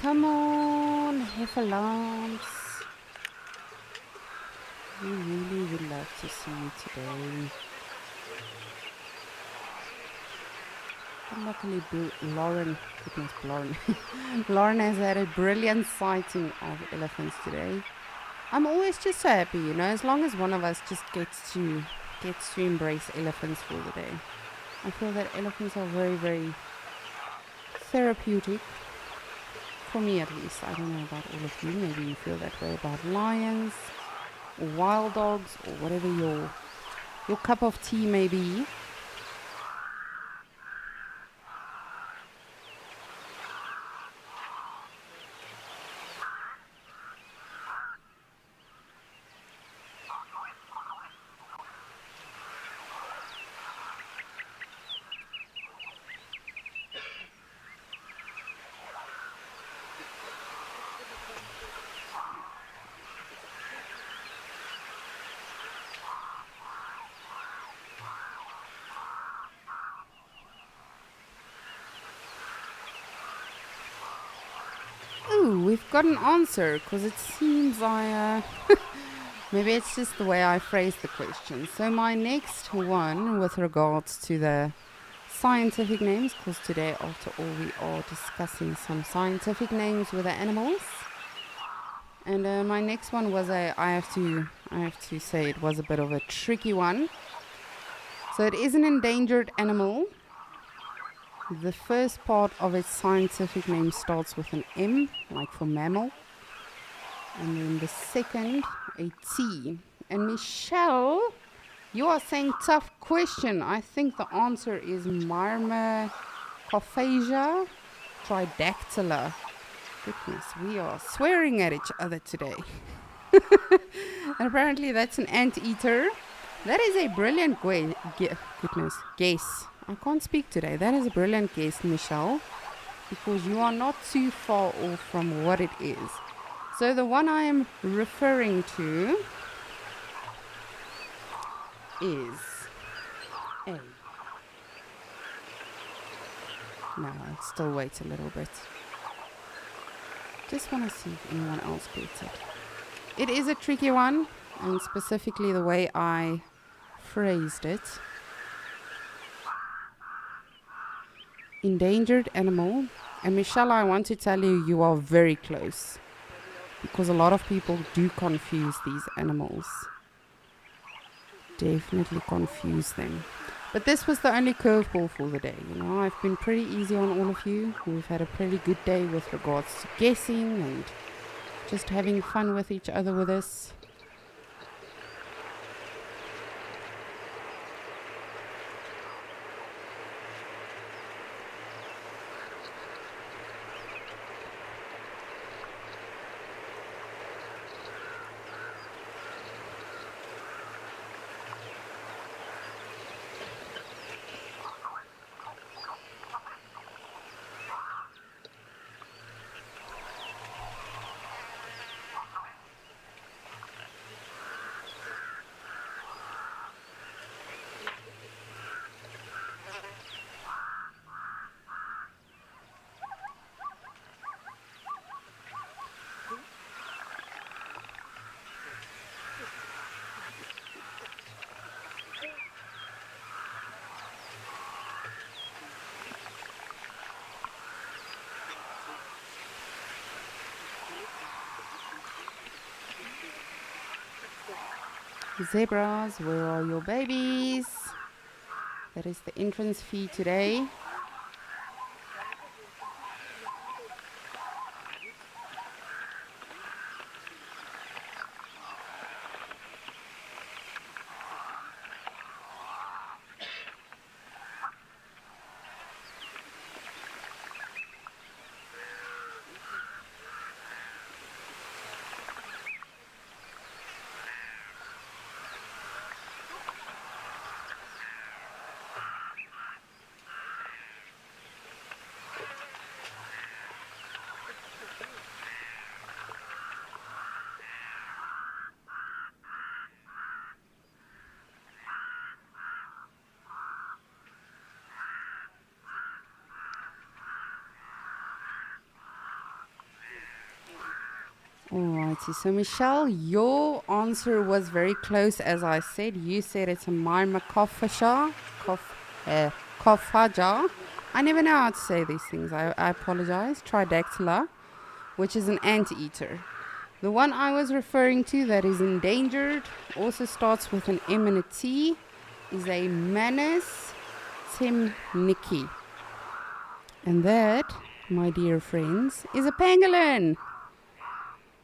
Come on, heffalumps. We really would love to see you today. But luckily, Lauren Lauren has had a brilliant sighting of elephants today. I'm always just so happy, you know, as long as one of us just gets to embrace elephants for the day. I feel that elephants are very, very therapeutic. For me at least. I don't know about all of you. Maybe you feel that way about lions or wild dogs or whatever your cup of tea may be. got an answer, because it seems maybe it's just the way I phrased the question. So my next one with regards to the scientific names, because today after all we are discussing some scientific names with the animals. And my next one was I have to say it was a bit of a tricky one. So it is an endangered animal. The first part of its scientific name starts with an M, like for mammal. And then the second, a T. And Michelle, you are saying tough question. I think the answer is Myrmecophasia tridactyla. Goodness, we are swearing at each other today. And apparently that's an anteater. That is a brilliant guess. I can't speak today. That is a brilliant guess, Michelle, because you are not too far off from what it is. So the one I am referring to is A. No, I'll still wait a little bit. Just want to see if anyone else gets it. It is a tricky one, and specifically the way I phrased it. Endangered animal. And Michelle, I want to tell you, you are very close, because a lot of people do confuse these animals. Definitely confuse them. But this was the only curveball for the day. You know, I've been pretty easy on all of you. We've had a pretty good day with regards to guessing and just having fun with each other with this. Zebras, where are your babies? That is the entrance fee today. Alrighty, so Michelle, your answer was very close. As I said, you said it's a Myrmecophagia, Cophagia. I never know how to say these things. I apologize. Tridactyla, which is an anteater. The one I was referring to that is endangered, also starts with an M and a T, is a Manus temnicki. And that, my dear friends, is a pangolin.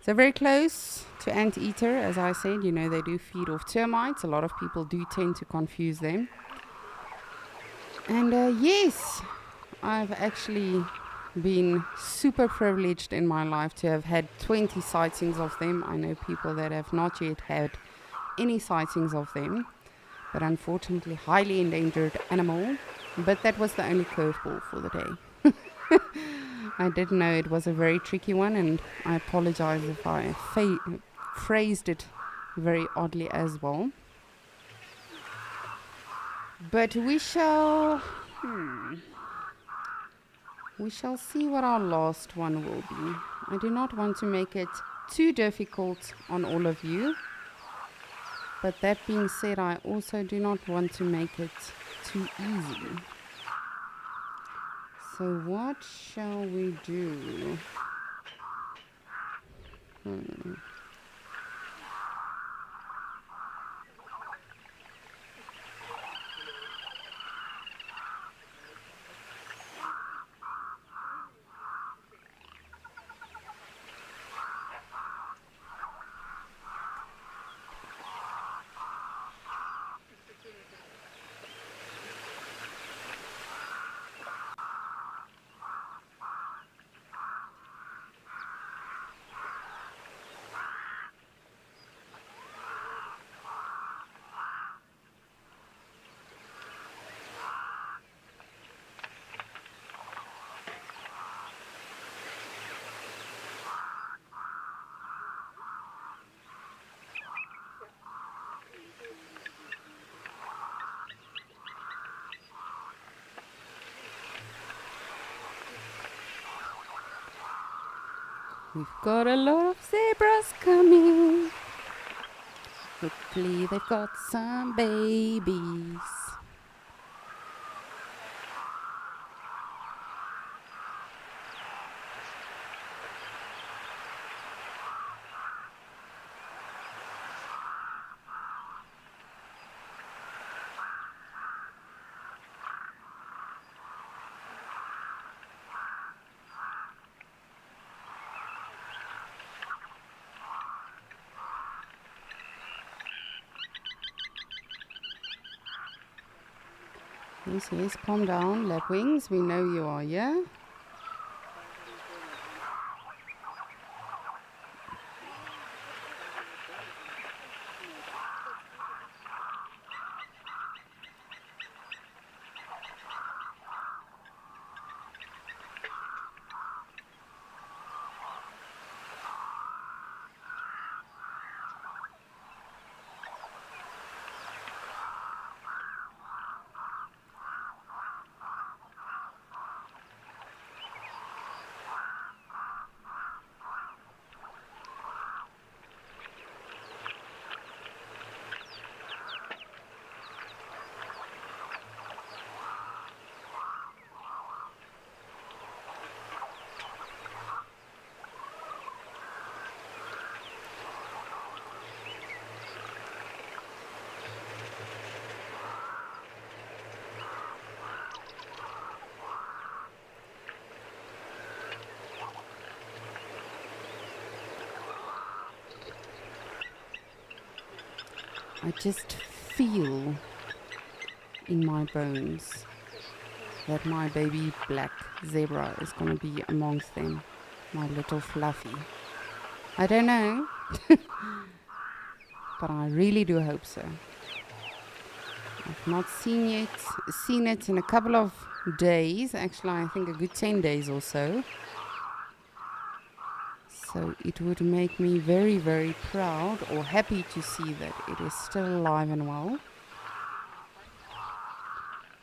So very close to anteater, as I said. You know, they do feed off termites. A lot of people do tend to confuse them. And yes, I've actually been super privileged in my life to have had 20 sightings of them. I know people that have not yet had any sightings of them, but unfortunately highly endangered animal. But that was the only curveball for the day. I did know it was a very tricky one, and I apologize if I phrased it very oddly as well. But we shall see what our last one will be. I do not want to make it too difficult on all of you. But that being said, I also do not want to make it too easy. So what shall we do? We've got a lot of zebras coming. Hopefully they've got some babies. Yes, yes, calm down, lapwings. We know you are here. I just feel in my bones that my baby black zebra is going to be amongst them, my little fluffy. I don't know, but I really do hope so. I've not seen it in a couple of days, actually I think a good 10 days or so. So it would make me very, very proud or happy to see that it is still alive and well.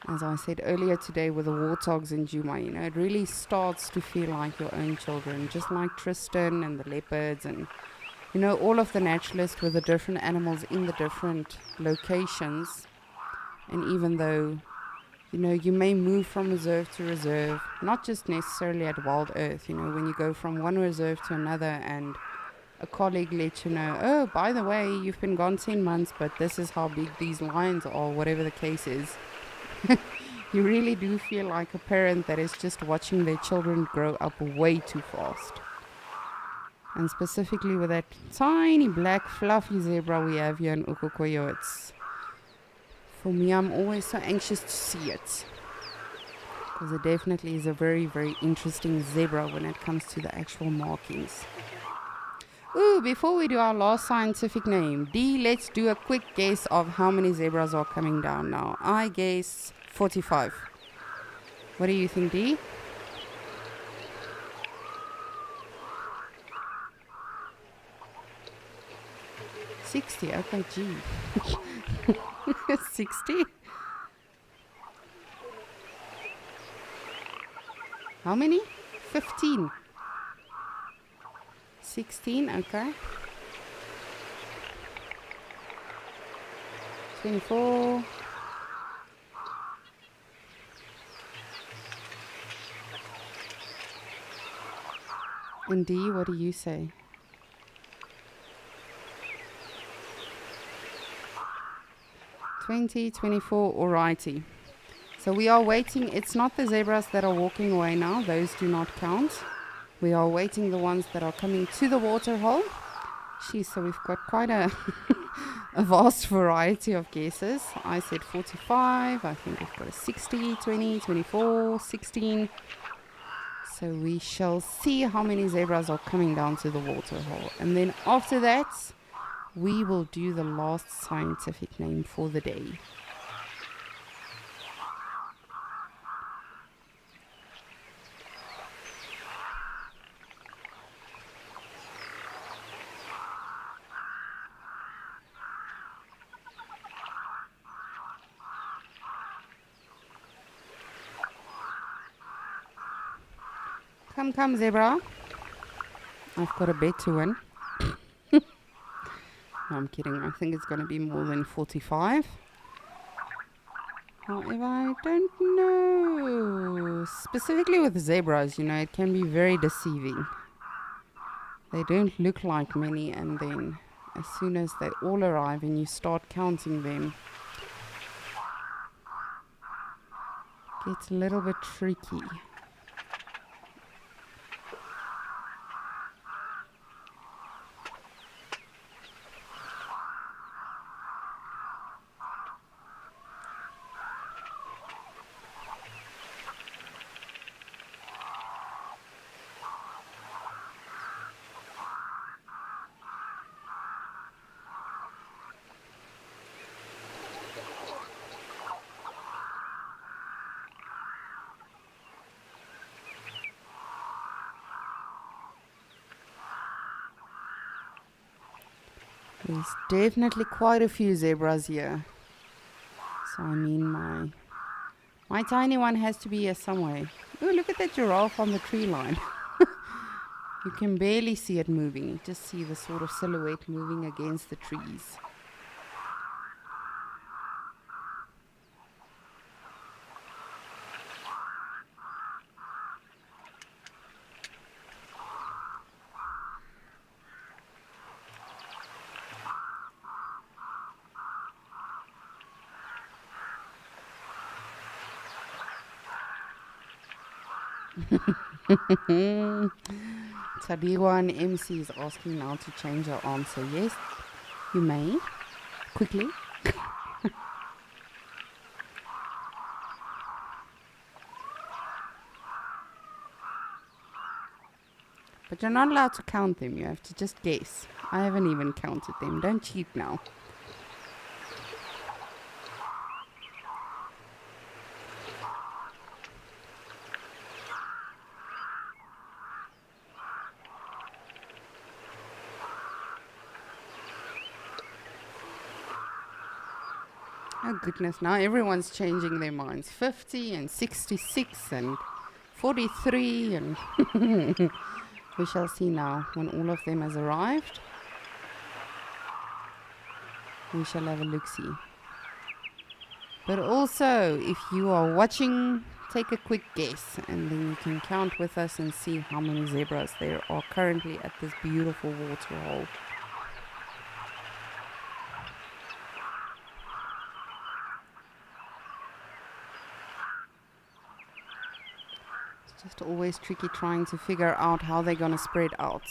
As I said earlier today with the warthogs in Juma, you know, it really starts to feel like your own children, just like Tristan and the leopards and, you know, all of the naturalists with the different animals in the different locations. And even though, you know, you may move from reserve to reserve, not just necessarily at Wild Earth, you know, when you go from one reserve to another and a colleague lets you know, oh, by the way, you've been gone 10 months, but this is how big these lions are, whatever the case is. You really do feel like a parent that is just watching their children grow up way too fast. And specifically with that tiny black fluffy zebra we have here in Ukokoyo, it's, for me, I'm always so anxious to see it. Because it definitely is a very, very interesting zebra when it comes to the actual markings. Ooh, before we do our last scientific name, D, let's do a quick guess of how many zebras are coming down now. I guess 45. What do you think, D? $60, okay, gee. 60? How many? 15. 16, okay. 24. And D, what do you say? 20, 24, alrighty. So we are waiting. It's not the zebras that are walking away now. Those do not count. We are waiting the ones that are coming to the waterhole. So we've got quite a vast variety of guesses. I said 45. I think we've got a 60, 20, 24, 16. So we shall see how many zebras are coming down to the waterhole. And then after that, we will do the last scientific name for the day. Come, zebra. I've got a bet to win. No, I'm kidding. I think it's going to be more than 45. However, I don't know. Specifically with zebras, you know, it can be very deceiving. They don't look like many, and then as soon as they all arrive and you start counting them, it gets a little bit tricky. There's definitely quite a few zebras here. So I mean my tiny one has to be here somewhere. Oh, look at that giraffe on the tree line. You can barely see it moving. You just see the sort of silhouette moving against the trees. Tadiwa and MC is asking now to change her answer. Yes, you may. Quickly. But you're not allowed to count them. You have to just guess. I haven't even counted them. Don't cheat now. Oh goodness, now everyone's changing their minds. 50 and 66 and 43 and we shall see now when all of them has arrived. We shall have a look-see. But also, if you are watching, take a quick guess and then you can count with us and see how many zebras there are currently at this beautiful waterhole. Just always tricky trying to figure out how they're gonna spread out.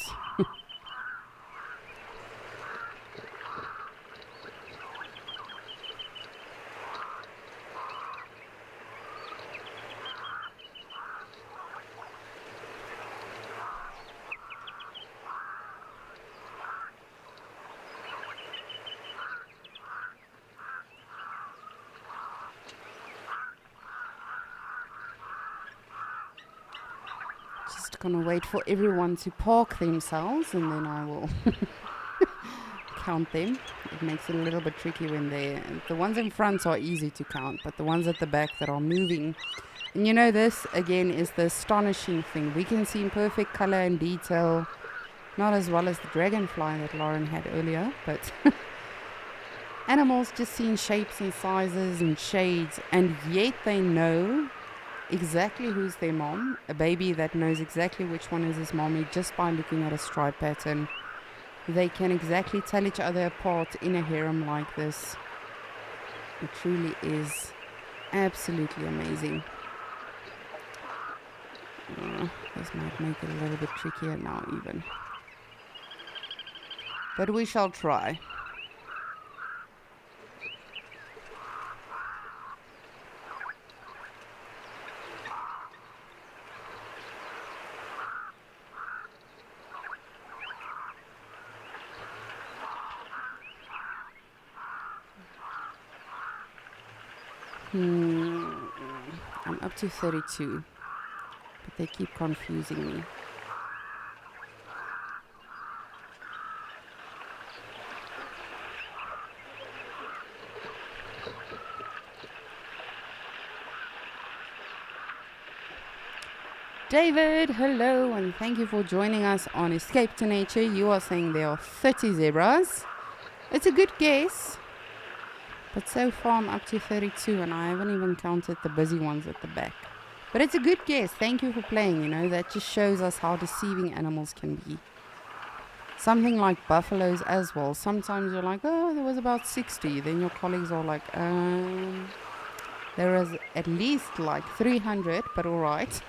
Gonna wait for everyone to park themselves and then I will count them. It makes it a little bit tricky when the ones in front are easy to count, but the ones at the back that are moving, and you know, this again is the astonishing thing. We can see in perfect color and detail Not as well as the dragonfly that Lauren had earlier, but animals just seeing shapes and sizes and shades, and yet they know exactly who's their mom. A baby that knows exactly which one is his mommy just by looking at a stripe pattern. They can exactly tell each other apart in a harem like this. It truly is absolutely amazing. This might make it a little bit trickier now even. But we shall try. I'm up to 32, but they keep confusing me. David, hello, and thank you for joining us on Escape to Nature. You are saying there are 30 zebras. It's a good guess. But so far I'm up to 32 and I haven't even counted the busy ones at the back. But it's a good guess. Thank you for playing, you know. That just shows us how deceiving animals can be. Something like buffaloes as well. Sometimes you're like, oh, there was about 60. Then your colleagues are like, there is at least like 300, but all right.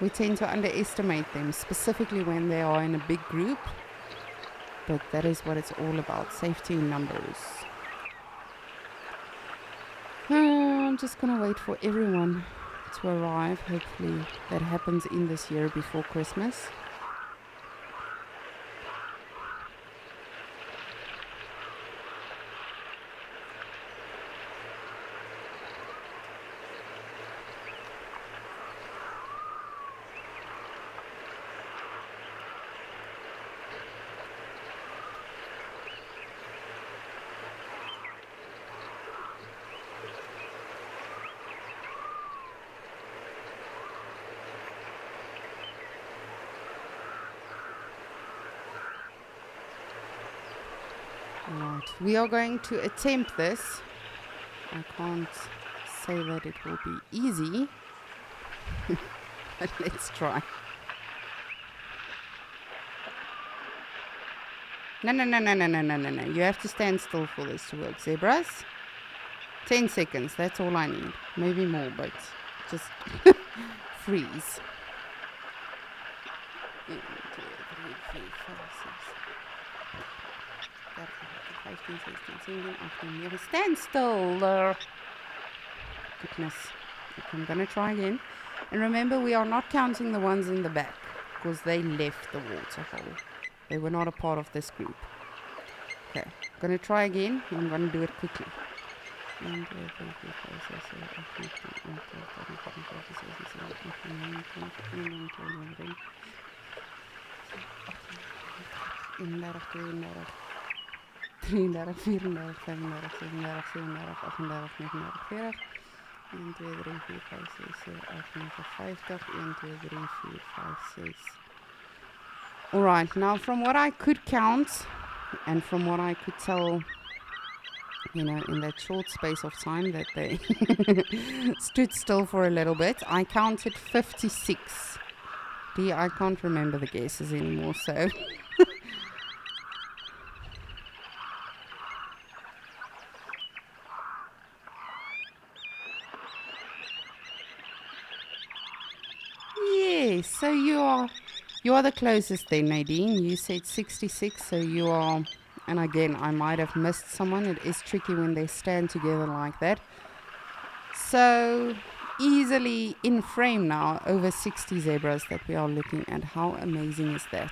We tend to underestimate them, specifically when they are in a big group. But that is what it's all about, safety in numbers. I'm just going to wait for everyone to arrive. Hopefully that happens in this year before Christmas. Right, we are going to attempt this. I can't say that it will be easy, but let's try. No. You have to stand still for this to work. Zebras, 10 seconds, that's all I need. Maybe more, but just freeze. 1, 2, 3, 4, 5, 6, 15, 16, 17, 18, stand still there. Goodness. Okay, I'm going to try again. And remember, we are not counting the ones in the back because they left the water hole. They were not a part of this group. Okay, I'm going to try again. And I'm going to do it quickly. 1, 2, 3, 4, 5, 6, 7, 8, 9, 10, 11, 12, 13, 14, 15, 16, 17, 18, 19, 20, 33, 34, 35, 36, 37, 38, 39, 40. 1, 2, 3, 4, 5, 6, 7, 8, 9, 50. 1, 2, 3, 4, 5, 6. Alright, now from what I could count and from what I could tell, you know, in that short space of time that they stood still for a little bit, I counted 56. I can't remember the guesses anymore, so... Yes, so you are the closest then, Nadine. You said 66, so you are... And again, I might have missed someone. It is tricky when they stand together like that. So, easily in frame now, over 60 zebras that we are looking at. How amazing is that?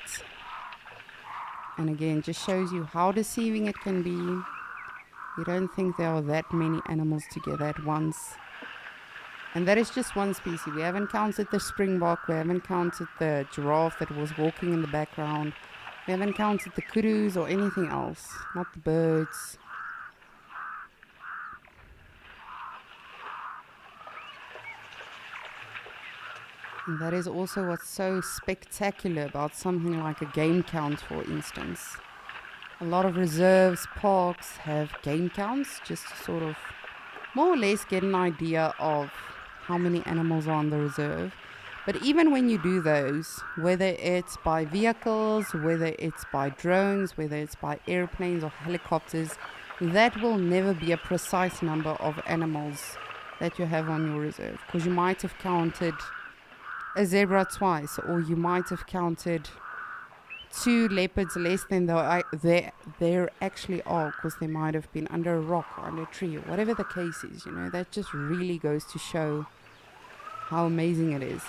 And again, just shows you how deceiving it can be. You don't think there are that many animals together at once. And that is just one species. We haven't counted the springbok. We haven't counted the giraffe that was walking in the background. We haven't counted the kudus or anything else. Not the birds. And that is also what's so spectacular about something like a game count, for instance. A lot of reserves, parks have game counts just to sort of more or less get an idea of how many animals are on the reserve. But even when you do those, whether it's by vehicles, whether it's by drones, whether it's by airplanes or helicopters, that will never be a precise number of animals that you have on your reserve. Because you might have counted a zebra twice, or you might have counted 2 leopards less than there actually are, because they might have been under a rock or under a tree, or whatever the case is. That just really goes to show how amazing it is.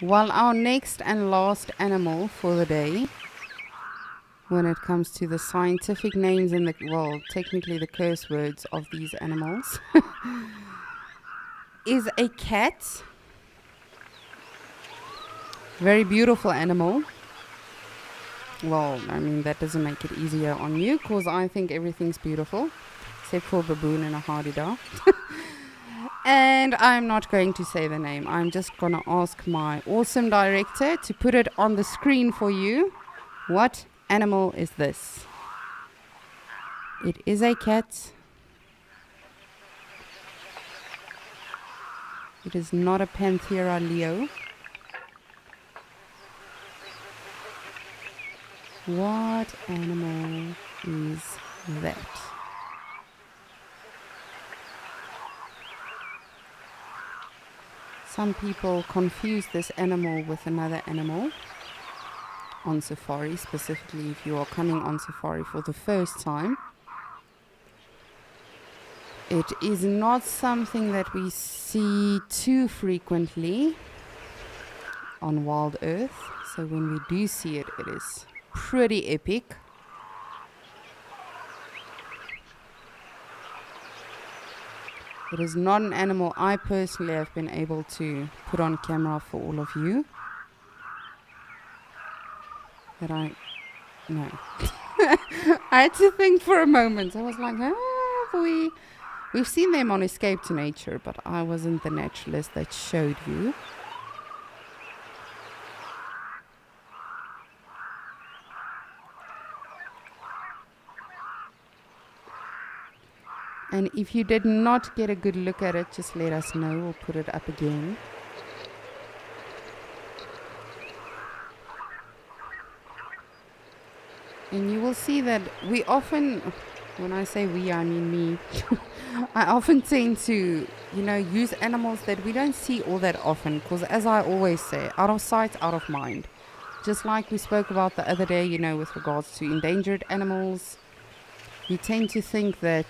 Well, our next and last animal for the day, when it comes to the scientific names and technically the curse words of these animals, is a cat. Very beautiful animal. Well, I mean, that doesn't make it easier on you, because I think everything's beautiful, except for a baboon and a hardy-da. And I'm not going to say the name. I'm just going to ask my awesome director to put it on the screen for you. What animal is this? It is a cat. It is not a Panthera leo. What animal is that? Some people confuse this animal with another animal on safari, specifically if you are coming on safari for the first time. It is not something that we see too frequently on Wild Earth, so when we do see it, it is pretty epic. It is not an animal I personally have been able to put on camera for all of you. That no. I had to think for a moment. I was like, we've seen them on Escape to Nature, but I wasn't the naturalist that showed you. And if you did not get a good look at it, just let us know. We'll put it up again. And you will see that we often, when I say we, I mean me, I often tend to, use animals that we don't see all that often. Because as I always say, out of sight, out of mind. Just like we spoke about the other day, with regards to endangered animals. You tend to think that,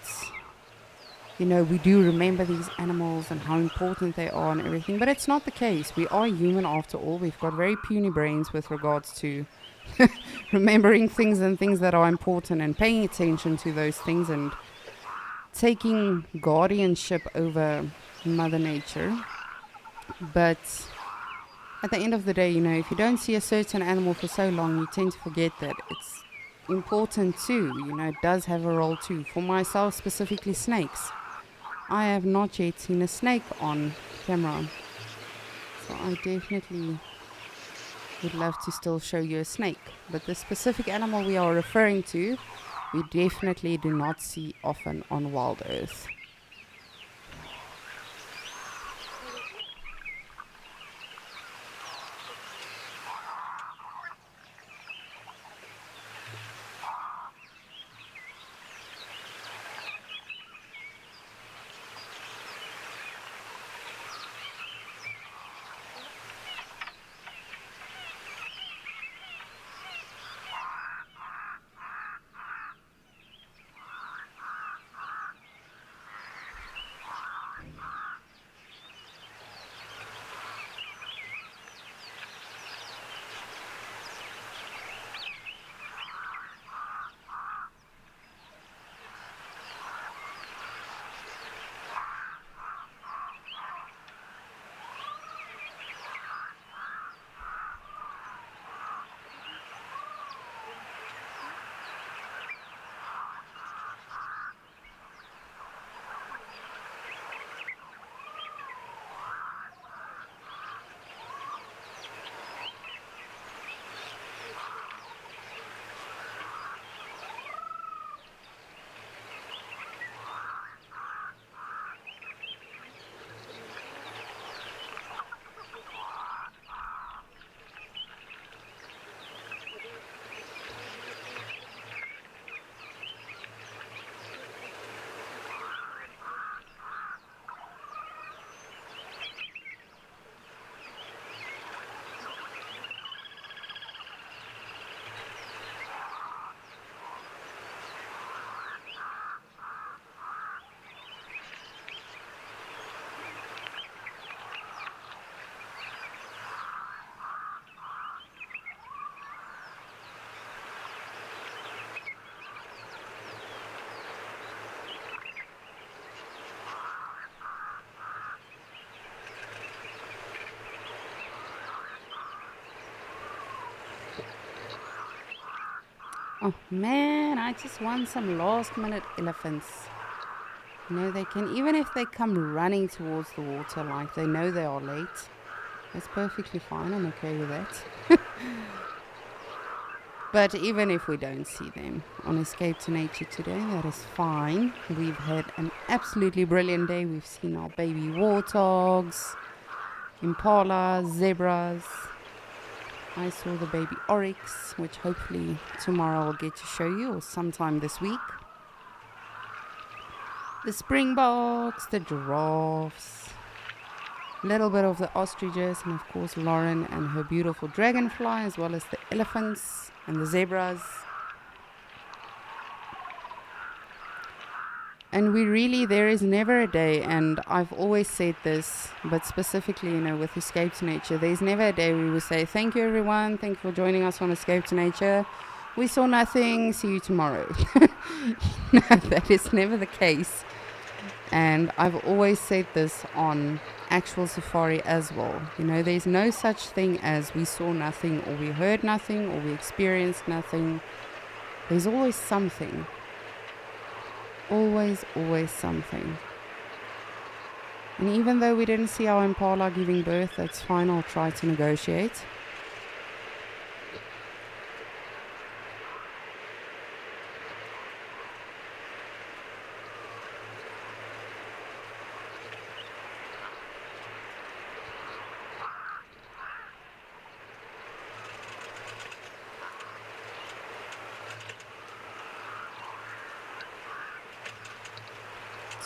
we do remember these animals and how important they are and everything. But it's not the case. We are human after all. We've got very puny brains with regards to remembering things and things that are important and paying attention to those things and taking guardianship over Mother Nature. But at the end of the day, if you don't see a certain animal for so long, you tend to forget that it's important too. It does have a role too. For myself, specifically snakes. I have not yet seen a snake on camera. So I definitely would love to still show you a snake. But the specific animal we are referring to, we definitely do not see often on Wild Earth. Oh man, I just want some last minute elephants. They can, even if they come running towards the water like they know they are late, that's perfectly fine. I'm okay with that. But even if we don't see them on Escape to Nature today, that is fine. We've had an absolutely brilliant day. We've seen our baby warthogs, impalas, zebras. I saw the baby oryx, which hopefully tomorrow I'll get to show you, or sometime this week. The springboks, the giraffes, a little bit of the ostriches, and of course Lauren and her beautiful dragonfly, as well as the elephants and the zebras. And there is never a day, and I've always said this, but specifically, with Escape to Nature, there's never a day we will say, thank you everyone, thank you for joining us on Escape to Nature. We saw nothing, see you tomorrow. No, that is never the case. And I've always said this on actual safari as well. You know, there's no such thing as we saw nothing or we heard nothing or we experienced nothing. There's always something. Always something. And even though we didn't see our impala giving birth, that's fine, I'll try to negotiate.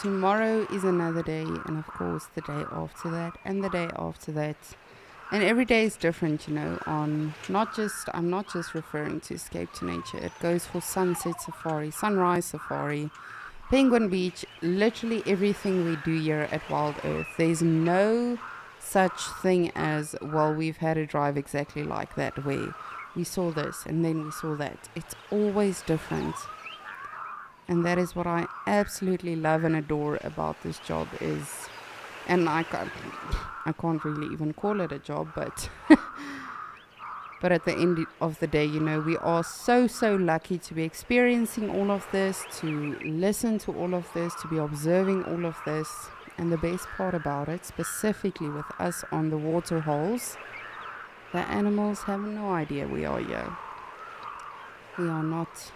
Tomorrow is another day, and of course the day after that, and the day after that. And every day is different, you know, I'm not just referring to Escape to Nature. It goes for Sunset Safari, Sunrise Safari, Penguin Beach, literally everything we do here at Wild Earth. There's no such thing as, well, we've had a drive exactly like that, where we saw this and then we saw that. It's always different. And that is what I absolutely love and adore about this job is, and I can't really even call it a job, but but at the end of the day, you know, we are so lucky to be experiencing all of this, to listen to all of this, to be observing all of this. And the best part about it, specifically with us on the water holes, the animals have no idea we are here. We are not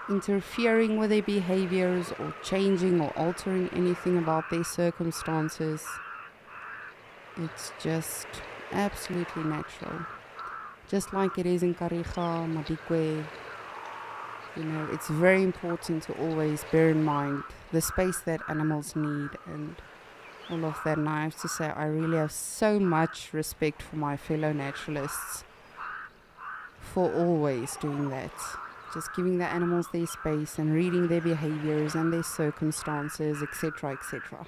interfering with their behaviors or changing or altering anything about their circumstances. It's just absolutely natural. Just like it is in Kariga, Madikwe. You know, it's very important to always bear in mind the space that animals need and all of that. And I have to say, I really have so much respect for my fellow naturalists for always doing that. Just giving the animals their space and reading their behaviors and their circumstances, etc., etc.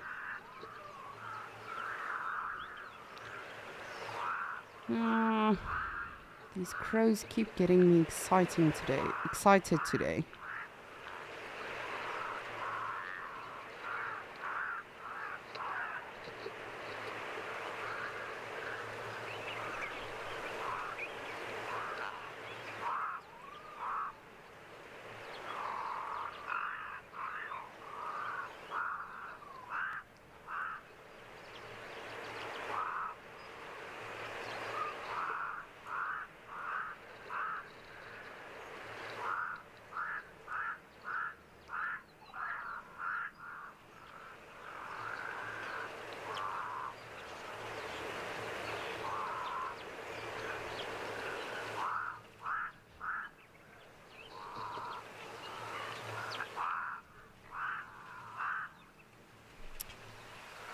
These crows keep getting me excited today.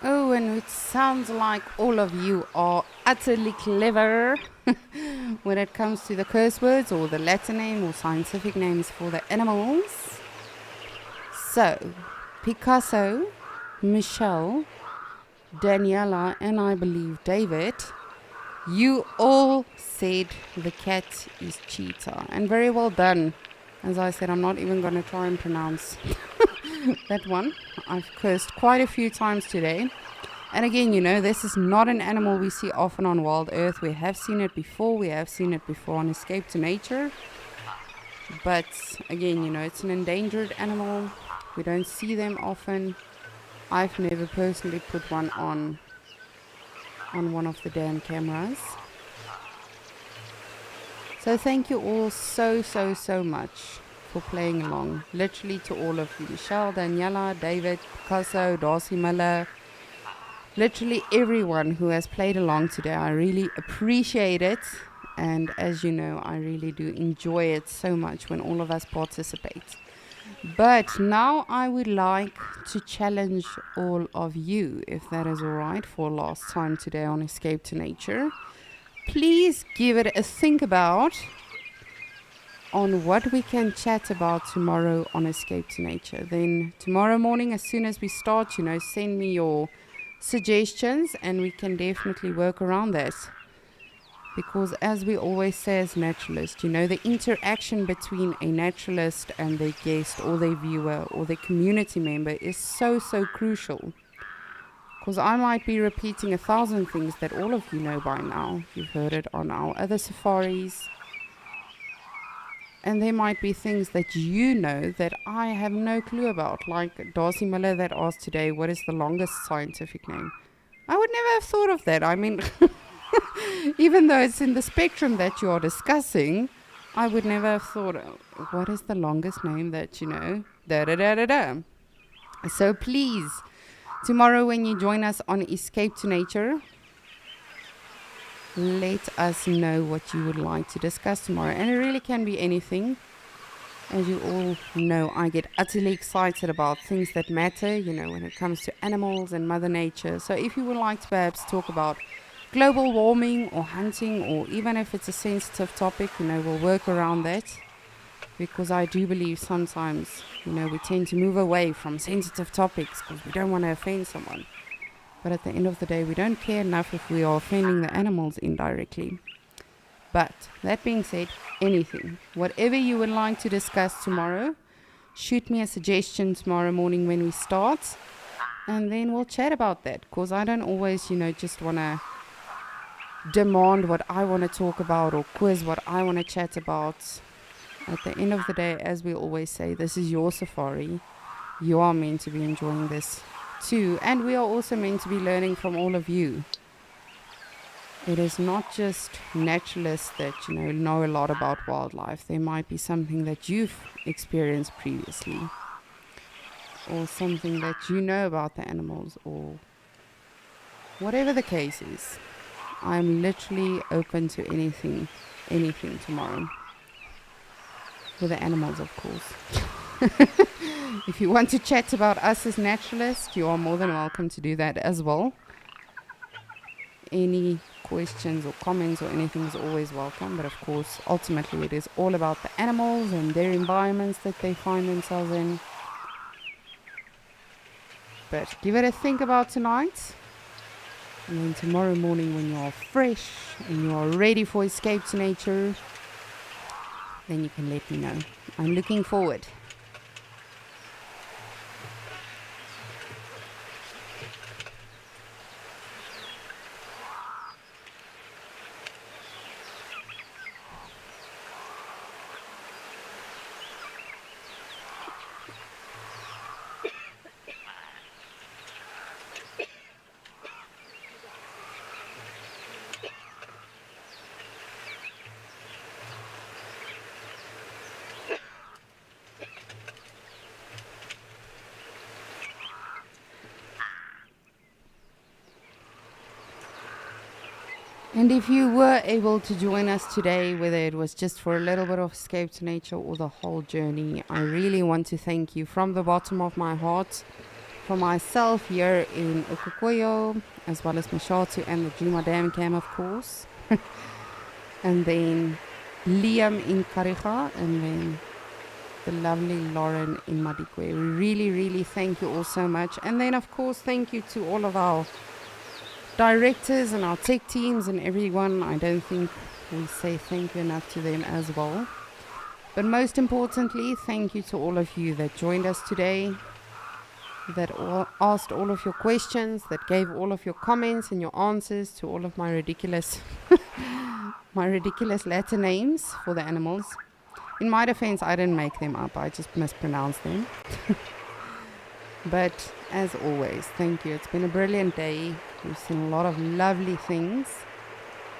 Oh, and it sounds like all of you are utterly clever when it comes to the curse words or the Latin name or scientific names for the animals. So, Picasso, Michelle, Daniela, and I believe David, you all said the cat is cheetah. And very well done. As I said, I'm not even going to try and pronounce that one. I've cursed quite a few times today. And again, you know, this is not an animal we see often on Wild Earth. We have seen it before. We have seen it before on Escape to Nature. But again, you know, it's an endangered animal. We don't see them often. I've never personally put one on one of the damn cameras. So thank you all so much for playing along. Literally to all of you. Michelle, Daniela, David, Picasso, Darcy Miller. Literally everyone who has played along today. I really appreciate it. And as you know, I really do enjoy it so much when all of us participate. But now I would like to challenge all of you, if that is alright, for last time today on Escape to Nature. Please give it a think about on what we can chat about tomorrow on Escape to Nature. Then tomorrow morning, as soon as we start, you know, send me your suggestions and we can definitely work around that. Because as we always say as naturalists, you know, the interaction between a naturalist and their guest or their viewer or their community member is so crucial. Because I might be repeating 1,000 things that all of you know by now. You've heard it on our other safaris. And there might be things that you know that I have no clue about. Like Darcy Miller that asked today, what is the longest scientific name? I would never have thought of that. I mean, even though it's in the spectrum that you are discussing, I would never have thought, what is the longest name that you know? Da-da-da-da-da. So please, tomorrow when you join us on Escape to Nature, let us know what you would like to discuss tomorrow. And it really can be anything. As you all know, I get utterly excited about things that matter, you know, when it comes to animals and Mother Nature. So if you would like to perhaps talk about global warming or hunting, or even if it's a sensitive topic, you know, we'll work around that. Because I do believe sometimes, you know, we tend to move away from sensitive topics because we don't want to offend someone. But at the end of the day, we don't care enough if we are offending the animals indirectly. But that being said, anything, whatever you would like to discuss tomorrow, shoot me a suggestion tomorrow morning when we start, and then we'll chat about that. Because I don't always, you know, just want to demand what I want to talk about or quiz what I want to chat about. At the end of the day, as we always say, this is your safari. You are meant to be enjoying this too, and we are also meant to be learning from all of you. It is not just naturalists that, you know a lot about wildlife. There might be something that you've experienced previously, or something that you know about the animals, or whatever the case is. I'm literally open to anything tomorrow. With the animals, of course. If you want to chat about us as naturalists, you are more than welcome to do that as well. Any questions or comments or anything is always welcome. But of course, ultimately it is all about the animals and their environments that they find themselves in. But give it a think about tonight. And then tomorrow morning when you are fresh and you are ready for Escape to Nature, then you can let me know. I'm looking forward. And if you were able to join us today, whether it was just for a little bit of Escape to Nature or the whole journey, I really want to thank you from the bottom of my heart. For myself here in Ukukoyo, as well as Mashatu and the Juma Dam Cam, of course. And then Liam in Kariga, and then the lovely Lauren in Madikwe. We really, really thank you all so much. And then, of course, thank you to all of our directors and our tech teams and everyone. I don't think we say thank you enough to them as well. But most importantly, thank you to all of you that joined us today, that asked all of your questions, that gave all of your comments and your answers to all of my ridiculous Latin names for the animals. In my defense, I didn't make them up, I just mispronounced them. But as always, thank you. It's been a brilliant day. We've seen a lot of lovely things.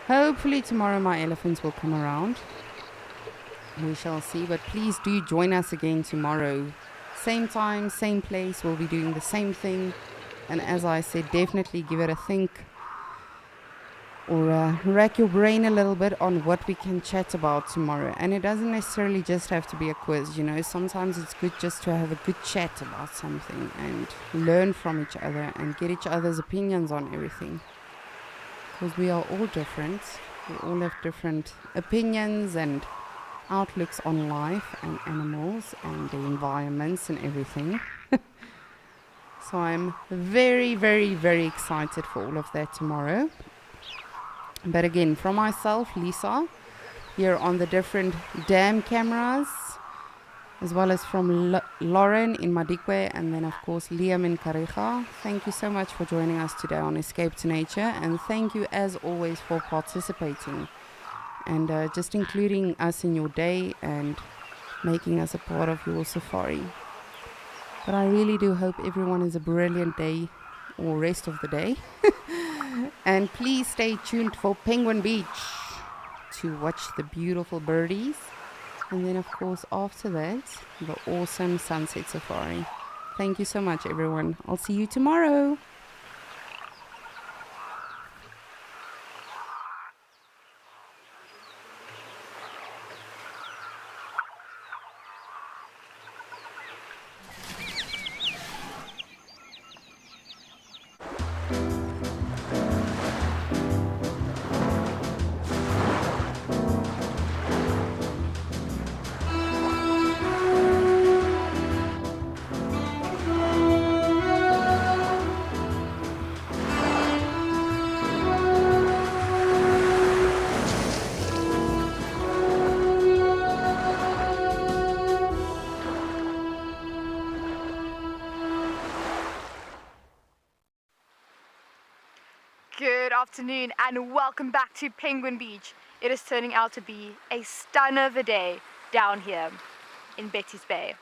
Hopefully tomorrow my elephants will come around. We shall see, but please do join us again tomorrow. Same time, same place, we'll be doing the same thing. And as I said, definitely give it a think, or rack your brain a little bit on what we can chat about tomorrow. And it doesn't necessarily just have to be a quiz, you know. Sometimes it's good just to have a good chat about something and learn from each other and get each other's opinions on everything. Because we are all different. We all have different opinions and outlooks on life and animals and the environments and everything. So I'm very, very, very excited for all of that tomorrow. But again, from myself, Lisa, here on the different dam cameras, as well as from Lauren in Madikwe, and then of course Liam in Kariga. Thank you so much for joining us today on Escape to Nature, and thank you as always for participating and just including us in your day and making us a part of your safari. But I really do hope everyone has a brilliant day or rest of the day. And please stay tuned for Penguin Beach to watch the beautiful birdies. And then, of course, after that, the awesome sunset safari. Thank you so much, everyone. I'll see you tomorrow. Good afternoon and welcome back to Penguin Beach. It is turning out to be a stunner of a day down here in Betty's Bay.